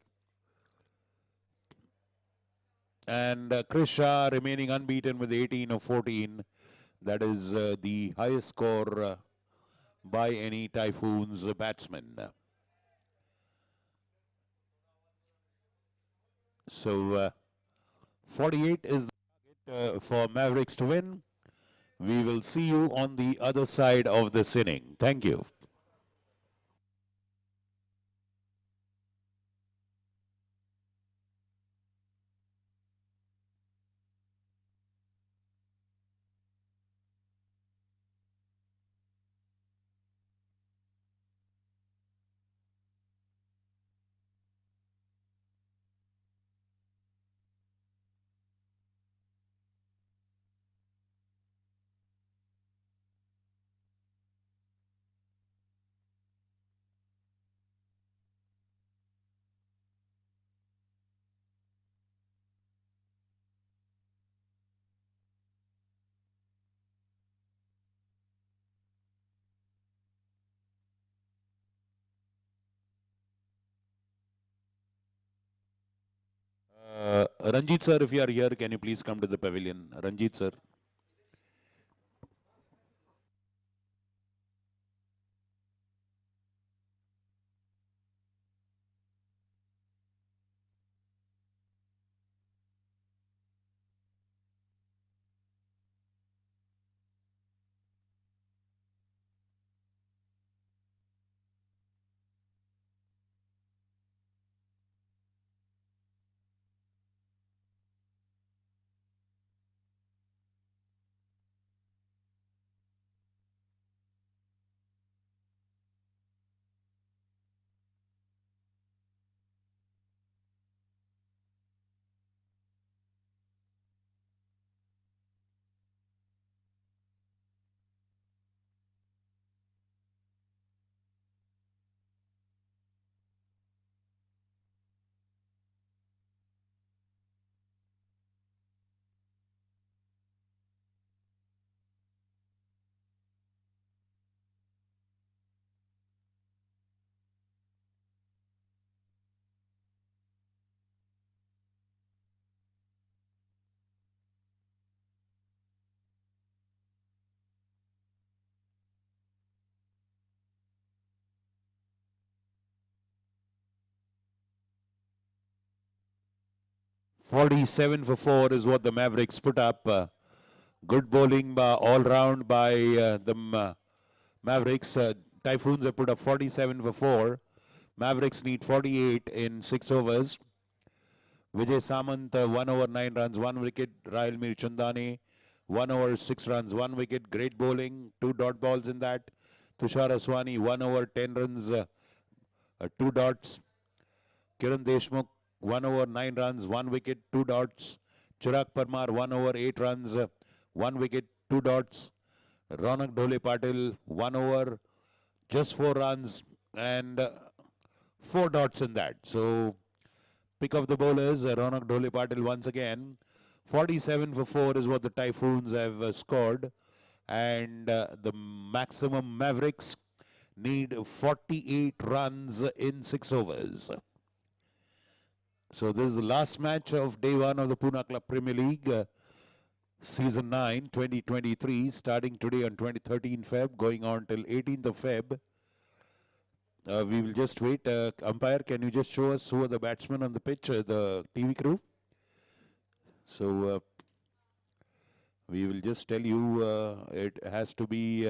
And Krish Shah remaining unbeaten with 18 of 14. That is the highest score by any Typhoons batsman. So 48 is the target for Mavericks to win. We will see you on the other side of this inning. Thank you. Ranjit sir, if you are here, can you please come to the pavilion? Ranjit sir. 47 for 4 is what the Mavericks put up. Good bowling all round by the Mavericks. Typhoons have put up 47 for 4. Mavericks need 48 in 6 overs. Vijay Samant, 1 over 9 runs, 1 wicket. Rahul Mirchandani, 1 over 6 runs, 1 wicket. Great bowling, 2 dot balls in that. Tushar Aswani, 1 over 10 runs, 2 dots. Kiran Deshmukh, 1 over 9 runs, 1 wicket, 2 dots. Chirag Parmar, 1 over 8 runs, 1 wicket, 2 dots. Ronak Dhole Patil, 1 over, just 4 runs, and 4 dots in that. So, pick of the bowlers, Ronak Dhole Patil once again. 47 for 4 is what the Typhoons have scored. And the maximum Mavericks need 48 runs in 6 overs. So this is the last match of day 1 of the Pune Club Premier League. Season 9, 2023, starting today on 2013 Feb, going on till 18th of Feb. We will just wait. Umpire, can you just show us who are the batsmen on the pitch, the TV crew? So, we will just tell you it has to be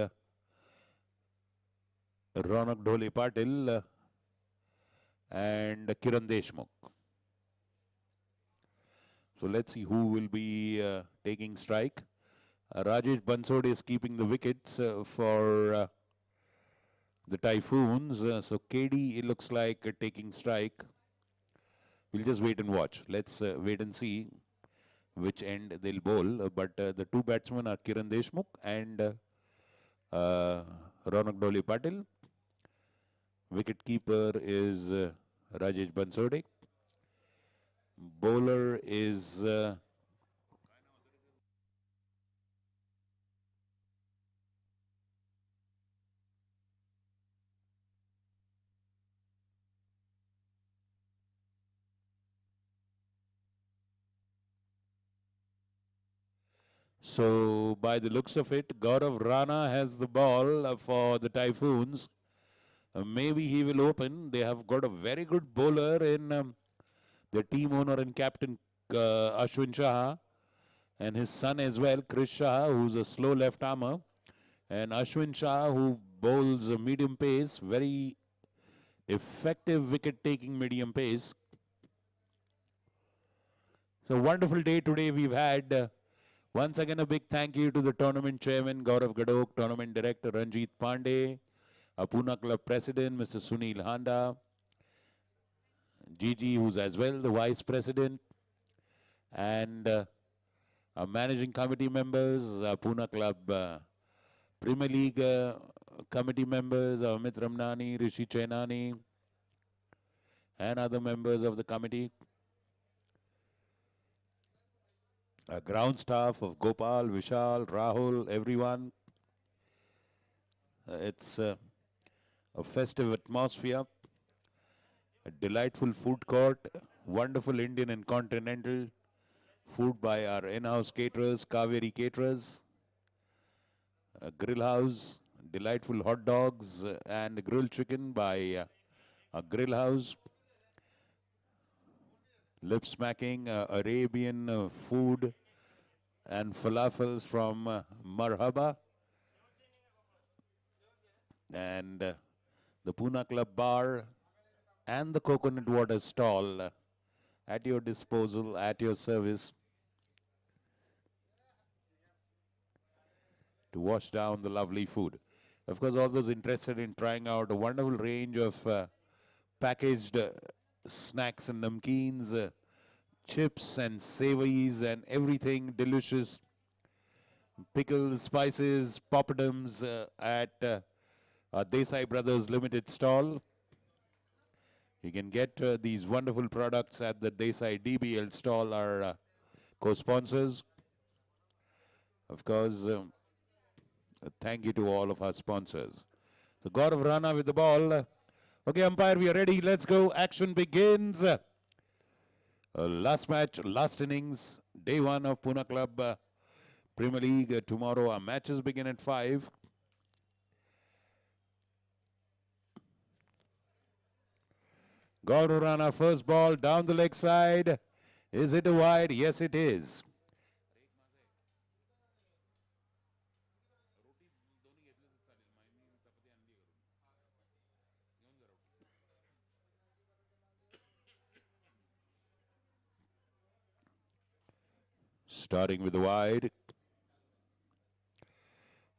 Ronak Dhole Patil and Kiran Deshmukh. So let's see who will be taking strike. Rajesh Bansode is keeping the wickets for the Typhoons. So KD, it looks like taking strike. We'll just wait and watch. Let's wait and see which end they'll bowl. But the 2 batsmen are Kiran Deshmukh and Ronak Dhole Patil. Wicket keeper is Rajesh Bansode. Bowler is so by the looks of it, Gaurav Rana has the ball for the Typhoons. Maybe he will open. They have got a very good bowler in the team owner and captain Ashwin Shah, and his son as well, Krish Shah, who's a slow left armer, and Ashwin Shah, who bowls a medium pace, very effective wicket-taking medium pace. So wonderful day today we've had. Once again, a big thank you to the tournament chairman, Gaurav Gadok, tournament director, Ranjit Pandey, Pune Club president, Mr. Sunil Handa, Gigi, who's as well the vice president, and our managing committee members, Pune Club Premier League committee members, Amit Ramnani, Rishi Chainani, and other members of the committee. Ground staff of Gopal, Vishal, Rahul, everyone. It's a festive atmosphere, a delightful food court, wonderful Indian and continental food by our in-house caterers, Kaveri Caterers, a grill house, delightful hot dogs and grilled chicken by a grill house. Lip smacking Arabian food and falafels from Marhaba. And the Pune Club bar and the coconut water stall at your disposal, at your service, to wash down the lovely food. Of course, all those interested in trying out a wonderful range of packaged snacks and namkeens, chips and savories and everything delicious, pickles, spices, poppadoms at Desai Brothers Limited stall. You can get these wonderful products at the Desai DBL stall, our co-sponsors. Of course, thank you to all of our sponsors. So Gaurav Rana with the ball. Okay, umpire, we are ready. Let's go. Action begins. Last match, last innings, day 1 of Pune Club Premier League. Tomorrow our matches begin at 5. Gaurav Rana, first ball down the leg side. Is it a wide? Yes, it is. Starting with the wide.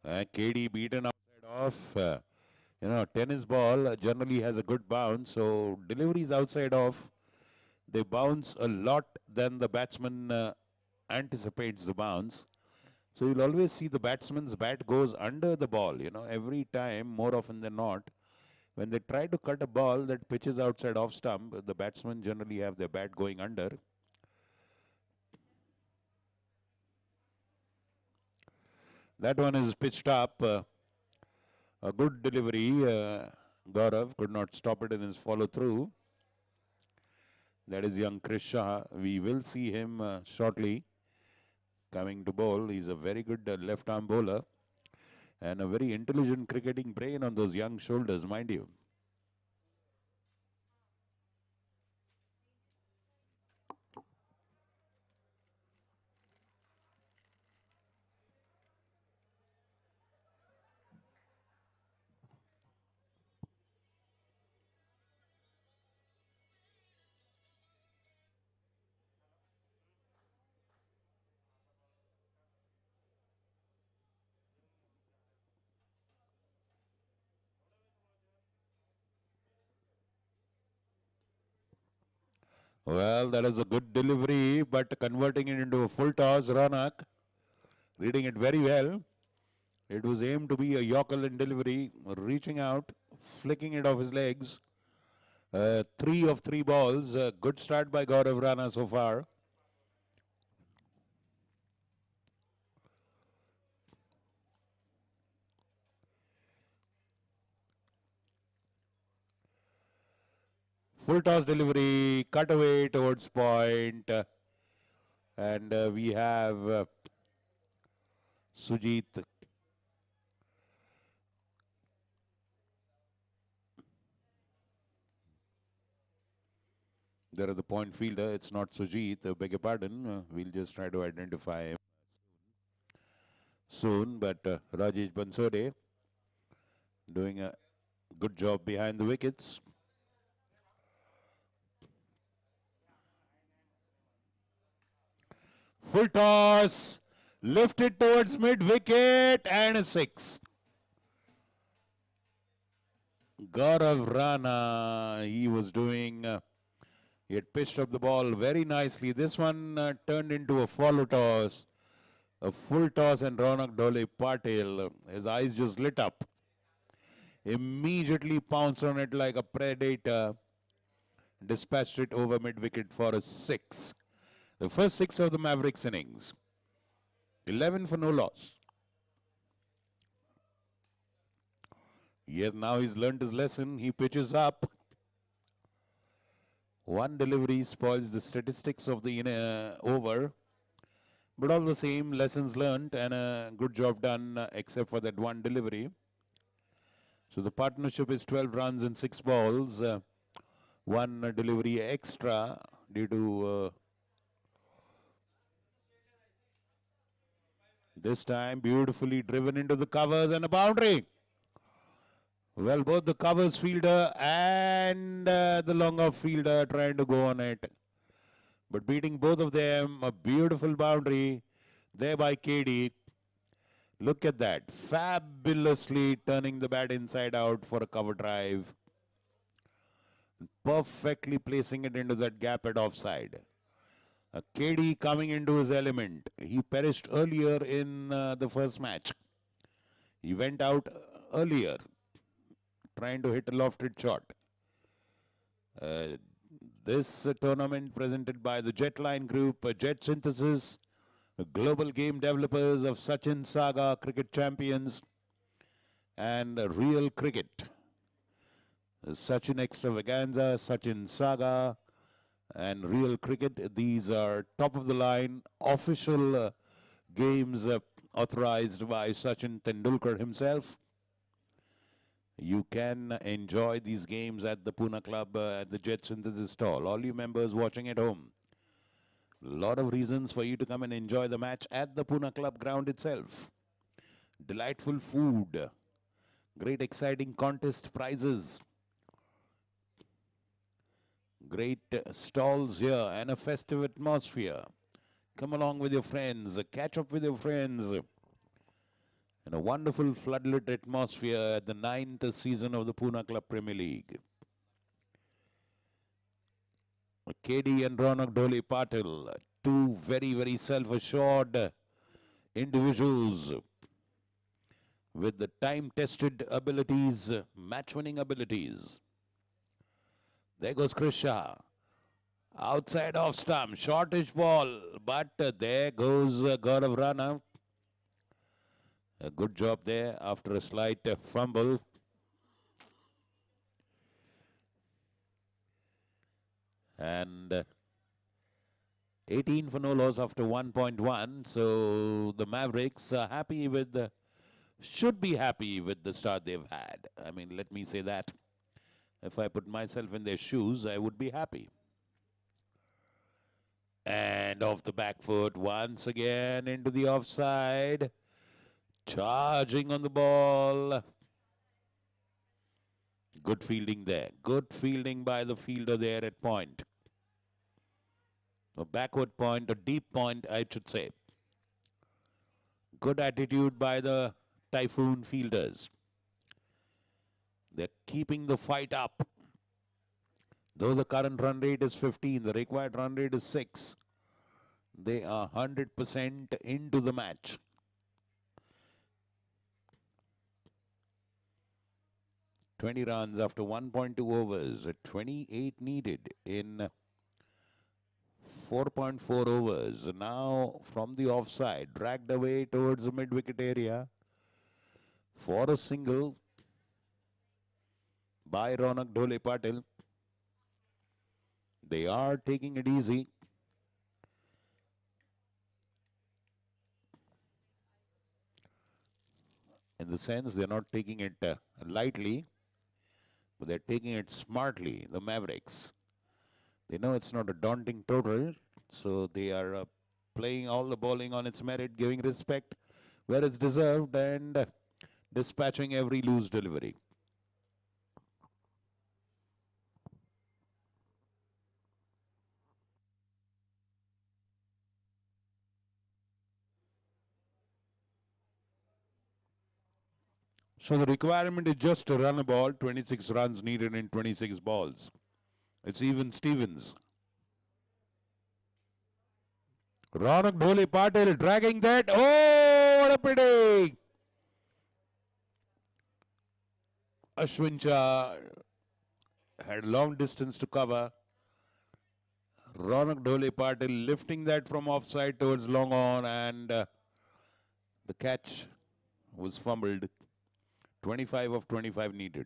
KD beaten outside off. Tennis ball generally has a good bounce, so deliveries outside off, they bounce a lot than the batsman anticipates the bounce. So you'll always see the batsman's bat goes under the ball, every time, more often than not. When they try to cut a ball that pitches outside off stump, the batsmen generally have their bat going under. That one is pitched up. A good delivery. Gaurav could not stop it in his follow through. That is young Krish Shah. We will see him shortly coming to bowl. He's a very good left arm bowler and a very intelligent cricketing brain on those young shoulders, mind you. Well, that is a good delivery, but converting it into a full toss, Ronak, reading it very well. It was aimed to be a Yorker in delivery, reaching out, flicking it off his legs. 3 of 3 balls. Good start by Gaurav Rana so far. Full toss delivery, cut away towards point. And we have Sujit. There are the point fielder. It's not Sujit. Beg your pardon. We'll just try to identify him soon. But Rajesh Bansode doing a good job behind the wickets. Full toss. Lifted towards mid wicket and a 6. Gaurav Rana, he was doing, he had pitched up the ball very nicely. This one turned into a follow toss, a full toss, and Ronak Dhole Patel, his eyes just lit up. Immediately pounced on it like a predator, dispatched it over mid wicket for a 6. The first 6 of the Mavericks innings. 11 for no loss. Yes, now he's learned his lesson. He pitches up. One delivery spoils the statistics of the over. But all the same, lessons learned and a good job done except for that one delivery. So the partnership is 12 runs in 6 balls. One delivery extra due to this time beautifully driven into the covers and a boundary. Well, both the covers fielder and the long off fielder trying to go on it. But beating both of them, a beautiful boundary there by KD. Look at that. Fabulously turning the bat inside out for a cover drive. Perfectly placing it into that gap at offside. KD coming into his element. He perished earlier in the first match. He went out earlier, trying to hit a lofted shot. This tournament presented by the Jetline Group, Jet Synthesis, global game developers of Sachin Saga, cricket champions, and Real Cricket. Sachin Extravaganza, Sachin Saga, and Real Cricket. These are top of the line official games authorized by Sachin Tendulkar himself. You can enjoy these games at the Pune Club at the Jet Synthesis stall. All you members watching at home, Lot of reasons for you to come and enjoy the match at the Pune Club ground itself. Delightful food, great exciting contest prizes, great stalls here and a festive atmosphere. Come along with your friends, catch up with your friends. And a wonderful floodlit atmosphere at the 9th season of the Pune Club Premier League. KD and Ronak Dhole Patil, two very, very self-assured individuals with the time-tested abilities, match-winning abilities. There goes Chris Shah. Outside off stump, shortish ball, but there goes Gaurav Rana. A good job there after a slight fumble. And 18 for no loss after 1.1. So the Mavericks are happy with should be happy with the start they've had. I mean, let me say that. If I put myself in their shoes, I would be happy. And off the back foot once again into the offside. Charging on the ball. Good fielding there. Good fielding by the fielder there at point. A backward point, a deep point, I should say. Good attitude by the Typhoon fielders. They're keeping the fight up. Though the current run rate is 15, the required run rate is 6. They are 100% into the match. "20 runs after 1.2 overs, 28 needed in 4.4 overs. Now from the offside, dragged away towards the mid-wicket area for a single by Ronak Dhole Patil. They are taking it easy. In the sense, they're not taking it lightly, but they're taking it smartly, the Mavericks. They know it's not a daunting total, so they are playing all the bowling on its merit, giving respect where it's deserved, and dispatching every loose delivery. So the requirement is just to run a ball, 26 runs needed in 26 balls. It's even Stevens. Ronak Dhole Patil dragging that. Oh, what a pity! Ashwin Shah had long distance to cover. Ronak Dhole Patil lifting that from offside towards long on, and the catch was fumbled. 25 of 25 needed.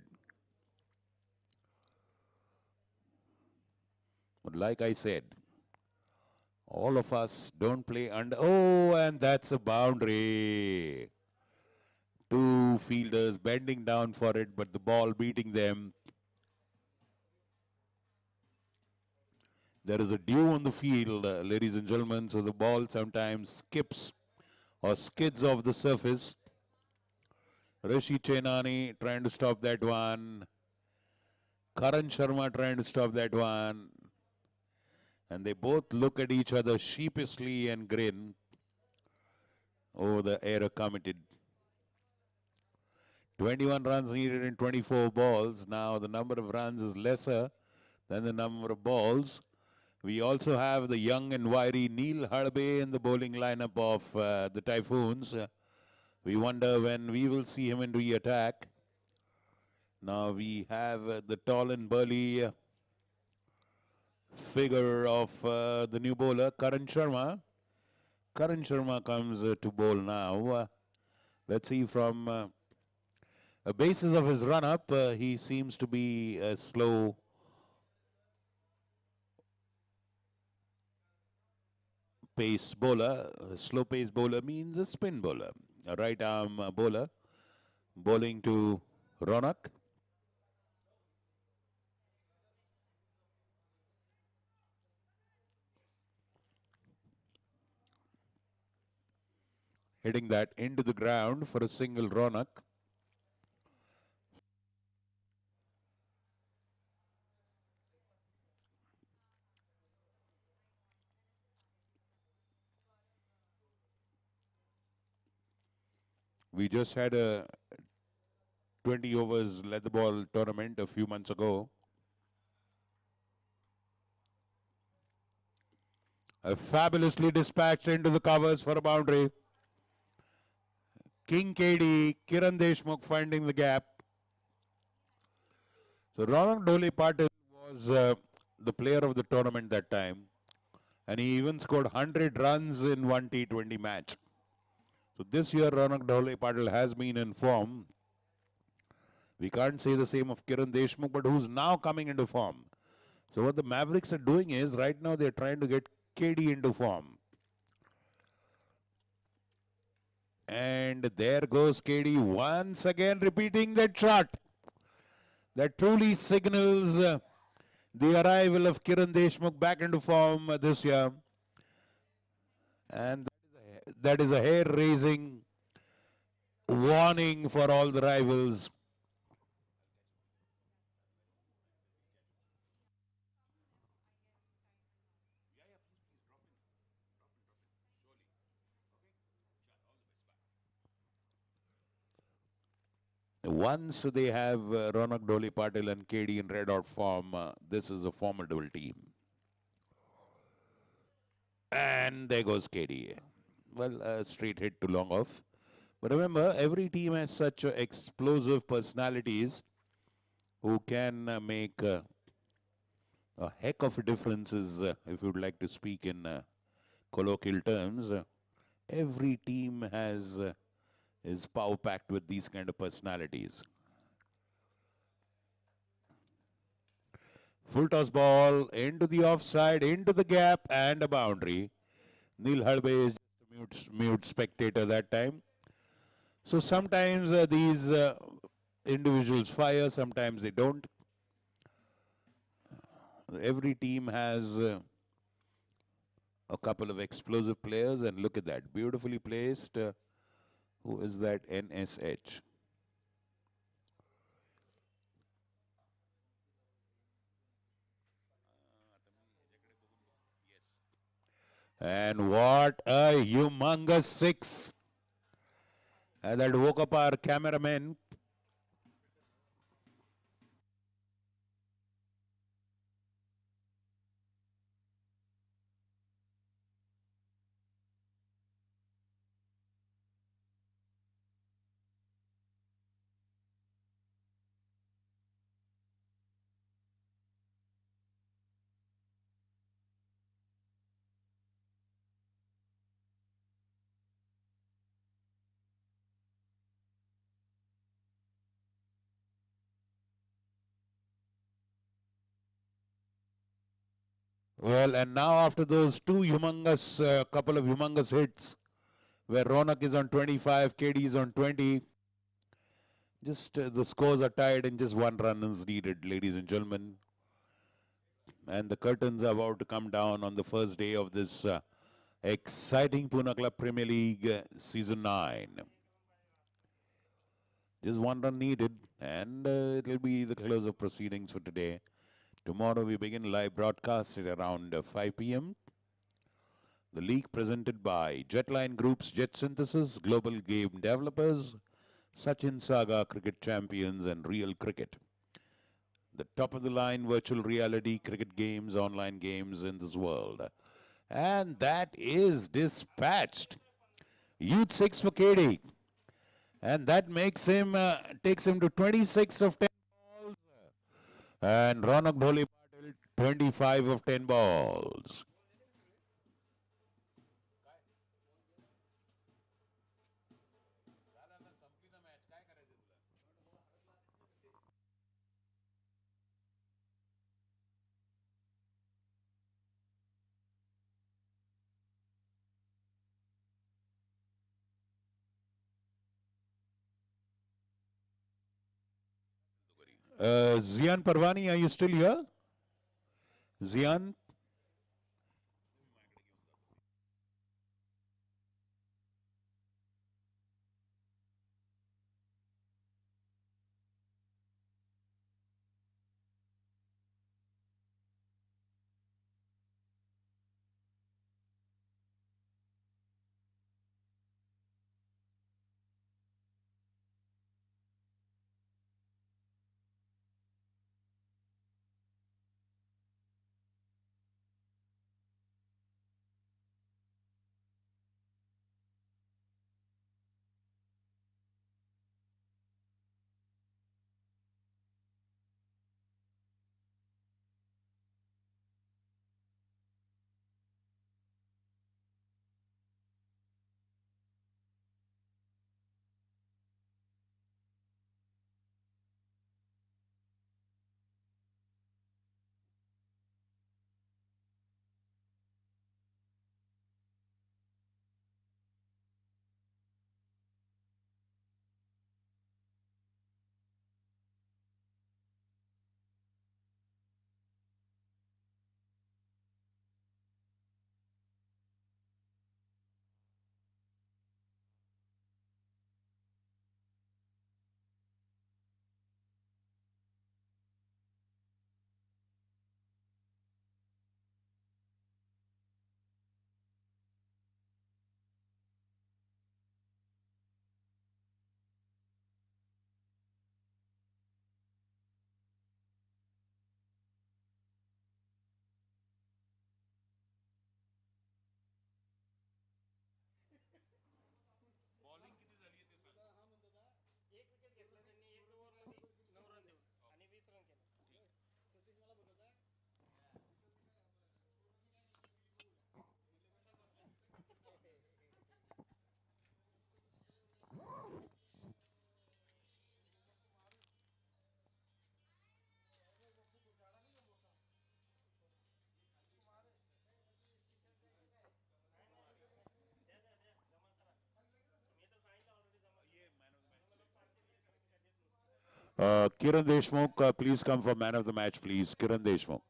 But like I said, all of us don't play under. Oh, and that's a boundary. Two fielders bending down for it, but the ball beating them. There is a dew on the field, ladies and gentlemen, so the ball sometimes skips or skids off the surface. Rishi Chenani trying to stop that one. Karan Sharma trying to stop that one. And they both look at each other sheepishly and grin over the error committed. 21 runs needed in 24 balls. Now the number of runs is lesser than the number of balls. We also have the young and wiry Neil Harbe in the bowling lineup of the Typhoons. We wonder when we will see him in re-attack. Now we have the tall and burly figure of the new bowler, Karan Sharma. Karan Sharma comes to bowl now. Let's see from a basis of his run-up, he seems to be a slow pace bowler. A slow pace bowler means a spin bowler. A right arm bowler bowling to Ronak. hitting that into the ground for a single Ronak. We just had a 20 overs leather ball tournament a few months ago. Fabulously dispatched into the covers for a boundary. King KD, Kiran Deshmukh finding the gap. So Ronak Dhole Patil was the player of the tournament that time. And he even scored 100 runs in one T20 match. So this year Ronak Dhole Patil has been in form. We can't say the same of Kiran Deshmukh, but who's now coming into form. So what the Mavericks are doing is, right now they're trying to get KD into form. And there goes KD once again repeating that shot. That truly signals the arrival of Kiran Deshmukh back into form this year. And that is a hair-raising warning for all the rivals. Once they have Ronak Dhole Patil and KD in red hot form, this is a formidable team. And there goes KD. Well, straight hit to long off. But remember, every team has such explosive personalities who can make a heck of a difference, if you'd like to speak in colloquial terms. Every team has is power packed with these kind of personalities. Full toss ball into the offside, into the gap, and a boundary. Neil Halbe is just a mute spectator that time. So sometimes these individuals fire, sometimes they don't. Every team has a couple of explosive players, and look at that, beautifully placed. Who is that? NSH. And what a humongous six. That woke up our cameraman. Well, and now after those two humongous, couple of humongous hits, where Ronak is on 25, KD is on 20, just the scores are tied and just one run is needed, ladies and gentlemen. And the curtains are about to come down on the first day of this exciting Pune Club Premier League Season 9. Just one run needed, and it will be the close of proceedings for today. Tomorrow we begin live broadcast at around 5 p.m. The league presented by Jetline Group's Jet Synthesis, Global Game Developers, Sachin Saga Cricket Champions, and Real Cricket. The top of the line virtual reality cricket games, online games in this world. And that is dispatched. Youth 6 for KD. And that makes him, takes him to 26 of 10 balls. And Ronak Dhole Patil, 25 of 10 balls. Zian Parvani, are you still here? Zian? Kiran Deshmukh, please come for man of the match, please. Kiran Deshmukh.